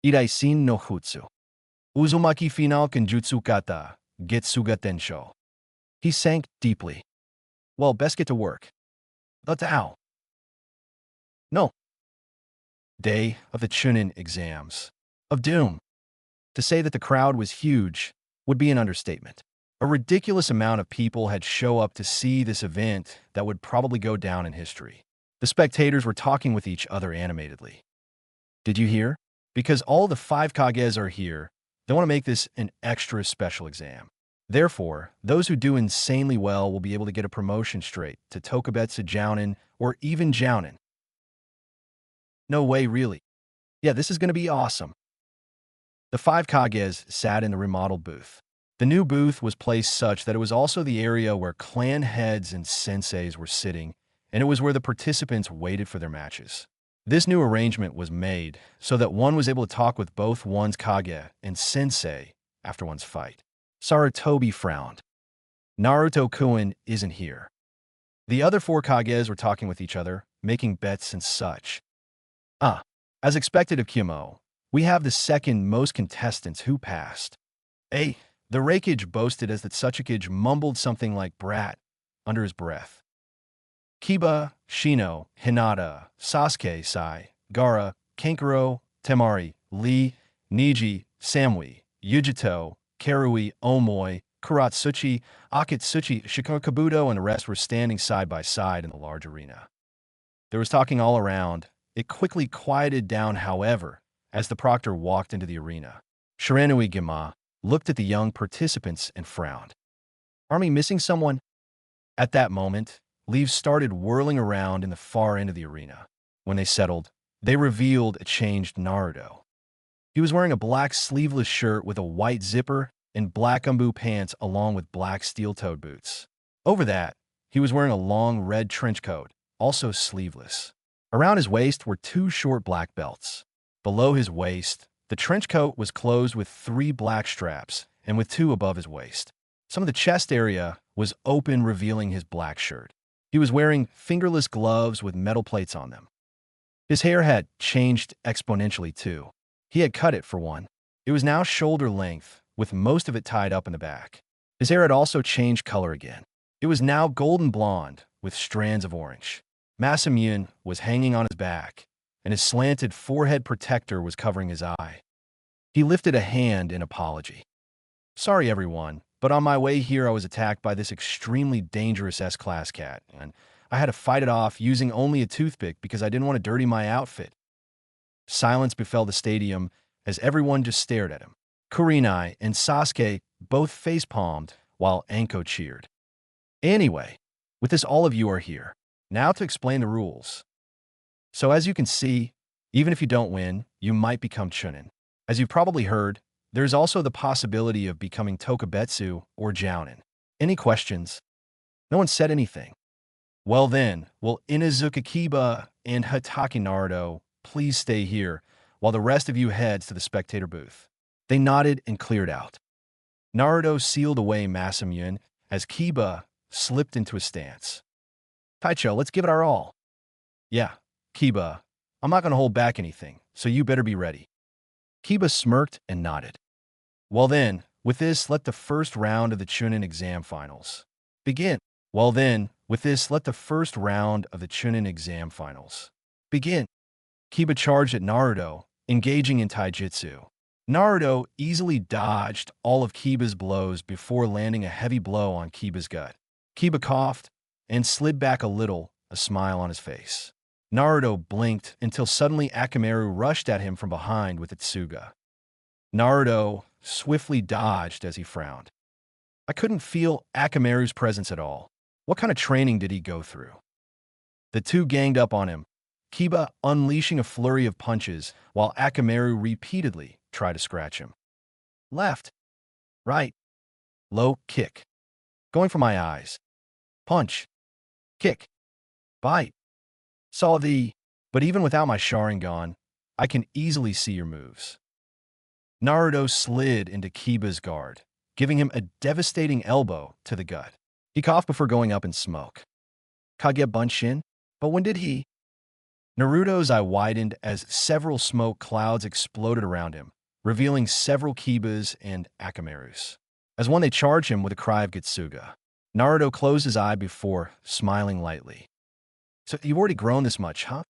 Iraisin no Jutsu. Uzumaki final Kenjutsu kata, Getsuga Tensho. He sank deeply. Well, best get to work. The Tao. No. Day of the Chunin exams. Of doom. To say that the crowd was huge would be an understatement. A ridiculous amount of people had show up to see this event that would probably go down in history. The spectators were talking with each other animatedly. Did you hear? Because all the 5 Kages are here, they want to make this an extra special exam. Therefore, those who do insanely well will be able to get a promotion straight to Tokubetsu Jounin or even Jounin. No way, really. Yeah, this is going to be awesome. The 5 Kages sat in the remodeled booth. The new booth was placed such that it was also the area where clan heads and senseis were sitting, and it was where the participants waited for their matches. This new arrangement was made so that one was able to talk with both one's Kage and sensei after one's fight. Sarutobi frowned. Naruto-kun isn't here. The other 4 Kages were talking with each other, making bets and such. As expected of Kimo, we have the second most contestants who passed. The Reikage boasted as that Suchikage mumbled something like brat under his breath. Kiba, Shino, Hinata, Sasuke, Sai, Gaara, Kankuro, Temari, Lee, Niji, Samui, Yujito, Karui, Omoi, Kuratsuchi, Akatsuchi, Shikokabuto, and the rest were standing side by side in the large arena. There was talking all around. It quickly quieted down, however, as the proctor walked into the arena. Shiranui Gima looked at the young participants and frowned. Are we missing someone? At that moment, leaves started whirling around in the far end of the arena. When they settled, they revealed a changed Naruto. He was wearing a black sleeveless shirt with a white zipper and black umbu pants along with black steel-toed boots. Over that, he was wearing a long red trench coat, also sleeveless. Around his waist were 2 short black belts. Below his waist, the trench coat was closed with 3 black straps and with 2 above his waist. Some of the chest area was open, revealing his black shirt. He was wearing fingerless gloves with metal plates on them. His hair had changed exponentially too. He had cut it for one. It was now shoulder length, with most of it tied up in the back. His hair had also changed color again. It was now golden blonde, with strands of orange. Masamune was hanging on his back, and his slanted forehead protector was covering his eye. He lifted a hand in apology. Sorry, everyone, but on my way here I was attacked by this extremely dangerous S-Class cat, and I had to fight it off using only a toothpick because I didn't want to dirty my outfit. Silence befell the stadium as everyone just stared at him. Kurenai and Sasuke both face-palmed while Anko cheered. Anyway, with this all of you are here. Now to explain the rules. So as you can see, even if you don't win, you might become Chunin. As you've probably heard, there's also the possibility of becoming Tokubetsu or Jounin. Any questions? No one said anything. Well then, will Inuzuka Kiba and Hatake Naruto please stay here while the rest of you heads to the spectator booth? They nodded and cleared out. Naruto sealed away Masamune as Kiba slipped into a stance. Taicho, let's give it our all. Yeah, Kiba, I'm not going to hold back anything, so you better be ready. Kiba smirked and nodded. Well then, with this, let the first round of the Chunin exam finals begin. Well then, with this, let the first round of the Chunin exam finals begin. Kiba charged at Naruto, engaging in taijutsu. Naruto easily dodged all of Kiba's blows before landing a heavy blow on Kiba's gut. Kiba coughed and slid back a little, a smile on his face. Naruto blinked until suddenly Akamaru rushed at him from behind with Itsuga. Naruto swiftly dodged as he frowned. I couldn't feel Akamaru's presence at all. What kind of training did he go through? The two ganged up on him, Kiba unleashing a flurry of punches while Akamaru repeatedly tried to scratch him. Left, right, low kick. Going for my eyes. Punch, kick, bite. Saw the, but even without my Sharingan, I can easily see your moves. Naruto slid into Kiba's guard, giving him a devastating elbow to the gut. He coughed before going up in smoke. Kage Bunshin? But when did he? Naruto's eye widened as several smoke clouds exploded around him, revealing several Kibas and Akamarus. As one they charged him with a cry of Getsuga. Naruto closed his eye before smiling lightly. So you've already grown this much, huh?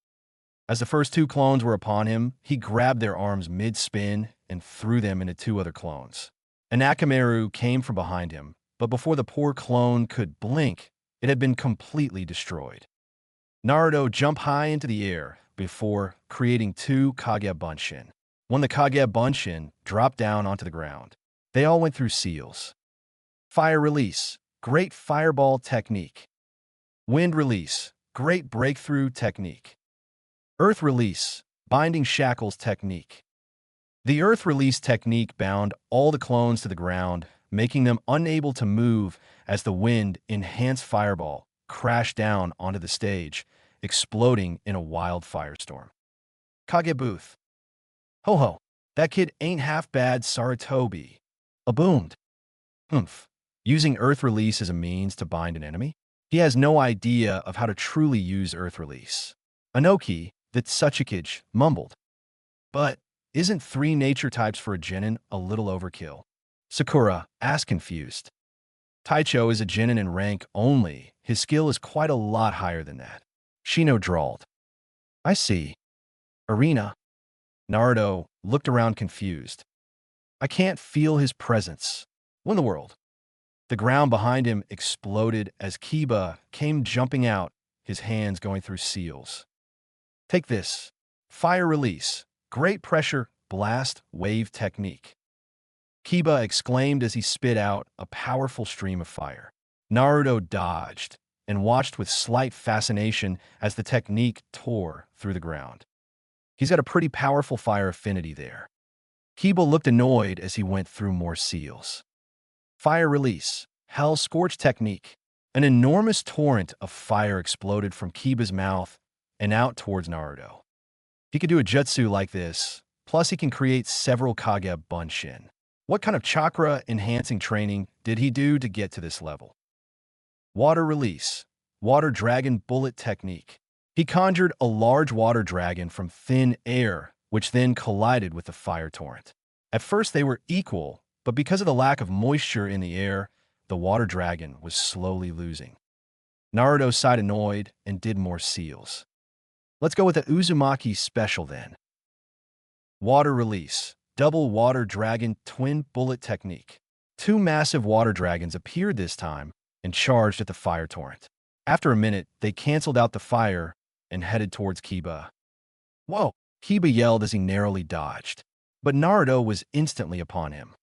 As the first 2 clones were upon him, he grabbed their arms mid-spin and threw them into 2 other clones. An Akamaru came from behind him, but before the poor clone could blink, it had been completely destroyed. Naruto jumped high into the air before creating two Kage Bunshin. When the Kage Bunshin dropped down onto the ground, they all went through seals. Fire release, great fireball technique. Wind release, great breakthrough technique. Earth release, binding shackles technique. The earth release technique bound all the clones to the ground, making them unable to move as the wind-enhanced fireball crashed down onto the stage, exploding in a wild firestorm. Kage Booth. Ho ho, that kid ain't half bad, Saratobi. A boomed. Humph. Using earth release as a means to bind an enemy? He has no idea of how to truly use earth release. Anoki, the Tsuchikage, mumbled. But isn't 3 nature types for a genin a little overkill? Sakura asked confused. Taicho is a genin in rank only. His skill is quite a lot higher than that. Shino drawled. I see. Arena. Naruto looked around confused. I can't feel his presence. What in the world? The ground behind him exploded as Kiba came jumping out, his hands going through seals. Take this. Fire release. Great pressure blast wave technique. Kiba exclaimed as he spit out a powerful stream of fire. Naruto dodged and watched with slight fascination as the technique tore through the ground. He's got a pretty powerful fire affinity there. Kiba looked annoyed as he went through more seals. Fire release, Hell Scorch technique. An enormous torrent of fire exploded from Kiba's mouth and out towards Naruto. He could do a jutsu like this, plus he can create several Kage Bunshin. What kind of chakra-enhancing training did he do to get to this level? Water release, Water Dragon Bullet technique. He conjured a large water dragon from thin air, which then collided with the fire torrent. At first they were equal, but because of the lack of moisture in the air, the water dragon was slowly losing. Naruto sighed annoyed and did more seals. Let's go with the Uzumaki special then. Water release, Double Water Dragon Twin Bullet technique. 2 massive water dragons appeared this time and charged at the fire torrent. After a minute, they canceled out the fire and headed towards Kiba. Whoa! Kiba yelled as he narrowly dodged, but Naruto was instantly upon him.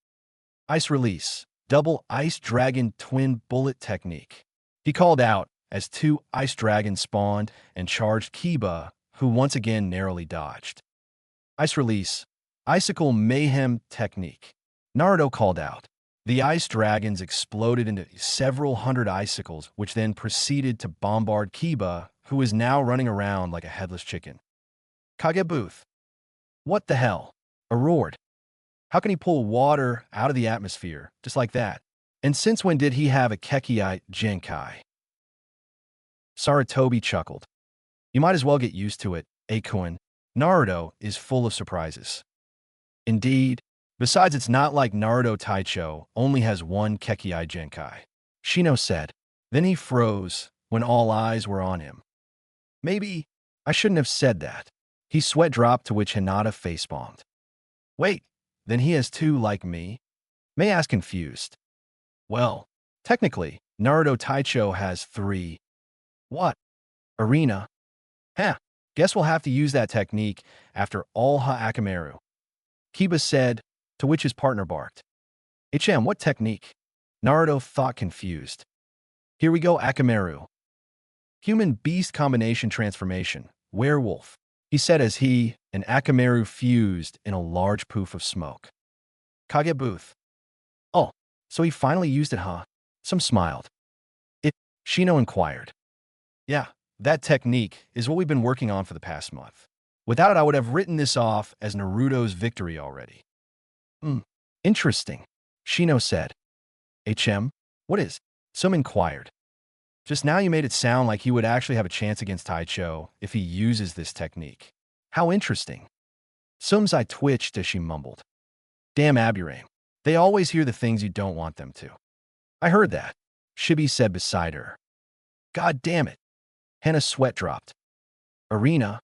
Ice release, Double Ice Dragon Twin Bullet technique. He called out as 2 ice dragons spawned and charged Kiba, who once again narrowly dodged. Ice release, Icicle Mayhem technique. Naruto called out. The ice dragons exploded into several hundred icicles, which then proceeded to bombard Kiba, who is now running around like a headless chicken. Kage Booth. What the hell? A roared. How can he pull water out of the atmosphere, just like that? And since when did he have a Kekkei Genkai? Saratobi chuckled. You might as well get used to it, Akuen. Naruto is full of surprises. Indeed, besides it's not like Naruto Taicho only has 1 Kekkei Genkai. Shino said. Then he froze when all eyes were on him. Maybe I shouldn't have said that. He sweat dropped, to which Hinata facepalmed. Wait, then he has 2 like me? Mei asked confused. Well, technically, Naruto Taicho has 3. What? Arena? Huh, guess we'll have to use that technique after all Akamaru. Kiba said, to which his partner barked. HM, what technique? Naruto thought confused. Here we go, Akamaru. Human-beast combination transformation, werewolf, he said as he and Akamaru fused in a large poof of smoke. Kage Booth. Oh, so he finally used it, huh? Some smiled. Shino inquired. Yeah, that technique is what we've been working on for the past month. Without it, I would have written this off as Naruto's victory already. Interesting, Shino said. HM, what is? Some inquired. Just now you made it sound like he would actually have a chance against Taicho if he uses this technique. How interesting. Sum's eye twitched as she mumbled. Damn Aburame. They always hear the things you don't want them to. I heard that, Shibi said beside her. God damn it. Hana's sweat dropped. Arena.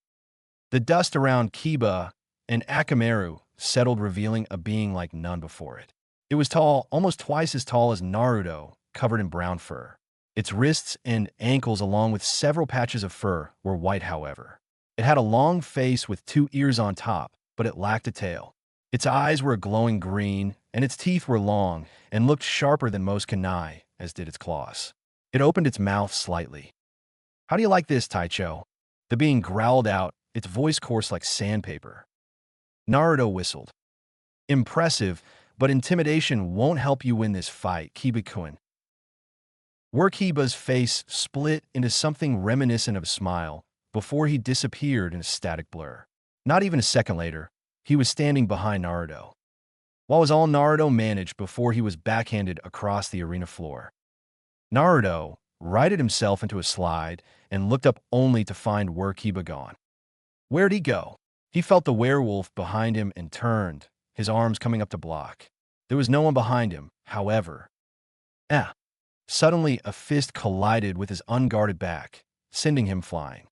The dust around Kiba and Akamaru settled, revealing a being like none before it. It was tall, almost twice as tall as Naruto, covered in brown fur. Its wrists and ankles, along with several patches of fur, were white, however. It had a long face with 2 ears on top, but it lacked a tail. Its eyes were a glowing green, and its teeth were long and looked sharper than most kunai, as did its claws. It opened its mouth slightly. "How do you like this, Taicho?" The being growled out, its voice coarse like sandpaper. Naruto whistled. "Impressive, but intimidation won't help you win this fight, Kiba-kun." Workiba's face split into something reminiscent of a smile before he disappeared in a static blur. Not even a second later, he was standing behind Naruto. What was all Naruto managed before he was backhanded across the arena floor? Naruto righted himself into a slide and looked up only to find Workiba gone. Where'd he go? He felt the werewolf behind him and turned, his arms coming up to block. There was no one behind him, however. Suddenly, a fist collided with his unguarded back, sending him flying.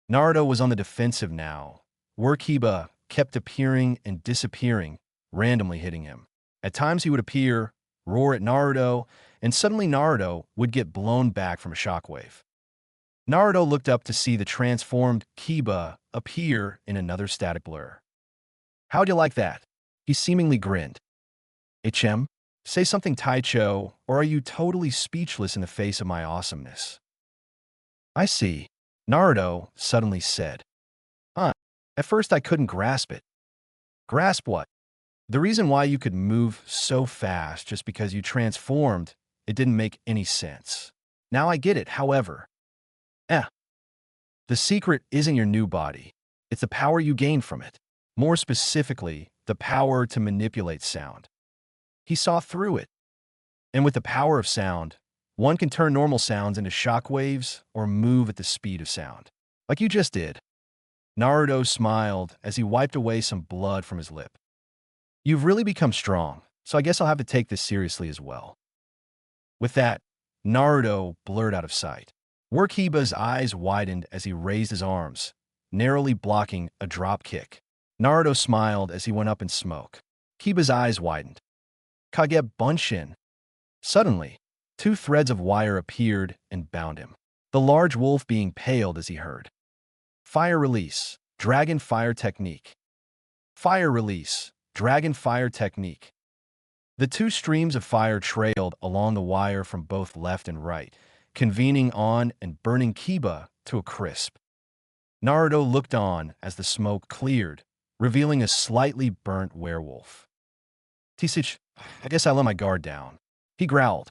Naruto was on the defensive now. Workiba kept appearing and disappearing, randomly hitting him. At times he would appear, roar at Naruto, and suddenly Naruto would get blown back from a shockwave. Naruto looked up to see the transformed Kiba appear in another static blur. "How'd you like that?" He seemingly grinned. "HM? Say something, Taicho, or are you totally speechless in the face of my awesomeness?" "I see," Naruto suddenly said. At first I couldn't grasp it." "Grasp what?" "The reason why you could move so fast just because you transformed, it didn't make any sense. Now I get it, however. The secret isn't your new body. It's the power you gain from it. More specifically, the power to manipulate sound." He saw through it. And with the power of sound, one can turn normal sounds into shock waves or move at the speed of sound. Like you just did. Naruto smiled as he wiped away some blood from his lip. "You've really become strong, so I guess I'll have to take this seriously as well." With that, Naruto blurred out of sight. Workiba's eyes widened as he raised his arms, narrowly blocking a drop kick. Naruto smiled as he went up in smoke. Kiba's eyes widened. "Kage Bunshin." Suddenly, 2 threads of wire appeared and bound him, the large wolf being paled as he heard. "Fire release, dragon fire technique. Fire release, dragon fire technique." The 2 streams of fire trailed along the wire from both left and right, convening on and burning Kiba to a crisp. Naruto looked on as the smoke cleared, revealing a slightly burnt werewolf. "Tisich, I guess I let my guard down," he growled.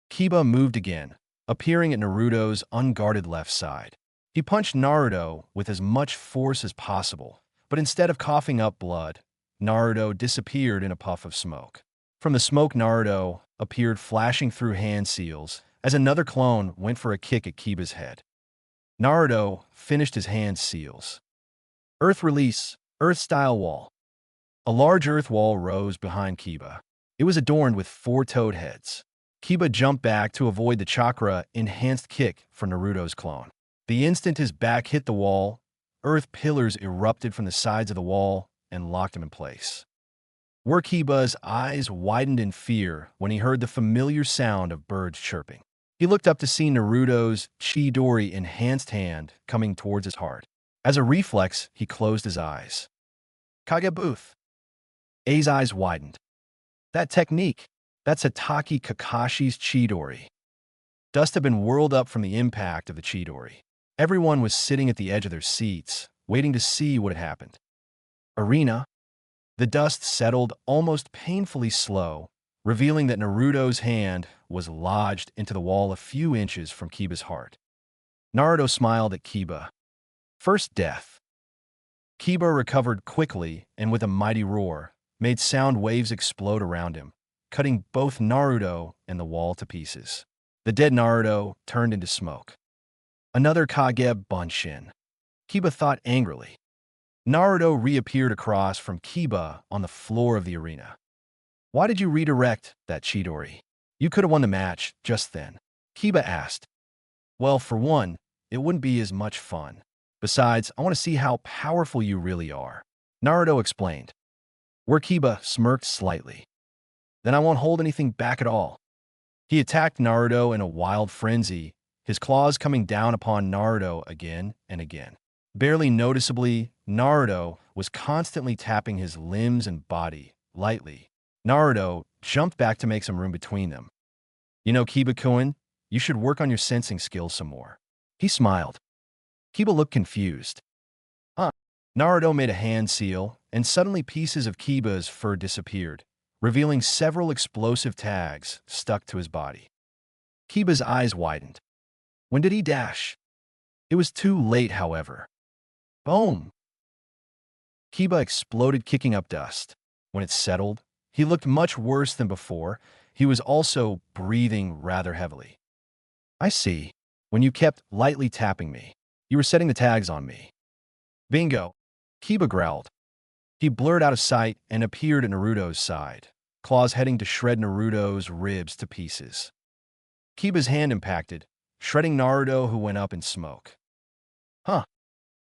Kiba moved again, appearing at Naruto's unguarded left side. He punched Naruto with as much force as possible, but instead of coughing up blood, Naruto disappeared in a puff of smoke. From the smoke, Naruto appeared flashing through hand seals as another clone went for a kick at Kiba's head. Naruto finished his hand seals. Earth release, earth-style wall. A large earth wall rose behind Kiba. It was adorned with 4 toad heads. Kiba jumped back to avoid the chakra-enhanced kick for Naruto's clone. The instant his back hit the wall, earth pillars erupted from the sides of the wall and locked him in place. Workiba's eyes widened in fear when he heard the familiar sound of birds chirping. He looked up to see Naruto's Chidori enhanced hand coming towards his heart. As a reflex, he closed his eyes. "Kage Booth." A's eyes widened. "That technique, that's Hatake Kakashi's Chidori." Dust had been whirled up from the impact of the Chidori. Everyone was sitting at the edge of their seats, waiting to see what had happened. Arena. The dust settled almost painfully slow, revealing that Naruto's hand was lodged into the wall a few inches from Kiba's heart. Naruto smiled at Kiba. First death. Kiba recovered quickly and with a mighty roar, made sound waves explode around him, cutting both Naruto and the wall to pieces. The dead Naruto turned into smoke. Another Kage Bunshin. Kiba thought angrily. Naruto reappeared across from Kiba on the floor of the arena. Why did you redirect that Chidori? You could have won the match just then. Kiba asked. Well, for one, it wouldn't be as much fun. Besides, I want to see how powerful you really are. Naruto explained. Where Kiba smirked slightly. Then I won't hold anything back at all. He attacked Naruto in a wild frenzy, his claws coming down upon Naruto again and again. Barely noticeably, Naruto was constantly tapping his limbs and body, lightly. Naruto jumped back to make some room between them. You know, Kiba-kun, you should work on your sensing skills some more. He smiled. Kiba looked confused. Huh? Naruto made a hand seal, and suddenly pieces of Kiba's fur disappeared, revealing several explosive tags stuck to his body. Kiba's eyes widened. When did he dash? It was too late, however. Boom! Kiba exploded, kicking up dust. When it settled, he looked much worse than before. He was also breathing rather heavily. I see. When you kept lightly tapping me, you were setting the tags on me. Bingo! Kiba growled. He blurred out of sight and appeared at Naruto's side, claws heading to shred Naruto's ribs to pieces. Kiba's hand impacted, shredding Naruto, who went up in smoke. Huh.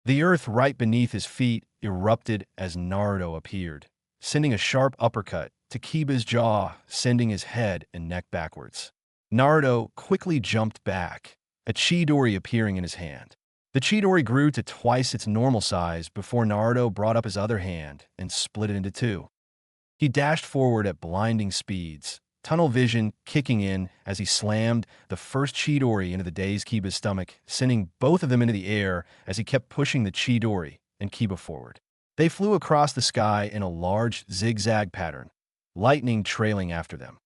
The earth right beneath his feet erupted as Naruto appeared, sending a sharp uppercut to Kiba's jaw, sending his head and neck backwards. Naruto quickly jumped back, a Chidori appearing in his hand. The Chidori grew to twice its normal size before Naruto brought up his other hand and split it into two. He dashed forward at blinding speeds, tunnel vision kicking in as he slammed the first Chidori into the dazed Kiba's stomach, sending both of them into the air as he kept pushing the Chidori and Kiba forward. They flew across the sky in a large zigzag pattern, lightning trailing after them.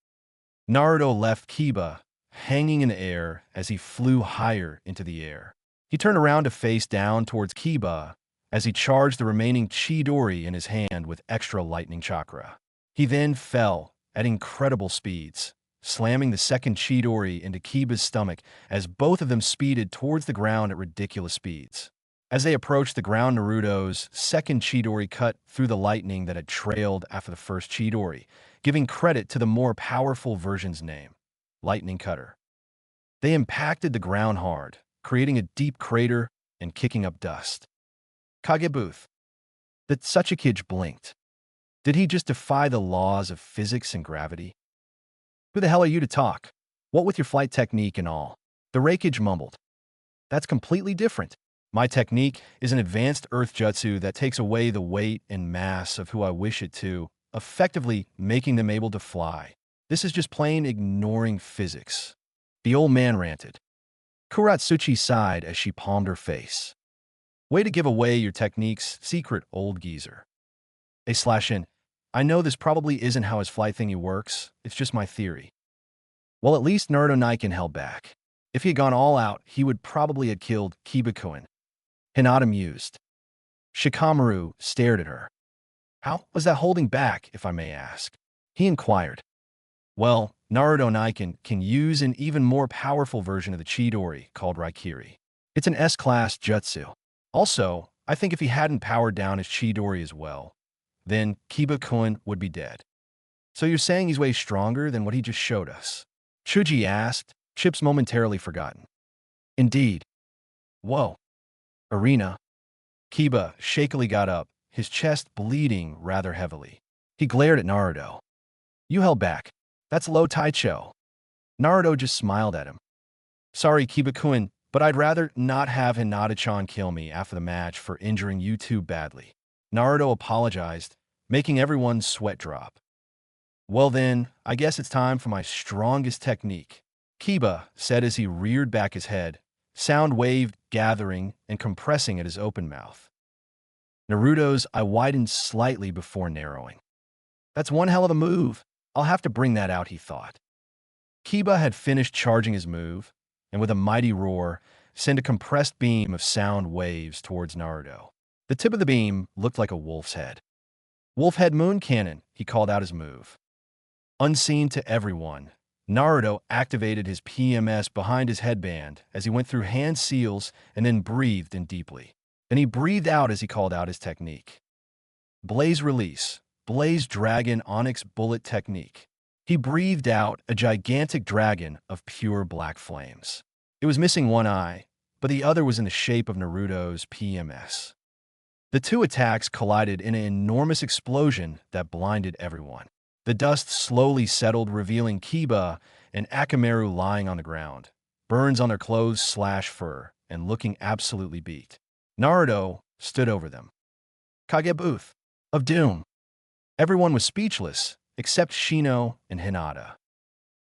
Naruto left Kiba hanging in the air as he flew higher into the air. He turned around to face down towards Kiba as he charged the remaining Chidori in his hand with extra lightning chakra. He then fell at incredible speeds, slamming the second Chidori into Kiba's stomach as both of them speeded towards the ground at ridiculous speeds. As they approached the ground, Naruto's second Chidori cut through the lightning that had trailed after the first Chidori, giving credit to the more powerful version's name, Lightning Cutter. They impacted the ground hard, creating a deep crater and kicking up dust. Kagebooth. The Tsuchikage blinked. Did he just defy the laws of physics and gravity? Who the hell are you to talk? What with your flight technique and all? The Raikage mumbled. That's completely different. My technique is an advanced earth jutsu that takes away the weight and mass of who I wish it to, effectively making them able to fly. This is just plain ignoring physics. The old man ranted. Kuratsuchi sighed as she palmed her face. Way to give away your technique's secret, old geezer. /in. I know this probably isn't how his flight thingy works, it's just my theory. Well, at least Naruto Naikin held back. If he had gone all out, he would probably have killed Kiba-kun. Hinata mused. Shikamaru stared at her. How was that holding back, if I may ask? He inquired. Well, Naruto Naikin can use an even more powerful version of the Chidori called Raikiri. It's an S-class jutsu. Also, I think if he hadn't powered down his Chidori as well, then Kiba-kun would be dead. So you're saying he's way stronger than what he just showed us? Chuji asked, chips momentarily forgotten. Indeed. Whoa. Arena. Kiba shakily got up, his chest bleeding rather heavily. He glared at Naruto. You held back. That's low Taicho. Naruto just smiled at him. Sorry, Kiba-kun, but I'd rather not have Hinata-chan kill me after the match for injuring you too badly. Naruto apologized, making everyone's sweat drop. Well then, I guess it's time for my strongest technique, Kiba said as he reared back his head, sound wave gathering and compressing at his open mouth. Naruto's eye widened slightly before narrowing. That's one hell of a move. I'll have to bring that out, he thought. Kiba had finished charging his move, and with a mighty roar, sent a compressed beam of sound waves towards Naruto. The tip of the beam looked like a wolf's head. Wolf head moon cannon, he called out his move. Unseen to everyone, Naruto activated his PMS behind his headband as he went through hand seals and then breathed in deeply. Then he breathed out as he called out his technique. Blaze release, Blaze Dragon Onyx Bullet Technique. He breathed out a gigantic dragon of pure black flames. It was missing one eye, but the other was in the shape of Naruto's PMS. The two attacks collided in an enormous explosion that blinded everyone. The dust slowly settled, revealing Kiba and Akamaru lying on the ground, burns on their clothes slash fur, and looking absolutely beat. Naruto stood over them. Kage Booth of Doom. Everyone was speechless, except Shino and Hinata.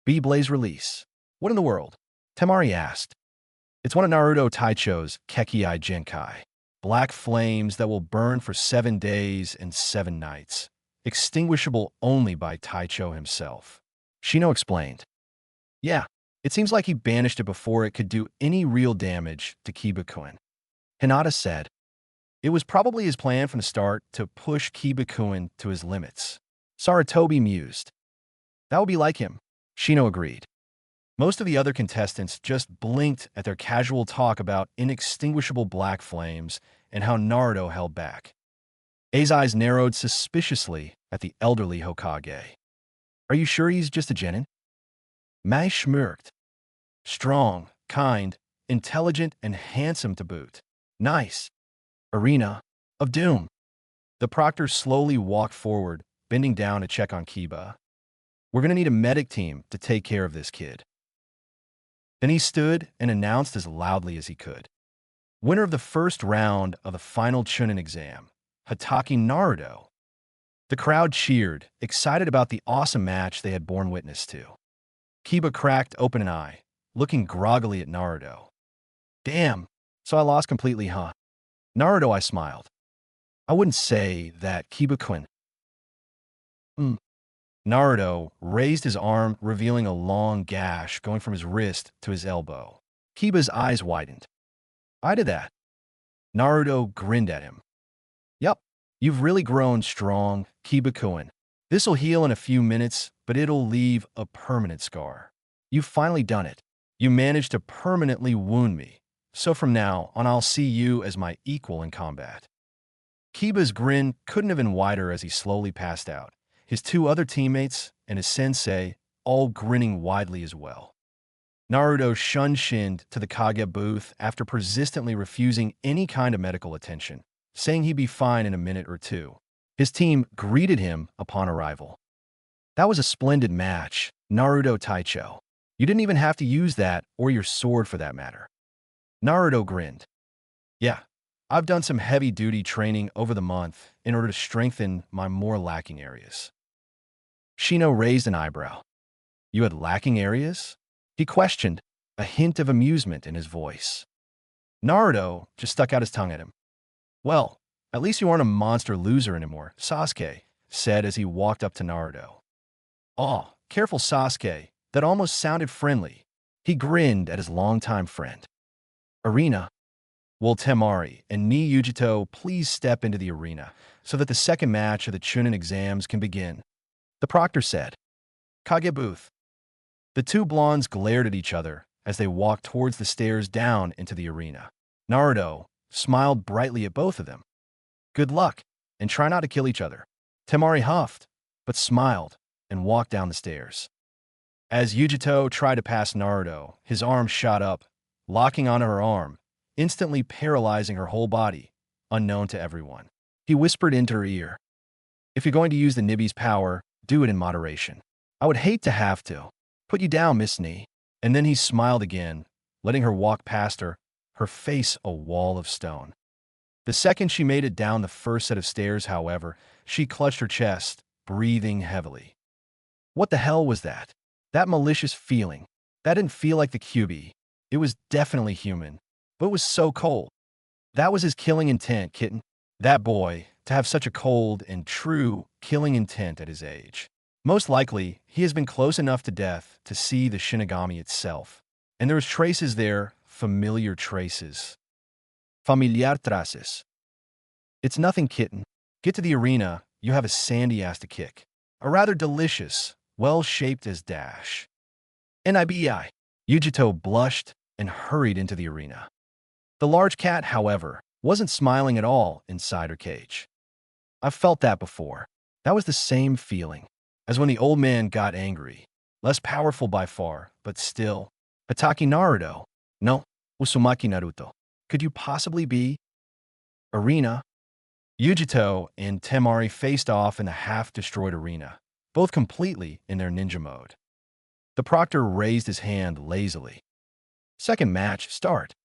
B-Blaze release. What in the world? Temari asked. It's one of Naruto Taicho's Kekiai Genkai. Black flames that will burn for 7 days and 7 nights. Extinguishable only by Taicho himself. Shino explained. Yeah, it seems like he banished it before it could do any real damage to Kibakuen. Hinata said. It was probably his plan from the start to push Kibakuen to his limits. Saratobi mused. That would be like him. Shino agreed. Most of the other contestants just blinked at their casual talk about inextinguishable black flames and how Naruto held back. A's eyes narrowed suspiciously at the elderly Hokage. Are you sure he's just a genin? Mai smirked. Strong, kind, intelligent, and handsome to boot. Nice. Arena of Doom. The proctor slowly walked forward, bending down to check on Kiba. We're going to need a medic team to take care of this kid. Then he stood and announced as loudly as he could. Winner of the first round of the final Chunin exam, Hatake Naruto. The crowd cheered, excited about the awesome match they had borne witness to. Kiba cracked open an eye, looking groggily at Naruto. Damn, so I lost completely, huh? Naruto, I smiled. I wouldn't say that, Kibakuen. Naruto raised his arm, revealing a long gash going from his wrist to his elbow. Kiba's eyes widened. I did that. Naruto grinned at him. Yup, you've really grown strong, Kibakuen. This'll heal in a few minutes, but it'll leave a permanent scar. You've finally done it. You managed to permanently wound me. So from now on, I'll see you as my equal in combat. Kiba's grin couldn't have been wider as he slowly passed out, his 2 other teammates and his sensei all grinning widely as well. Naruto shinned to the Kage booth after persistently refusing any kind of medical attention, saying he'd be fine in a minute or 2. His team greeted him upon arrival. That was a splendid match, Naruto Taicho. You didn't even have to use that or your sword for that matter. Naruto grinned. Yeah, I've done some heavy-duty training over the month in order to strengthen my more lacking areas. Shino raised an eyebrow. You had lacking areas? He questioned, a hint of amusement in his voice. Naruto just stuck out his tongue at him. Well, at least you aren't a monster loser anymore, Sasuke said as he walked up to Naruto. Oh, careful, Sasuke. That almost sounded friendly. He grinned at his longtime friend. Arena. Will Temari and Ni Yujito please step into the arena so that the second match of the Chunin exams can begin? The proctor said. Kage Booth. The 2 blondes glared at each other as they walked towards the stairs down into the arena. Naruto smiled brightly at both of them. Good luck, and try not to kill each other. Temari huffed, but smiled and walked down the stairs. As Yujito tried to pass Naruto, his arm shot up, locking onto her arm, instantly paralyzing her whole body, unknown to everyone. He whispered into her ear, if you're going to use the Nibi's power, do it in moderation. I would hate to have to. Put you down, Miss Ni. And then he smiled again, letting her walk past her, her face a wall of stone. The second she made it down the first set of stairs, however, she clutched her chest, breathing heavily. What the hell was that? That malicious feeling. That didn't feel like the QB. It was definitely human, but it was so cold. That was his killing intent, kitten. That boy, to have such a cold and true killing intent at his age. Most likely, he has been close enough to death to see the Shinigami itself. And there was traces there, familiar traces. Familiar traces. It's nothing, kitten. Get to the arena, you have a sandy ass to kick. A rather delicious, well-shaped as dash. Nibi. Yujito blushed and hurried into the arena. The large cat, however, wasn't smiling at all inside her cage. I've felt that before. That was the same feeling as when the old man got angry. Less powerful by far, but still. Hatake Naruto. No, Uzumaki Naruto. Could you possibly be? Arena. Yujito and Temari faced off in the half-destroyed arena, both completely in their ninja mode. The proctor raised his hand lazily. Second match, start.